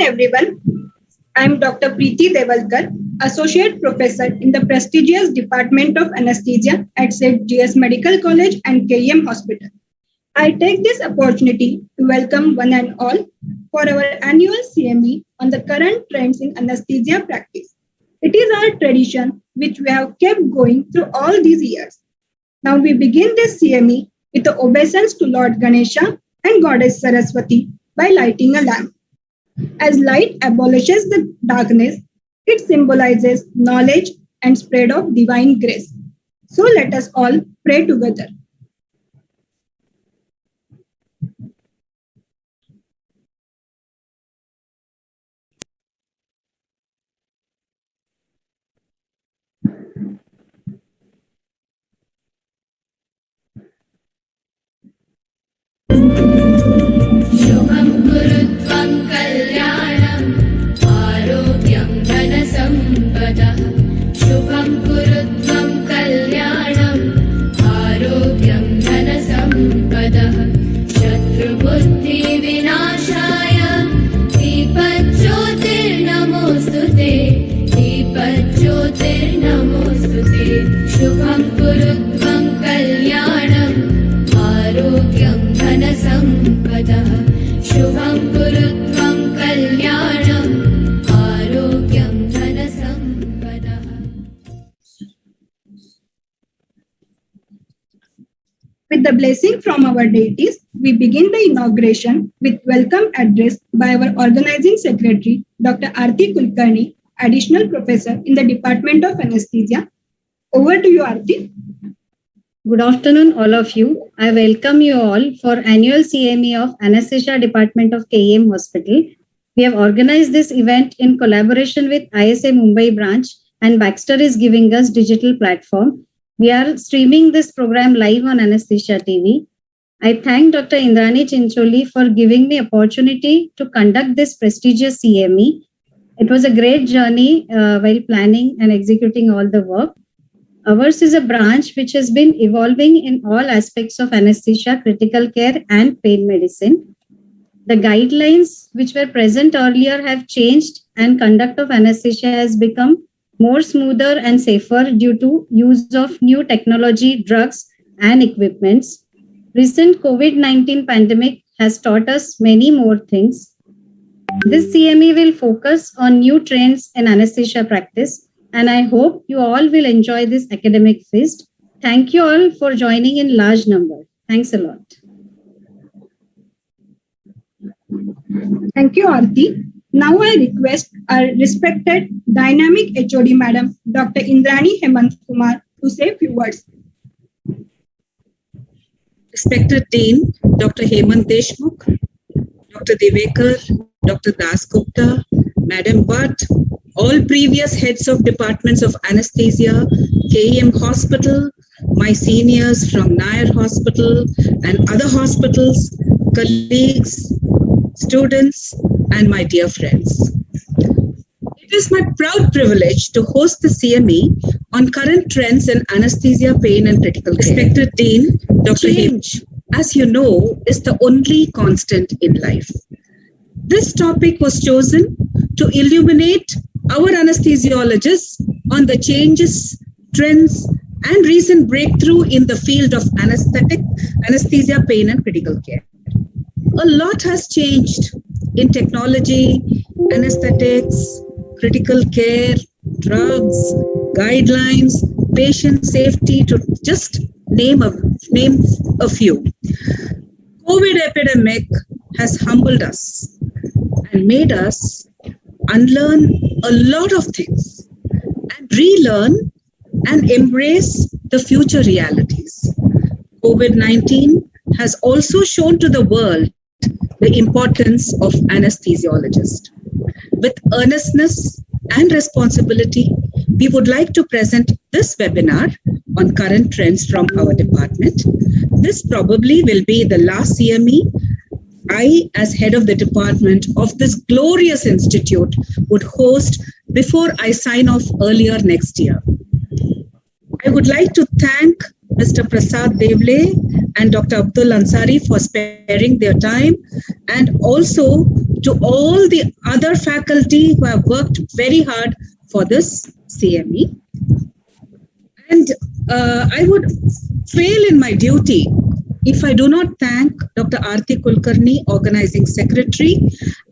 everyone. I am Dr. Preeti Devalkar, Associate Professor in the prestigious Department of Anaesthesia at St. G.S. Medical College and KEM Hospital. I take this opportunity to welcome one and all for our annual CME on the current trends in anesthesia practice. It is our tradition which we have kept going through all these years. Now we begin this CME with the obeisance to Lord Ganesha and Goddess Saraswati by lighting a lamp. As light abolishes the darkness, it symbolizes knowledge and spread of divine grace. So let us all pray together. शुभं कुरुत्वं कल्याणं आरोग्यं धनसम्पदः शुभं कुरुत्वं कल्याणं आरोग्यं धनसम्पदः शत्रुबुद्धिविनाशाय दीपज्योतिर्नमोऽस्तुते दीपज्योतिर्नमोऽस्तुते शुभं कुरुत्वं कल्याणम् आरोग्यं धनसम्पदः शुभं कुरुत्वं कल्याणम् आरोग्यं धनसम्पदः. With the blessing from our deities, we begin the inauguration with welcome address by our organizing secretary, Dr. Aarti Kulkarni, additional professor in the Department of Anaesthesia. Over to you, Aarti. Good afternoon, all of you. I welcome you all for annual CME of Anaesthesia Department of KEM Hospital. We have organized this event in collaboration with ISA Mumbai branch, and Baxter is giving us digital platform. We are streaming this program live on Anaesthesia TV. I thank Dr. Indrani Chincholi for giving me opportunity to conduct this prestigious CME. It was a great journey while planning and executing all the work. Ours is a branch which has been evolving in all aspects of anesthesia, critical care, and pain medicine. The guidelines which were present earlier have changed, and conduct of anesthesia has become more smoother and safer due to use of new technology, drugs, and equipments. Recent COVID-19 pandemic has taught us many more things. This CME will focus on new trends in anesthesia practice, and I hope you all will enjoy this academic feast. Thank you all for joining in large number. Thanks a lot. Thank you, Aarti. Now I request our respected dynamic HOD Madam, Dr. Indrani Hemant Kumar, to say a few words. Respected Dean, Dr. Hemant Deshmukh, Dr. Devekar, Dr. Das Gupta, Madam Bhatt, all previous heads of departments of anesthesia, KEM Hospital, my seniors from Nair Hospital and other hospitals, colleagues, students, and my dear friends. It is my proud privilege to host the CME on current trends in anesthesia, pain, and critical care. Respected Dean, Dr. Change, as you know, is the only constant in life. This topic was chosen to illuminate our anesthesiologists on the changes, trends, and recent breakthrough in the field of anesthesia, pain, and critical care. A lot has changed in technology, anesthetics, critical care, drugs, guidelines, patient safety, to just name a few. COVID epidemic has humbled us and made us unlearn a lot of things and relearn and embrace the future realities. COVID-19 has also shown to the world the importance of anesthesiologists. With earnestness and responsibility, we would like to present this webinar on current trends from our department. This probably will be the last CME I, as head of the department of this glorious institute, would host before I sign off earlier next year. I would like to thank Mr. Prasad Deole and Dr. Abdul Ansari for sparing their time, and also to all the other faculty who have worked very hard for this CME. And I would fail in my duty if I do not thank Dr. Aarti Kulkarni, Organizing Secretary,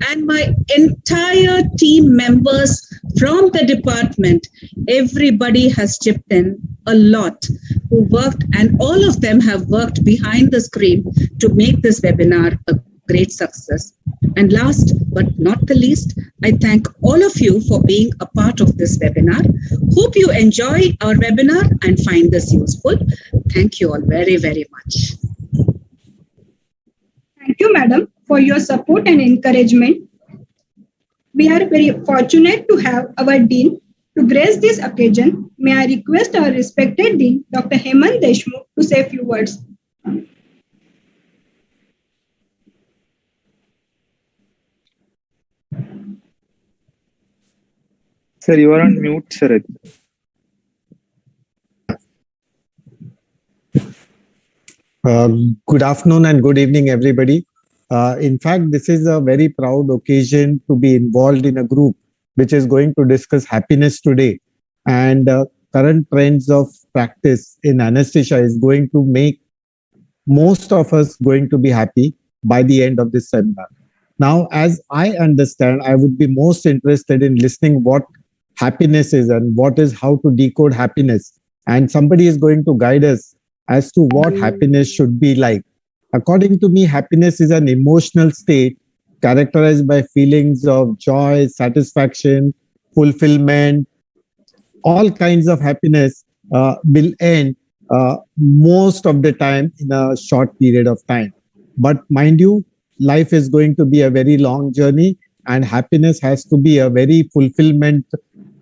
and my entire team members from the department. Everybody has chipped in a lot, who worked, and all of them have worked behind the screen to make this webinar a great success. And last but not the least, I thank all of you for being a part of this webinar. Hope you enjoy our webinar and find this useful. Thank you all very, very much. Thank you, madam, for your support and encouragement. We are very fortunate to have our dean to grace this occasion. May I request our respected dean, Dr. Hemant Deshmukh, to say a few words. Sir, you are on mute, sir. Good afternoon and good evening, everybody. In fact, this is a very proud occasion to be involved in a group which is going to discuss happiness today. And current trends of practice in anesthesia is going to make most of us going to be happy by the end of this seminar. Now, as I understand, I would be most interested in listening what happiness is and what is how to decode happiness. And somebody is going to guide us as to what happiness should be like. According to me, happiness is an emotional state characterized by feelings of joy, satisfaction, fulfillment. All kinds of happiness will end most of the time in a short period of time. But mind you, life is going to be a very long journey, and happiness has to be a very fulfillment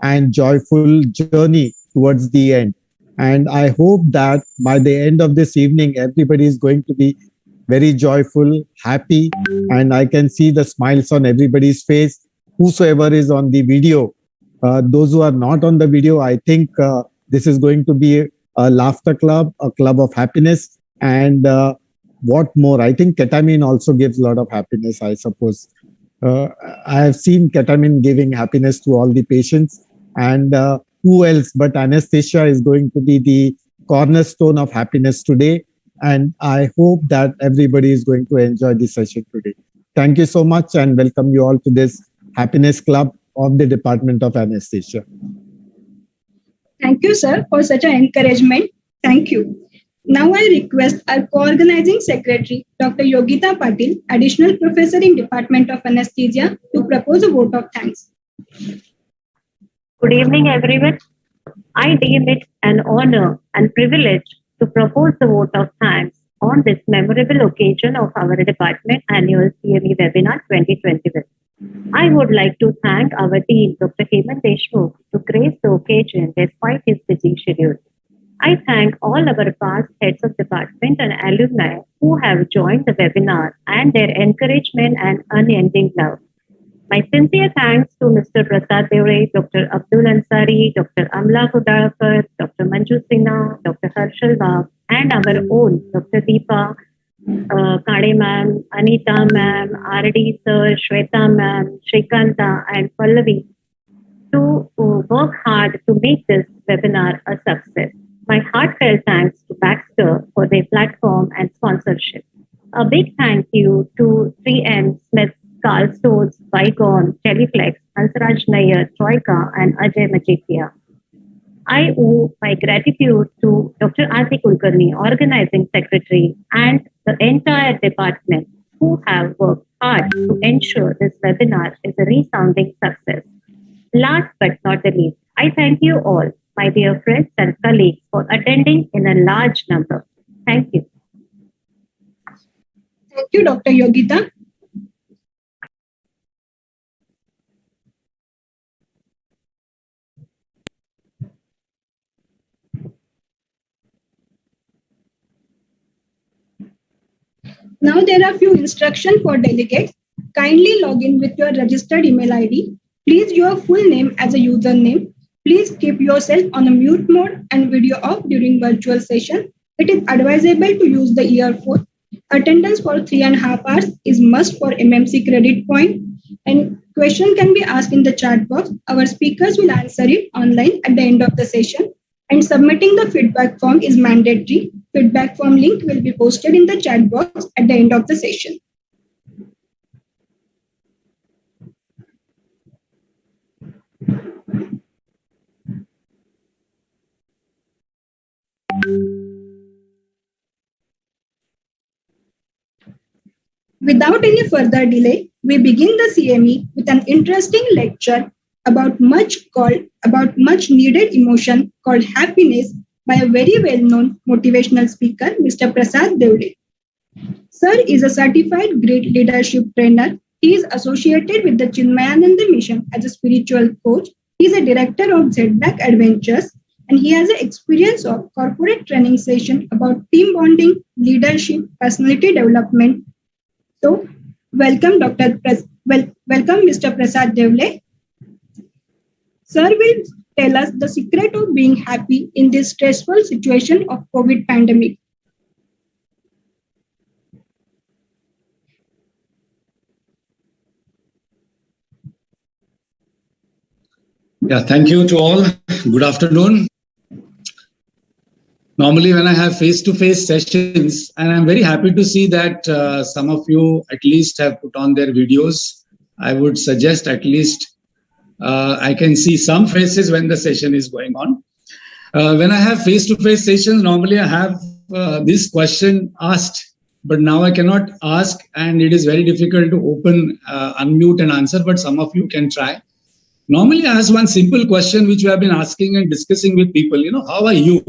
and joyful journey towards the end. And I hope that by the end of this evening, everybody is going to be very joyful, happy, and I can see the smiles on everybody's face. Whosoever is on the video, those who are not on the video, I think this is going to be a laughter club, a club of happiness. And what more? I think ketamine also gives a lot of happiness, I suppose. I have seen ketamine giving happiness to all the patients. And who else but anesthesia is going to be the cornerstone of happiness today. And I hope that everybody is going to enjoy this session today. Thank you so much and welcome you all to this happiness club of the Department of Anesthesia. Thank you, sir, for such an encouragement. Thank you. Now I request our co-organizing secretary, Dr. Yogita Patel, additional professor in Department of Anesthesia, to propose a vote of thanks. Good evening, everyone. I deem it an honor and privilege to propose the vote of thanks on this memorable occasion of our department annual CME webinar 2021. I would like to thank our dean, Dr. Hemant Deshmukh, to grace the occasion despite his busy schedule. I thank all our past heads of department and alumni who have joined the webinar and their encouragement and unending love. My sincere thanks to Mr. Prasad Deole, Dr. Abdul Ansari, Dr. Amala Kudalkar, Dr. Manju Sinha, Dr. Harshal Wagh, and our own Dr. Deepak, Kane ma'am, Anita ma'am, RD sir, Sweta ma'am, Shrikant and Pallavi to work hard to make this webinar a success. My heartfelt thanks to Baxter for their platform and sponsorship. A big thank you to 3M Smith, Carl Stones, Bygone, Teleflex, Hansraj Nair, Troika, and Ajay Majitia. I owe my gratitude to Dr. Aarti Kulkarni, Organizing Secretary, and the entire department who have worked hard to ensure this webinar is a resounding success. Last but not the least, I thank you all, my dear friends and colleagues, for attending in a large number. Thank you. Thank you, Dr. Yogita. Now there are few instructions for delegates. Kindly log in with your registered email ID. Please your full name as a username. Please keep yourself on a mute mode and video off during virtual session. It is advisable to use the earphone. Attendance for 3.5 hours is must for MMC credit point, and question can be asked in the chat box. Our speakers will answer it online at the end of the session, and submitting the feedback form is mandatory. Feedback form link will be posted in the chat box at the end of the session. Without any further delay, we begin the CME with an interesting lecture about much needed emotion called happiness by a very well-known motivational speaker, Mr. Prasad Deole. Sir is a certified great leadership trainer. He is associated with the Chinmayananda Mission as a spiritual coach. He is a director of Z-Back Adventures, and he has an experience of corporate training session about team bonding, leadership, personality development. So, welcome, welcome, Mr. Prasad Deole. Sir will tell us the secret of being happy in this stressful situation of COVID pandemic. Yeah, thank you to all. Good afternoon. Normally, when I have face-to-face sessions, and I'm very happy to see that some of you at least have put on their videos. I would suggest at least I can see some faces when the session is going on. When I have face-to-face sessions, normally I have this question asked, but now I cannot ask, and it is very difficult to open, unmute and answer, but some of you can try. Normally I ask one simple question which we have been asking and discussing with people, how are you?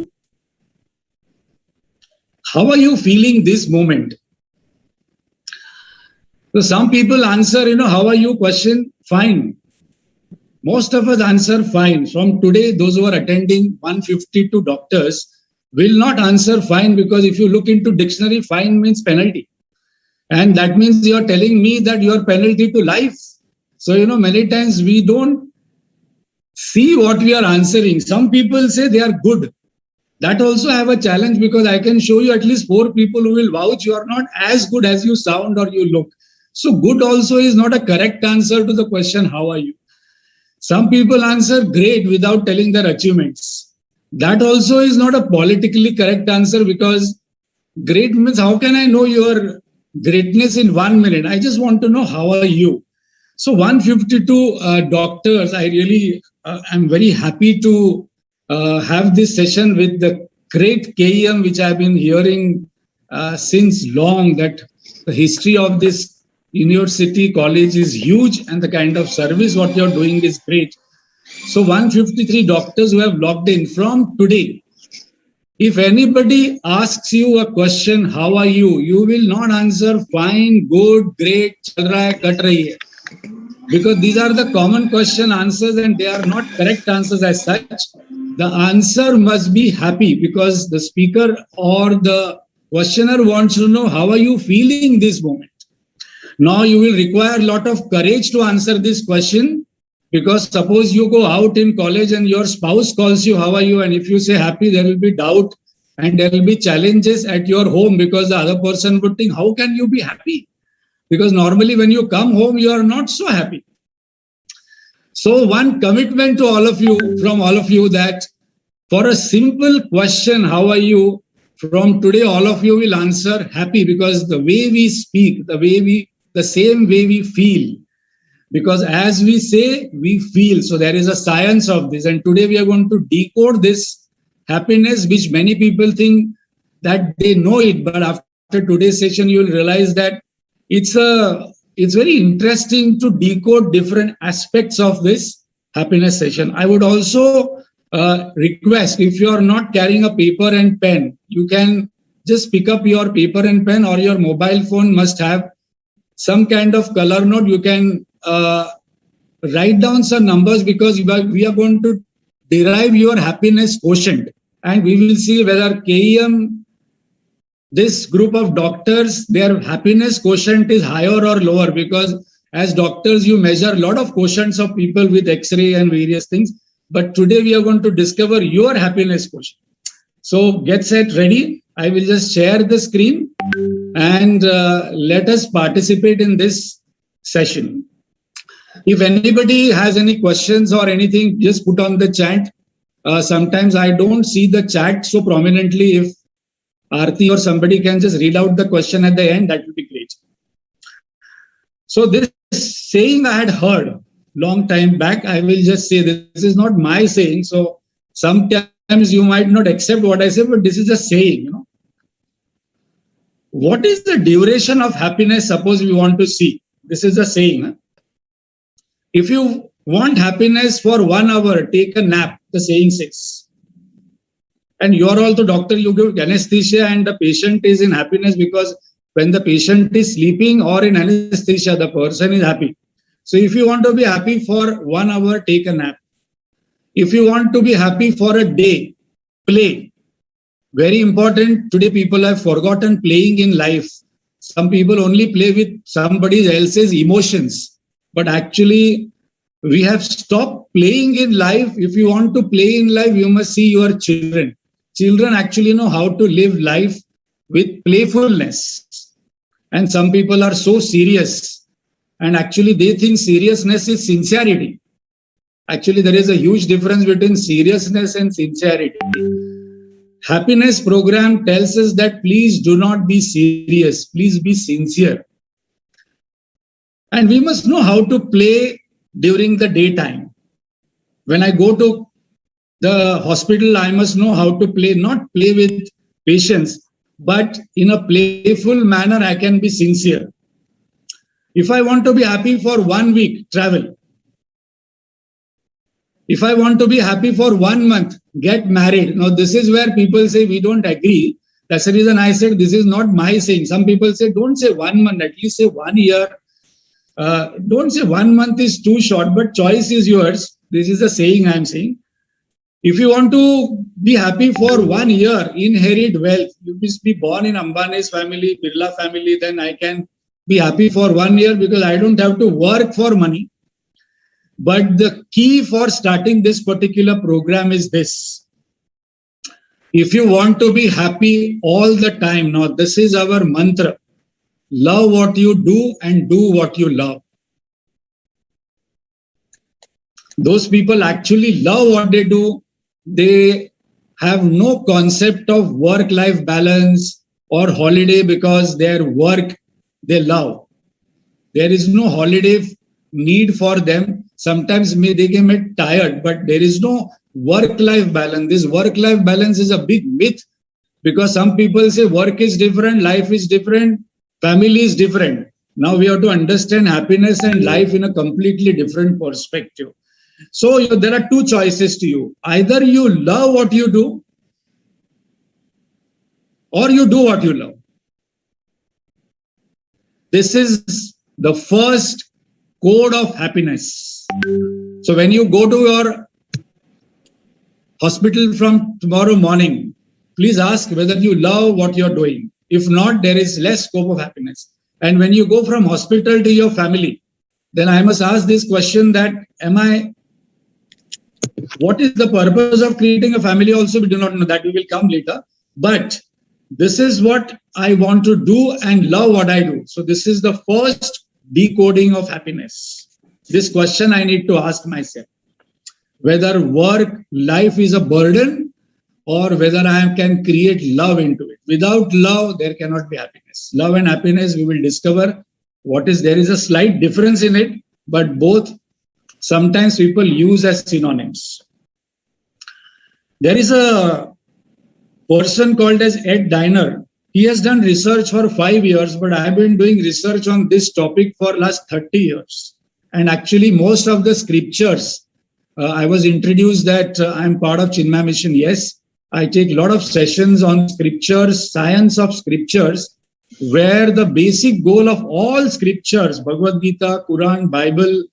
How are you feeling this moment? So some people answer, how are you question? Fine. Most of us answer fine. From today, those who are attending 152 doctors will not answer fine, because if you look into dictionary, fine means penalty. And that means you are telling me that you are penalty to life. So, many times we don't see what we are answering. Some people say they are good. That also I have a challenge, because I can show you at least 4 people who will vouch you are not as good as you sound or you look. So good also is not a correct answer to the question, how are you? Some people answer great without telling their achievements. That also is not a politically correct answer, because great means how can I know your greatness in 1 minute? I just want to know how are you? So 152 doctors, I really am very happy to have this session with the great KEM, which I've been hearing since long, that the history of this university college is huge and the kind of service what you're doing is great. So 153 doctors who have logged in from today. If anybody asks you a question, how are you? You will not answer fine, good, great, chal raha hai, kat rahi hai. Because these are the common question answers and they are not correct answers as such. The answer must be happy, because the speaker or the questioner wants to know how are you feeling this moment. Now you will require a lot of courage to answer this question, because suppose you go out in college and your spouse calls you, how are you? And if you say happy, there will be doubt and there will be challenges at your home, because the other person would think, how can you be happy? Because normally when you come home, you are not so happy. So one commitment to all of you, from all of you, that for a simple question, how are you? From today, all of you will answer happy, because the way we speak, the same way we feel. Because as we say, we feel. So there is a science of this. And today we are going to decode this happiness, which many people think that they know it. But after today's session, you will realize that it's very interesting to decode different aspects of this happiness session. I would also request, if you are not carrying a paper and pen, you can just pick up your paper and pen, or your mobile phone must have some kind of color note. You can write down some numbers, because we are going to derive your happiness quotient, and we will see whether KEM, this group of doctors, their happiness quotient is higher or lower, because as doctors, you measure a lot of quotients of people with X-ray and various things. But today we are going to discover your happiness quotient. So get set, ready. I will just share the screen and let us participate in this session. If anybody has any questions or anything, just put on the chat. Sometimes I don't see the chat so prominently. If Aarti or somebody can just read out the question at the end, that would be great. So this saying I had heard long time back, I will just say this is not my saying. So sometimes you might not accept what I say, but this is a saying, What is the duration of happiness? Suppose we want to see. This is a saying. If you want happiness for 1 hour, take a nap, the saying says. And you are also doctor, you give anesthesia and the patient is in happiness because when the patient is sleeping or in anesthesia, the person is happy. So if you want to be happy for 1 hour, take a nap. If you want to be happy for a day, play. Very important. Today people have forgotten playing in life. Some people only play with somebody else's emotions. But actually, we have stopped playing in life. If you want to play in life, you must see your children. Children actually know how to live life with playfulness. And some people are so serious. And actually, they think seriousness is sincerity. Actually, there is a huge difference between seriousness and sincerity. Happiness program tells us that please do not be serious. Please be sincere. And we must know how to play during the daytime. When I go to the hospital, I must know how to play, not play with patients, but in a playful manner, I can be sincere. If I want to be happy for 1 week, travel. If I want to be happy for 1 month, get married. Now, this is where people say we don't agree. That's the reason I said this is not my saying. Some people say don't say 1 month, at least say 1 year. Don't say 1 month is too short, but choice is yours. This is the saying I'm saying. If you want to be happy for 1 year, inherit wealth. You must be born in Ambani's family, Birla family, then I can be happy for 1 year because I don't have to work for money. But the key for starting this particular program is this. If you want to be happy all the time, now this is our mantra. Love what you do and do what you love. Those people actually love what they do. They have no concept of work-life balance or holiday because their work they love. There is no holiday need for them. Sometimes they get tired, but there is no work-life balance. This work-life balance is a big myth because some people say work is different, life is different, family is different. Now we have to understand happiness and life in a completely different perspective. So there are two choices to you. Either you love what you do or you do what you love. This is the first code of happiness. So when you go to your hospital from tomorrow morning, please ask whether you love what you're doing. If not, there is less scope of happiness. And when you go from hospital to your family, then I must ask this question that what is the purpose of creating a family also? We do not know that. We will come later. But this is what I want to do and love what I do. So this is the first decoding of happiness. This question I need to ask myself. Whether work, life is a burden or whether I can create love into it. Without love, there cannot be happiness. Love and happiness, we will discover there is a slight difference in it, but both sometimes people use as synonyms. There is a person called as Ed Diner. He has done research for 5 years, but I have been doing research on this topic for last 30 years. And actually, most of the scriptures, I was introduced that I'm part of Chinmay Mission. Yes, I take a lot of sessions on scriptures, science of scriptures, where the basic goal of all scriptures, Bhagavad Gita, Quran, Bible,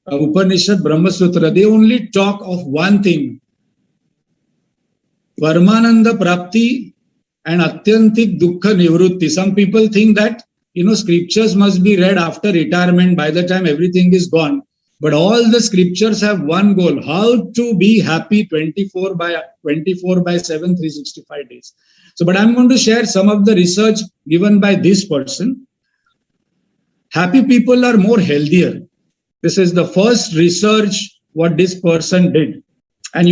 Upanishad, Brahma Sutra, they only talk of one thing. Paramananda Prapti and Atyantik Dukkha Nivrutti. Some people think that, scriptures must be read after retirement by the time everything is gone. But all the scriptures have one goal, how to be happy 24 by 7, 365 days. So, but I'm going to share some of the research given by this person. Happy people are more healthier. This is the first research what this person did. And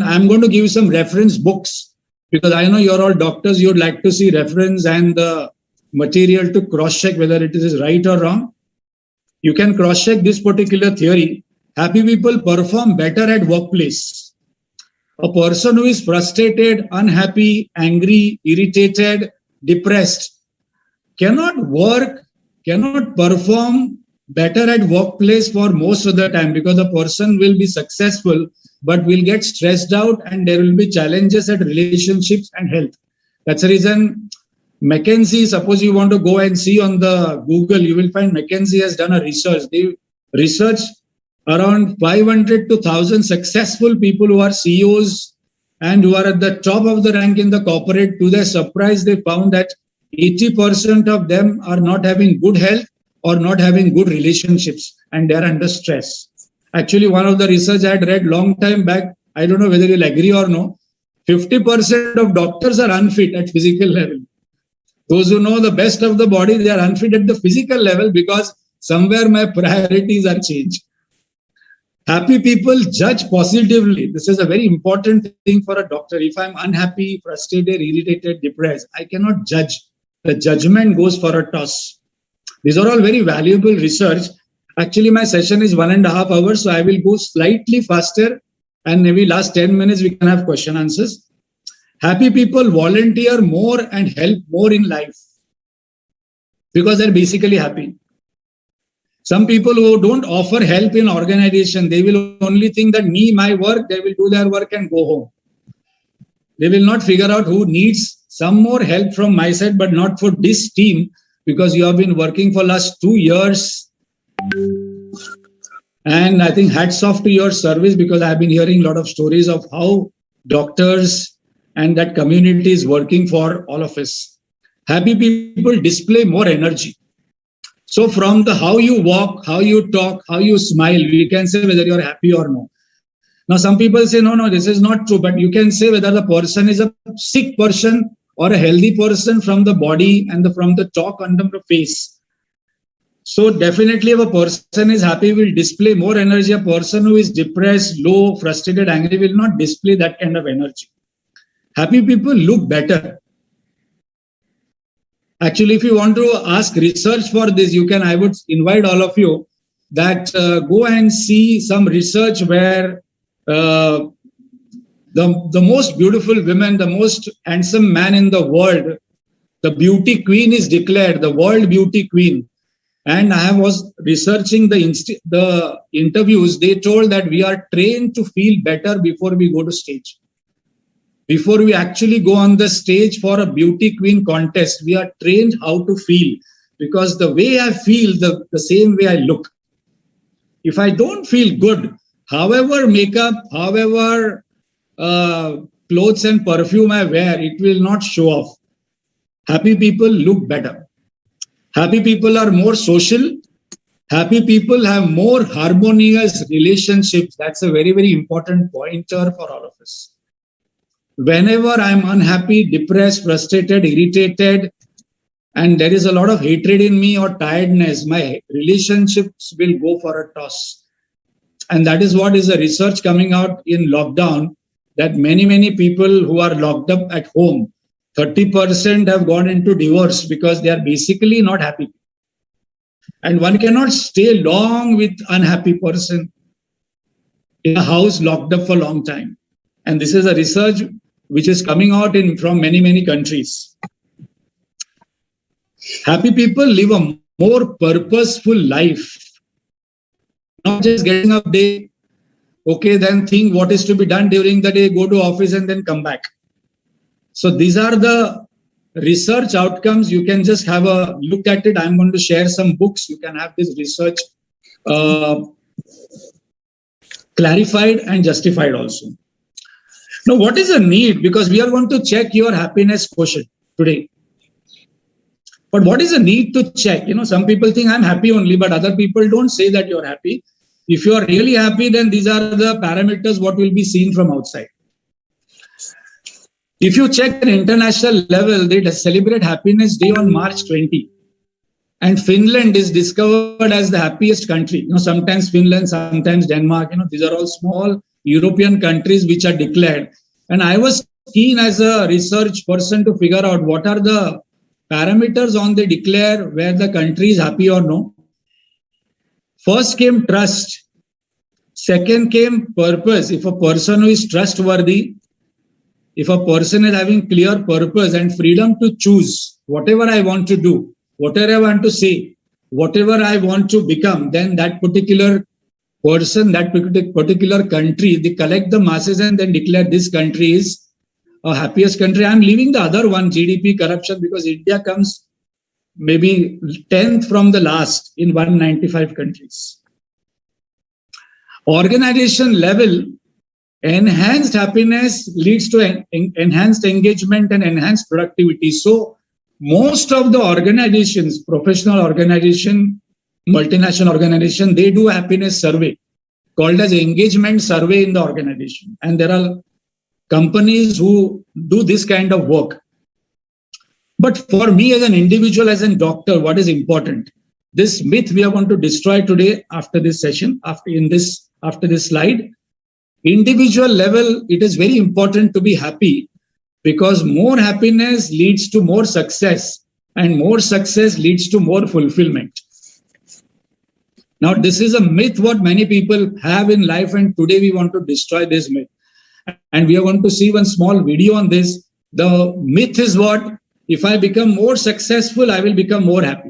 I'm going to give you some reference books because I know you're all doctors. You'd like to see reference and the material to cross-check whether it is right or wrong. You can cross-check this particular theory. Happy people perform better at workplace. A person who is frustrated, unhappy, angry, irritated, depressed cannot perform better at workplace for most of the time because the person will be successful but will get stressed out and there will be challenges at relationships and health. That's the reason McKinsey, suppose you want to go and see on the Google, you will find McKinsey has done a research. They researched around 500 to 1,000 successful people who are CEOs and who are at the top of the rank in the corporate. To their surprise, they found that 80% of them are not having good health or not having good relationships and they are under stress. Actually, one of the research I had read long time back, I don't know whether you'll agree or no, 50% of doctors are unfit at physical level. Those who know the best of the body, they are unfit at the physical level because somewhere my priorities are changed. Happy people judge positively. This is a very important thing for a doctor. If I'm unhappy, frustrated, irritated, depressed, I cannot judge. The judgment goes for a toss. These are all very valuable research. Actually, my session is 1.5 hours, so I will go slightly faster and maybe last 10 minutes we can have question answers. Happy people volunteer more and help more in life because they're basically happy. Some people who don't offer help in organization, they will only think that my work, they will do their work and go home. They will not figure out who needs some more help from my side, but not for this team because you have been working for last 2 years. And I think hats off to your service because I've been hearing a lot of stories of how doctors and that community is working for all of us. Happy people display more energy. So from the how you walk, how you talk, how you smile, we can say whether you're happy or no. Now, some people say, no, this is not true. But you can say whether the person is a sick person or a healthy person from the body and from the talk under the face. So definitely if a person is happy, will display more energy. A person who is depressed, low, frustrated, angry will not display that kind of energy. Happy people look better. Actually, if you want to ask research for this, I would invite all of you that go and see some research where the most beautiful women, the most handsome man in the world, the beauty queen is declared, the world beauty queen. And I was researching the interviews. They told that we are trained to feel better before we go to stage. Before we actually go on the stage for a beauty queen contest, we are trained how to feel. Because the way I feel, the same way I look. If I don't feel good, however makeup, however clothes and perfume I wear, it will not show off. Happy people look better. Happy people are more social. Happy people have more harmonious relationships. That's a very, very important pointer for all of us. Whenever I'm unhappy, depressed, frustrated, irritated, and there is a lot of hatred in me or tiredness, my relationships will go for a toss. And that is what is the research coming out in lockdown, that many people who are locked up at home, 30% have gone into divorce because they are basically not happy. And one cannot stay long with unhappy person in a house locked up for a long time. And this is a research which is coming out from many countries. Happy people live a more purposeful life. Not just getting up day, okay, then think what is to be done during the day, go to office and then come back. So these are the research outcomes. You can just have a look at it. I'm going to share some books. You can have this research clarified and justified also. Now, what is the need? Because we are going to check your happiness quotient today. But what is the need to check? Some people think I'm happy only, but other people don't say that you're happy. If you are really happy, then these are the parameters what will be seen from outside. If you check an international level, they celebrate Happiness Day on March 20. And Finland is discovered as the happiest country. You know, sometimes Finland, sometimes Denmark, you know, these are all small European countries which are declared. And I was keen as a research person to figure out what are the parameters on they declare where the country is happy or no. First came trust. Second came purpose. If a person who is trustworthy, if a person is having clear purpose and freedom to choose whatever I want to do, whatever I want to say, whatever I want to become, then that particular person, that particular country, they collect the masses and then declare this country is a happiest country. I'm leaving the other one, GDP, corruption, because India comes maybe 10th from the last in 195 countries. Organization level, enhanced happiness leads to enhanced engagement and enhanced productivity. So most of the organizations, professional organization, multinational organization, they do a happiness survey called as engagement survey in the organization. And there are companies who do this kind of work. But for me as an individual, as a doctor, what is important? This myth we are going to destroy today after this session, after this slide. Individual level, it is very important to be happy because more happiness leads to more success and more success leads to more fulfillment. Now, this is a myth what many people have in life, and today we want to destroy this myth. And we are going to see one small video on this. The myth is what? If I become more successful, I will become more happy.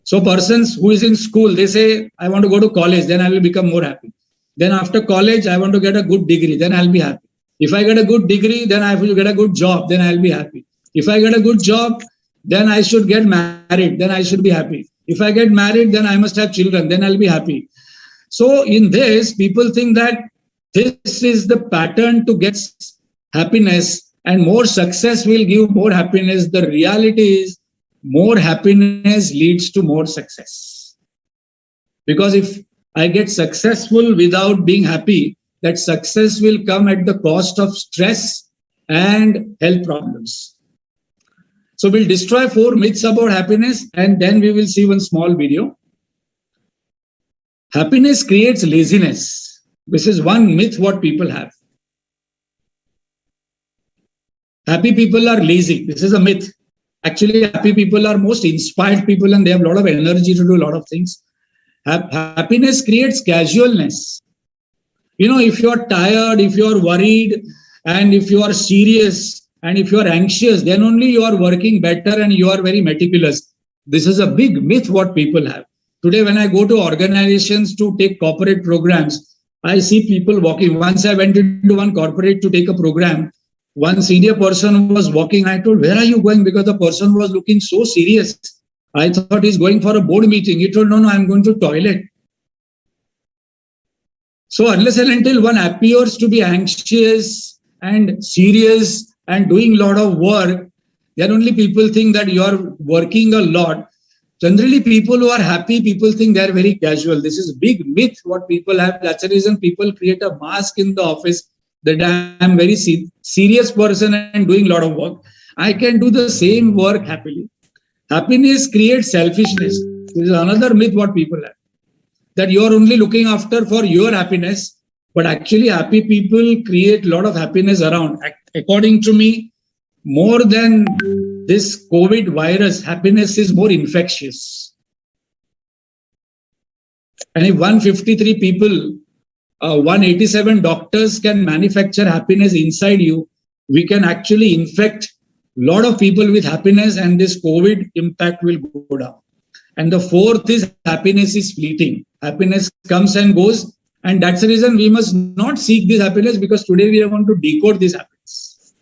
So persons who is in school, they say, I want to go to college, then I will become more happy. Then after college, I want to get a good degree, then I'll be happy. If I get a good degree, then I will get a good job, then I'll be happy. If I get a good job, then I should get married, then I should be happy. If I get married, then I must have children, then I'll be happy. So in this, people think that this is the pattern to get happiness and more success will give more happiness. The reality is more happiness leads to more success. Because if I get successful without being happy, that success will come at the cost of stress and health problems. So we'll destroy 4 myths about happiness and then we will see one small video. Happiness creates laziness. This is one myth what people have. Happy people are lazy. This is a myth. Actually, happy people are most inspired people and they have a lot of energy to do a lot of things. Happiness creates casualness. You know, if you are tired, if you are worried, and if you are serious, and if you are anxious, then only you are working better and you are very meticulous. This is a big myth what people have. Today, when I go to organizations to take corporate programs, I see people walking. Once I went into one corporate to take a program. One senior person was walking. I told, where are you going? Because the person was looking so serious. I thought he's going for a board meeting. He told, no, I'm going to toilet. So unless and until one appears to be anxious and serious and doing a lot of work, then only people think that you are working a lot. Generally, people who are happy, people think they are very casual. This is a big myth what people have. That's the reason people create a mask in the office that I am very serious person and doing a lot of work. I can do the same work happily. Happiness creates selfishness. This is another myth what people have. That you are only looking after for your happiness, but actually happy people create a lot of happiness around. According to me, more than this COVID virus, happiness is more infectious. And if 153 people, 187 doctors can manufacture happiness inside you, we can actually infect a lot of people with happiness and this COVID impact will go down. And the fourth is happiness is fleeting. Happiness comes and goes. And that's the reason we must not seek this happiness because today we are going to decode this happiness.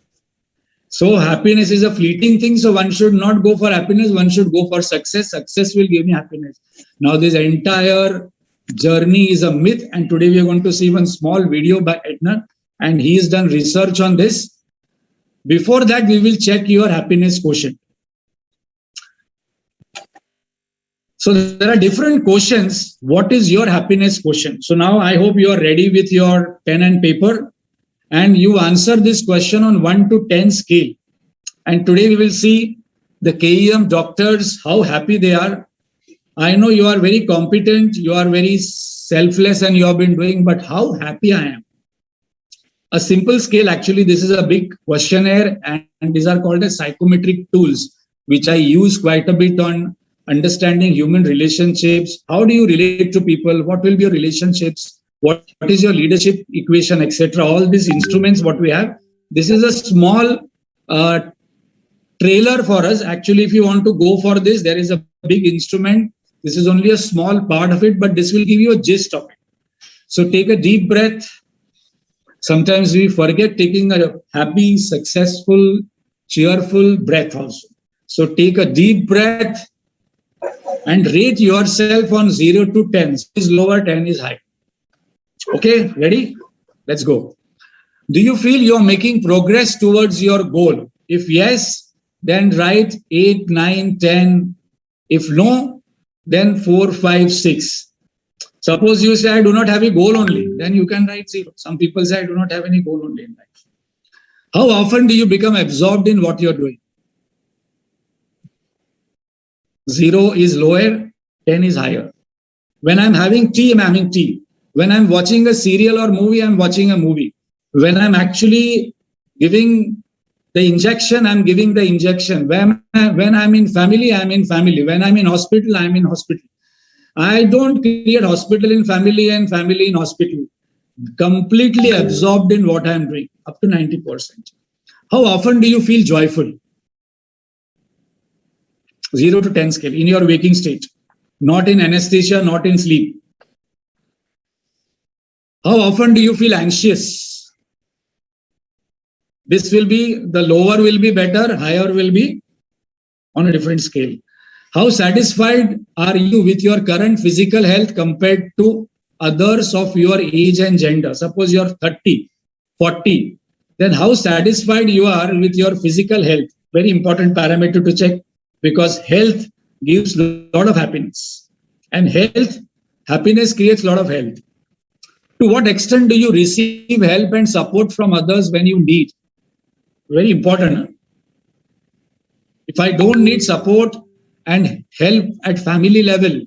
So happiness is a fleeting thing. So one should not go for happiness. One should go for success. Success will give me happiness. Now this entire journey is a myth. And today we are going to see one small video by Edna. And he has done research on this. Before that, we will check your happiness quotient. So there are different questions. What is your happiness quotient? So now I hope you are ready with your pen and paper. and you answer this question on 1 to 10 scale. And today we will see the KEM doctors, how happy they are. I know you are very competent, you are very selfless and you have been doing, but how happy I am. A simple scale, actually, this is a big questionnaire and these are called as psychometric tools, which I use quite a bit on understanding human relationships. How do you relate to people? What will be your relationships? What is your leadership equation, etc. All these instruments, what we have. This is a small trailer for us. Actually, if you want to go for this, there is a big instrument. This is only a small part of it, but this will give you a gist of it. So take a deep breath. Sometimes we forget taking a happy, successful, cheerful breath also. So take a deep breath and rate yourself on 0 to 10. 0 is lower, 10 is high. Okay, ready? Let's go. Do you feel you're making progress towards your goal? If yes, then write 8, 9, 10. If no, then 4, 5, 6. Suppose you say, I do not have a goal only, then you can write 0. Some people say, I do not have any goal only in life. How often do you become absorbed in what you're doing? 0 is lower, 10 is higher. When I'm having tea, I'm having tea. When I'm watching a serial or movie, I'm watching a movie. When I'm actually giving the injection, I'm giving the injection. When I'm in family, I'm in family. When I'm in hospital, I'm in hospital. I don't create hospital in family and family in hospital. Completely absorbed in what I'm doing, up to 90%. How often do you feel joyful? 0 to 10 scale in your waking state, not in anesthesia, not in sleep. How often do you feel anxious? This will be, the lower will be better, higher will be on a different scale. How satisfied are you with your current physical health compared to others of your age and gender? Suppose you're 30, 40, then how satisfied you are with your physical health? Very important parameter to check, because health gives a lot of happiness, and happiness creates a lot of health. To what extent do you receive help and support from others when you need? Very important. Huh? If I don't need support and help at family level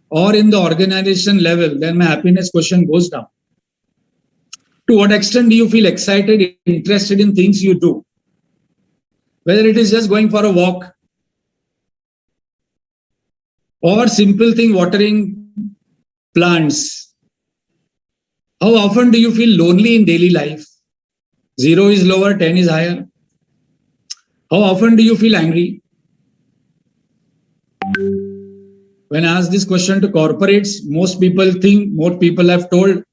or in the organization level, then my happiness quotient goes down. To what extent do you feel excited, interested in things you do? Whether it is just going for a walk or simple thing, watering plants. How often do you feel lonely in daily life? 0 is lower, 10 is higher. How often do you feel angry? When I ask this question to corporates, most people have told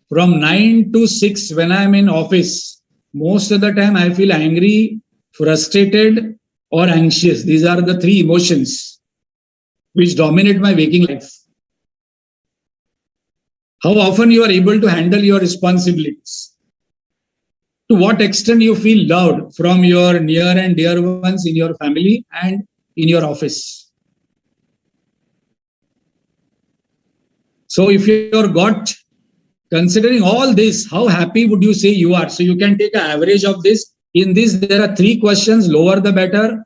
from 9 to 6 when I'm in office, most of the time I feel angry, frustrated or anxious. These are the 3 emotions which dominate my waking life. How often you are able to handle your responsibilities? To what extent you feel loved from your near and dear ones in your family and in your office? So if you're got, considering all this, how happy would you say you are? So you can take an average of this. In this, there are 3 questions, lower the better,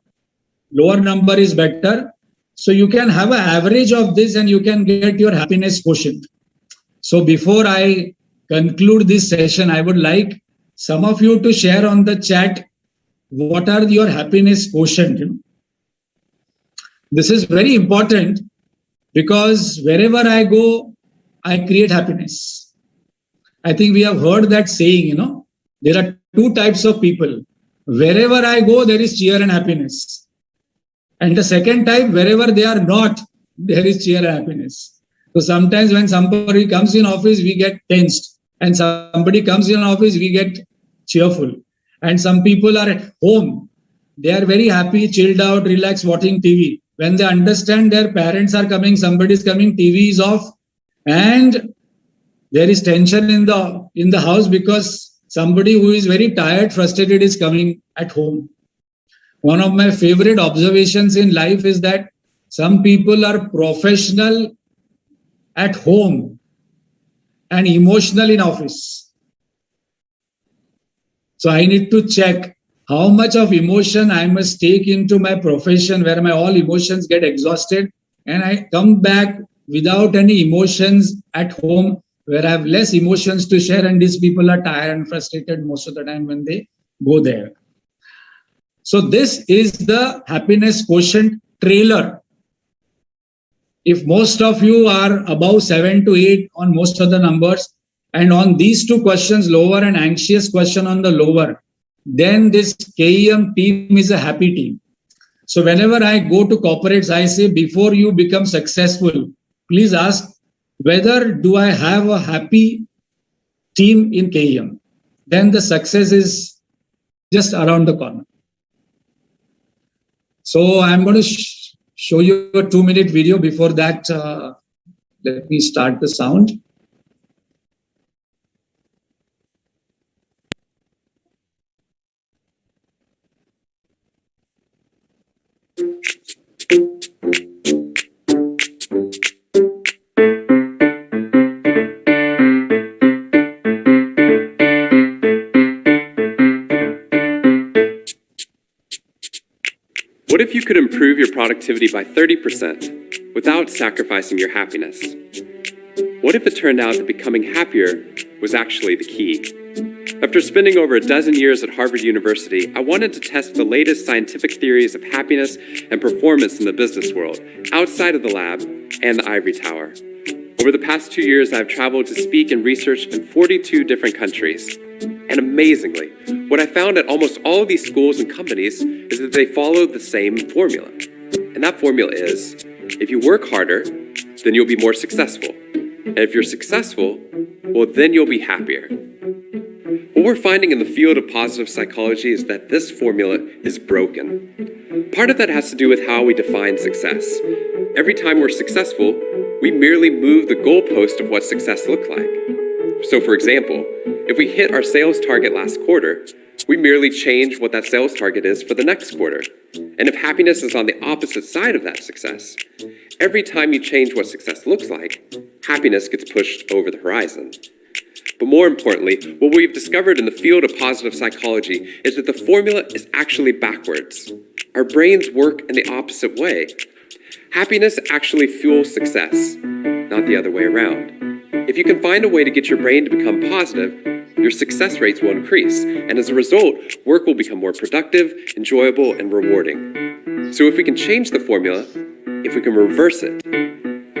lower number is better. So you can have an average of this and you can get your happiness quotient. So before I conclude this session, I would like some of you to share on the chat, what are your happiness quotient? This is very important because wherever I go, I create happiness. I think we have heard that saying, there are 2 types of people. Wherever I go, there is cheer and happiness. And the second type, wherever they are not, there is cheer and happiness. So sometimes when somebody comes in office, we get tensed. And somebody comes in office, we get cheerful. And some people are at home. They are very happy, chilled out, relaxed, watching TV. When they understand their parents are coming, somebody is coming, TV is off. And there is tension in the house because somebody who is very tired, frustrated is coming at home. One of my favorite observations in life is that some people are professional at home and emotional in office. So I need to check how much of emotion I must take into my profession where my all emotions get exhausted and I come back without any emotions at home where I have less emotions to share, and these people are tired and frustrated most of the time when they go there. So this is the happiness quotient trailer. If most of you are above 7 to 8 on most of the numbers, and on these two questions, lower and anxious question on the lower, then this KEM team is a happy team. So whenever I go to corporates, I say, before you become successful, please ask whether do I have a happy team in KEM. Then the success is just around the corner. So I'm going to show you a 2-minute video. Before that, let me start the sound. What if you could improve your productivity by 30% without sacrificing your happiness? What if it turned out that becoming happier was actually the key? After spending over a dozen years at Harvard University, I wanted to test the latest scientific theories of happiness and performance in the business world, outside of the lab and the ivory tower. Over the past 2 years, I've traveled to speak and research in 42 different countries. And amazingly, what I found at almost all of these schools and companies is that they follow the same formula. And that formula is, if you work harder, then you'll be more successful. And if you're successful, well, then you'll be happier. What we're finding in the field of positive psychology is that this formula is broken. Part of that has to do with how we define success. Every time we're successful, we merely move the goalpost of what success looked like. So for example, if we hit our sales target last quarter, we merely change what that sales target is for the next quarter. And if happiness is on the opposite side of that success, every time you change what success looks like, happiness gets pushed over the horizon. But more importantly, what we've discovered in the field of positive psychology is that the formula is actually backwards. Our brains work in the opposite way. Happiness actually fuels success, not the other way around. If you can find a way to get your brain to become positive, your success rates will increase, and as a result, work will become more productive, enjoyable, and rewarding. So if we can change the formula, if we can reverse it,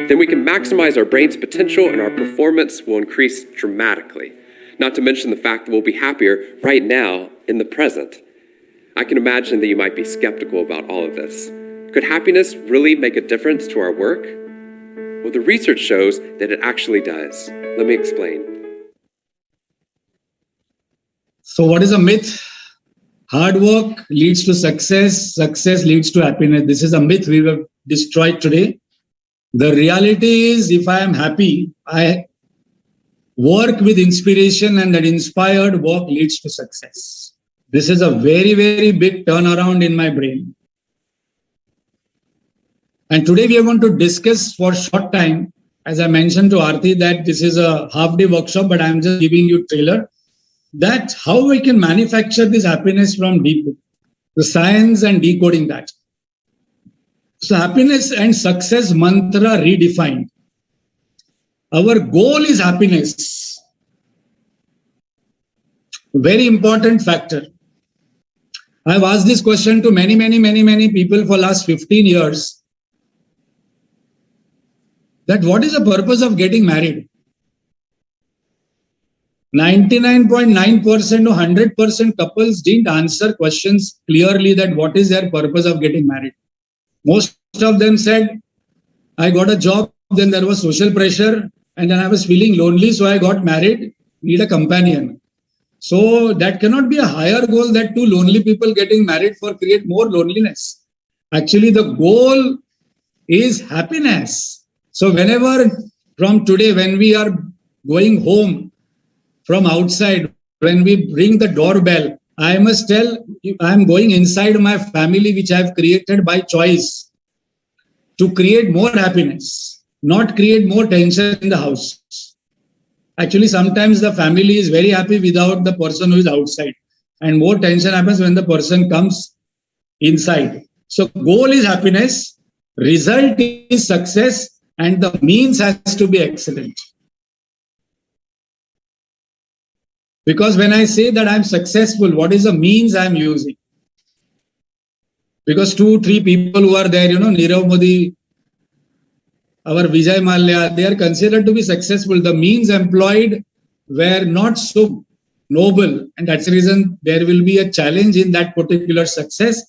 then we can maximize our brain's potential and our performance will increase dramatically. Not to mention the fact that we'll be happier right now in the present. I can imagine that you might be skeptical about all of this. Could happiness really make a difference to our work? Well, the research shows that it actually does. Let me explain. So what is a myth? Hard work leads to success. Success leads to happiness. This is a myth we have destroyed today. The reality is, if I am happy, I work with inspiration, and that inspired work leads to success. This is a very, very big turnaround in my brain. And today we are going to discuss for a short time, as I mentioned to Aarti, that this is a half-day workshop, but I'm just giving you a trailer, that how we can manufacture this happiness from deep, the science and decoding that. So happiness and success mantra redefined. Our goal is happiness. Very important factor. I've asked this question to many people for last 15 years. That what is the purpose of getting married? 99.9% or 100% couples didn't answer questions clearly that what is their purpose of getting married. Most of them said, I got a job, then there was social pressure, and then I was feeling lonely, so I got married, need a companion. So that cannot be a higher goal that two lonely people getting married for create more loneliness. Actually, the goal is happiness. So whenever from today, when we are going home from outside, when we ring the doorbell, I must tell I am going inside my family, which I have created by choice, to create more happiness, not create more tension in the house. Actually, sometimes the family is very happy without the person who is outside. and more tension happens when the person comes inside. So goal is happiness, result is success, and the means has to be excellent. Because when I say that I'm successful, what is the means I'm using? Because 2-3 people who are there, Nirav Modi, our Vijay Mallya, they are considered to be successful. The means employed were not so noble, and that's the reason there will be a challenge in that particular success.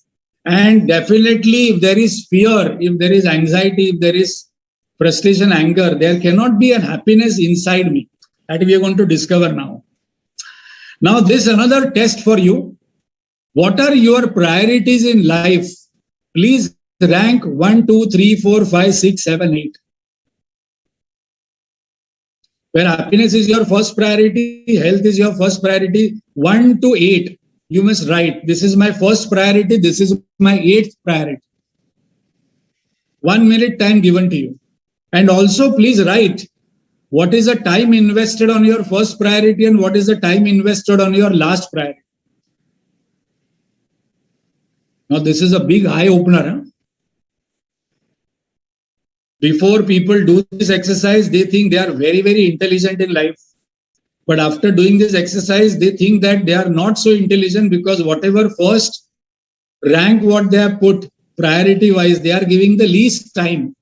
And definitely, if there is fear, if there is anxiety, if there is frustration, anger, there cannot be a happiness inside me. That we are going to discover now. Now, this is another test for you. What are your priorities in life? Please rank 1, 2, 3, 4, 5, 6, 7, 8. Where happiness is your first priority, health is your first priority, 1 to 8. You must write, this is my first priority, this is my 8th priority. 1 minute time given to you. And also please write, what is the time invested on your first priority and what is the time invested on your last priority? Now, this is a big eye opener. Huh? Before people do this exercise, they think they are very, very intelligent in life. But after doing this exercise, they think that they are not so intelligent because whatever first rank what they have put priority wise, they are giving the least time.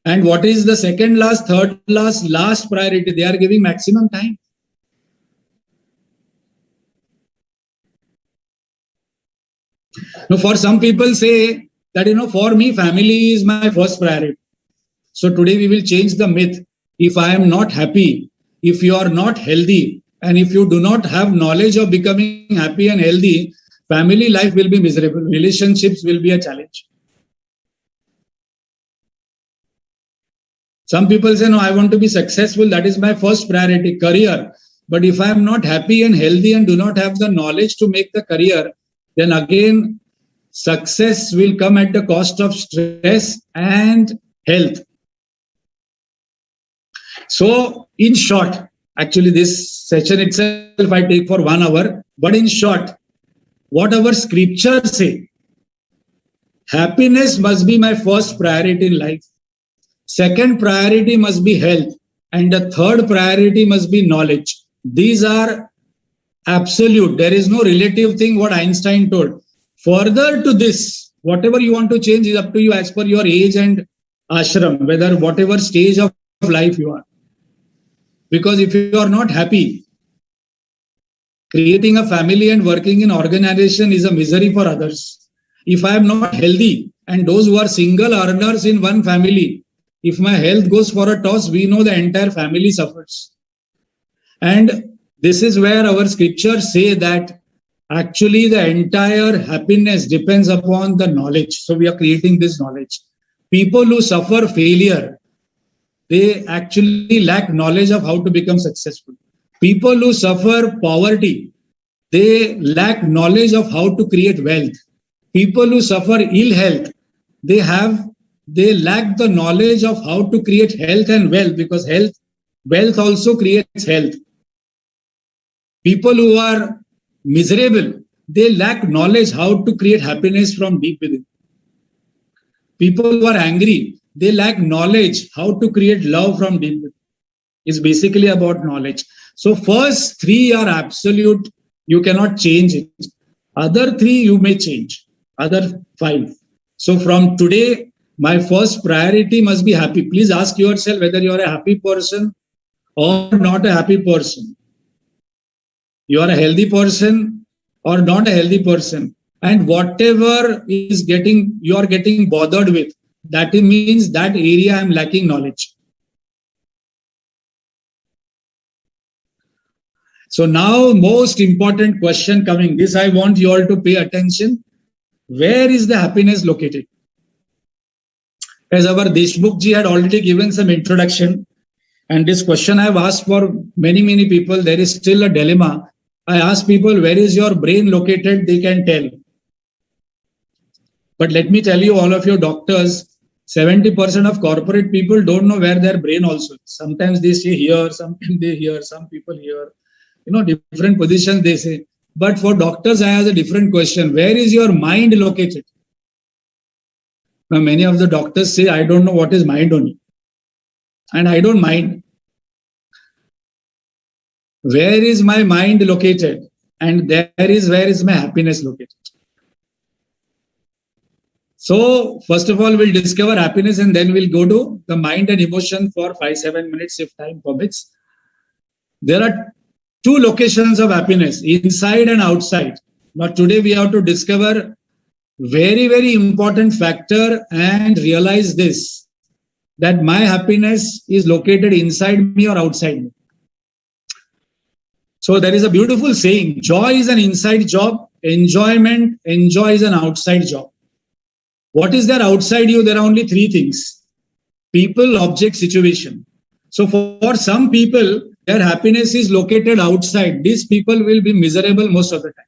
And what is the second last, third last, last priority, they are giving maximum time. Now, for some people say that, for me, family is my first priority. So today we will change the myth. If I am not happy, if you are not healthy, and if you do not have knowledge of becoming happy and healthy, family life will be miserable. Relationships will be a challenge. Some people say, no, I want to be successful. That is my first priority, career. But if I am not happy and healthy and do not have the knowledge to make the career, then again, success will come at the cost of stress and health. So, in short, actually this session itself I take for 1 hour, but in short, what our scriptures say, happiness must be my first priority in life. Second priority must be health. And the third priority must be knowledge. These are absolute. There is no relative thing what Einstein told. Further to this, whatever you want to change is up to you as per your age and ashram, whether whatever stage of life you are. Because if you are not happy, creating a family and working in organization is a misery for others. If I am not healthy, and those who are single earners in one family, if my health goes for a toss, we know the entire family suffers. And this is where our scriptures say that actually the entire happiness depends upon the knowledge. So we are creating this knowledge. People who suffer failure, they actually lack knowledge of how to become successful. People who suffer poverty, they lack knowledge of how to create wealth. People who suffer ill health, they lack the knowledge of how to create health and wealth, because wealth also creates health. People who are miserable, they lack knowledge how to create happiness from deep within. People who are angry, they lack knowledge how to create love from deep within. It's basically about knowledge. So first 3 are absolute, you cannot change it. Other 3 you may change, other 5. So from today, my first priority must be happy. Please ask yourself whether you are a happy person or not a happy person. You are a healthy person or not a healthy person. And whatever you are getting bothered with, that means that area I am lacking knowledge. So now most important question coming, this I want you all to pay attention. Where is the happiness located? As our Deshmukh ji had already given some introduction, and this question I have asked for many people, there is still a dilemma. I ask people, where is your brain located? They can tell. But let me tell you, all of you doctors, 70% of corporate people don't know where their brain also is. Sometimes they say here, sometimes they here, some people here. Different positions they say. But for doctors, I have a different question. Where is your mind located? Now, many of the doctors say, I don't know what is mind only. And I don't mind. Where is my mind located? And where is my happiness located? So, first of all, we'll discover happiness and then we'll go to the mind and emotion for 5-7 minutes if time permits. There are two locations of happiness, inside and outside. Now, today we have to discover very, very important factor and realize this, that my happiness is located inside me or outside me. So there is a beautiful saying, joy is an inside job, enjoy is an outside job. What is there outside you? There are only three things: people, object, situation. So for some people, their happiness is located outside. These people will be miserable most of the time.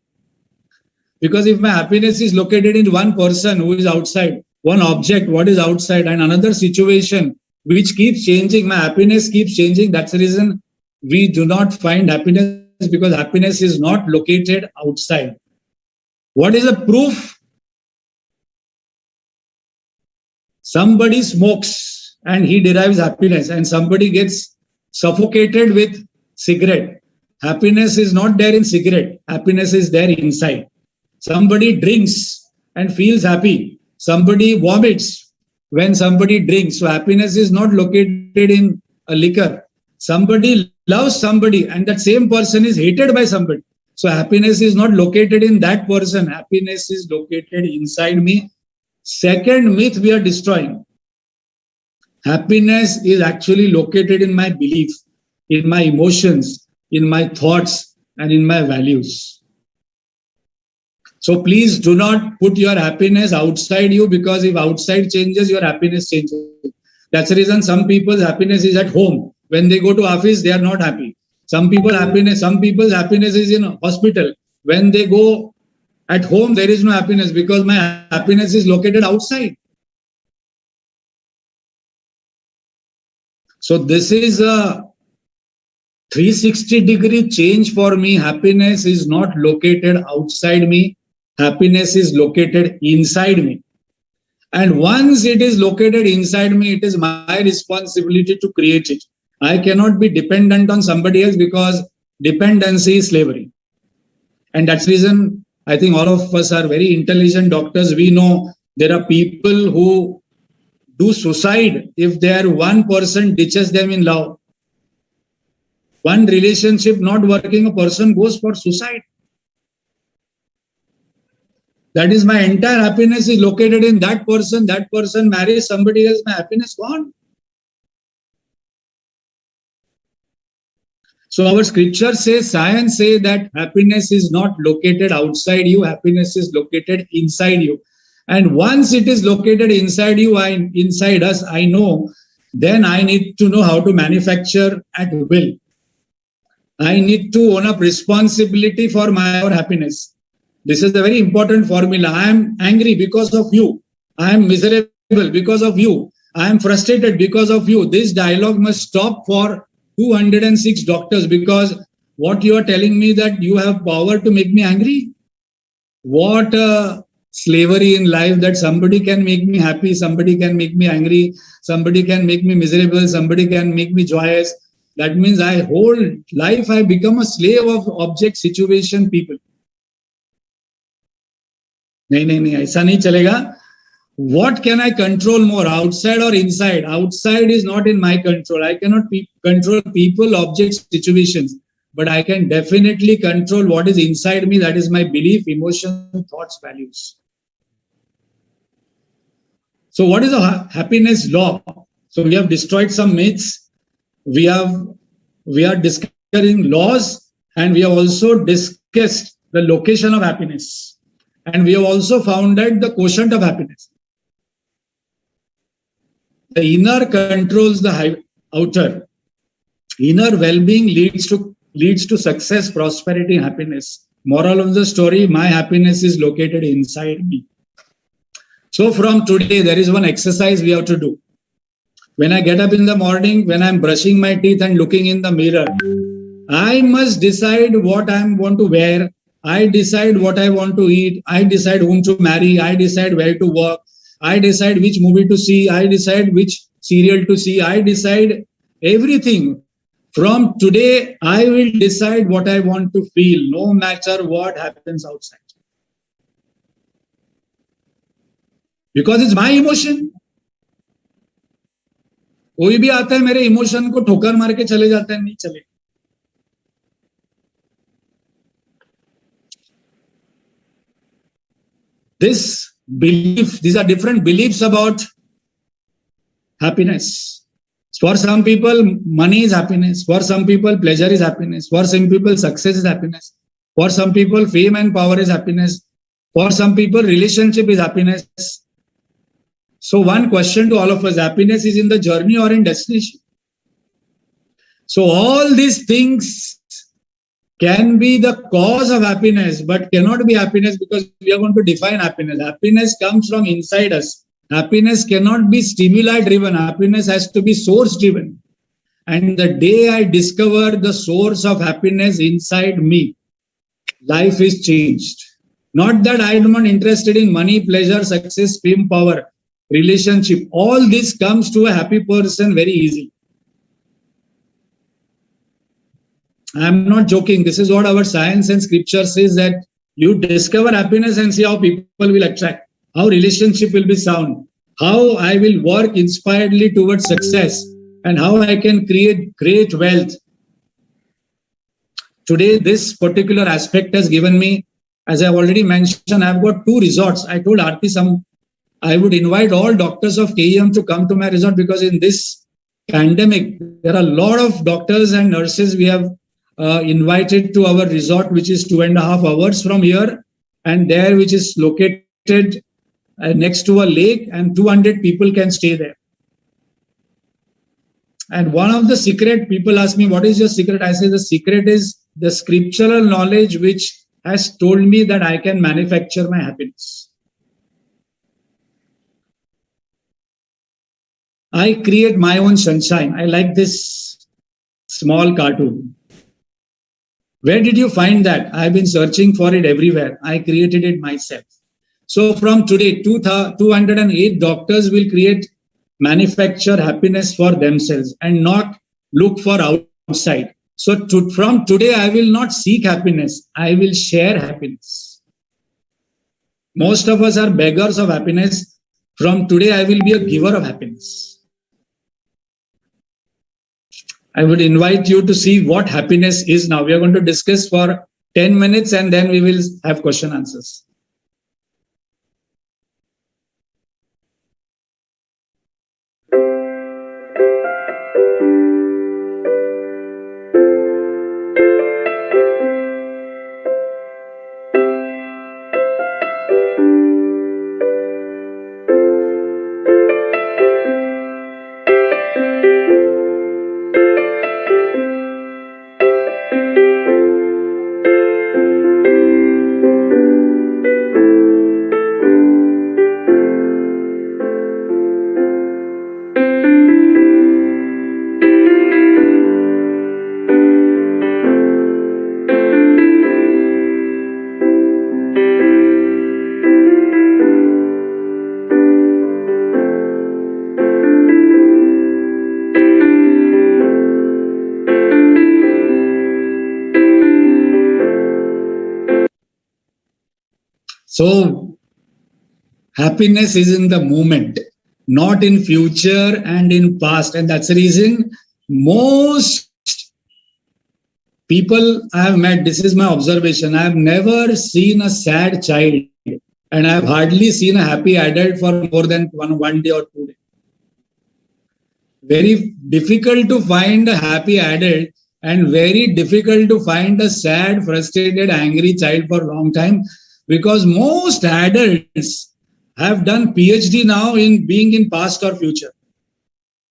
Because if my happiness is located in one person who is outside, one object, what is outside, and another situation which keeps changing, my happiness keeps changing. That's the reason we do not find happiness, because happiness is not located outside. What is the proof? Somebody smokes and he derives happiness, and somebody gets suffocated with cigarette. Happiness is not there in cigarette. Happiness is there inside. Somebody drinks and feels happy. Somebody vomits when somebody drinks. So happiness is not located in a liquor. Somebody loves somebody and that same person is hated by somebody. So happiness is not located in that person. Happiness is located inside me. Second myth we are destroying. Happiness is actually located in my belief, in my emotions, in my thoughts, and in my values. So please do not put your happiness outside you, because if outside changes, your happiness changes. That's the reason some people's happiness is at home. When they go to office, they are not happy. Some people's happiness is in hospital. When they go at home, there is no happiness, because my happiness is located outside. So this is a 360-degree change for me. Happiness is not located outside me. Happiness is located inside me. And once it is located inside me, it is my responsibility to create it. I cannot be dependent on somebody else, because dependency is slavery. And that's the reason I think all of us are very intelligent doctors. We know there are people who do suicide if their one person ditches them in love. One relationship not working, a person goes for suicide. That is, my entire happiness is located in that person. That person marries somebody else, my happiness gone. So our scripture says, science says that happiness is not located outside you. Happiness is located inside you. And once it is located inside you, inside us, I know, then I need to know how to manufacture at will. I need to own up responsibility for my happiness. This is a very important formula. I am angry because of you. I am miserable because of you. I am frustrated because of you. This dialogue must stop for 206 doctors, because what you are telling me that you have power to make me angry? What a slavery in life, that somebody can make me happy, somebody can make me angry, somebody can make me miserable, somebody can make me joyous. That means I whole life I become a slave of object, situation, people. नहीं, ऐसा नहीं चलेगा. What can I control more, outside or inside? Outside is not in my control. I cannot control people, objects, situations. But I can definitely control what is inside me. That is my belief, emotion, thoughts, values. So what is a happiness law? So we have destroyed some myths. We are discussing laws, and we have also discussed the location of happiness. And we have also found out the quotient of happiness. The inner controls the outer. Inner well-being leads to success, prosperity, happiness. Moral of the story, my happiness is located inside me. So from today, there is one exercise we have to do. When I get up in the morning, when I'm brushing my teeth and looking in the mirror, I must decide what I want to wear. I decide what I want to eat. I decide whom to marry. I decide where to work. I decide which movie to see. I decide which serial to see. I decide everything. From today, I will decide what I want to feel, no matter what happens outside. Because it's my emotion. कोई भी आता है मेरे emotion को ठोकर मार के चले जाता है, नहीं चले. This belief, these are different beliefs about happiness. For some people, money is happiness. For some people, pleasure is happiness. For some people, success is happiness. For some people, fame and power is happiness. For some people, relationship is happiness. So one question to all of us, happiness is in the journey or in destination? So all these things can be the cause of happiness, but cannot be happiness because we are going to define happiness. Happiness comes from inside us. Happiness cannot be stimuli driven. Happiness has to be source driven. And the day I discover the source of happiness inside me, life is changed. Not that I am not interested in money, pleasure, success, fame, power, relationship. All this comes to a happy person very easily. I am not joking. This is what our science and scripture says, that you discover happiness and see how people will attract, how relationship will be sound, how I will work inspiredly towards success, and how I can create great wealth. Today, this particular aspect has given me, as I have already mentioned, I have got 2 resorts. I told Aarti I would invite all doctors of KEM to come to my resort, because in this pandemic, there are a lot of doctors and nurses we have invited to our resort, which is 2.5 hours from here, and there, which is located next to a lake, and 200 people can stay there. And one of the secret, people ask me, what is your secret? I say the secret is the scriptural knowledge which has told me that I can manufacture my happiness. I create my own sunshine. I like this small cartoon. Where did you find that? I've been searching for it everywhere. I created it myself. So from today, 208 doctors will manufacture happiness for themselves and not look for outside. So from today, I will not seek happiness. I will share happiness. Most of us are beggars of happiness. From today, I will be a giver of happiness. I would invite you to see what happiness is now. We are going to discuss for 10 minutes and then we will have question answers. So happiness is in the moment, not in future and in past. And that's the reason most people I have met, this is my observation, I have never seen a sad child and I have hardly seen a happy adult for more than one day or 2 days. Very difficult to find a happy adult and very difficult to find a sad, frustrated, angry child for a long time. Because most adults have done PhD now in being in past or future.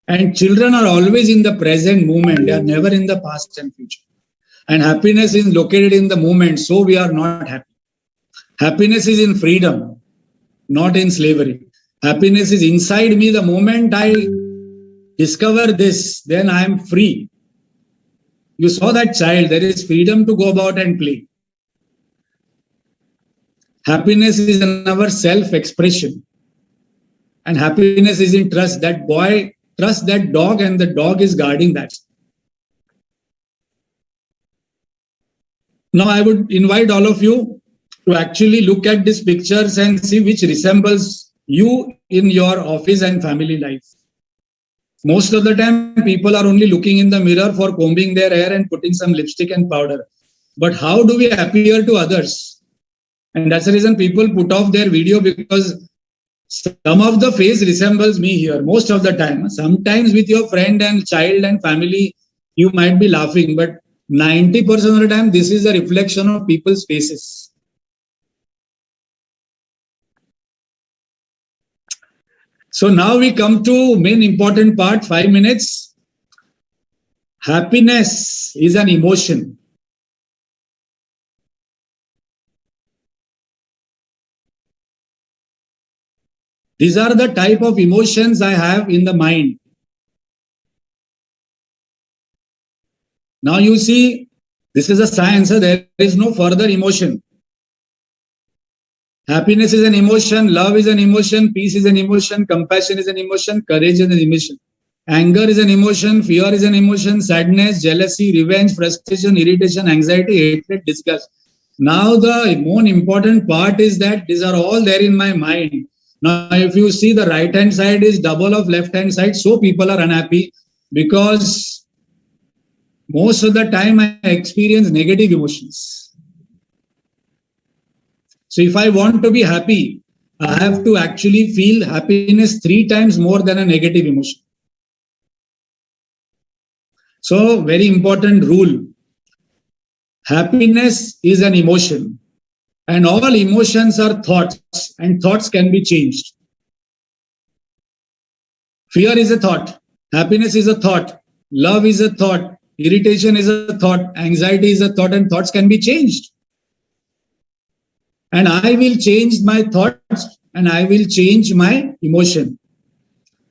And children are always in the present moment. They are never in the past and future. And happiness is located in the moment. So we are not happy. Happiness is in freedom, not in slavery. Happiness is inside me. The moment I discover this, then I am free. You saw that child. There is freedom to go about and play. Happiness is in our self-expression. And happiness is in trust. That boy trusts that dog and the dog is guarding that. Now I would invite all of you to actually look at these pictures and see which resembles you in your office and family life. Most of the time, people are only looking in the mirror for combing their hair and putting some lipstick and powder. But how do we appear to others? And that's the reason people put off their video, because some of the face resembles me here most of the time. Sometimes with your friend and child and family, you might be laughing, but 90% of the time, this is a reflection of people's faces. So now we come to main important part, 5 minutes. Happiness is an emotion. These are the type of emotions I have in the mind. Now you see, this is a science, there is no further emotion. Happiness is an emotion, love is an emotion, peace is an emotion, compassion is an emotion, courage is an emotion. Anger is an emotion, fear is an emotion, sadness, jealousy, revenge, frustration, irritation, anxiety, hatred, disgust. Now the more important part is that these are all there in my mind. Now if you see, the right hand side is double of left hand side, so people are unhappy because most of the time I experience negative emotions. So if I want to be happy, I have to actually feel happiness 3 times more than a negative emotion. So very important rule. Happiness is an emotion, and all emotions are thoughts, and thoughts can be changed. Fear is a thought, happiness is a thought, love is a thought, irritation is a thought, anxiety is a thought, and thoughts can be changed. And I will change my thoughts and I will change my emotion.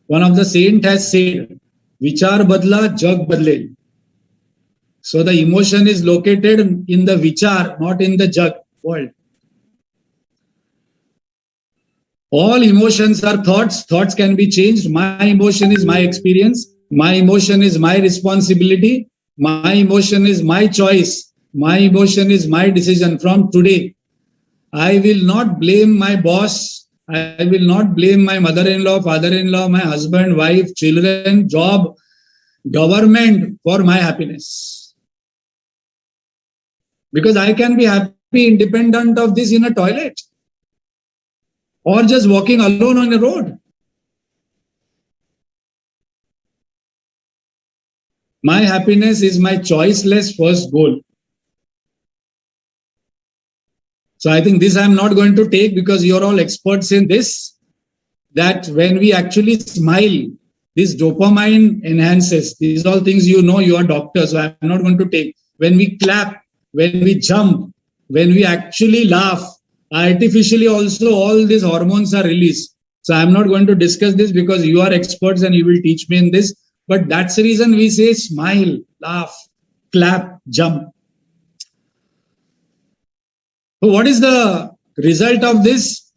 One of the saint has said, Vichar badla, jag badle. So the emotion is located in the vichar, not in the jag world. All emotions are thoughts. Thoughts can be changed. My emotion is my experience. My emotion is my responsibility. My emotion is my choice. My emotion is my decision. From today, I will not blame my boss. I will not blame my mother-in-law, father-in-law, my husband, wife, children, job, government for my happiness. Because I can be happy independent of this in a toilet or just walking alone on the road. My happiness is my choiceless first goal. So I think this I'm not going to take because you're all experts in this, that when we actually smile, this dopamine enhances. These are all things you know, you are doctors, so I'm not going to take. When we clap, when we jump, when we actually laugh, artificially also all these hormones are released. So I'm not going to discuss this because you are experts and you will teach me in this. But that's the reason we say smile, laugh, clap, jump. So what is the result of this?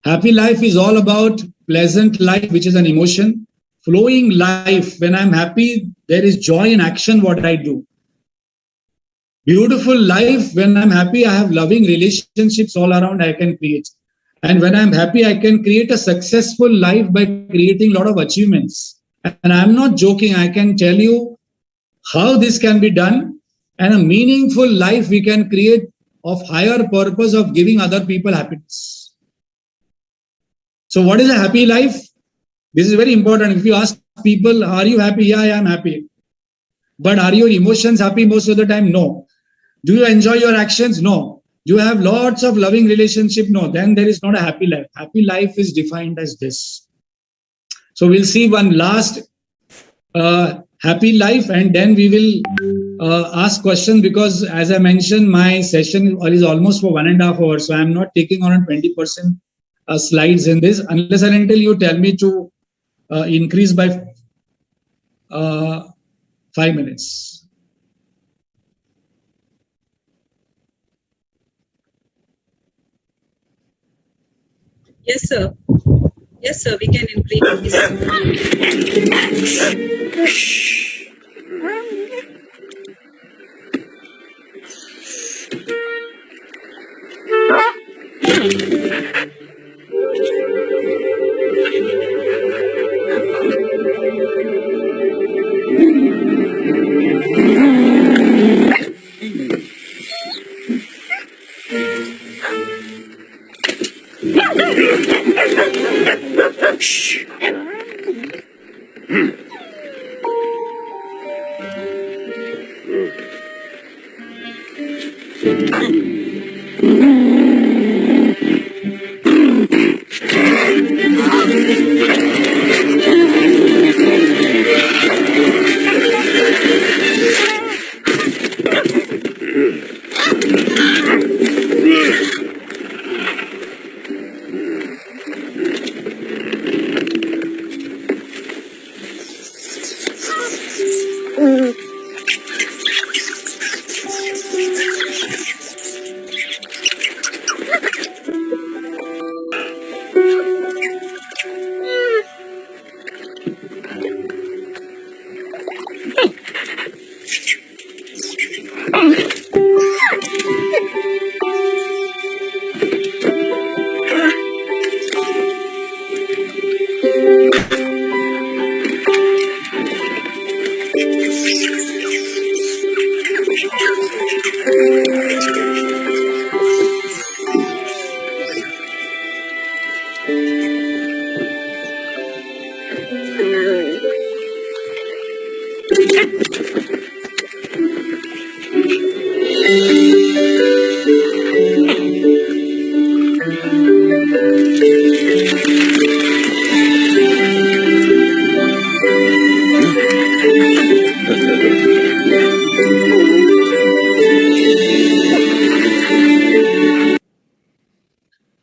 Happy life is all about pleasant life, which is an emotion. Flowing life, when I'm happy, there is joy in action, what I do. Beautiful life, when I'm happy, I have loving relationships all around I can create. And when I'm happy, I can create a successful life by creating a lot of achievements. And I'm not joking, I can tell you how this can be done. And a meaningful life we can create of higher purpose of giving other people happiness. So what is a happy life? This is very important. If you ask people, are you happy? Yeah, I am happy. But are your emotions happy most of the time? No. Do you enjoy your actions? No. Do you have lots of loving relationship? No. Then there is not a happy life. Happy life is defined as this. So we'll see one last happy life, and then we will ask questions, because as I mentioned, my session is almost for 1.5 hours. So I'm not taking on 20% slides in this unless and until you tell me to increase by 5 minutes. Yes, sir. Yes, sir. We can increase.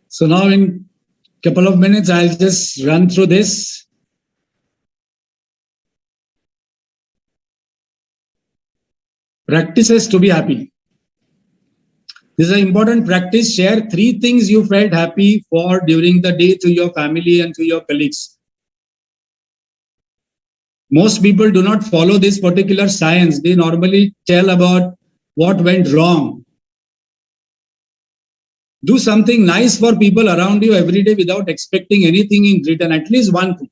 So now in a couple of minutes, I'll just run through this. Practices to be happy. This is an important practice. Share 3 things you felt happy for during the day to your family and to your colleagues. Most people do not follow this particular science. They normally tell about what went wrong. Do something nice for people around you every day without expecting anything in return. At least one thing.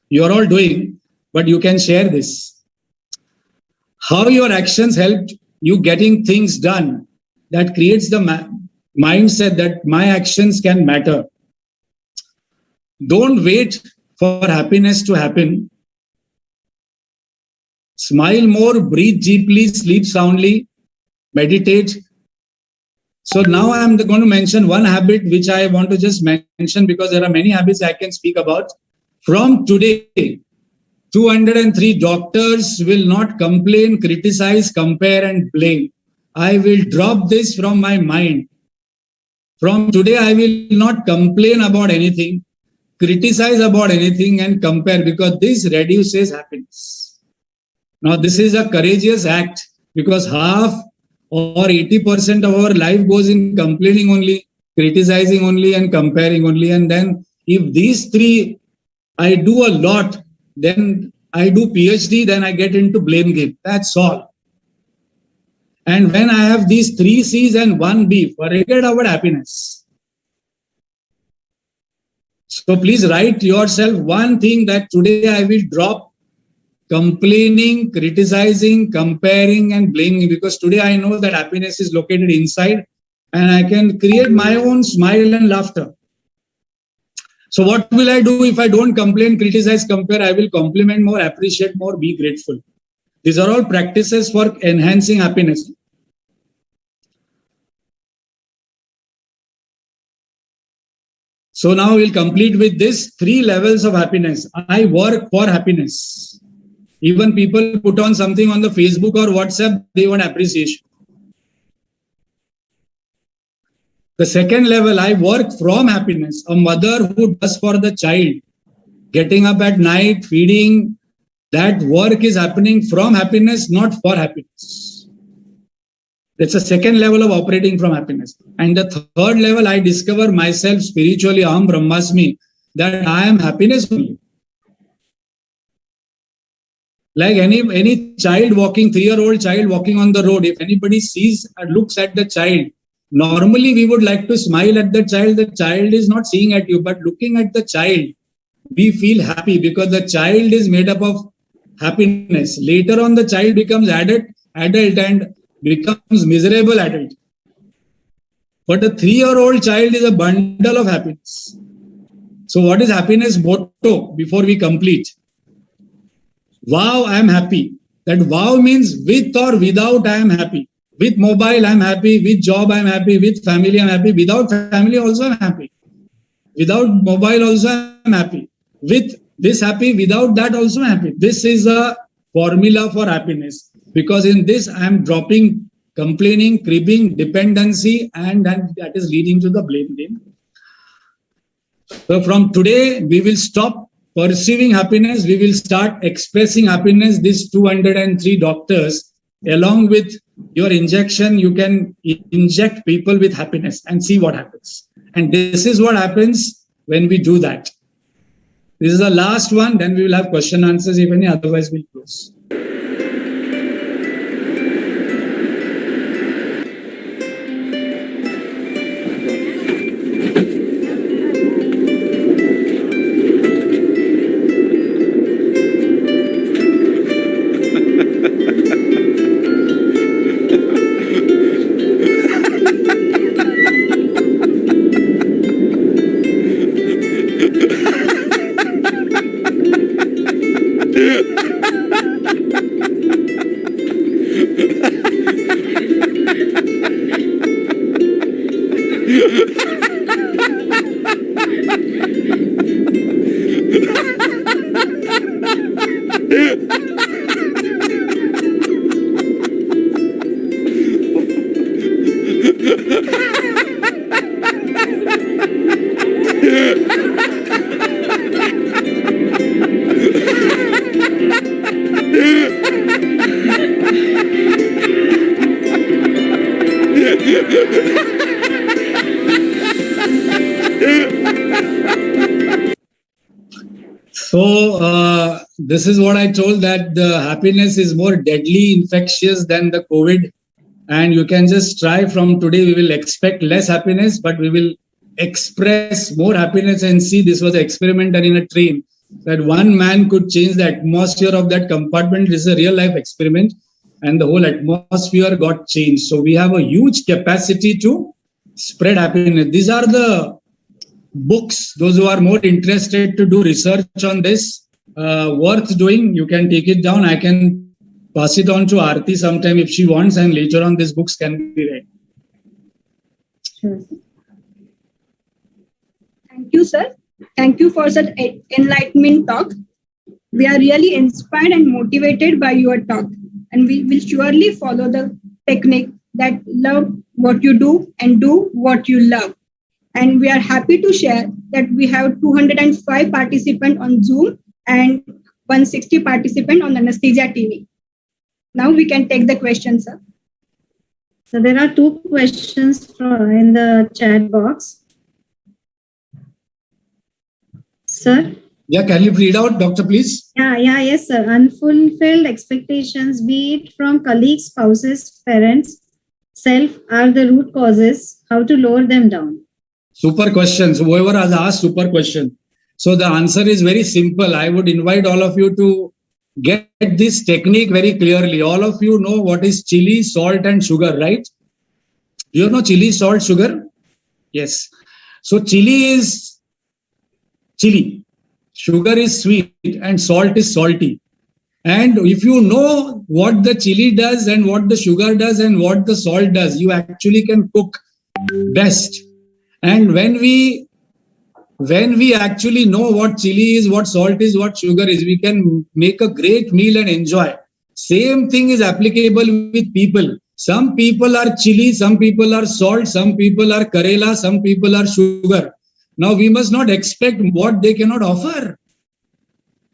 You're all doing, but you can share this. How your actions helped you getting things done. That creates the mindset that my actions can matter. Don't wait for happiness to happen. Smile more, breathe deeply, sleep soundly, meditate. So now I'm going to mention one habit which I want to just mention because there are many habits I can speak about. From today, 203 doctors will not complain, criticize, compare and blame. I will drop this from my mind. From today, I will not complain about anything, criticize about anything and compare because this reduces happiness. Now, this is a courageous act because half or 80% of our life goes in complaining only, criticizing only and comparing only. And then if these 3 I do a lot, then I do PhD, then I get into blame game. That's all. And when I have these 3 C's and 1 B, forget about happiness. So please write yourself one thing that today I will drop complaining, criticizing, comparing and blaming because today I know that happiness is located inside and I can create my own smile and laughter. So what will I do if I don't complain, criticize, compare? I will compliment more, appreciate more, be grateful. These are all practices for enhancing happiness. So now we'll complete with this 3 levels of happiness. I work for happiness. Even people put on something on the Facebook or WhatsApp, they want appreciation. The second level, I work from happiness. A mother who does for the child, getting up at night, feeding, that work is happening from happiness, not for happiness. That's the second level of operating from happiness. And the third level, I discover myself spiritually, Aham Brahmasmi, that I am happiness only. Like any child walking, 3-year-old child walking on the road, if anybody sees or looks at the child, normally we would like to smile at the child is not seeing at you, but looking at the child, we feel happy because the child is made up of happiness. Later on, the child becomes adult and becomes miserable adult. But a 3-year-old child is a bundle of happiness. So what is happiness motto before we complete? Wow, I am happy. That wow means with or without I am happy. With mobile I am happy. With job I am happy. With family I am happy. Without family also I am happy. Without mobile also I am happy. With this happy, without that also I am happy. This is a formula for happiness. Because in this I am dropping complaining, cribbing, dependency, and that is leading to the blame game. So from today, we will stop perceiving happiness. We will start expressing happiness. These 203 doctors, along with your injection, you can inject people with happiness and see what happens. And this is what happens when we do that. This is the last one. Then we will have question answers if any. Otherwise, we'll close. So this is what I told, that the happiness is more deadly infectious than the COVID. And you can just try from today. We will expect less happiness, but we will express more happiness and see. This was an experiment done in a train, that one man could change the atmosphere of that compartment. This is a real life experiment, and the whole atmosphere got changed. So we have a huge capacity to spread happiness. These are the books. Those who are more interested to do research on this, worth doing, you can take it down. I can pass it on to Aarti sometime if she wants, and later on these books can be read. Sure. Thank you, sir. Thank you for such enlightenment talk. We are really inspired and motivated by your talk, and we will surely follow the technique that love what you do and do what you love. And we are happy to share that we have 205 participants on Zoom and 160 participants on Anaesthesia TV. Now we can take the questions, sir. So there are two questions in the chat box. Sir? Yeah, can you read out, doctor, please? Yes, sir. Unfulfilled expectations, be it from colleagues, spouses, parents, self, are the root causes. How to lower them down? Super question. So whoever has asked, super question. So the answer is very simple. I would invite all of you to get this technique very clearly. All of you know what is chili, salt, and sugar, right? You know chili, salt, sugar? Yes. So chili is chili, sugar is sweet, and salt is salty. And if you know what the chili does and what the sugar does and what the salt does, you actually can cook best. And when we actually know what chili is, what salt is, what sugar is, we can make a great meal and enjoy. Same thing is applicable with people. Some people are chili, some people are salt, some people are Karela, some people are sugar. Now we must not expect what they cannot offer.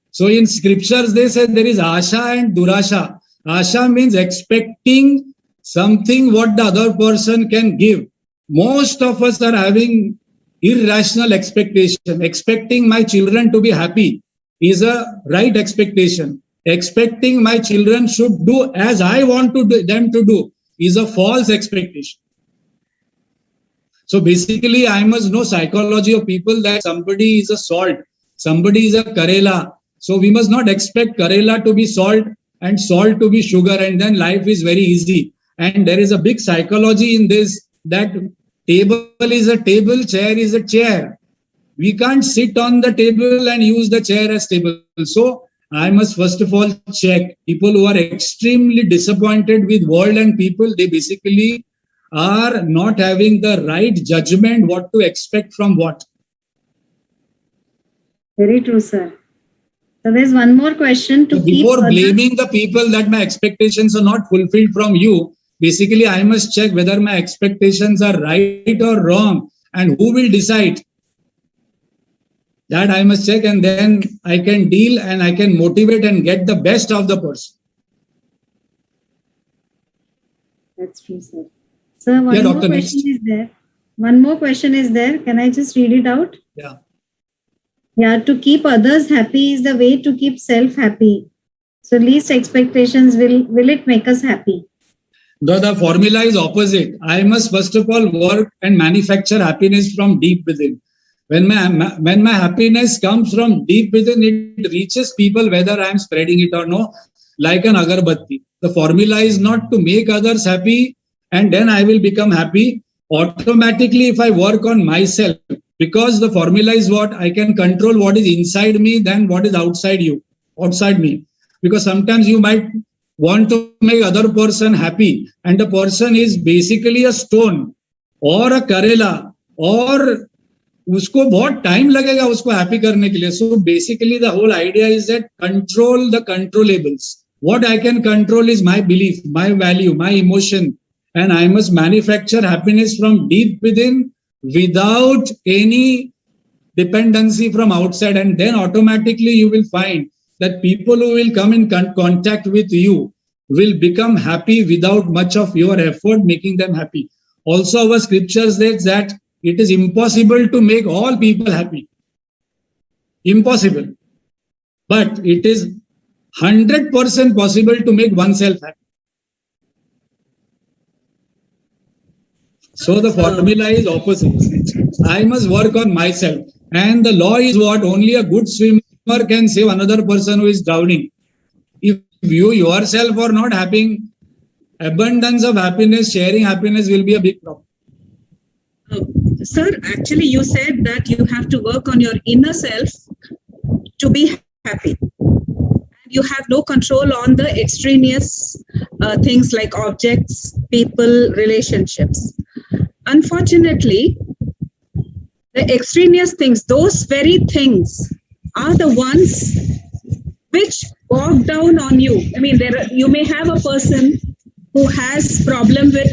So in scriptures, they said there is Asha and Durasha. Asha means expecting something what the other person can give. Most of us are having irrational expectation. Expecting my children to be happy is a right expectation. Expecting my children should do as I want them to do is a false expectation. So basically, I must know psychology of people that somebody is a salt, somebody is a Karela. So we must not expect Karela to be salt and salt to be sugar, and then life is very easy. And there is a big psychology in this, that table is a table, chair is a chair. We can't sit on the table and use the chair as table. So I must first of all check people who are extremely disappointed with world and people. They basically are not having the right judgment what to expect from what. Very true, sir. So there's one more question to Before blaming the people that my expectations are not fulfilled from you, basically I must check whether my expectations are right or wrong, and who will decide. That I must check, and then I can deal and I can motivate and get the best of the person. That's true, sir. Sir, one more question is there. One more question is there. Can I just read it out? Yeah. Yeah, to keep others happy is the way to keep self happy. So least expectations, will it make us happy? The formula is opposite. I must first of all work and manufacture happiness from deep within. When my happiness comes from deep within, it reaches people whether I am spreading it or no, like an agarbatti. The formula is not to make others happy and then I will become happy. Automatically, if I work on myself, because the formula is what I can control what is inside me than what is outside me. Because sometimes you might want to make other person happy and the person is basically a stone or a Karela or उसको बहुत time लगेगा उसको happy करने के लिए. So basically the whole idea is that control the controllables. What I can control is my belief, my value, my emotion, and I must manufacture happiness from deep within without any dependency from outside, and then automatically you will find that people who will come in contact with you will become happy without much of your effort making them happy. Also, our scriptures says that it is impossible to make all people happy. Impossible. But it is 100% possible to make oneself happy. So the formula is opposite. I must work on myself. And the law is what? Only a good swimmer can save another person who is drowning. If you yourself are not having abundance of happiness, sharing happiness will be a big problem. Sir, actually you said that you have to work on your inner self to be happy. You have no control on the extraneous things like objects, people, relationships. Unfortunately, the extraneous things, those very things are the ones which bog down on you. I mean, you may have a person who has problem with,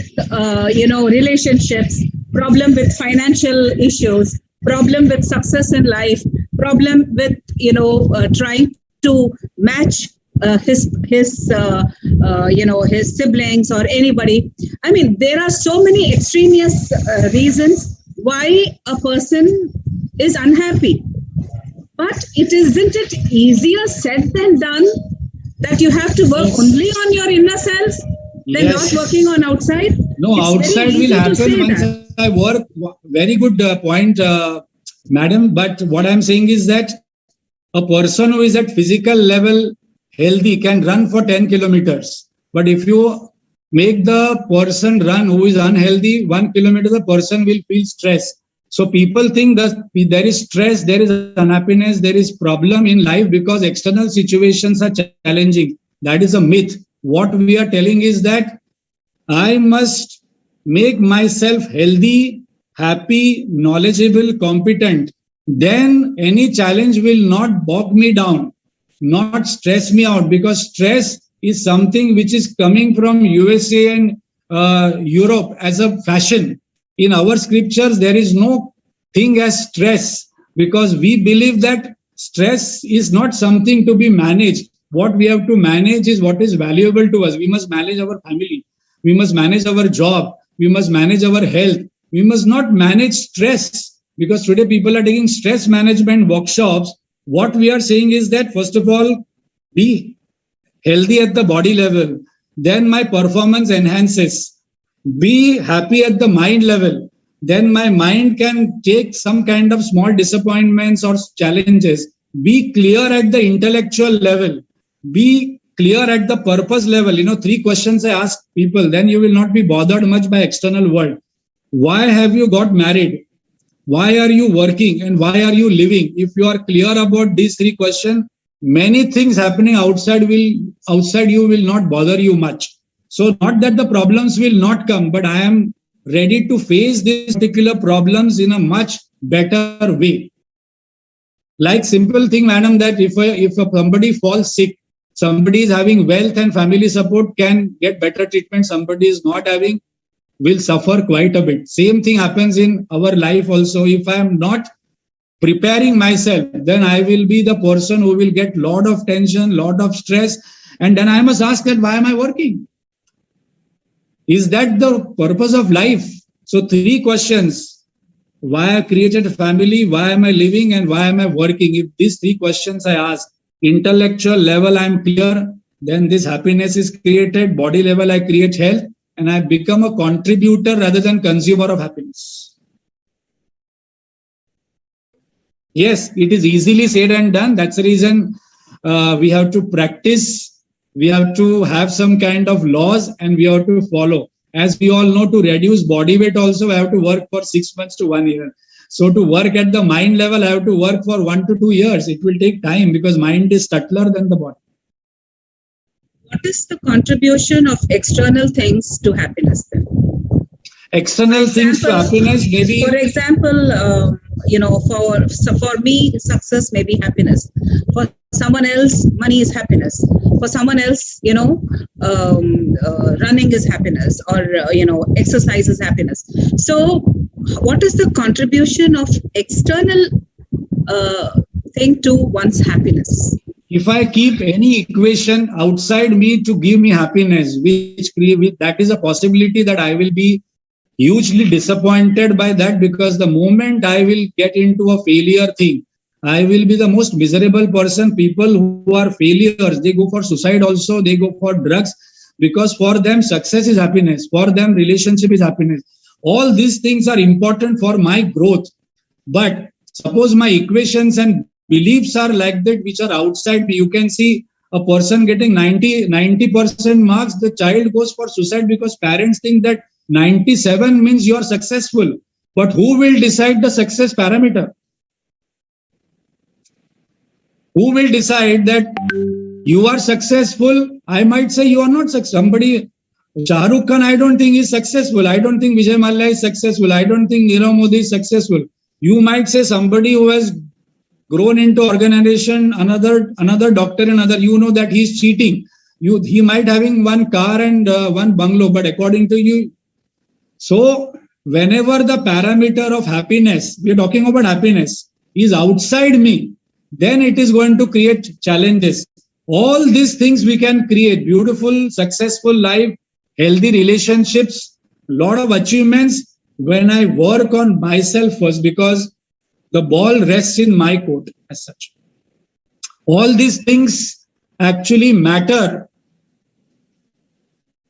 relationships, problem with financial issues, problem with success in life, problem with, trying to match his siblings or anybody. I mean, there are so many extraneous reasons why a person is unhappy. But isn't it easier said than done that you have to work only on your inner self than not working on outside? No, it's outside will happen once I work. Very good point, madam. But what I'm saying is that a person who is at physical level healthy can run for 10 kilometers. But if you make the person run who is unhealthy 1 kilometer, the person will feel stress. So people think that there is stress, there is unhappiness, there is problem in life because external situations are challenging. That is a myth. What we are telling is that I must make myself healthy, happy, knowledgeable, competent. Then any challenge will not bog me down, not stress me out, because stress is something which is coming from USA and Europe as a fashion. In our scriptures, there is no thing as stress, because we believe that stress is not something to be managed. What we have to manage is what is valuable to us. We must manage our family. we must manage our job, we must manage our health, we must not manage stress, because today people are taking stress management workshops. What we are saying is that, first of all, be healthy at the body level, then my performance enhances. Be happy at the mind level, then my mind can take some kind of small disappointments or challenges. Be clear at the intellectual level, be clear at the purpose level. 3 questions I ask people, then you will not be bothered much by external world. Why have you got married? Why are you working? And why are you living? If you are clear about these 3 questions, many things happening outside you will not bother you much. So not that the problems will not come, but I am ready to face these particular problems in a much better way. Like simple thing, madam, that if somebody falls sick, somebody is having wealth and family support, can get better treatment. Somebody is not having, will suffer quite a bit. Same thing happens in our life also. If I am not preparing myself, then I will be the person who will get lot of tension, lot of stress. And then I must ask that, why am I working? Is that the purpose of life? So 3 questions: why I created a family, why am I living, and why am I working? If these 3 questions I ask, intellectual level I am clear, then this happiness is created. Body level I create health, and I become a contributor rather than consumer of happiness. Yes, it is easily said and done. That's the reason we have to practice. We have to have some kind of laws, and we have to follow. As we all know, to reduce body weight also, I have to work for 6 months to 1 year. So to work at the mind level, I have to work for 1 to 2 years. It will take time because mind is subtler than the body. What is the contribution of external things to happiness then? External things to happiness, maybe. For example, for me, success may be happiness. For someone else, money is happiness. For someone else, running is happiness, or exercise is happiness. So, what is the contribution of external thing to one's happiness? If I keep any equation outside me to give me happiness, that is a possibility that I will be hugely disappointed by that, because the moment I will get into a failure thing, I will be the most miserable person. People who are failures, they go for suicide also, they go for drugs, because for them success is happiness, for them relationship is happiness. All these things are important for my growth. But suppose my equations and beliefs are like that, which are outside me. You can see a person getting 90% marks, the child goes for suicide because parents think that 97 means you are successful. But who will decide the success parameter? Who will decide that you are successful? I might say you are not successful. Somebody, Shah Rukh Khan, I don't think is successful. I don't think Vijay Mallya is successful. I don't think Nirav Modi is successful. You might say somebody who has grown into organization, another doctor, that he's cheating. He might having 1 car and 1 bungalow, but according to you. So whenever the parameter of happiness, we are talking about happiness, is outside me, then it is going to create challenges. All these things we can create: beautiful, successful life, healthy relationships, lot of achievements, when I work on myself first, because the ball rests in my court as such. All these things actually matter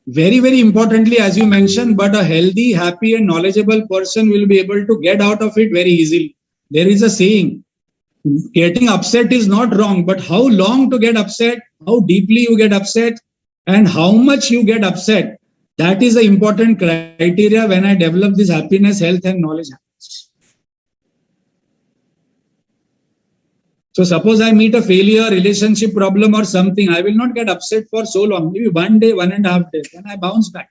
very, very importantly, as you mentioned, but a healthy, happy and knowledgeable person will be able to get out of it very easily. There is a saying, getting upset is not wrong, but how long to get upset, how deeply you get upset, and how much you get upset, that is the important criteria when I develop this happiness, health and knowledge. So suppose I meet a failure, relationship problem or something, I will not get upset for so long, maybe 1 day, 1.5 days, then I bounce back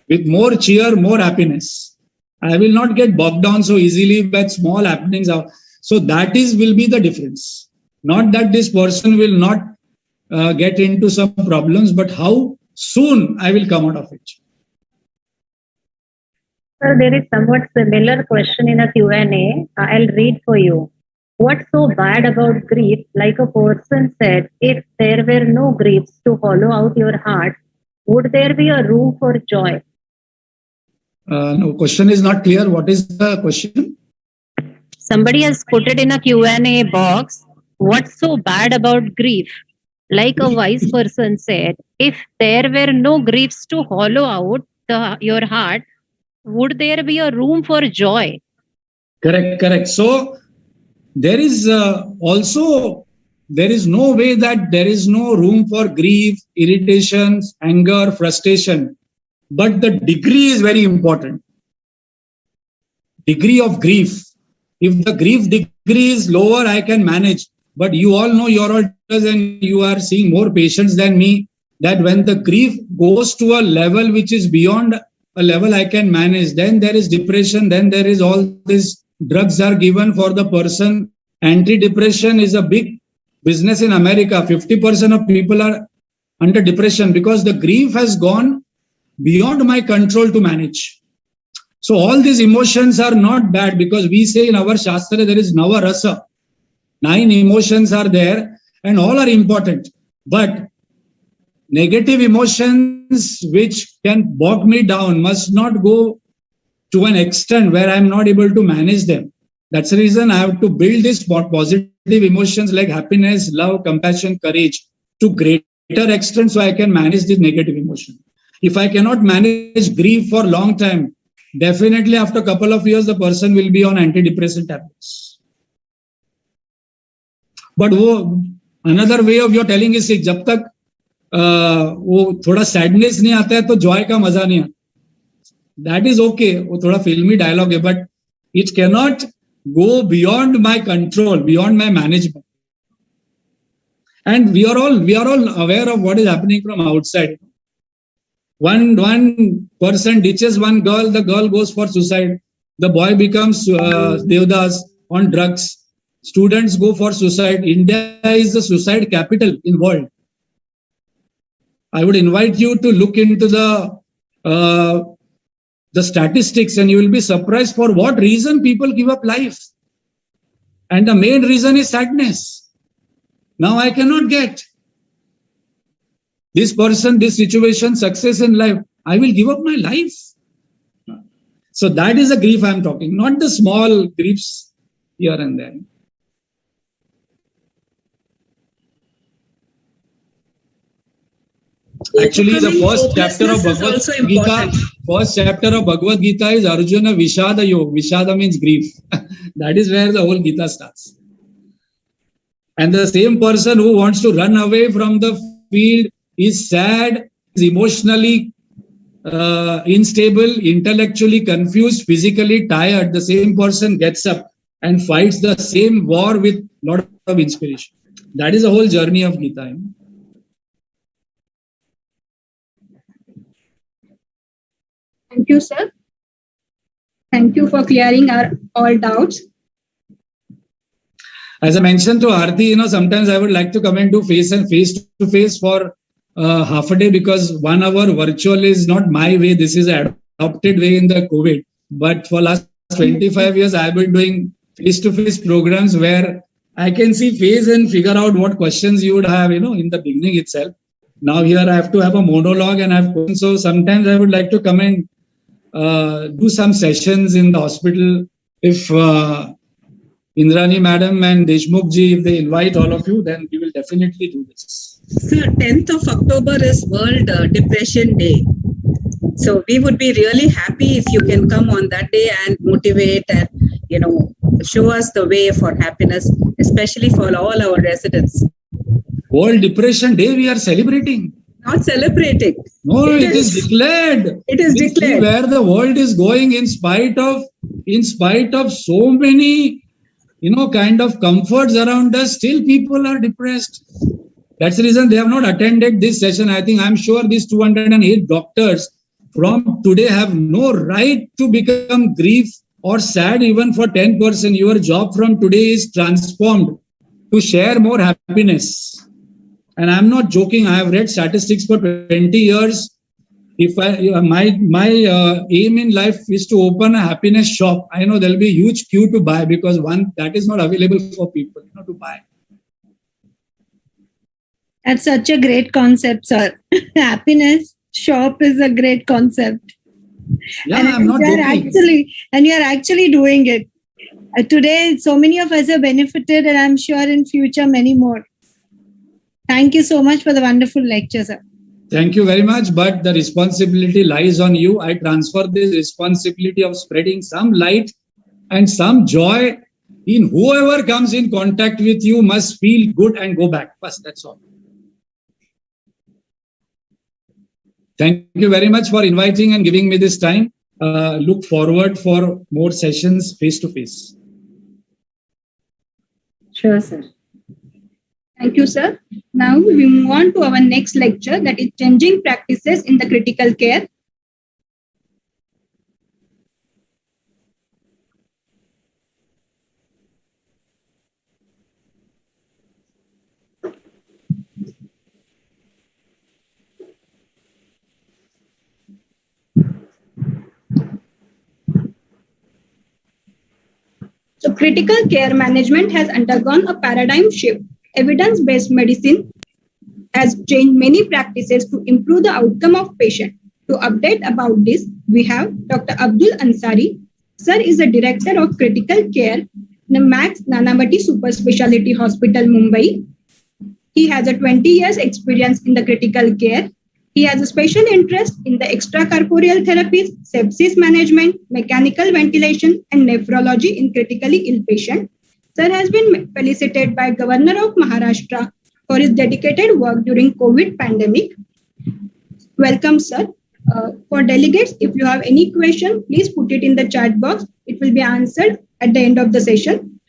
with more cheer, more happiness. I will not get bogged down so easily with small happenings. So that will be the difference. Not that this person will not get into some problems, but how soon I will come out of it. Sir, there is somewhat similar question in a Q&A. I'll read for you. What's so bad about grief? Like a person said, if there were no griefs to hollow out your heart, would there be a room for joy? No, question is not clear. What is the question? Somebody has put it in a Q&A box. What's so bad about grief? Like a wise person said, if there were no griefs to hollow out your heart, would there be a room for joy? Correct. So there is there is no way that there is no room for grief, irritations, anger, frustration. But the degree is very important. Degree of grief. If the grief degree is lower, I can manage. But you all know, you're all doctors and you are seeing more patients than me, that when the grief goes to a level which is beyond a level I can manage, then there is depression, then there is all these drugs are given for the person. Anti-depression is a big business in America. 50% of people are under depression because the grief has gone beyond my control to manage. So all these emotions are not bad, because we say in our Shastra there is Nava Rasa. 9 emotions are there and all are important. But negative emotions which can bog me down must not go to an extent where I'm not able to manage them. That's the reason I have to build these positive emotions like happiness, love, compassion, courage to greater extent so I can manage this negative emotion. If I cannot manage grief for a long time, definitely after a couple of years, the person will be on antidepressant tablets. But another way of your telling is, जब तक वो थोड़ा sadness नहीं आता है तो joy का मजा नहीं आता. That is okay. वो थोड़ा filmy dialogue है, but it cannot go beyond my control, beyond my management. And we are all aware of what is happening from outside. One person ditches one girl, the girl goes for suicide. The boy becomes Devdas on drugs. Students go for suicide. India is the suicide capital in world. I would invite you to look into the statistics and you will be surprised for what reason people give up life. And the main reason is sadness. Now I cannot get this person, this situation, success in life. I will give up my life. So that is the grief I am talking, not the small griefs here and there. Actually, the first chapter of Bhagavad Gita is Arjuna Vishada Yoga. Vishada means grief. That is where the whole Gita starts. And the same person who wants to run away from the field is sad, is emotionally unstable, intellectually confused, physically tired. The same person gets up and fights the same war with a lot of inspiration. That is the whole journey of Gita. Thank you, sir. Thank you for clearing our all doubts. As I mentioned to Aarti, sometimes I would like to come and do face-to-face for half a day, because 1 hour virtual is not my way. This is an adopted way in the COVID. But for last 25 years, I've been doing face-to-face programs where I can see face and figure out what questions you would have, in the beginning itself. Now here I have to have a monologue and I have questions. So sometimes I would like to come and do some sessions in the hospital. If Indrani madam and Deshmukh ji, if they invite all of you, then we will definitely do this. Sir, 10th of October is World Depression Day. So we would be really happy if you can come on that day and motivate and, show us the way for happiness, especially for all our residents. World Depression Day we are celebrating. Not celebrating. No, it is declared. It is declared. Where the world is going in spite of so many, kind of comforts around us, still people are depressed. That's the reason they have not attended this session. I'm sure these 208 doctors from today have no right to become grief or sad even for 10%. Your job from today is transformed to share more happiness. And I'm not joking. I have read statistics for 20 years. If my aim in life is to open a happiness shop, I know there'll be a huge queue to buy, because that is not available for people to buy. That's such a great concept, sir. Happiness shop is a great concept. Yeah, and I'm not you're joking. actually doing it. Today, so many of us have benefited, and I'm sure in future many more. Thank you so much for the wonderful lecture, sir. Thank you very much, but the responsibility lies on you. I transfer this responsibility of spreading some light and some joy in whoever comes in contact with you must feel good and go back. First, that's all. Thank you very much for inviting and giving me this time. Look forward for more sessions face to face. Sure, sir. Thank you, sir. Now we move on to our next lecture, that is changing practices in the critical care. So critical care management has undergone a paradigm shift. Evidence-based medicine has changed many practices to improve the outcome of patient. To update about this, we have Dr. Abdul Ansari. Sir is the Director of Critical Care in the Max Nanavati Super Speciality Hospital, Mumbai. He has a 20 years experience in the critical care. He has a special interest in the extracorporeal therapies, sepsis management, mechanical ventilation, and nephrology in critically ill patients. Sir has been felicitated by Governor of Maharashtra for his dedicated work during COVID pandemic. Welcome, sir. For delegates, if you have any question, please put it in the chat box. It will be answered at the end of the session.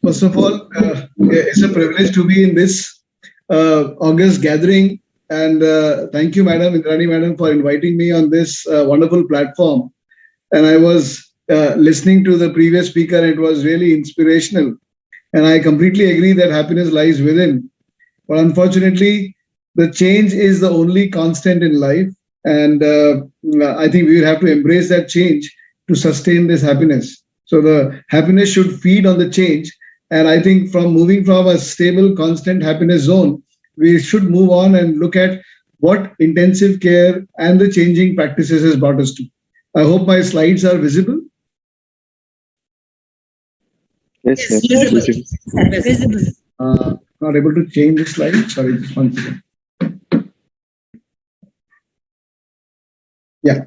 First of all, it's a privilege to be in this August gathering, and thank you, Madam Indrani, Madam, for inviting me on this wonderful platform. And I was listening to the previous speaker, it was really inspirational. And I completely agree that happiness lies within. But unfortunately, the change is the only constant in life. And I think we will have to embrace that change to sustain this happiness. So the happiness should feed on the change. And I think from moving from a stable, constant happiness zone, we should move on and look at what intensive care and the changing practices has brought us to. I hope my slides are visible. Yes, sir. Visible. Not able to change the slide. Sorry, just one second. Yeah.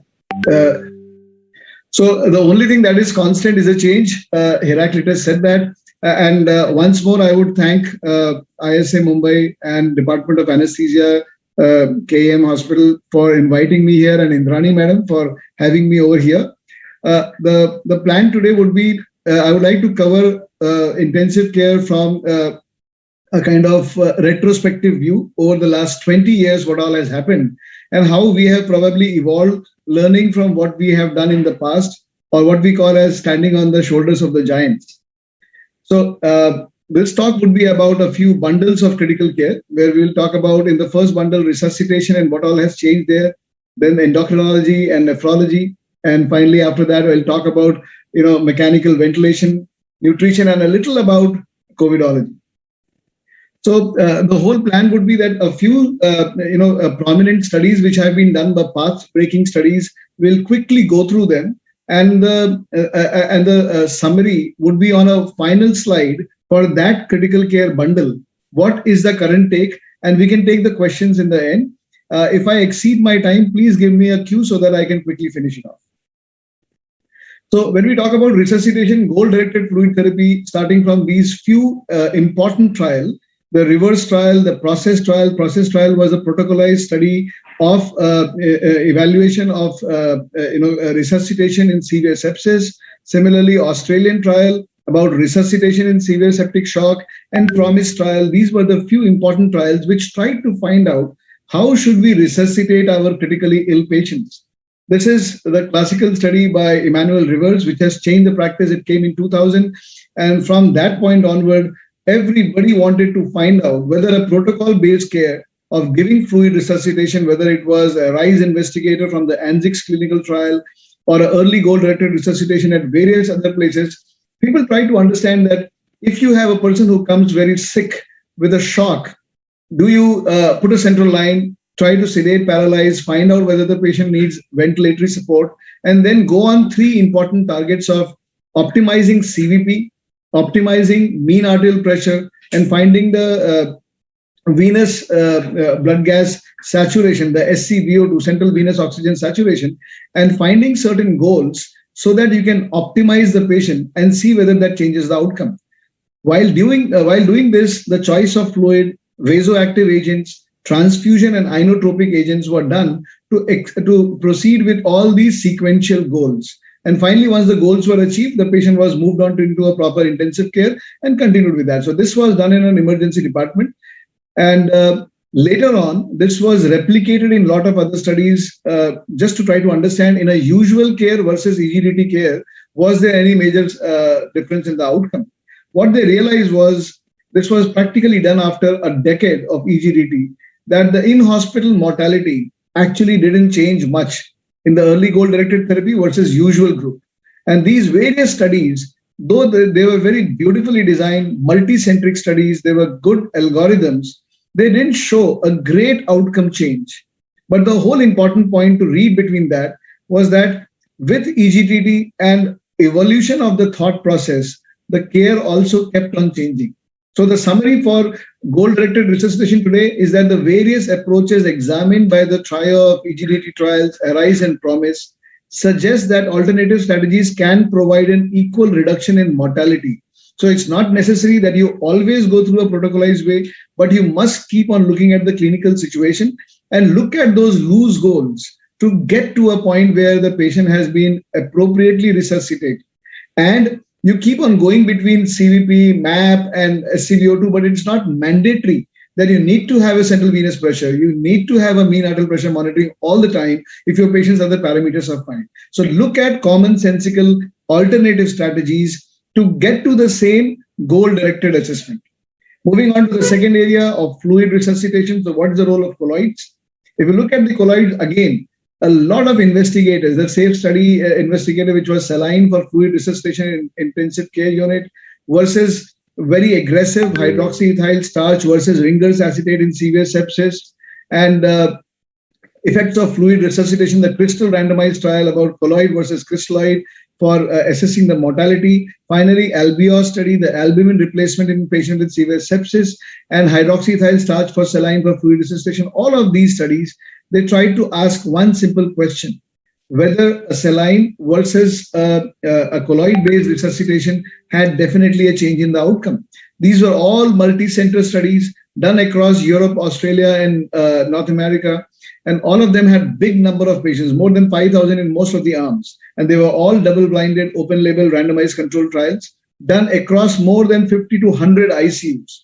So the only thing that is constant is a change. Heraclitus said that. And once more, I would thank ISA Mumbai and Department of Anaesthesia, KM Hospital for inviting me here, and Indrani Madam for having me over here. The plan today would be, I would like to cover intensive care from a kind of retrospective view over the last 20 years, what all has happened, and how we have probably evolved, learning from what we have done in the past, or what we call as standing on the shoulders of the giants. So this talk would be about a few bundles of critical care, where we will talk about, in the first bundle, resuscitation and what all has changed there, then endocrinology and nephrology, and finally after that we'll talk about mechanical ventilation, nutrition, and a little about COVIDology. So the whole plan would be that a few prominent studies which have been done, the path-breaking studies, we'll quickly go through them. And the summary would be on a final slide for that critical care bundle. What is the current take? And we can take the questions in the end. If I exceed my time, please give me a cue so that I can quickly finish it off. So when we talk about resuscitation, goal-directed fluid therapy, starting from these few important trials, the reverse trial, the process trial. Process trial was a protocolized study of evaluation of resuscitation in severe sepsis. Similarly, Australian trial about resuscitation in severe septic shock, and PROMISE trial. These were the few important trials which tried to find out how should we resuscitate our critically ill patients. This is the classical study by Emmanuel Rivers, which has changed the practice. It came in 2000. And from that point onward, everybody wanted to find out whether a protocol-based care of giving fluid resuscitation, whether it was a RISE investigator from the ANZIX clinical trial or an early goal-directed resuscitation at various other places, people try to understand that if you have a person who comes very sick with a shock, do you put a central line? try to sedate, paralyze, find out whether the patient needs ventilatory support, and then go on 3 important targets of optimizing CVP, optimizing mean arterial pressure, and finding the venous blood gas saturation, the SCVO2, central venous oxygen saturation, and finding certain goals so that you can optimize the patient and see whether that changes the outcome. While doing this, the choice of fluid, vasoactive agents, transfusion, and inotropic agents were done to proceed with all these sequential goals. And finally, once the goals were achieved, the patient was moved on into a proper intensive care and continued with that. So this was done in an emergency department. And later on, this was replicated in a lot of other studies just to try to understand in a usual care versus EGDT care, was there any major difference in the outcome? What they realized was this was practically done after a decade of EGDT, that the in-hospital mortality actually didn't change much in the early goal-directed therapy versus usual group. And these various studies, though they were very beautifully designed, multi-centric studies, they were good algorithms, they didn't show a great outcome change. But the whole important point to read between that was that with EGDT and evolution of the thought process, the care also kept on changing. So the summary for goal-directed resuscitation today is that the various approaches examined by the trio of EGDT trials, ARISE and PROMISE, suggest that alternative strategies can provide an equal reduction in mortality. So it's not necessary that you always go through a protocolized way, but you must keep on looking at the clinical situation and look at those loose goals to get to a point where the patient has been appropriately resuscitated. And you keep on going between CVP, MAP, and SCVO2, but it's not mandatory that you need to have a central venous pressure. You need to have a mean arterial pressure monitoring all the time if your patient's other parameters are fine. So look at commonsensical alternative strategies to get to the same goal-directed assessment. Moving on to the second area of fluid resuscitation. So what is the role of colloids? If you look at the colloids, again, a lot of investigators, the SAFE study investigator, which was saline for fluid resuscitation in intensive care unit versus very aggressive hydroxyethyl starch versus Ringer's acetate in severe sepsis, and effects of fluid resuscitation, the crystal randomized trial about colloid versus crystalloid for assessing the mortality. Finally, Albios study, the albumin replacement in patients with severe sepsis, and hydroxyethyl starch for saline for fluid resuscitation. All of these studies, they tried to ask one simple question: whether a saline versus a colloid-based resuscitation had definitely a change in the outcome. These were all multi-center studies done across Europe, Australia, and North America. And all of them had big number of patients, more than 5,000 in most of the arms. And they were all double-blinded, open-label, randomized controlled trials done across more than 50 to 100 ICUs.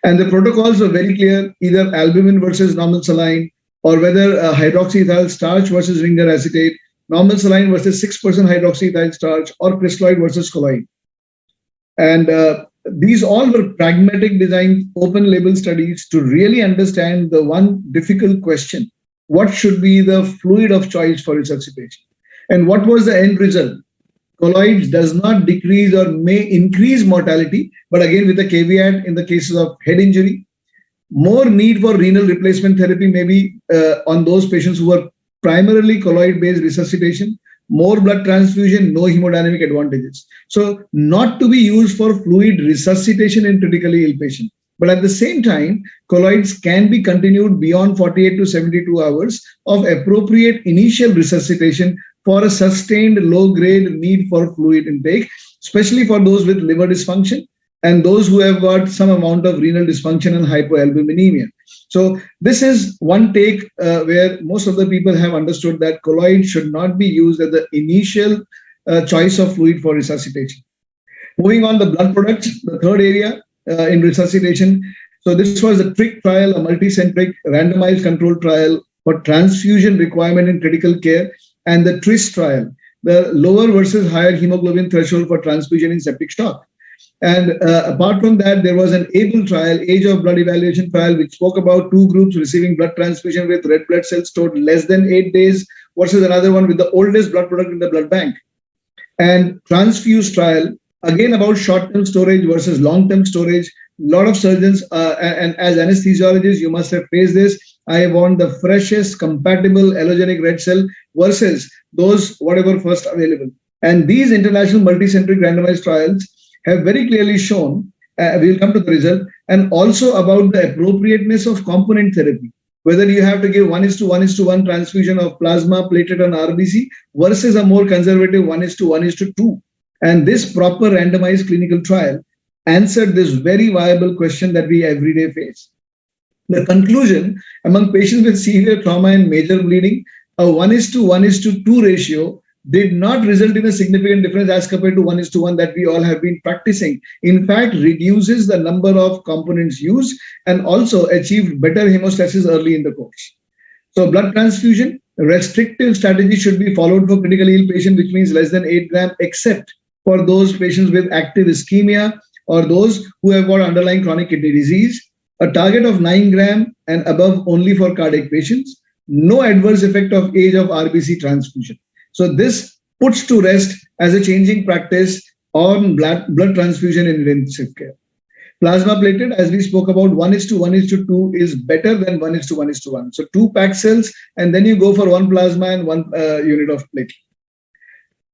And the protocols were very clear, either albumin versus normal saline, or whether hydroxyethyl starch versus Ringer acetate, normal saline versus 6% hydroxyethyl starch, or crystalloid versus colloid. And these all were pragmatic design, open label studies to really understand the one difficult question: what should be the fluid of choice for resuscitation? And what was the end result? Colloids does not decrease or may increase mortality, but again with a caveat in the cases of head injury. More need for renal replacement therapy may be on those patients who are primarily colloid-based resuscitation. More blood transfusion, no hemodynamic advantages. So not to be used for fluid resuscitation in critically ill patients. But at the same time, colloids can be continued beyond 48 to 72 hours of appropriate initial resuscitation for a sustained low-grade need for fluid intake, especially for those with liver dysfunction and those who have got some amount of renal dysfunction and hypoalbuminemia. So this is one take where most of the people have understood that colloid should not be used as the initial choice of fluid for resuscitation. Moving on, the blood products, the third area in resuscitation. So this was a TRIC trial, a multicentric randomized controlled trial for transfusion requirement in critical care, and the TRIS trial, the lower versus higher hemoglobin threshold for transfusion in septic shock. And apart from that, there was an ABLE trial, age of blood evaluation trial, which spoke about two groups receiving blood transfusion with red blood cells stored less than 8 days versus another one with the oldest blood product in the blood bank. And transfuse trial, again about short-term storage versus long-term storage. A lot of surgeons, and as anesthesiologists, you must have faced this. I want the freshest, compatible allogenic red cell versus those whatever first available. And these international multicentric randomized trials have very clearly shown, we'll come to the result, and also about the appropriateness of component therapy. Whether you have to give 1:1:1 transfusion of plasma, platelet, and RBC versus a more conservative 1:1:2. And this proper randomized clinical trial answered this very viable question that we every day face. The conclusion, among patients with severe trauma and major bleeding, a 1:1:2 ratio did not result in a significant difference as compared to 1:1 that we all have been practicing. In fact, reduces the number of components used and also achieved better hemostasis early in the course. So blood transfusion, restrictive strategy should be followed for critically ill patient, which means less than 8 grams, except for those patients with active ischemia or those who have got underlying chronic kidney disease. A target of 9 grams and above only for cardiac patients. No adverse effect of age of RBC transfusion. So this puts to rest as a changing practice on blood transfusion in intensive care. Plasma platelet, as we spoke about, 1:1:2 is better than 1:1:1. So 2 packed cells, and then you go for 1 plasma and 1 unit of platelet.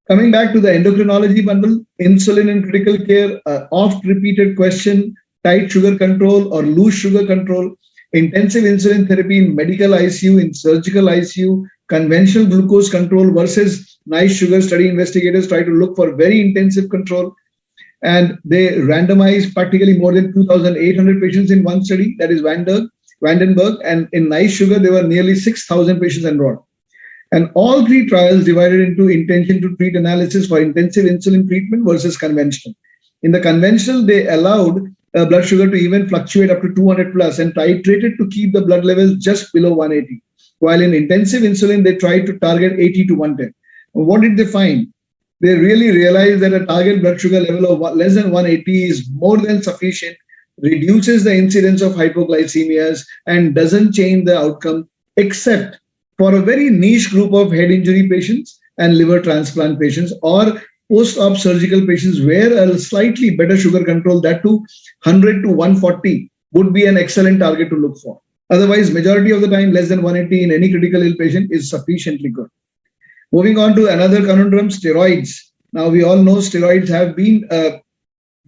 Coming back to the endocrinology bundle, insulin in critical care, oft repeated question, tight sugar control or loose sugar control, intensive insulin therapy in medical ICU, in surgical ICU, conventional glucose control versus nice sugar. Study investigators try to look for very intensive control. And they randomized practically more than 2,800 patients in one study, that is Vandenberg. And in nice sugar, there were nearly 6,000 patients enrolled. And all 3 trials divided into intention to treat analysis for intensive insulin treatment versus conventional. In the conventional, they allowed blood sugar to even fluctuate up to 200 plus and titrated to keep the blood levels just below 180. While in intensive insulin, they tried to target 80 to 110. What did they find? They really realized that a target blood sugar level of less than 180 is more than sufficient, reduces the incidence of hypoglycemias, and doesn't change the outcome, except for a very niche group of head injury patients and liver transplant patients or post-op surgical patients where a slightly better sugar control, that to 100 to 140, would be an excellent target to look for. Otherwise, majority of the time, less than 180 in any critical ill patient is sufficiently good. Moving on to another conundrum, steroids. Now, we all know steroids have been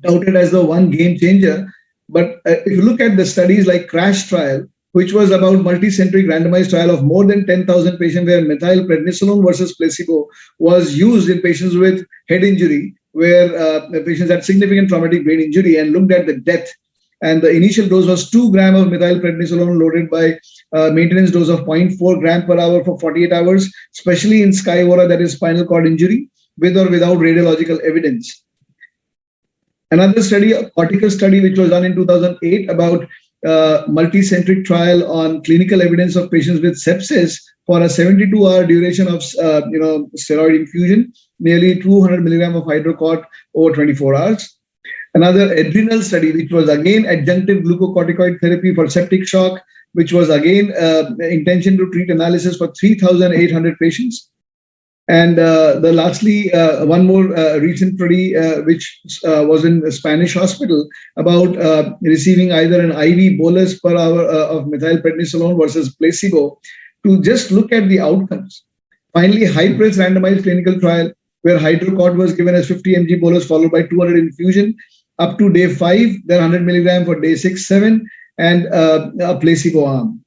touted as the one game changer. But if you look at the studies like CRASH trial, which was about multicentric randomized trial of more than 10,000 patients where methylprednisolone versus placebo was used in patients with head injury, where patients had significant traumatic brain injury and looked at the death. And the initial dose was 2 grams of methylprednisolone loaded by maintenance dose of 0.4 gram per hour for 48 hours, especially in SKYVORA, that is spinal cord injury, with or without radiological evidence. Another study, a cortical study, which was done in 2008 about multicentric trial on clinical evidence of patients with sepsis for a 72-hour duration of steroid infusion, nearly 200 milligrams of hydrocort over 24 hours. Another adrenal study, which was again adjunctive glucocorticoid therapy for septic shock, which was again intention to treat analysis for 3,800 patients. And lastly, one more recent study, which was in a Spanish hospital about receiving either an IV bolus per hour of methylprednisolone versus placebo to just look at the outcomes. Finally, high-press randomized clinical trial where hydrocort was given as 50 mg bolus followed by 200 infusion up to day 5, then 100 milligram for day 6, 7, and a placebo arm.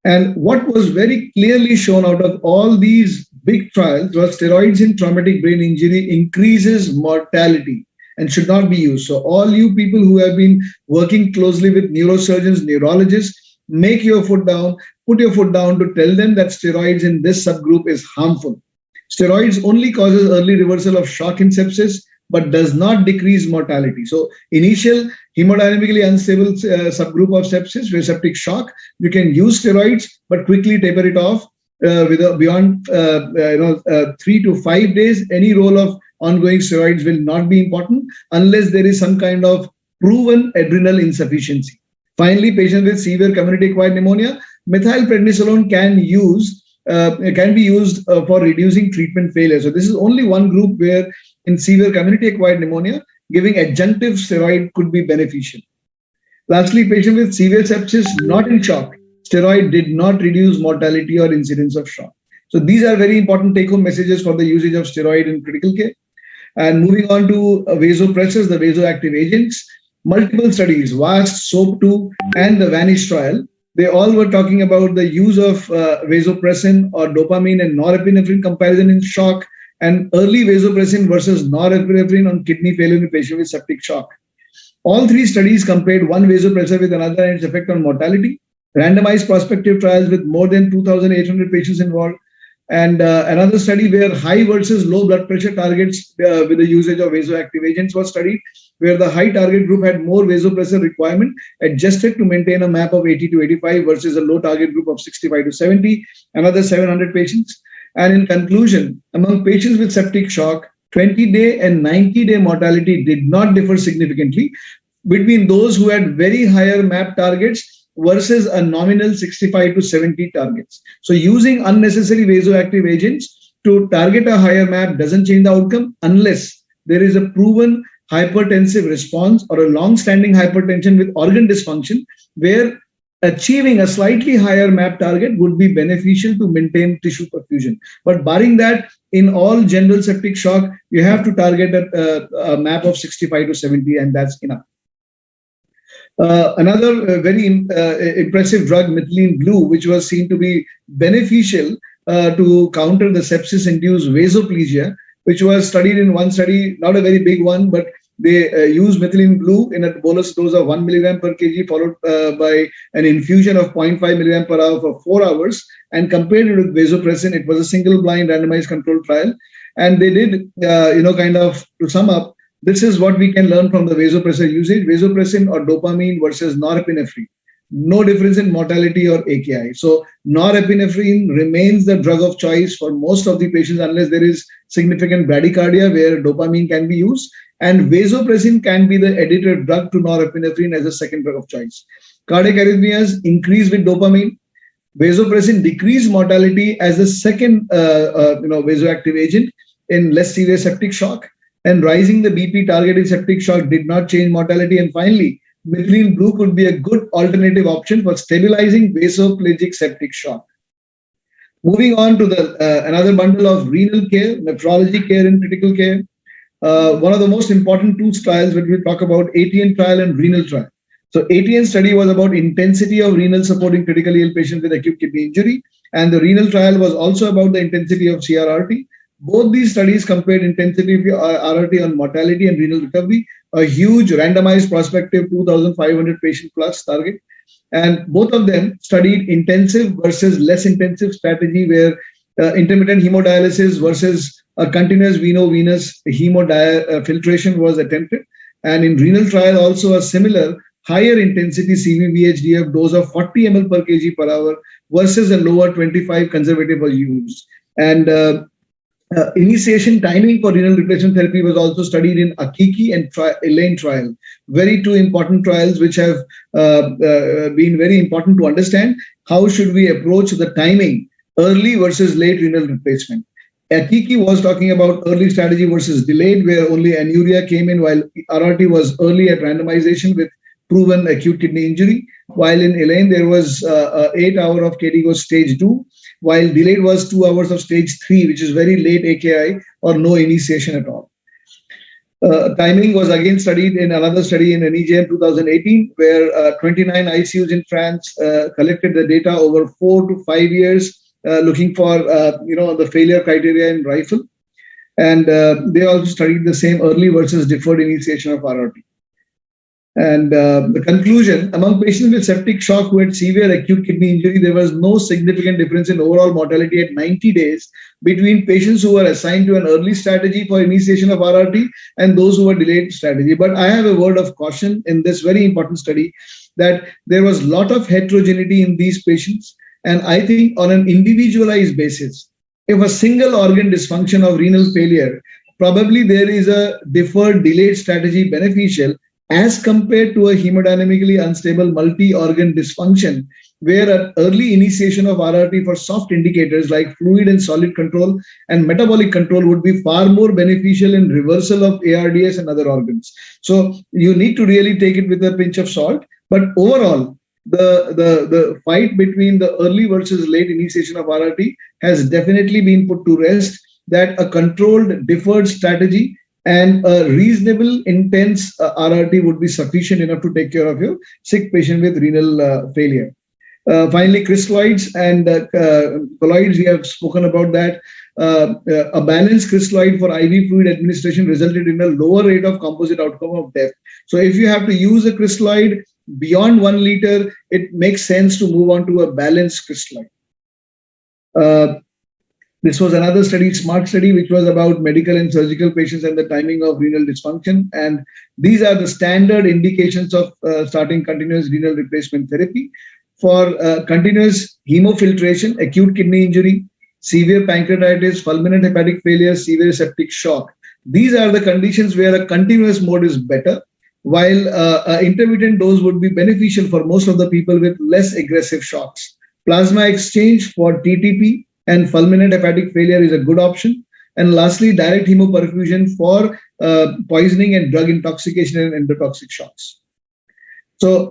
And what was very clearly shown out of all these big trials was steroids in traumatic brain injury increases mortality and should not be used. So all you people who have been working closely with neurosurgeons, neurologists, make your foot down, put your foot down to tell them that steroids in this subgroup is harmful. Steroids only causes early reversal of shock in sepsis, but does not decrease mortality. So initial hemodynamically unstable subgroup of sepsis, where septic shock, you can use steroids, but quickly taper it off beyond 3 to 5 days. Any role of ongoing steroids will not be important unless there is some kind of proven adrenal insufficiency. Finally, patients with severe community-acquired pneumonia, methylprednisolone can be used for reducing treatment failure. So this is only one group where in severe community-acquired pneumonia, giving adjunctive steroid could be beneficial. Lastly, patients with severe sepsis, not in shock, steroid did not reduce mortality or incidence of shock. So these are very important take-home messages for the usage of steroid in critical care. And moving on to vasopressors, the vasoactive agents, multiple studies, VAST, SOAP2, and the VANISH trial, they all were talking about the use of vasopressin or dopamine and norepinephrine comparison in shock, and early vasopressin versus norepinephrine on kidney failure in patients with septic shock. All three studies compared one vasopressor with another and its effect on mortality. Randomized prospective trials with more than 2,800 patients involved. And another study where high versus low blood pressure targets with the usage of vasoactive agents was studied, where the high target group had more vasopressor requirement adjusted to maintain a MAP of 80 to 85 versus a low target group of 65 to 70, another 700 patients. And in conclusion, among patients with septic shock, 20-day and 90-day mortality did not differ significantly between those who had very higher MAP targets versus a nominal 65 to 70 targets. So using unnecessary vasoactive agents to target a higher MAP doesn't change the outcome unless there is a proven hypertensive response or a long-standing hypertension with organ dysfunction, where achieving a slightly higher MAP target would be beneficial to maintain tissue perfusion. But barring that, in all general septic shock, you have to target a MAP of 65 to 70, and that's enough. Another very impressive drug, methylene blue, which was seen to be beneficial to counter the sepsis-induced vasoplegia, which was studied in one study, not a very big one, but they used methylene blue in a bolus dose of 1 milligram per kg, followed by an infusion of 0.5 milligram per hour for 4 hours, and compared it with vasopressin. It was a single-blind randomized controlled trial, and they did, to sum up, this is what we can learn from the vasopressor usage: vasopressin or dopamine versus norepinephrine. No difference in mortality or AKI. So norepinephrine remains the drug of choice for most of the patients unless there is significant bradycardia where dopamine can be used. And vasopressin can be the additive drug to norepinephrine as a second drug of choice. Cardiac arrhythmias increase with dopamine. Vasopressin decreased mortality as the second vasoactive agent in less severe septic shock. And rising the BP target in septic shock did not change mortality. And finally, methylene blue could be a good alternative option for stabilizing vasoplegic septic shock. Moving on to the another bundle of renal care, nephrology care in critical care. One of the most important two trials when we talk about ATN trial and renal trial. So ATN study was about intensity of renal support in critically ill patients with acute kidney injury. And the renal trial was also about the intensity of CRRT. Both these studies compared intensity of RRT on mortality and renal recovery, a huge randomized prospective 2,500 patient plus target. And both of them studied intensive versus less intensive strategy, where intermittent hemodialysis versus a continuous veno-venous hemofiltration was attempted. And in renal trial also a similar higher intensity CVVHDF dose of 40 ml per kg per hour versus a lower 25 conservative was used. And initiation timing for renal replacement therapy was also studied in Akiki and Elaine trial. Very two important trials which have been very important to understand how should we approach the timing, early versus late renal replacement. Akiki was talking about early strategy versus delayed, where only anuria came in, while RRT was early at randomization with proven acute kidney injury. While in Elaine, there was 8 hours of KD stage 2, while delayed was 2 hours of stage 3, which is very late AKI or no initiation at all. Timing was again studied in another study in NEJM 2018, where 29 ICUs in France collected the data over 4 to 5 years, looking for the failure criteria in rifle. And they also studied the same early versus deferred initiation of RRT. And the conclusion, among patients with septic shock who had severe acute kidney injury, there was no significant difference in overall mortality at 90 days between patients who were assigned to an early strategy for initiation of RRT and those who were delayed strategy. But I have a word of caution in this very important study that there was a lot of heterogeneity in these patients. And I think on an individualized basis, if a single organ dysfunction of renal failure, probably there is a deferred delayed strategy beneficial as compared to a hemodynamically unstable multi-organ dysfunction, where an early initiation of RRT for soft indicators like fluid and solid control and metabolic control would be far more beneficial in reversal of ARDS and other organs. So you need to really take it with a pinch of salt. But overall, the fight between the early versus late initiation of RRT has definitely been put to rest, that a controlled deferred strategy and a reasonable intense RRT would be sufficient enough to take care of your sick patient with renal failure. Finally, crystalloids and colloids, we have spoken about that. A balanced crystalloid for IV fluid administration resulted in a lower rate of composite outcome of death. So if you have to use a crystalloid beyond 1 liter, it makes sense to move on to a balanced crystalloid. This was another study, SMART study, which was about medical and surgical patients and the timing of renal dysfunction. And these are the standard indications of starting continuous renal replacement therapy for continuous hemofiltration, acute kidney injury, severe pancreatitis, fulminant hepatic failure, severe septic shock. These are the conditions where a continuous mode is better, while intermittent dose would be beneficial for most of the people with less aggressive shocks. Plasma exchange for TTP and fulminant hepatic failure is a good option. And lastly, direct hemoperfusion for poisoning and drug intoxication and endotoxic shocks. So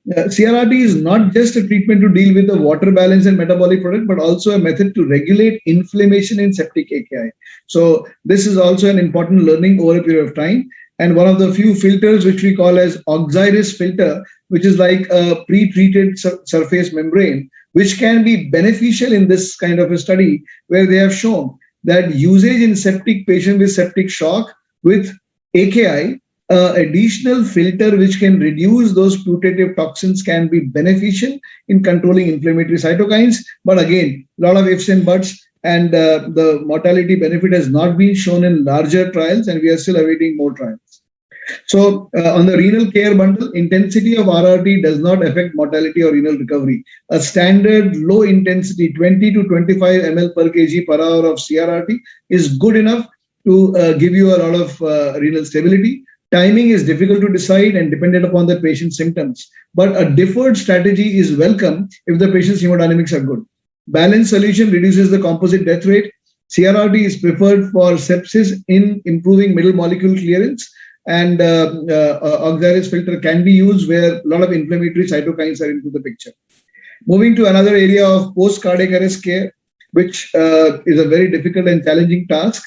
CRRT is not just a treatment to deal with the water balance and metabolic product, but also a method to regulate inflammation in septic AKI. So this is also an important learning over a period of time. And one of the few filters which we call as Auxeris filter, which is like a pre-treated surface membrane, which can be beneficial in this kind of a study, where they have shown that usage in septic patient with septic shock with AKI, additional filter which can reduce those putative toxins can be beneficial in controlling inflammatory cytokines. But again, a lot of ifs and buts, and the mortality benefit has not been shown in larger trials, and we are still awaiting more trials. So on the renal care bundle, intensity of RRT does not affect mortality or renal recovery. A standard low intensity 20 to 25 ml per kg per hour of CRRT is good enough to give you a lot of renal stability. Timing is difficult to decide and dependent upon the patient's symptoms, but a deferred strategy is welcome if the patient's hemodynamics are good. Balanced solution reduces the composite death rate. CRRT is preferred for sepsis in improving middle molecule clearance, and Auxeris filter can be used where a lot of inflammatory cytokines are into the picture. Moving to another area of post-cardiac arrest care, which is a very difficult and challenging task.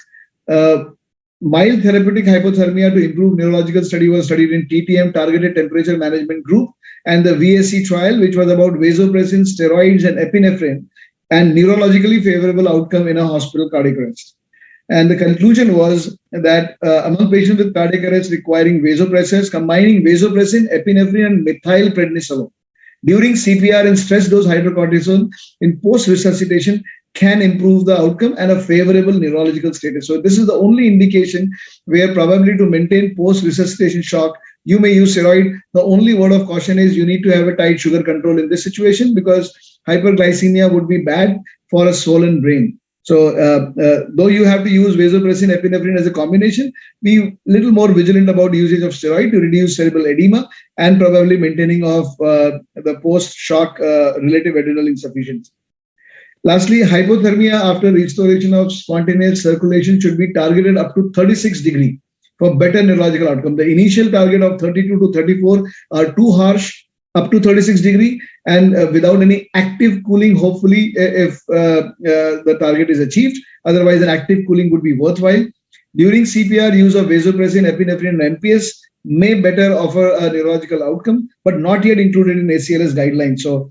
Mild therapeutic hypothermia to improve neurological study was studied in TTM, targeted temperature management group, and the VSC trial, which was about vasopressin, steroids, and epinephrine, and neurologically favorable outcome in a hospital cardiac arrest. And the conclusion was that among patients with cardiac arrest requiring vasopressors, combining vasopressin, epinephrine, and methylprednisolone during CPR and stress dose hydrocortisone in post-resuscitation can improve the outcome and a favorable neurological status. So this is the only indication where probably to maintain post-resuscitation shock, you may use steroid. The only word of caution is you need to have a tight sugar control in this situation, because hyperglycemia would be bad for a swollen brain. So though you have to use vasopressin, epinephrine as a combination, be a little more vigilant about usage of steroid to reduce cerebral edema and probably maintaining of the post-shock relative adrenal insufficiency. Lastly, hypothermia after restoration of spontaneous circulation should be targeted up to 36 degrees for better neurological outcome. The initial target of 32 to 34 are too harsh, up to 36 degrees, and without any active cooling, hopefully, if the target is achieved. Otherwise, an active cooling would be worthwhile. During CPR, use of vasopressin, epinephrine, and MPS may better offer a neurological outcome, but not yet included in ACLS guidelines. So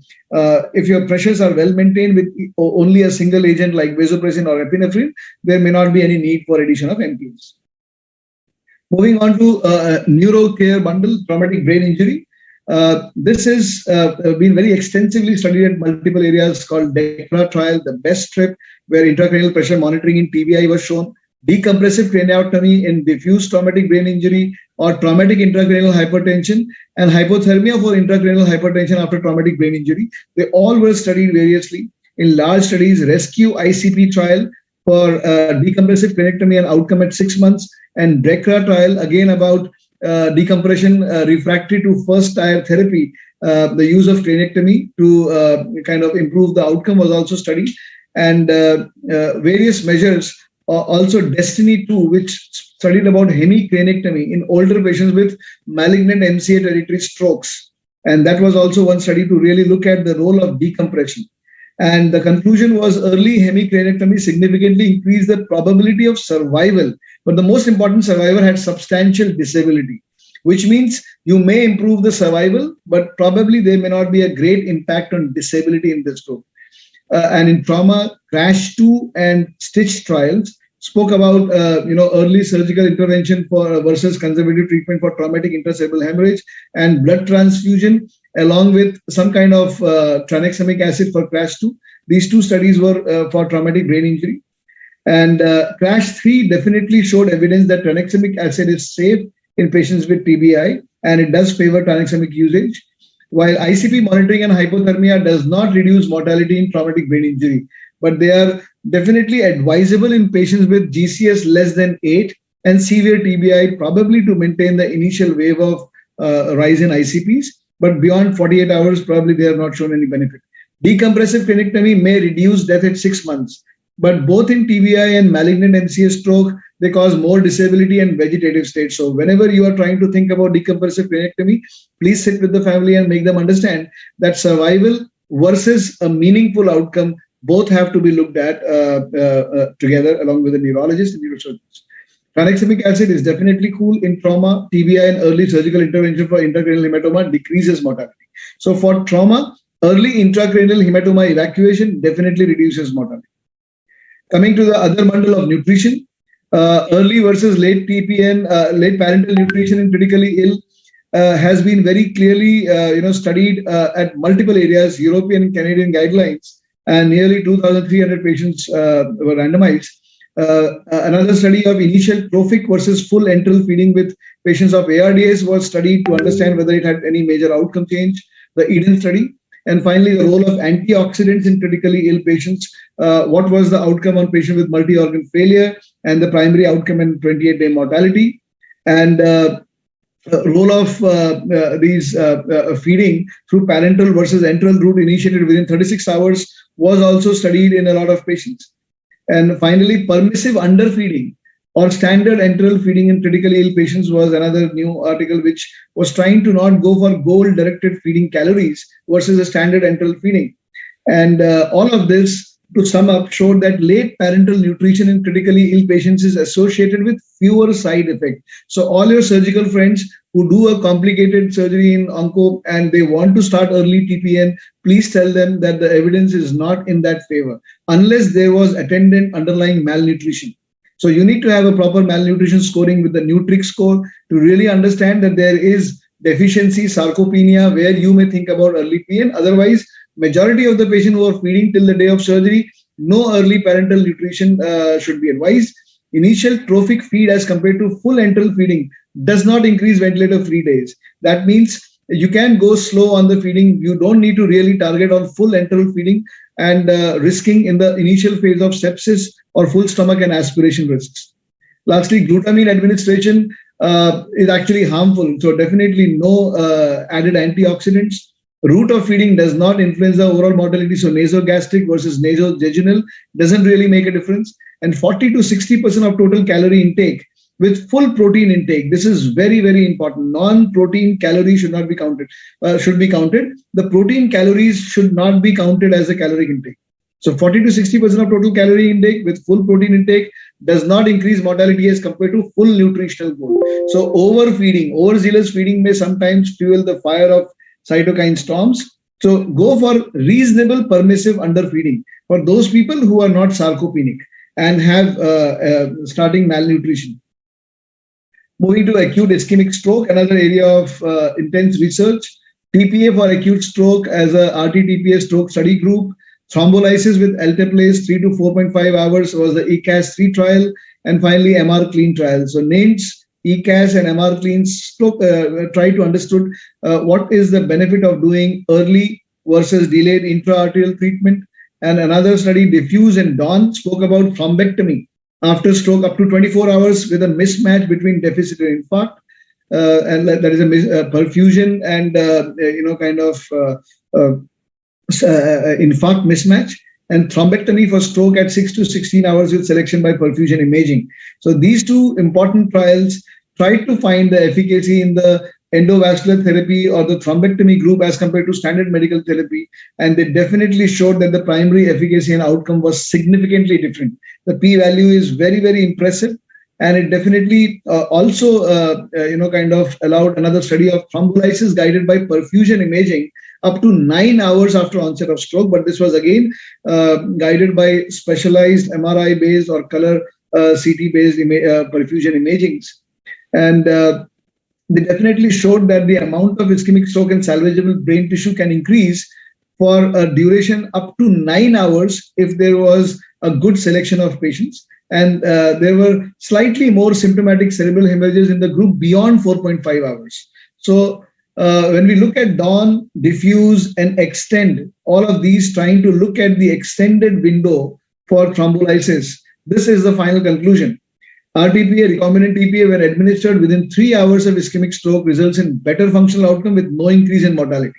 if your pressures are well maintained with only a single agent like vasopressin or epinephrine, there may not be any need for addition of MPS. Moving on to neuro care bundle, traumatic brain injury. This has been very extensively studied at multiple areas called DECRA trial, the BEST trip, where intracranial pressure monitoring in TBI was shown. Decompressive craniotomy in diffuse traumatic brain injury or traumatic intracranial hypertension, and hypothermia for intracranial hypertension after traumatic brain injury. They all were studied variously. In large studies, rescue ICP trial for decompressive craniectomy and outcome at 6 months, and DECRA trial again about decompression refractory to first tier therapy, the use of craniectomy to kind of improve the outcome was also studied, and various measures. Also Destiny 2, which studied about hemicraniectomy in older patients with malignant MCA territory strokes. And that was also one study to really look at the role of decompression. And the conclusion was early hemicraniectomy significantly increased the probability of survival. But the most important, survivor had substantial disability, which means you may improve the survival, but probably there may not be a great impact on disability in the stroke. And in trauma, CRASH 2 and STITCH trials spoke about early surgical intervention for versus conservative treatment for traumatic intracerebral hemorrhage and blood transfusion, along with some kind of tranexamic acid for CRASH 2. These two studies were for traumatic brain injury. And CRASH 3 definitely showed evidence that tranexamic acid is safe in patients with TBI, and it does favor tranexamic usage. While ICP monitoring and hypothermia does not reduce mortality in traumatic brain injury, but they are definitely advisable in patients with GCS less than 8 and severe TBI, probably to maintain the initial wave of rise in ICPs. But beyond 48 hours, probably they have not shown any benefit. Decompressive craniectomy may reduce death at 6 months, but both in TBI and malignant MCS stroke, they cause more disability and vegetative state. So whenever you are trying to think about decompressive craniectomy, please sit with the family and make them understand that survival versus a meaningful outcome both have to be looked at together along with the neurologist and neurosurgeons. Tranexamic acid is definitely cool in trauma, TBI, and early surgical intervention for intracranial hematoma decreases mortality. So for trauma, early intracranial hematoma evacuation definitely reduces mortality. Coming to the other bundle of nutrition, early versus late TPN, late parental nutrition in critically ill has been very clearly studied at multiple areas, European and Canadian guidelines, and nearly 2,300 patients were randomized. Another study of initial trophic versus full enteral feeding with patients of ARDS was studied to understand whether it had any major outcome change, the EDEN study. And finally, the role of antioxidants in critically ill patients. What was the outcome on patient with multi-organ failure and the primary outcome in 28-day mortality? And role of these feeding through parental versus enteral route initiated within 36 hours was also studied in a lot of patients. And finally, permissive underfeeding or standard enteral feeding in critically ill patients was another new article which was trying to not go for goal-directed feeding calories versus a standard enteral feeding. And all of this, to sum up, showed that late parental nutrition in critically ill patients is associated with fewer side effects. So all your surgical friends who do a complicated surgery in onco and they want to start early TPN, please tell them that the evidence is not in that favor unless there was attendant underlying malnutrition. So you need to have a proper malnutrition scoring with the Nutrix score to really understand that there is deficiency, sarcopenia, where you may think about early PN. Otherwise, majority of the patients who are feeding till the day of surgery, no early parental nutrition should be advised. Initial trophic feed as compared to full enteral feeding does not increase ventilator-free days. That means you can go slow on the feeding. You don't need to really target on full enteral feeding and risking in the initial phase of sepsis or full stomach and aspiration risks. Lastly, glutamine administration is actually harmful. So definitely no added antioxidants. Route of feeding does not influence the overall mortality. So nasogastric versus nasojejunal doesn't really make a difference. And 40 to 60% of total calorie intake with full protein intake. This is very, very important. Non-protein calories should not be counted, should be counted. The protein calories should not be counted as a caloric intake. So 40 to 60% of total calorie intake with full protein intake does not increase mortality as compared to full nutritional goal. So overfeeding, overzealous feeding may sometimes fuel the fire of cytokine storms. So go for reasonable permissive underfeeding for those people who are not sarcopenic and have starting malnutrition. Moving to acute ischemic stroke, another area of intense research. TPA for acute stroke as a RT-TPA stroke study group. Thrombolysis with alteplase 3 to 4.5 hours was the ECAS-3 trial. And finally, MR-clean trial. So NAINS, ECAS and MR-clean try to understood what is the benefit of doing early versus delayed intra-arterial treatment. And another study, Diffuse and Dawn, spoke about thrombectomy after stroke up to 24 hours with a mismatch between deficit and infarct. And that is a perfusion and, infarct mismatch. And thrombectomy for stroke at 6 to 16 hours with selection by perfusion imaging. So these two important trials tried to find the efficacy in the endovascular therapy or the thrombectomy group as compared to standard medical therapy. And they definitely showed that the primary efficacy and outcome was significantly different. The p-value is very, very impressive. And it definitely also, kind of allowed another study of thrombolysis guided by perfusion imaging up to 9 hours after onset of stroke. But this was again guided by specialized MRI-based or color CT-based perfusion imagings. And they definitely showed that the amount of ischemic stroke and salvageable brain tissue can increase for a duration up to 9 hours if there was a good selection of patients. And there were slightly more symptomatic cerebral hemorrhages in the group beyond 4.5 hours. So when we look at DAWN, diffuse, and extend, all of these trying to look at the extended window for thrombolysis, this is the final conclusion. RTPA, recombinant TPA, when administered within 3 hours of ischemic stroke, results in better functional outcome with no increase in mortality.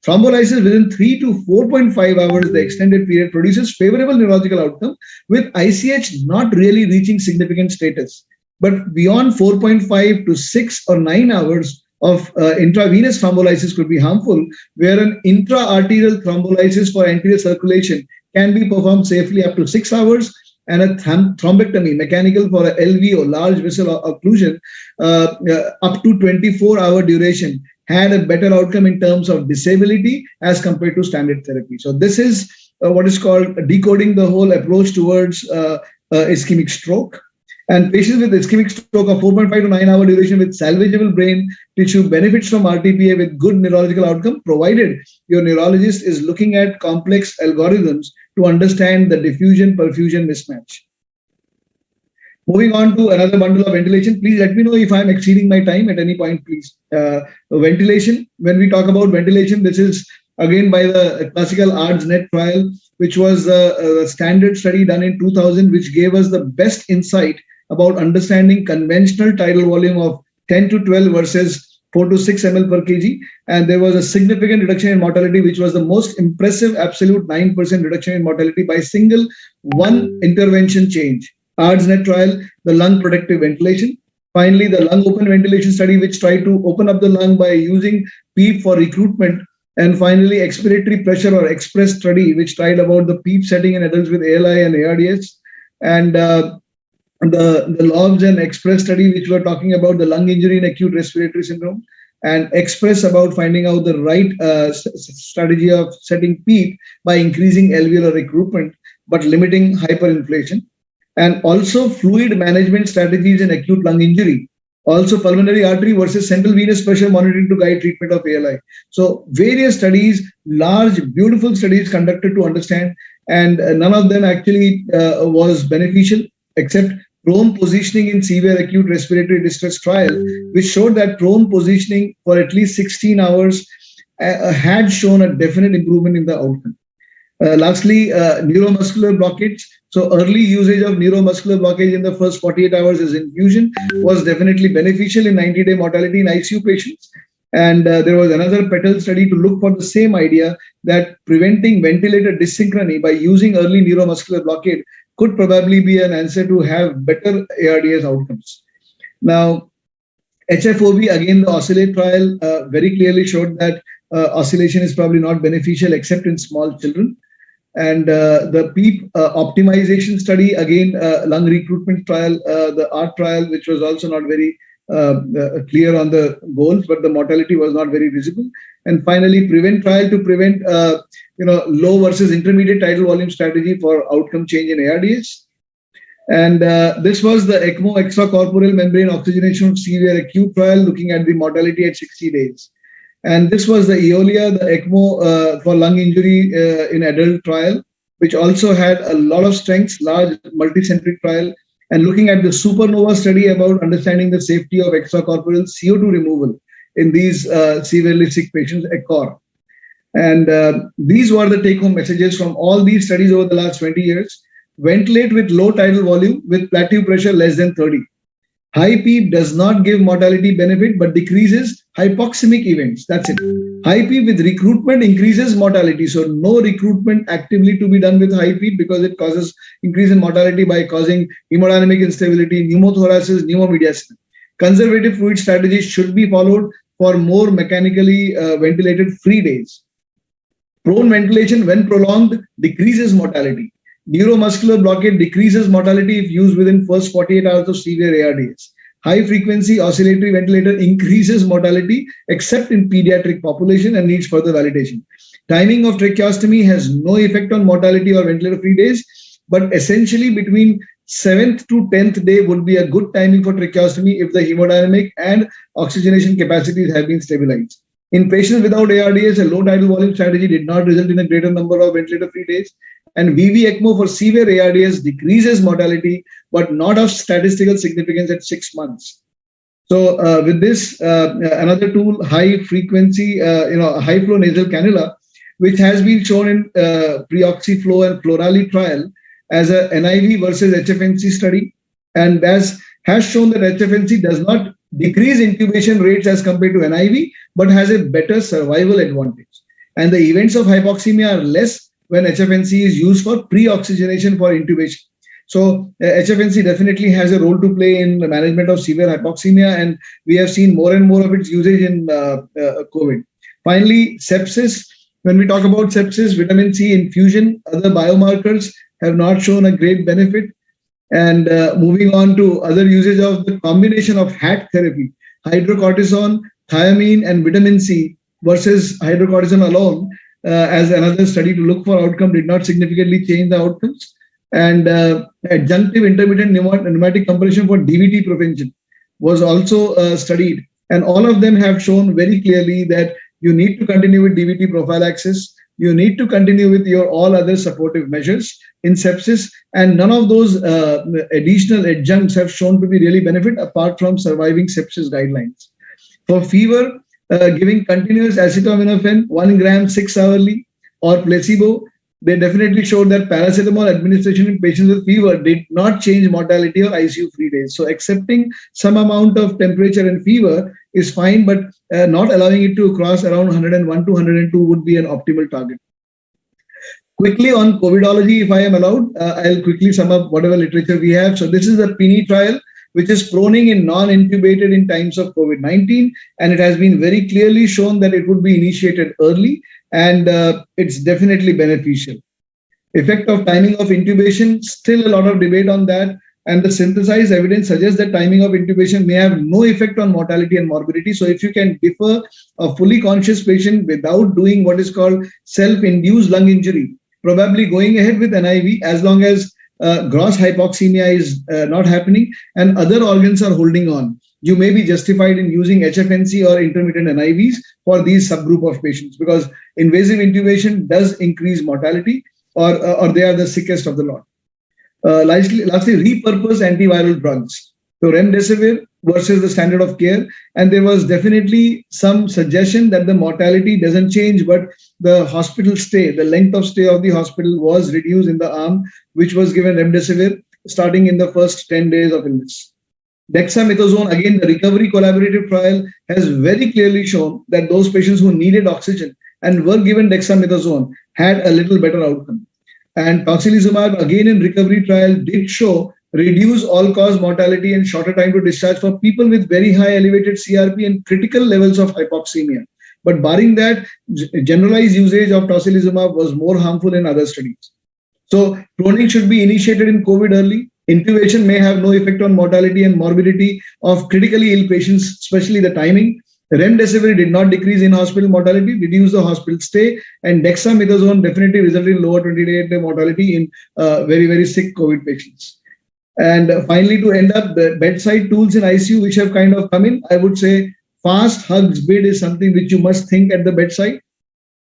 Thrombolysis within 3 to 4.5 hours, the extended period, produces favorable neurological outcome with ICH not really reaching significant status. But beyond 4.5 to 6 or 9 hours of intravenous thrombolysis could be harmful, where an intra-arterial thrombolysis for anterior circulation can be performed safely up to 6 hours, and a thrombectomy, mechanical for a LV or large vessel occlusion, up to 24-hour duration, had a better outcome in terms of disability as compared to standard therapy. So this is what is called decoding the whole approach towards ischemic stroke. And patients with ischemic stroke of 4.5 to 9 hour duration with salvageable brain tissue benefits from RTPA with good neurological outcome, provided your neurologist is looking at complex algorithms to understand the diffusion-perfusion mismatch. Moving on to another bundle of ventilation. Please let me know if I'm exceeding my time at any point, please. Ventilation. When we talk about ventilation, this is again by the classical ARDS-NET trial, which was a standard study done in 2000, which gave us the best insight about understanding conventional tidal volume of 10 to 12 versus 4 to 6 ml per kg. And there was a significant reduction in mortality, which was the most impressive absolute 9% reduction in mortality by single one intervention change. ARDS-NET trial, the lung protective ventilation. Finally, the lung open ventilation study, which tried to open up the lung by using PEEP for recruitment. And finally, expiratory pressure or EXPRESS study, which tried about the PEEP setting in adults with ALI and ARDS. And the LOBS and EXPRESS study, which were talking about the lung injury and acute respiratory syndrome. And EXPRESS about finding out the right strategy of setting PEEP by increasing alveolar recruitment, but limiting hyperinflation. And also fluid management strategies in acute lung injury. Also pulmonary artery versus central venous pressure monitoring to guide treatment of ALI. So various studies, large, beautiful studies conducted to understand, and none of them actually was beneficial except prone positioning in severe acute respiratory distress trial, which showed that prone positioning for at least 16 hours had shown a definite improvement in the outcome. Lastly, neuromuscular blockage. So early usage of neuromuscular blockage in the first 48 hours as infusion was definitely beneficial in 90-day mortality in ICU patients. And there was another Patel study to look for the same idea that preventing ventilator dysynchrony by using early neuromuscular blockade could probably be an answer to have better ARDS outcomes. Now, HFOB, again, the oscillate trial very clearly showed that oscillation is probably not beneficial except in small children. And the PEEP optimization study, again, lung recruitment trial, the ART trial, which was also not very clear on the goals, but the mortality was not very visible. And finally, PREVENT trial to prevent, low versus intermediate tidal volume strategy for outcome change in ARDS. And this was the ECMO extracorporeal membrane oxygenation of severe acute trial, looking at the mortality at 60 days. And this was the EOLIA, the ECMO for lung injury in adult trial, which also had a lot of strengths, large multicentric trial, and looking at the supernova study about understanding the safety of extracorporeal CO2 removal in these severely sick patients, ECOR. And these were the take-home messages from all these studies over the last 20 years. Ventilate with low tidal volume with plateau pressure less than 30. High PEEP does not give mortality benefit, but decreases hypoxemic events. That's it. High PEEP with recruitment increases mortality. So no recruitment actively to be done with high PEEP because it causes increase in mortality by causing hemodynamic instability, pneumothoraces, pneumomediasis. Conservative fluid strategies should be followed. for more mechanically ventilated free days. Prone ventilation, when prolonged, decreases mortality. Neuromuscular blockade decreases mortality if used within first 48 hours of severe ARDS. High frequency oscillatory ventilator increases mortality except in pediatric population and needs further validation. Timing of tracheostomy has no effect on mortality or ventilator free days, but essentially between 7th to 10th day would be a good timing for tracheostomy if the hemodynamic and oxygenation capacities have been stabilized. In patients without ARDS, a low tidal volume strategy did not result in a greater number of ventilator free days. And VV ECMO for severe ARDS decreases mortality, but not of statistical significance at 6 months. So with this, another tool, high frequency, high flow nasal cannula, which has been shown in pre-oxyflow and Plurali trial as a NIV versus HFNC study, and has shown that HFNC does not decrease intubation rates as compared to NIV, but has a better survival advantage. And the events of hypoxemia are less when HFNC is used for pre-oxygenation for intubation. So HFNC definitely has a role to play in the management of severe hypoxemia, and we have seen more and more of its usage in COVID. Finally, sepsis. When we talk about sepsis, vitamin C infusion, other biomarkers have not shown a great benefit. And moving on to other usage of the combination of HAT therapy, hydrocortisone, thiamine, and vitamin C versus hydrocortisone alone, as another study to look for outcome, did not significantly change the outcomes. And adjunctive intermittent pneumatic compression for DVT prevention was also studied. And all of them have shown very clearly that you need to continue with DVT prophylaxis. You need to continue with your all other supportive measures in sepsis. And none of those additional adjuncts have shown to be really benefit apart from surviving sepsis guidelines. For fever, giving continuous acetaminophen 1 gram 6 hourly or placebo, they definitely showed that paracetamol administration in patients with fever did not change mortality or ICU free days. So accepting some amount of temperature and fever is fine, but not allowing it to cross around 101 to 102 would be an optimal target. Quickly on COVIDology, if I am allowed, I'll quickly sum up whatever literature we have. So this is the PINI trial, which is proning in non-intubated in times of COVID-19. And it has been very clearly shown that it would be initiated early, and it's definitely beneficial. Effect of timing of intubation, still a lot of debate on that. And the synthesized evidence suggests that timing of intubation may have no effect on mortality and morbidity. So if you can defer a fully conscious patient without doing what is called self-induced lung injury, probably going ahead with NIV as long as gross hypoxemia is not happening and other organs are holding on, you may be justified in using HFNC or intermittent NIVs for these subgroup of patients, because invasive intubation does increase mortality, or they are the sickest of the lot. Lastly, repurpose antiviral drugs. So remdesivir versus the standard of care. And there was definitely some suggestion that the mortality doesn't change, but the hospital stay, the length of stay of the hospital was reduced in the arm, which was given remdesivir starting in the first 10 days of illness. Dexamethasone, again, the recovery collaborative trial has very clearly shown that those patients who needed oxygen and were given dexamethasone had a little better outcome. And tocilizumab, again in recovery trial, did show reduce all-cause mortality and shorter time to discharge for people with very high elevated CRP and critical levels of hypoxemia. But barring that, generalized usage of tocilizumab was more harmful in other studies. So proning should be initiated in COVID early. Intubation may have no effect on mortality and morbidity of critically ill patients, especially the timing. Remdesivir did not decrease in hospital mortality, reduced the hospital stay, and dexamethasone definitely resulted in lower 28-day mortality in very, very sick COVID patients. And finally, to end up, the bedside tools in ICU, which have kind of come in, I would say fast hugs bid is something which you must think at the bedside.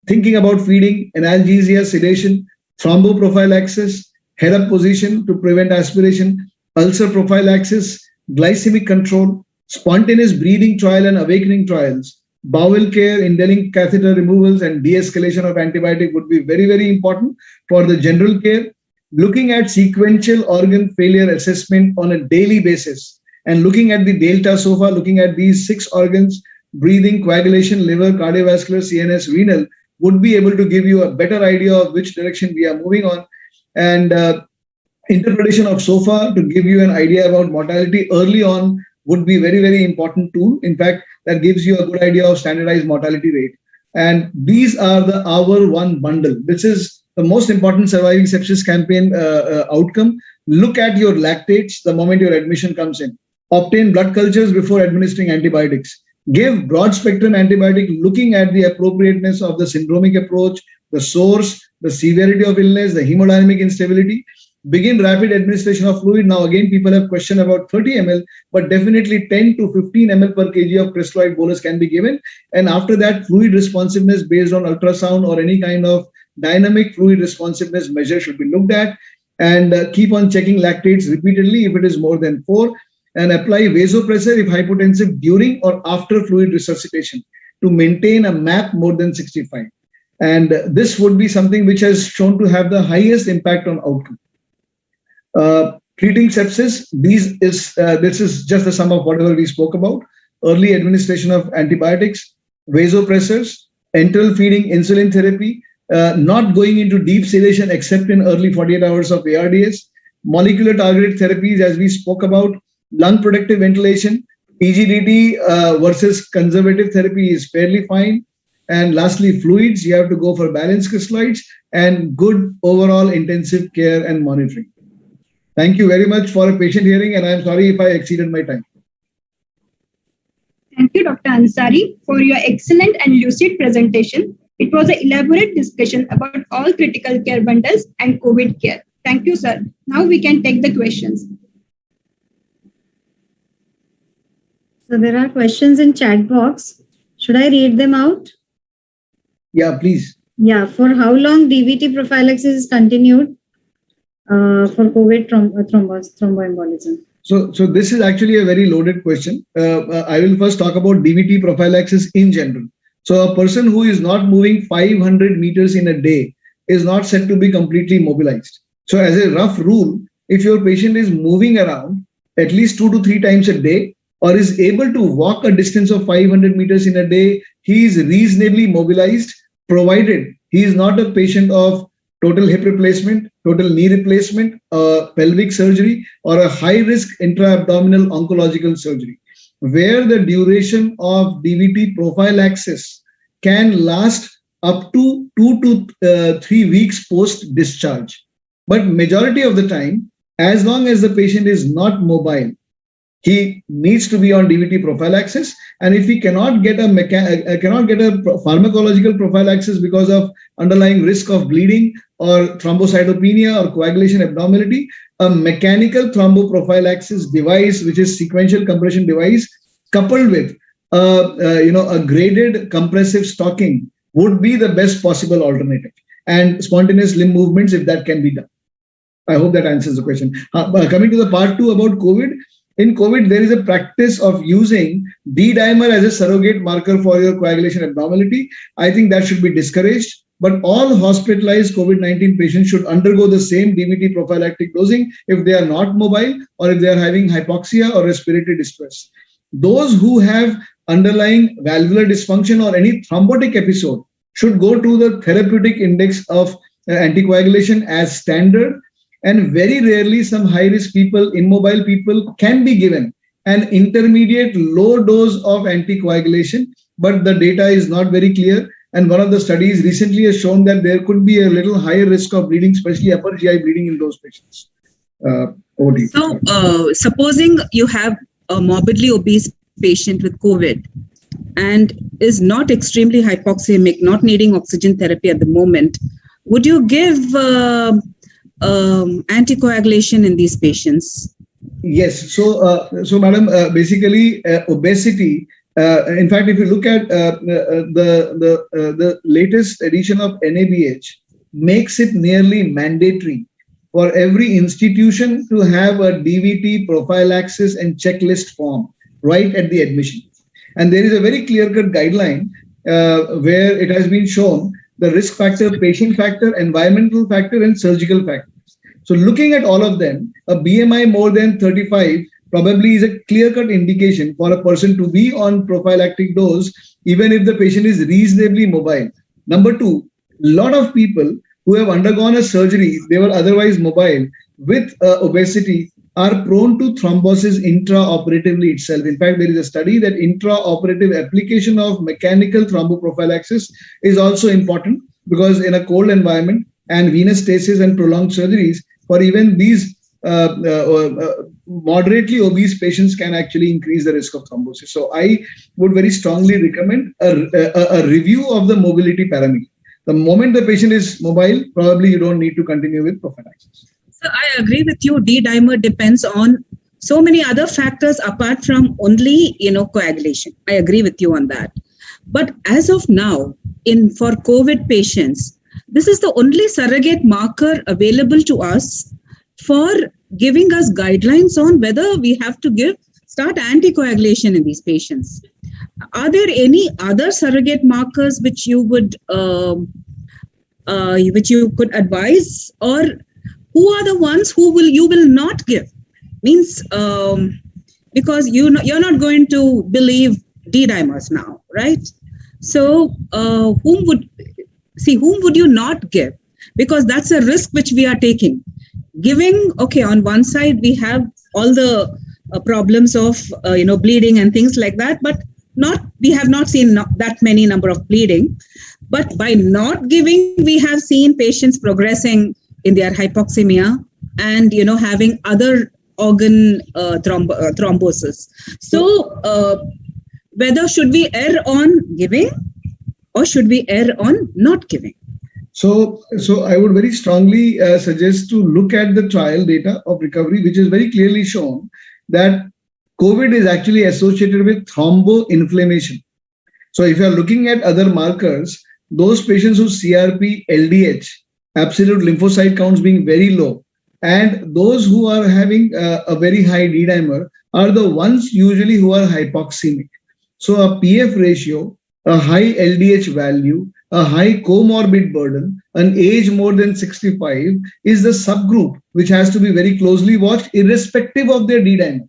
Thinking about feeding, analgesia, sedation, thromboprophylaxis, head-up position to prevent aspiration, ulcer prophylaxis, glycemic control, spontaneous breathing trial and awakening trials, bowel care, indwelling catheter removals, and de-escalation of antibiotic would be very, very important for the general care. Looking at sequential organ failure assessment on a daily basis and looking at the delta so far, looking at these 6 organs, breathing, coagulation, liver, cardiovascular, CNS, renal, would be able to give you a better idea of which direction we are moving on. And interpretation of SOFA to give you an idea about mortality early on would be very, very important tool. In fact, that gives you a good idea of standardized mortality rate. And these are the hour one bundle. This is the most important surviving sepsis campaign outcome. Look at your lactates the moment your admission comes in. Obtain blood cultures before administering antibiotics. Give broad spectrum antibiotic looking at the appropriateness of the syndromic approach, the source, the severity of illness, the hemodynamic instability. Begin rapid administration of fluid. Now again, people have questioned about 30 ml, but definitely 10 to 15 ml per kg of crystalloid bolus can be given. And after that, fluid responsiveness based on ultrasound or any kind of dynamic fluid responsiveness measure should be looked at. And keep on checking lactates repeatedly if it is more than 4. And apply vasopressor if hypotensive during or after fluid resuscitation to maintain a MAP more than 65. And this would be something which has shown to have the highest impact on outcome. Treating sepsis, this is just the sum of whatever we spoke about. Early administration of antibiotics, vasopressors, enteral feeding, insulin therapy, not going into deep sedation except in early 48 hours of ARDS, molecular targeted therapies as we spoke about, lung protective ventilation, PGDT versus conservative therapy is fairly fine. And lastly, fluids, you have to go for balanced crystalloids and good overall intensive care and monitoring. Thank you very much for a patient hearing, and I'm sorry if I exceeded my time. Thank you, Dr. Ansari, for your excellent and lucid presentation. It was an elaborate discussion about all critical care bundles and COVID care. Thank you, sir. Now we can take the questions. So there are questions in chat box. Should I read them out? Yeah, please. Yeah, for how long DVT prophylaxis is continued for COVID thromboembolism? So this is actually a very loaded question. I will first talk about DVT prophylaxis in general. So a person who is not moving 500 meters in a day is not said to be completely mobilized. So as a rough rule, if your patient is moving around at least 2 to 3 times a day, or is able to walk a distance of 500 meters in a day, he is reasonably mobilized, provided he is not a patient of total hip replacement, total knee replacement, pelvic surgery, or a high-risk intra-abdominal oncological surgery, where the duration of DVT prophylaxis can last up to 2 to 3 weeks post-discharge. But majority of the time, as long as the patient is not mobile, he needs to be on DVT prophylaxis, and if he cannot get a pharmacological prophylaxis because of underlying risk of bleeding or thrombocytopenia or coagulation abnormality, a mechanical thromboprophylaxis device, which is sequential compression device, coupled with a graded compressive stocking, would be the best possible alternative, and spontaneous limb movements if that can be done. I hope that answers the question. Coming to the part 2 about COVID. In COVID, there is a practice of using D-dimer as a surrogate marker for your coagulation abnormality. I think that should be discouraged, but all hospitalized COVID-19 patients should undergo the same DVT prophylactic dosing if they are not mobile or if they are having hypoxia or respiratory distress. Those who have underlying valvular dysfunction or any thrombotic episode should go to the therapeutic index of anticoagulation as standard. And very rarely some high-risk people, immobile people, can be given an intermediate low dose of anticoagulation, but the data is not very clear. And one of the studies recently has shown that there could be a little higher risk of bleeding, especially upper GI bleeding in those patients. So, supposing you have a morbidly obese patient with COVID and is not extremely hypoxemic, not needing oxygen therapy at the moment, would you give anticoagulation in these patients? Yes. So madam, basically obesity. In fact, if you look at the latest edition of NABH, makes it nearly mandatory for every institution to have a DVT prophylaxis and checklist form right at the admission. And there is a very clear-cut guideline where it has been shown the risk factor, patient factor, environmental factor, and surgical factors. So looking at all of them, a BMI more than 35 probably is a clear-cut indication for a person to be on prophylactic dose, even if the patient is reasonably mobile. Number 2, a lot of people who have undergone a surgery, they were otherwise mobile with obesity, are prone to thrombosis intraoperatively itself. In fact, there is a study that intraoperative application of mechanical thromboprophylaxis is also important, because in a cold environment and venous stasis and prolonged surgeries for even these moderately obese patients can actually increase the risk of thrombosis. So I would very strongly recommend a review of the mobility parameter. The moment the patient is mobile, probably you don't need to continue with prophylaxis. So I agree with you. D-dimer depends on so many other factors apart from only, coagulation. I agree with you on that. But as of now, for COVID patients, this is the only surrogate marker available to us for giving us guidelines on whether we have to start anticoagulation in these patients. Are there any other surrogate markers which you would could advise, or who are the ones you will not give? Means because you're not going to believe D-dimers now, right? So whom would you not give? Because that's a risk which we are taking. Giving, okay, on one side we have all the problems of bleeding and things like that, but we have not seen that many number of bleeding. But by not giving, we have seen patients progressing in their hypoxemia and having other organ thrombosis. So whether should we err on giving or should we err on not giving? So I would very strongly suggest to look at the trial data of recovery, which is very clearly shown that COVID is actually associated with thromboinflammation. So if you are looking at other markers, those patients whose CRP, LDH, absolute lymphocyte counts being very low, and those who are having a very high D-dimer are the ones usually who are hypoxemic. So a PF ratio, a high LDH value, a high comorbid burden, an age more than 65 is the subgroup which has to be very closely watched irrespective of their D-dimer.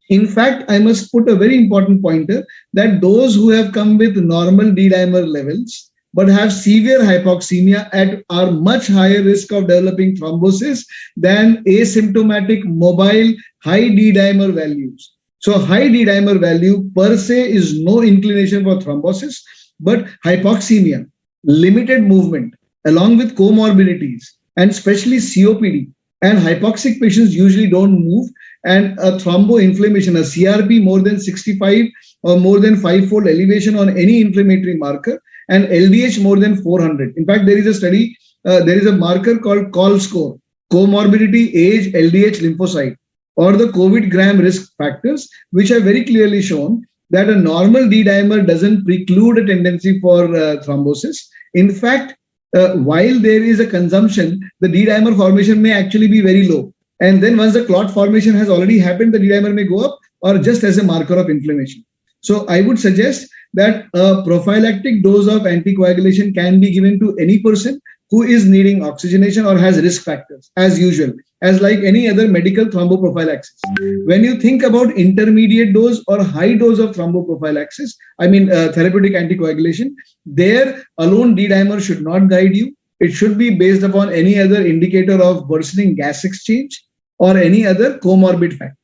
In fact, I must put a very important pointer that those who have come with normal D-dimer levels but have severe hypoxemia are much higher risk of developing thrombosis than asymptomatic mobile high D-dimer values. So high D-dimer value per se is no inclination for thrombosis, but hypoxemia, limited movement, along with comorbidities, and especially COPD, and hypoxic patients usually don't move, and a thromboinflammation, a CRP more than 65 or more than 5-fold elevation on any inflammatory marker, and LDH more than 400. In fact, there is a study, there is a marker called call score, comorbidity, age, LDH, lymphocyte, or the COVID gram risk factors, which have very clearly shown that a normal D-dimer doesn't preclude a tendency for thrombosis. In fact, while there is a consumption, the D-dimer formation may actually be very low. And then once the clot formation has already happened, the D-dimer may go up, or just as a marker of inflammation. So I would suggest that a prophylactic dose of anticoagulation can be given to any person who is needing oxygenation or has risk factors, as usual, as like any other medical thromboprophylaxis. When you think about intermediate dose or high dose of thromboprophylaxis, therapeutic anticoagulation, there alone D-dimer should not guide you. It should be based upon any other indicator of worsening gas exchange or any other comorbid factor,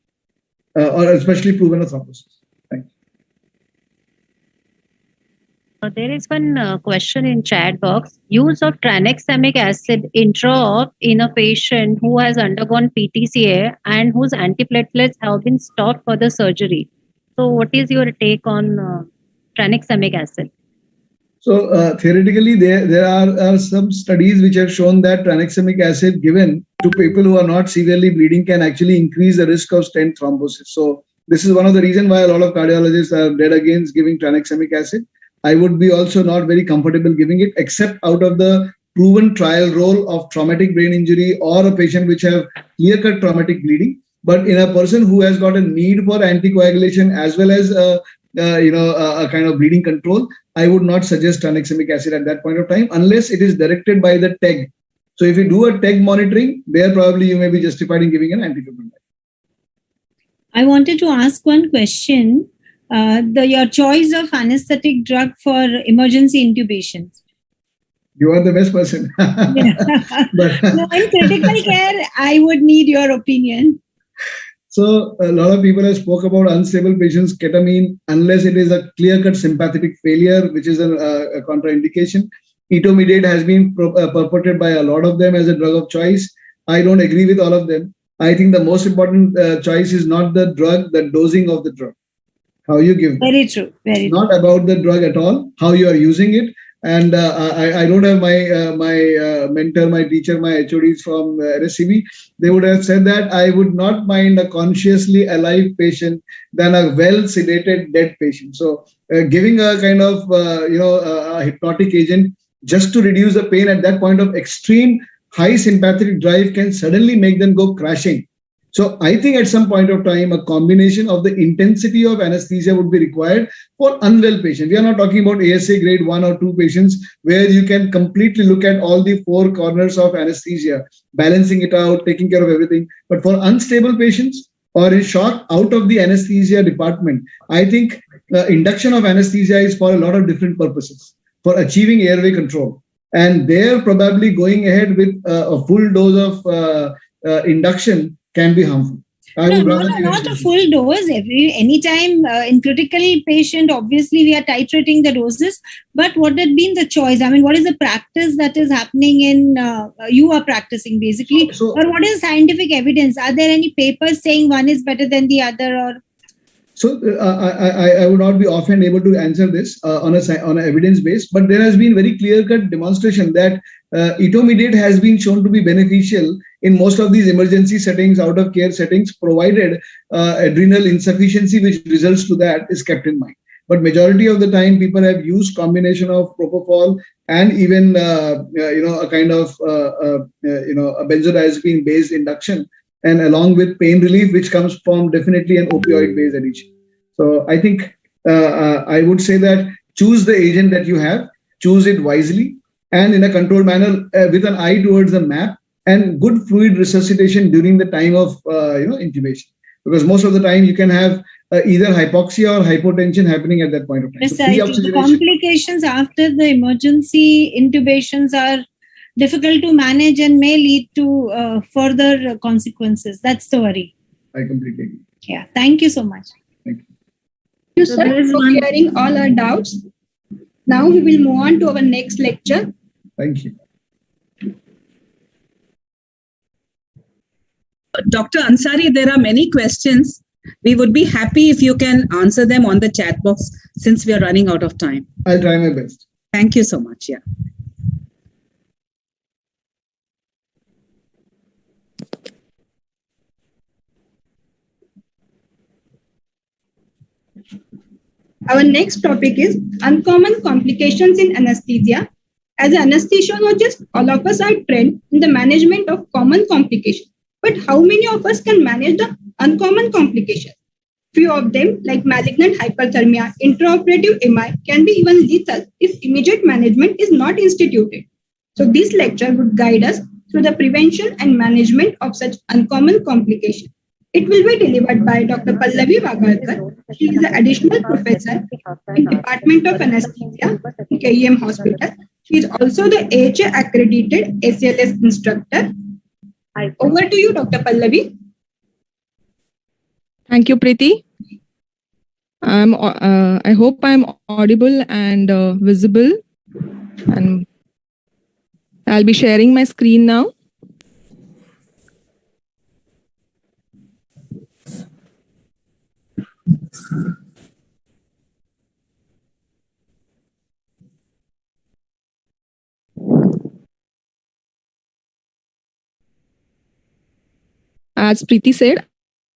or especially proven of thrombosis. Thank you. There is one question in chat box. Use of tranexamic acid intra-op in a patient who has undergone PTCA and whose antiplatelets have been stopped for the surgery. So what is your take on tranexamic acid? So theoretically, there are some studies which have shown that tranexamic acid given to people who are not severely bleeding can actually increase the risk of stent thrombosis. So this is one of the reasons why a lot of cardiologists are dead against giving tranexamic acid. I would be also not very comfortable giving it, except out of the proven trial role of traumatic brain injury or a patient which have clear-cut traumatic bleeding. But in a person who has got a need for anticoagulation as well as a kind of bleeding control, I would not suggest tranexamic acid at that point of time unless it is directed by the TEG. So if you do a TEG monitoring, there probably you may be justified in giving an antifibrillary. I wanted to ask one question. Your choice of anesthetic drug for emergency intubations. You are the best person. No, in critical care, I would need your opinion. So a lot of people have spoke about unstable patients, ketamine, unless it is a clear-cut sympathetic failure, which is a contraindication. Etomidate has been purported by a lot of them as a drug of choice. I don't agree with all of them. I think the most important choice is not the drug, the dosing of the drug. How you give them. Very true. Very It's not about the drug at all, how you are using it. And I don't have my mentor, my teacher, my HODs from RSCB. They would have said that I would not mind a consciously alive patient than a well sedated dead patient. So giving a kind of a hypnotic agent just to reduce the pain at that point of extreme high sympathetic drive can suddenly make them go crashing. So I think at some point of time, a combination of the intensity of anesthesia would be required for unwell patients. We are not talking about ASA grade 1 or 2 patients where you can completely look at all the 4 corners of anesthesia, balancing it out, taking care of everything. But for unstable patients or in shock out of the anesthesia department, I think induction of anesthesia is for a lot of different purposes, for achieving airway control. And they're probably going ahead with a full dose of induction can be harmful. Not a full dose. Anytime in critical patient, obviously we are titrating the doses. But what had been the choice? I mean, what is the practice that is happening in you are practicing basically, or what is scientific evidence? Are there any papers saying one is better than the other, or? So I would not be often able to answer this on an evidence base, but there has been very clear-cut demonstration that etomidate has been shown to be beneficial in most of these emergency settings, out of care settings, provided adrenal insufficiency, which results to that, is kept in mind. But majority of the time, people have used combination of propofol and even a kind of a benzodiazepine-based induction, and along with pain relief, which comes from definitely an opioid-based addiction. So I think I would say that choose the agent that you have, choose it wisely and in a controlled manner with an eye towards the map, and good fluid resuscitation during the time of intubation. Because most of the time you can have either hypoxia or hypotension happening at that point of time. Precisely. The complications after the emergency intubations are difficult to manage and may lead to further consequences. That's the worry. I completely agree. Yeah. Thank you so much. Thank you. Thank you, sir, for clearing all our doubts. Now we will move on to our next lecture. Thank you. Dr. Ansari, there are many questions. We would be happy if you can answer them on the chat box since we are running out of time. I'll try my best. Thank you so much. Yeah. Our next topic is uncommon complications in anesthesia. As an anesthesiologist, all of us are trained in the management of common complications. But how many of us can manage the uncommon complications? Few of them, like malignant hyperthermia, intraoperative MI, can be even lethal if immediate management is not instituted. So this lecture would guide us through the prevention and management of such uncommon complications. It will be delivered by Dr. Pallavi Waghalkar. She is an additional professor in Department of Anaesthesia in KEM Hospital. She is also the AHA accredited ACLS instructor. Over to you, Dr. Pallavi. Thank you, Preeti. I hope I'm audible and visible. And I'll be sharing my screen now. As Preeti said,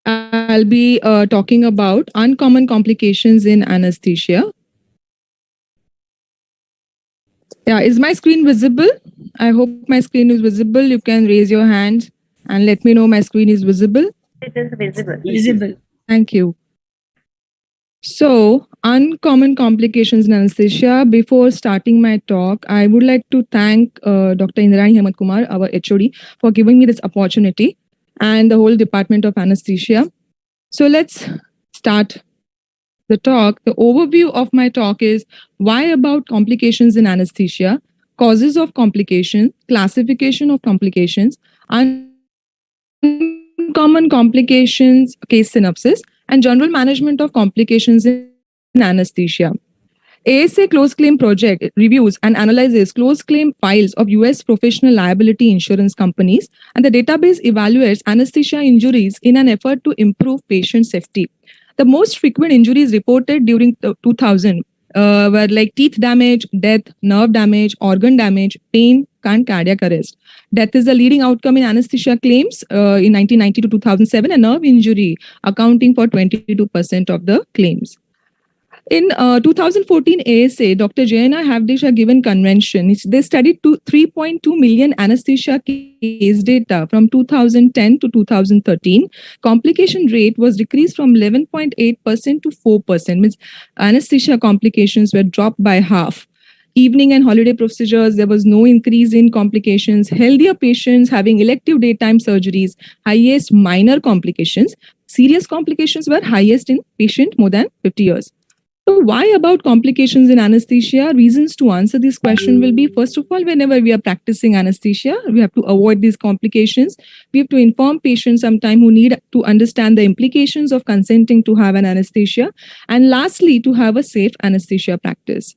I'll be talking about uncommon complications in anesthesia. Yeah, is my screen visible? I hope my screen is visible. You can raise your hand and let me know my screen is visible. It is visible. Visible. Thank you. So, uncommon complications in anesthesia. Before starting my talk, I would like to thank Dr. Indrani Hemant Kumar, our HOD, for giving me this opportunity, and the whole Department of Anesthesia. So let's start the talk. The overview of my talk is why about complications in anesthesia, causes of complications, classification of complications, uncommon uncommon complications, case synopsis, and general management of complications in anesthesia. ASA Closed Claim Project reviews and analyzes closed claim files of US professional liability insurance companies, and the database evaluates anesthesia injuries in an effort to improve patient safety. The most frequent injuries reported during 2000 were like teeth damage, death, nerve damage, organ damage, pain, and cardiac arrest. Death is the leading outcome in anesthesia claims in 1990 to 2007, and nerve injury accounting for 22% of the claims. In 2014 ASA, Dr. Jayana Havdesh given convention. They studied 3.2 million anesthesia case data from 2010 to 2013. Complication rate was decreased from 11.8% to 4%. Means anesthesia complications were dropped by half. Evening and holiday procedures, there was no increase in complications. Healthier patients having elective daytime surgeries, highest minor complications. Serious complications were highest in patient more than 50 years. So why about complications in anesthesia? Reasons to answer this question will be, first of all, whenever we are practicing anesthesia, we have to avoid these complications. We have to inform patients sometime who need to understand the implications of consenting to have an anesthesia. And lastly, to have a safe anesthesia practice.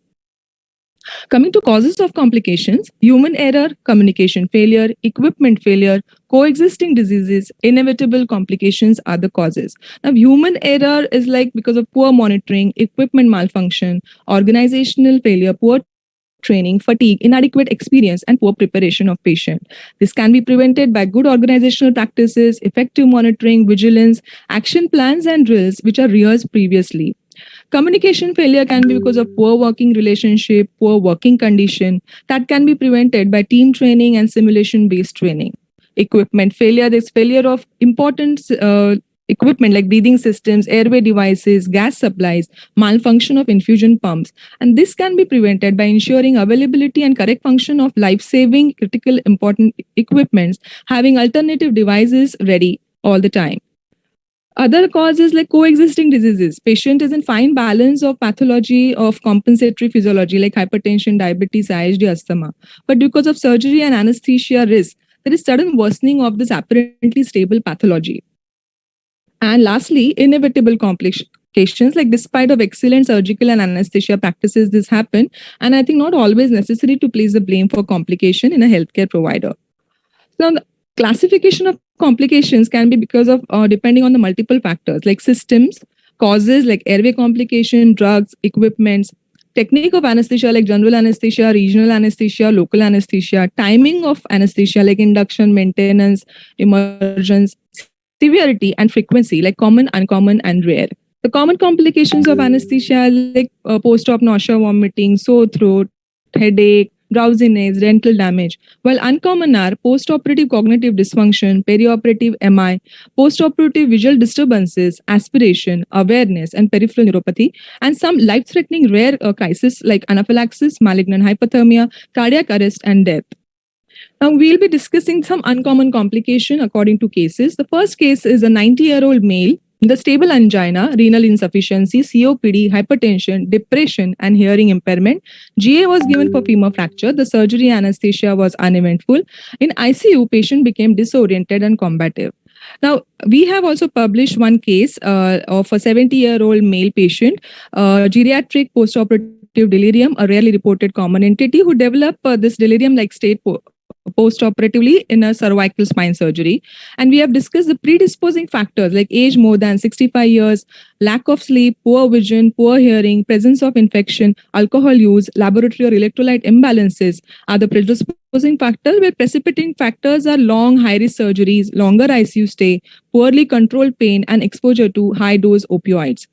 Coming to causes of complications, human error, communication failure, equipment failure, coexisting diseases, inevitable complications are the causes. Now, human error is like because of poor monitoring, equipment malfunction, organizational failure, poor training, fatigue, inadequate experience, and poor preparation of patient. This can be prevented by good organizational practices, effective monitoring, vigilance, action plans, and drills which are rehearsed previously. Communication failure can be because of poor working relationship, poor working condition. That can be prevented by team training and simulation-based training. Equipment failure, there's failure of important equipment like breathing systems, airway devices, gas supplies, malfunction of infusion pumps. And this can be prevented by ensuring availability and correct function of life-saving, critical, important equipments, having alternative devices ready all the time. Other causes like coexisting diseases. Patient is in fine balance of pathology of compensatory physiology like hypertension, diabetes, IHD, asthma. But because of surgery and anesthesia risk, there is sudden worsening of this apparently stable pathology. And lastly, inevitable complications, like despite of excellent surgical and anesthesia practices, this happen. And I think not always necessary to place the blame for complication in a healthcare provider. So the classification of complications can be because of depending on the multiple factors like systems, causes like airway complication, drugs, equipments, technique of anesthesia like general anesthesia, regional anesthesia, local anesthesia, timing of anesthesia like induction, maintenance, emergence, severity and frequency like common, uncommon, and rare. The common complications of anesthesia like post-op nausea, vomiting, sore throat, headache, drowsiness, dental damage, while uncommon are post-operative cognitive dysfunction, perioperative MI, post-operative visual disturbances, aspiration, awareness, and peripheral neuropathy, and some life-threatening rare crises like anaphylaxis, malignant hypothermia, cardiac arrest, and death. Now, we'll be discussing some uncommon complication according to cases. The first case is a 90-year-old male with stable angina, renal insufficiency, COPD, hypertension, depression, and hearing impairment. GA was given for femur fracture. The surgery anesthesia was uneventful. In ICU, patient became disoriented and combative. Now, we have also published one case of a 70-year-old male patient, geriatric postoperative delirium, a rarely reported common entity who developed this delirium-like state post-operatively in a cervical spine surgery. And we have discussed the predisposing factors like age more than 65 years, lack of sleep, poor vision, poor hearing, presence of infection, alcohol use, laboratory or electrolyte imbalances are the predisposing factors, where precipitating factors are long high-risk surgeries, longer ICU stay, poorly controlled pain, and exposure to high-dose opioids.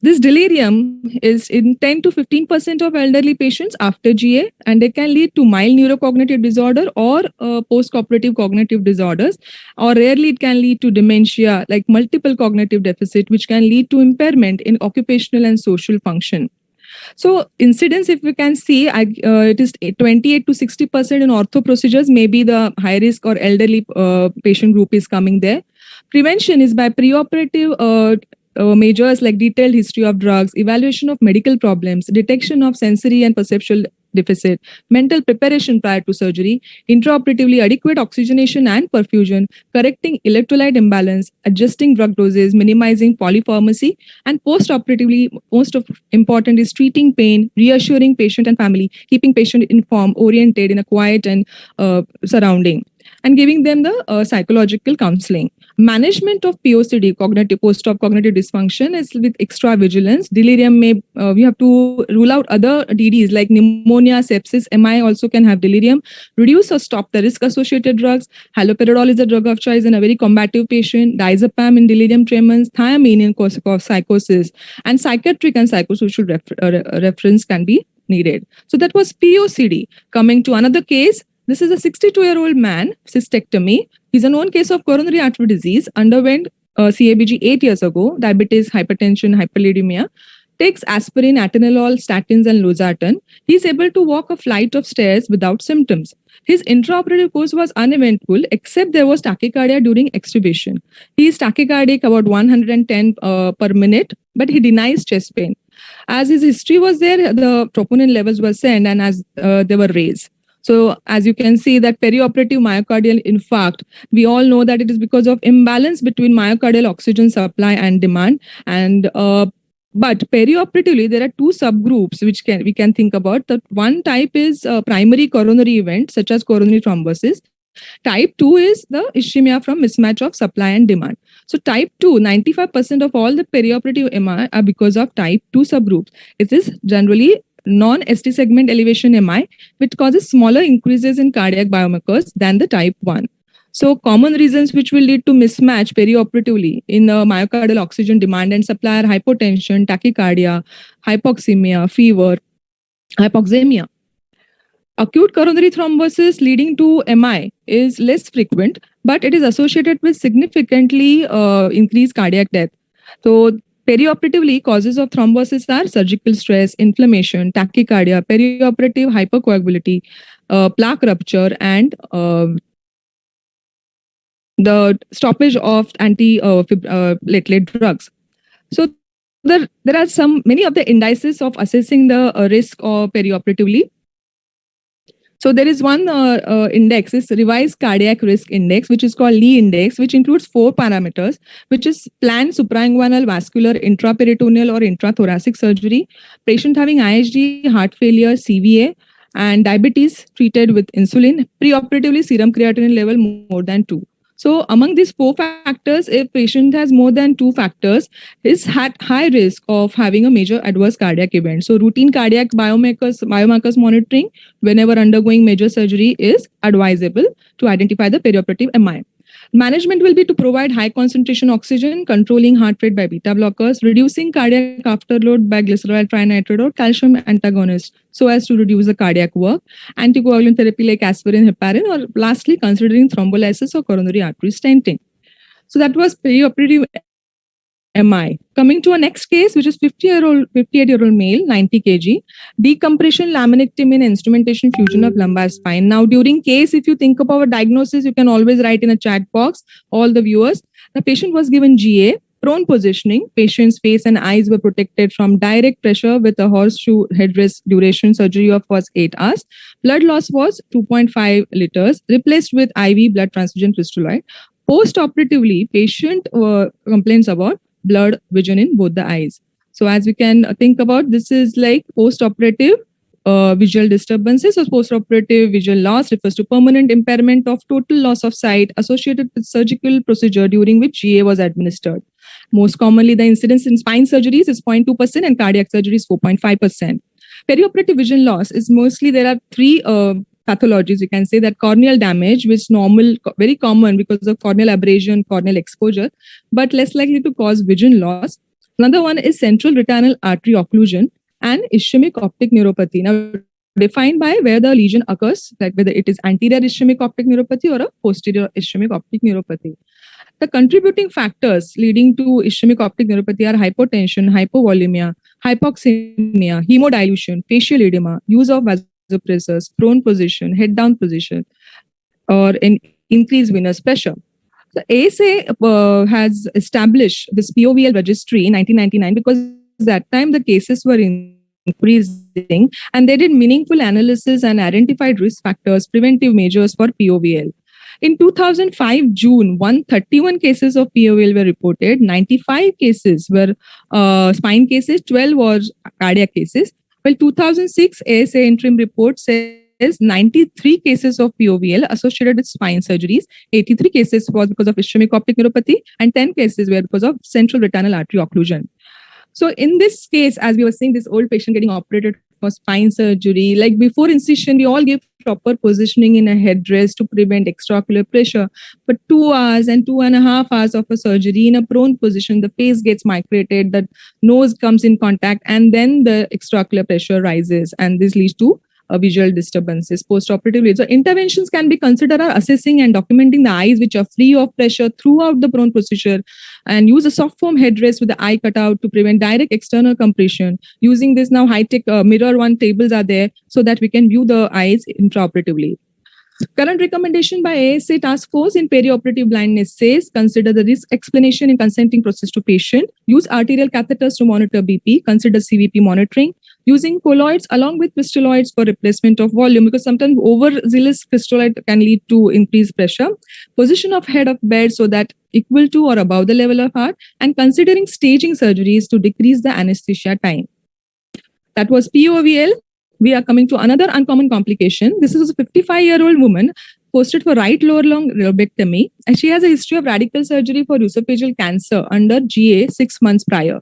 This delirium is in 10 to 15% of elderly patients after GA, and it can lead to mild neurocognitive disorder or post-operative cognitive disorders, or rarely it can lead to dementia, like multiple cognitive deficit, which can lead to impairment in occupational and social function. So incidence, if we can see, it is 28 to 60% in ortho procedures, maybe the high risk or elderly patient group is coming there. Prevention is by preoperative measures like detailed history of drugs, evaluation of medical problems, detection of sensory and perceptual deficit, mental preparation prior to surgery, intraoperatively adequate oxygenation and perfusion, correcting electrolyte imbalance, adjusting drug doses, minimizing polypharmacy, and post-operatively, most of important is treating pain, reassuring patient and family, keeping patient informed, oriented in a quiet and surrounding, and giving them the psychological counseling. Management of POCD, cognitive post-op cognitive dysfunction, is with extra vigilance. Delirium may, we have to rule out other DDs like pneumonia, sepsis, MI also can have delirium. Reduce or stop the risk-associated drugs. Haloperidol is a drug of choice in a very combative patient. Diazepam in delirium tremens, thiamine in psychosis, and psychiatric and psychosocial reference can be needed. So that was POCD. Coming to another case, this is a 62-year-old man, cystectomy. He's a known case of coronary artery disease, underwent CABG 8 years ago, diabetes, hypertension, hyperlipidemia, takes aspirin, atenolol, statins, and losartan. He's able to walk a flight of stairs without symptoms. His intraoperative course was uneventful, except there was tachycardia during extubation. He is tachycardic about 110 per minute, but he denies chest pain. As his history was there, the troponin levels were sent and as they were raised. So as you can see that perioperative myocardial infarct, we all know that it is because of imbalance between myocardial oxygen supply and demand. And but perioperatively, there are two subgroups which we can think about. The one type is primary coronary event, such as coronary thrombosis. Type 2 is the ischemia from mismatch of supply and demand. So type 2, 95% of all the perioperative MI are because of type 2 subgroups. It is generally non-ST segment elevation MI, which causes smaller increases in cardiac biomarkers than the type 1. So common reasons which will lead to mismatch perioperatively in the myocardial oxygen demand and supply are hypotension, tachycardia, hypoxemia, fever, hypoxemia. Acute coronary thrombosis leading to MI is less frequent, but it is associated with significantly increased cardiac death. So perioperatively, causes of thrombosis are surgical stress, inflammation, tachycardia, perioperative hypercoagulability, plaque rupture, and the stoppage of anti-platelet drugs. So there are many of the indices of assessing the risk of perioperatively. So there is one index, is revised cardiac risk index, which is called Lee index, which includes 4 parameters, which is planned suprainguinal vascular intraperitoneal or intrathoracic surgery, patient having IHD, heart failure, CVA, and diabetes treated with insulin, preoperatively serum creatinine level more than 2. So among these 4 factors, if patient has more than 2 factors, is at high risk of having a major adverse cardiac event. So routine cardiac biomarkers monitoring whenever undergoing major surgery is advisable to identify the perioperative MI. Management will be to provide high concentration oxygen, controlling heart rate by beta blockers, reducing cardiac afterload by glycerol trinitrate or calcium antagonist so as to reduce the cardiac work, anticoagulant therapy like aspirin, heparin, or lastly considering thrombolysis or coronary artery stenting. So that was perioperative MI. Coming to a next case, which is 58-year-old male, 90 kg, decompression, laminectomy, and instrumentation fusion of lumbar spine. Now, during case, if you think about a diagnosis, you can always write in a chat box, all the viewers. The patient was given GA, prone positioning. Patient's face and eyes were protected from direct pressure with a horseshoe headrest. Duration surgery of was 8 hours. Blood loss was 2.5 liters, replaced with IV blood transfusion crystalloid. Post-operatively, patient complains about blood vision in both the eyes. So as we can think about, this is like post-operative visual disturbances or post-operative visual loss refers to permanent impairment of total loss of sight associated with surgical procedure during which GA was administered. Most commonly, the incidence in spine surgeries is 0.2% and cardiac surgery is 4.5%. Perioperative vision loss is mostly, there are 3 pathologies. You can say that corneal damage, which is very common because of corneal abrasion, corneal exposure, but less likely to cause vision loss. Another one is central retinal artery occlusion and ischemic optic neuropathy. Now, defined by where the lesion occurs, like whether it is anterior ischemic optic neuropathy or a posterior ischemic optic neuropathy. The contributing factors leading to ischemic optic neuropathy are hypotension, hypovolemia, hypoxemia, hemodilution, facial edema, use of vasopressors, prone position, head down position, or an increased venous pressure. The ASA has established this POVL registry in 1999 because that time the cases were increasing interesting. And they did meaningful analysis and identified risk factors, preventive measures for POVL. In 2005 June, 131 cases of POVL were reported. 95 cases were spine cases, 12 were cardiac cases. Well, 2006 ASA interim report says 93 cases of POVL associated with spine surgeries. 83 cases was because of ischemic optic neuropathy, and 10 cases were because of central retinal artery occlusion. So in this case, as we were seeing this old patient getting operated for spine surgery, like before incision, we all give proper positioning in a headrest to prevent extraocular pressure. But 2 hours and 2.5 hours of a surgery in a prone position, the face gets migrated, the nose comes in contact, and then the extraocular pressure rises, and this leads to visual disturbances post-operatively. So interventions can be considered are assessing and documenting the eyes which are free of pressure throughout the prone procedure, and use a soft foam headrest with the eye cut out to prevent direct external compression. Using this now high-tech mirror one tables are there so that we can view the eyes intraoperatively. Current recommendation by ASA Task Force in perioperative blindness says consider the risk explanation in consenting process to patient, use arterial catheters to monitor BP, consider CVP monitoring, using colloids along with crystalloids for replacement of volume, because sometimes overzealous crystalloid can lead to increased pressure, position of head of bed so that equal to or above the level of heart, and considering staging surgeries to decrease the anesthesia time. That was POVL. We are coming to another uncommon complication. This is a 55-year-old woman posted for right lower lung lobectomy, and she has a history of radical surgery for esophageal cancer under GA 6 months prior.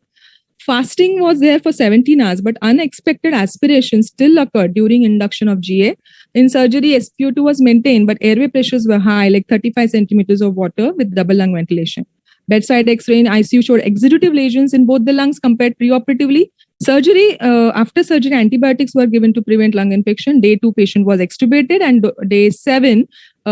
Fasting was there for 17 hours, but unexpected aspiration still occurred during induction of GA. In surgery, SpO2 was maintained, but airway pressures were high, like 35 centimeters of water with double lung ventilation. Bedside X-ray in ICU showed exudative lesions in both the lungs compared preoperatively. Surgery, after surgery, antibiotics were given to prevent lung infection. Day 2, patient was extubated, and day 7,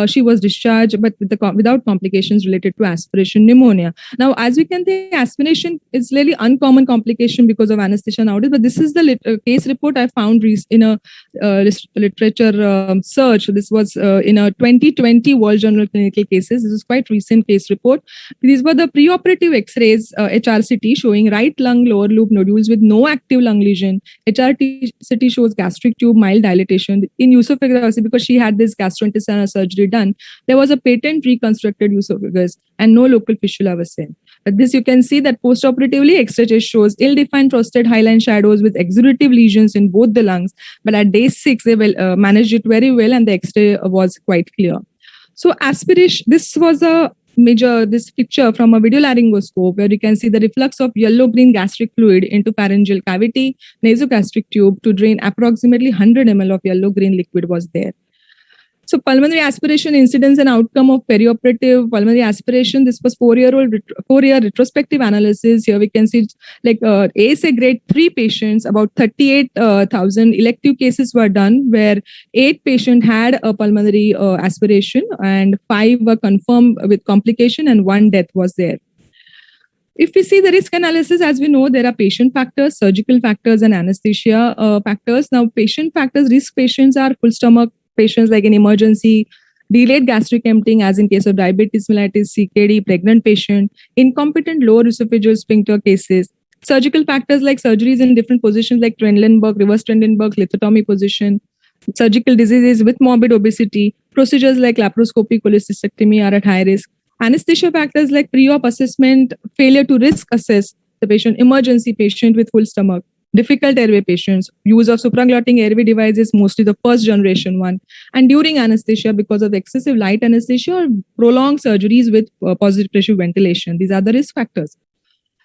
she was discharged, but without complications related to aspiration pneumonia. Now, as we can see, aspiration is really uncommon complication because of anesthesia nowadays, but this is the case report I found in a literature search. This was in a 2020 World Journal of Clinical Cases. This is quite recent case report. These were the preoperative X-rays, HRCT, showing right lung lower lobe nodules with no active lung lesion. HRCT shows gastric tube, mild dilatation. In esophagus, because she had this gastrointestinal surgery done, there was a patent reconstructed esophagus and no local fistula was seen. But this you can see that postoperatively X-ray just shows ill-defined prostate highline shadows with exudative lesions in both the lungs. But at day 6, they managed it very well and the X-ray was quite clear. So aspiration, this was this picture from a video laryngoscope where you can see the reflux of yellow-green gastric fluid into pharyngeal cavity, nasogastric tube to drain approximately 100 ml of yellow-green liquid was there. So pulmonary aspiration incidence and outcome of perioperative pulmonary aspiration. This was 4-year retrospective analysis. Here we can see like ASA grade 3 patients, about 38,000 elective cases were done where 8 patients had a pulmonary aspiration and 5 were confirmed with complication and 1 death was there. If we see the risk analysis, as we know, there are patient factors, surgical factors, and anesthesia factors. Now, patient factors, risk patients are full stomach patients like in emergency, delayed gastric emptying as in case of diabetes mellitus, CKD, pregnant patient, incompetent lower esophageal sphincter cases, surgical factors like surgeries in different positions like Trendelenburg, reverse Trendelenburg, lithotomy position, surgical diseases with morbid obesity, procedures like laparoscopy, cholecystectomy are at high risk, anesthesia factors like pre-op assessment, failure to risk assess the patient, emergency patient with full stomach, difficult airway patients, use of supraglottic airway devices, mostly the first generation one, and during anesthesia because of excessive light anesthesia or prolonged surgeries with positive pressure ventilation. These are the risk factors.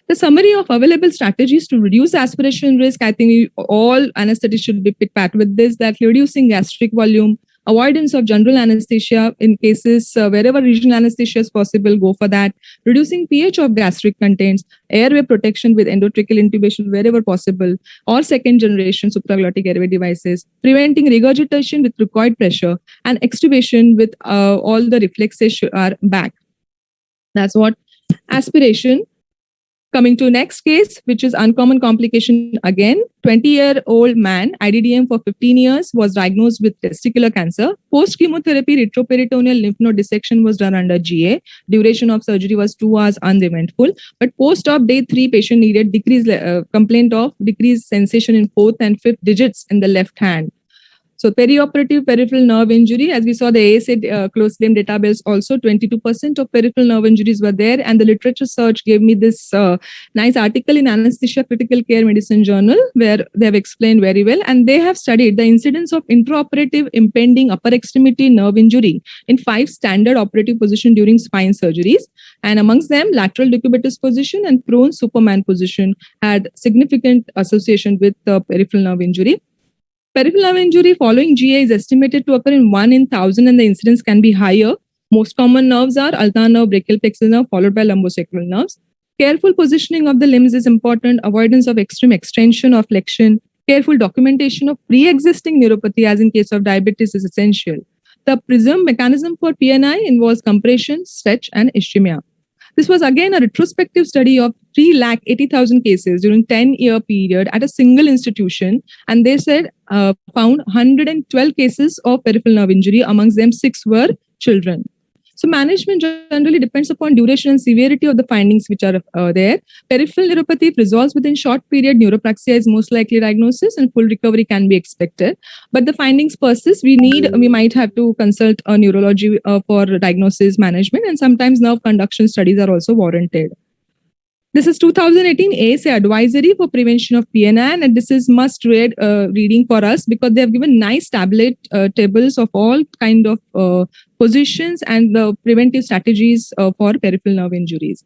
The summary of available strategies to reduce aspiration risk, I think all anesthetists should be picked with this, that reducing gastric volume, avoidance of general anesthesia in cases wherever regional anesthesia is possible, go for that. Reducing pH of gastric contents, airway protection with endotracheal intubation wherever possible, or second generation supraglottic airway devices. Preventing regurgitation with required pressure and extubation with all the reflexes are back. That's what aspiration. Coming to next case, which is uncommon complication again. 20-year-old man, IDDM for 15 years, was diagnosed with testicular cancer. Post-chemotherapy retroperitoneal lymph node dissection was done under GA. Duration of surgery was 2 hours, uneventful. But post-op day 3, patient needed complaint of decreased sensation in 4th and 5th digits in the left hand. So perioperative peripheral nerve injury, as we saw the ASA close claim database, also 22% of peripheral nerve injuries were there. And the literature search gave me this nice article in Anaesthesia Critical Care Medicine Journal, where they have explained very well. And they have studied the incidence of intraoperative impending upper extremity nerve injury in 5 standard operative positions during spine surgeries. And amongst them, lateral decubitus position and prone Superman position had significant association with peripheral nerve injury. Peripheral nerve injury following GA is estimated to occur in 1 in 1,000, and the incidence can be higher. Most common nerves are ulnar nerve, brachial plexus nerve, followed by lumbosacral nerves. Careful positioning of the limbs is important. Avoidance of extreme extension or flexion. Careful documentation of pre-existing neuropathy, as in case of diabetes, is essential. The presumed mechanism for PNI involves compression, stretch, and ischemia. This was again a retrospective study of 380,000 cases during 10-year period at a single institution, and they said found 112 cases of peripheral nerve injury. Amongst them, 6 were children. So management generally depends upon duration and severity of the findings which are there. Peripheral neuropathy resolves within short period. Neuropraxia is most likely diagnosis, and full recovery can be expected. But the findings persist. We might have to consult a neurology for diagnosis management, and sometimes nerve conduction studies are also warranted. This is 2018 ASA advisory for prevention of PNI, and this is must-read reading for us because they have given nice tables of all kind of positions and the preventive strategies for peripheral nerve injuries.